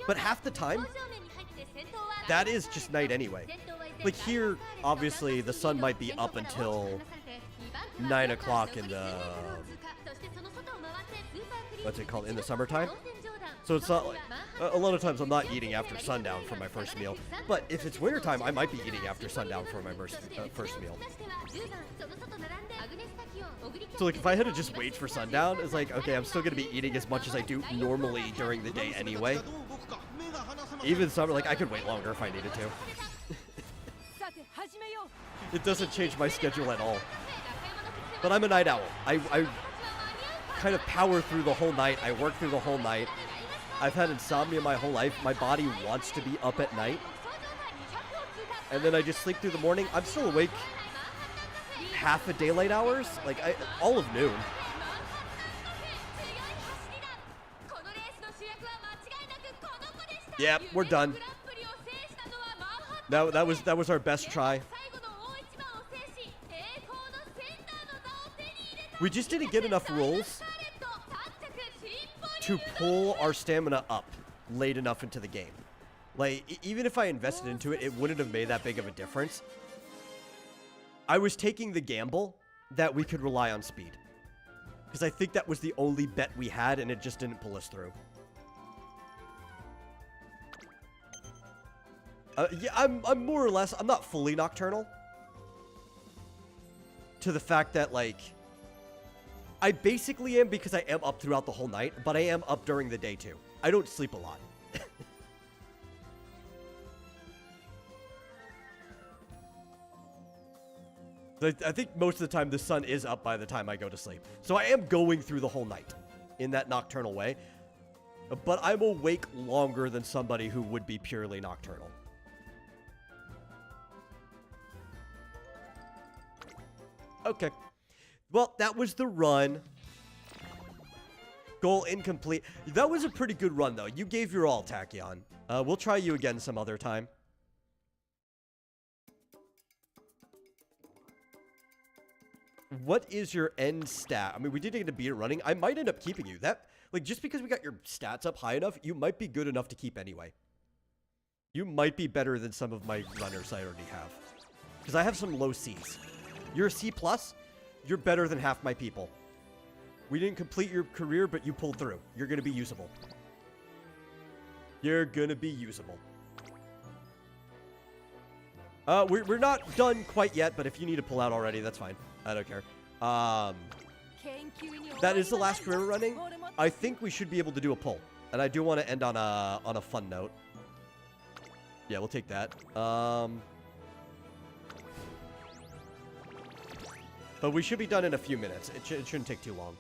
But half the time, that is just night anyway. Like here, obviously, the sun might be up until 9 o'clock in the... what's it called? In the summertime? So it's not like... a lot of times I'm not eating after sundown for my first meal. But if it's wintertime, I might be eating after sundown for my first meal. So like if I had to just wait for sundown, it's like, okay, I'm still going to be eating as much as I do normally during the day anyway. Even summer, like I could wait longer if I needed to. It doesn't change my schedule at all. But I'm a night owl. I kind of power through the whole night. I work through the whole night. I've had insomnia my whole life. My body wants to be up at night. And then I just sleep through the morning. I'm still awake half a daylight hours. Like, all of noon. Yep, we're done. That was our best try. We just didn't get enough rolls to pull our stamina up late enough into the game. Like, even if I invested into it, it wouldn't have made that big of a difference. I was taking the gamble that we could rely on speed. Because I think that was the only bet we had, and it just didn't pull us through. Yeah, I'm more or less... I'm not fully nocturnal. To the fact that, like... I basically am because I am up throughout the whole night, but I am up during the day too. I don't sleep a lot. I think most of the time the sun is up by the time I go to sleep. So I am going through the whole night in that nocturnal way. But I'm awake longer than somebody who would be purely nocturnal. Okay. Well, that was the run. Goal incomplete. That was a pretty good run, though. You gave your all, Tachyon. We'll try you again some other time. What is your end stat? I mean, we did get to beat it running. I might end up keeping you. That, like, just because we got your stats up high enough, you might be good enough to keep anyway. You might be better than some of my runners I already have. Because I have some low Cs. You're a C+. You're better than half my people. We didn't complete your career, but you pulled through. You're going to be usable. You're going to be usable. We're not done quite yet, but if you need to pull out already, that's fine. I don't care. That is the last career running. I think we should be able to do a pull. And I do want to end on a fun note. Yeah, we'll take that. But we should be done in a few minutes. It shouldn't take too long.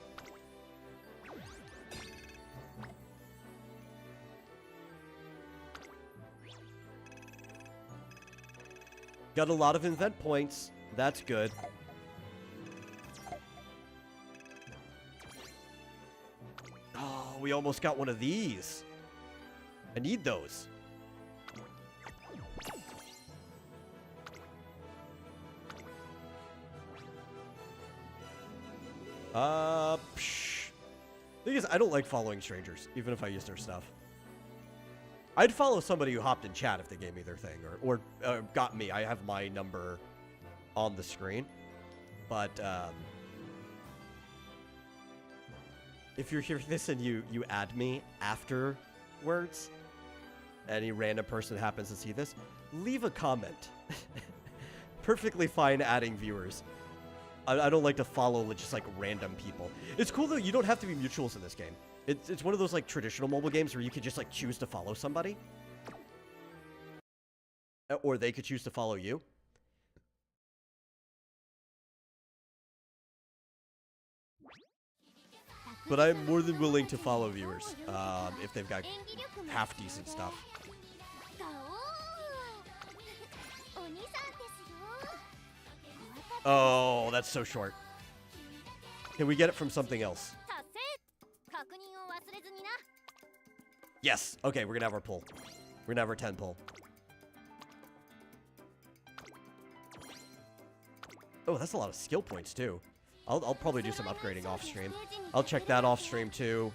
Got a lot of event points. That's good. Oh, we almost got one of these. I need those. Thing is, I don't like following strangers, even if I use their stuff. I'd follow somebody who hopped in chat if they gave me their thing, or got me. I have my number on the screen. But, if you're hearing this and you add me afterwards, any random person happens to see this, leave a comment. Perfectly fine adding viewers. I don't like to follow just like random people. It's cool though, you don't have to be mutuals in this game. It's one of those like traditional mobile games where you could just like choose to follow somebody. Or they could choose to follow you. but I'm more than willing to follow viewers if they've got half decent stuff. ガオーお兄さんですよ。 Oh, that's so short. Can we get it from something else? 達成。確認を忘れずにな。 Yes. Okay, we're gonna have our pull. We're gonna have our 10 pull. Oh, that's a lot of skill points too. I'll probably do some upgrading off stream. I'll check that off stream too.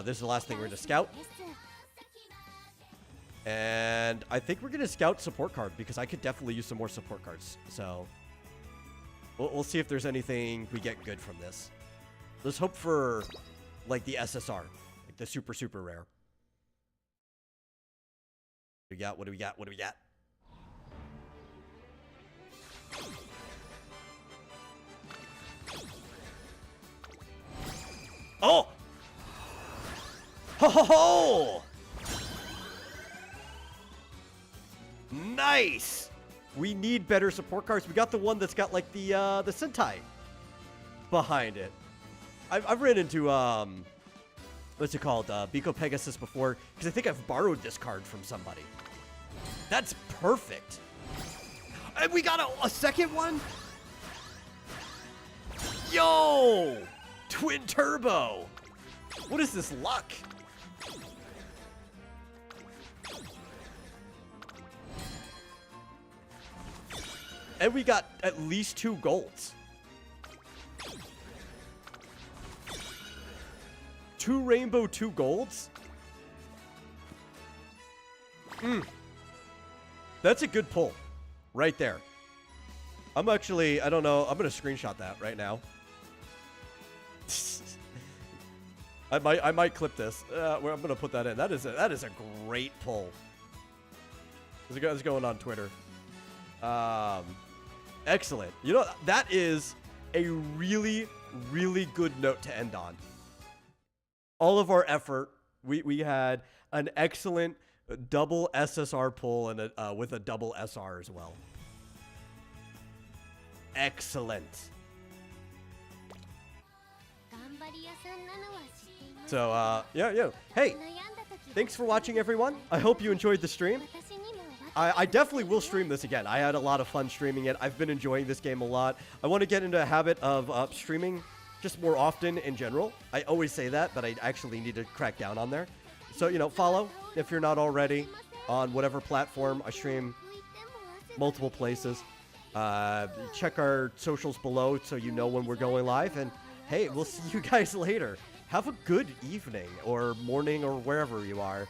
This is the last thing we're gonna scout. And I think we're gonna scout support card because I could definitely use some more support cards. So we'll see if there's anything we get good from this. Let's hope for like the SSR, like the super rare. What do we got? What do we got? What do we got? Oh! Ho ho ho! Nice! We need better support cards. We got the one that's got like the Sentai behind it. I've ran into what's it called? Biko Pegasus before, because I think I've borrowed this card from somebody. That's perfect. And we got a second one? Yo! Twin Turbo! What is this luck? And we got at least 2 golds. 2 rainbow, 2 golds? That's a good pull. Right there. I'm actually, I don't know, I'm gonna screenshot that right now. I might clip this. Where I'm gonna put that in. That is a great pull. It's going on Twitter. Excellent. You know, that is a really good note to end on. All of our effort, we had an excellent double SSR pull and with a double SR as well. Excellent. So, yeah. Hey, thanks for watching, everyone. I hope you enjoyed the stream. I definitely will stream this again. I had a lot of fun streaming it. I've been enjoying this game a lot. I want to get into a habit of streaming just more often in general. I always say that, but I actually need to crack down on there. So, you know, follow if you're not already on whatever platform. I stream multiple places. Check our socials below so you know when we're going live. And hey, we'll see you guys later. Have a good evening or morning or wherever you are.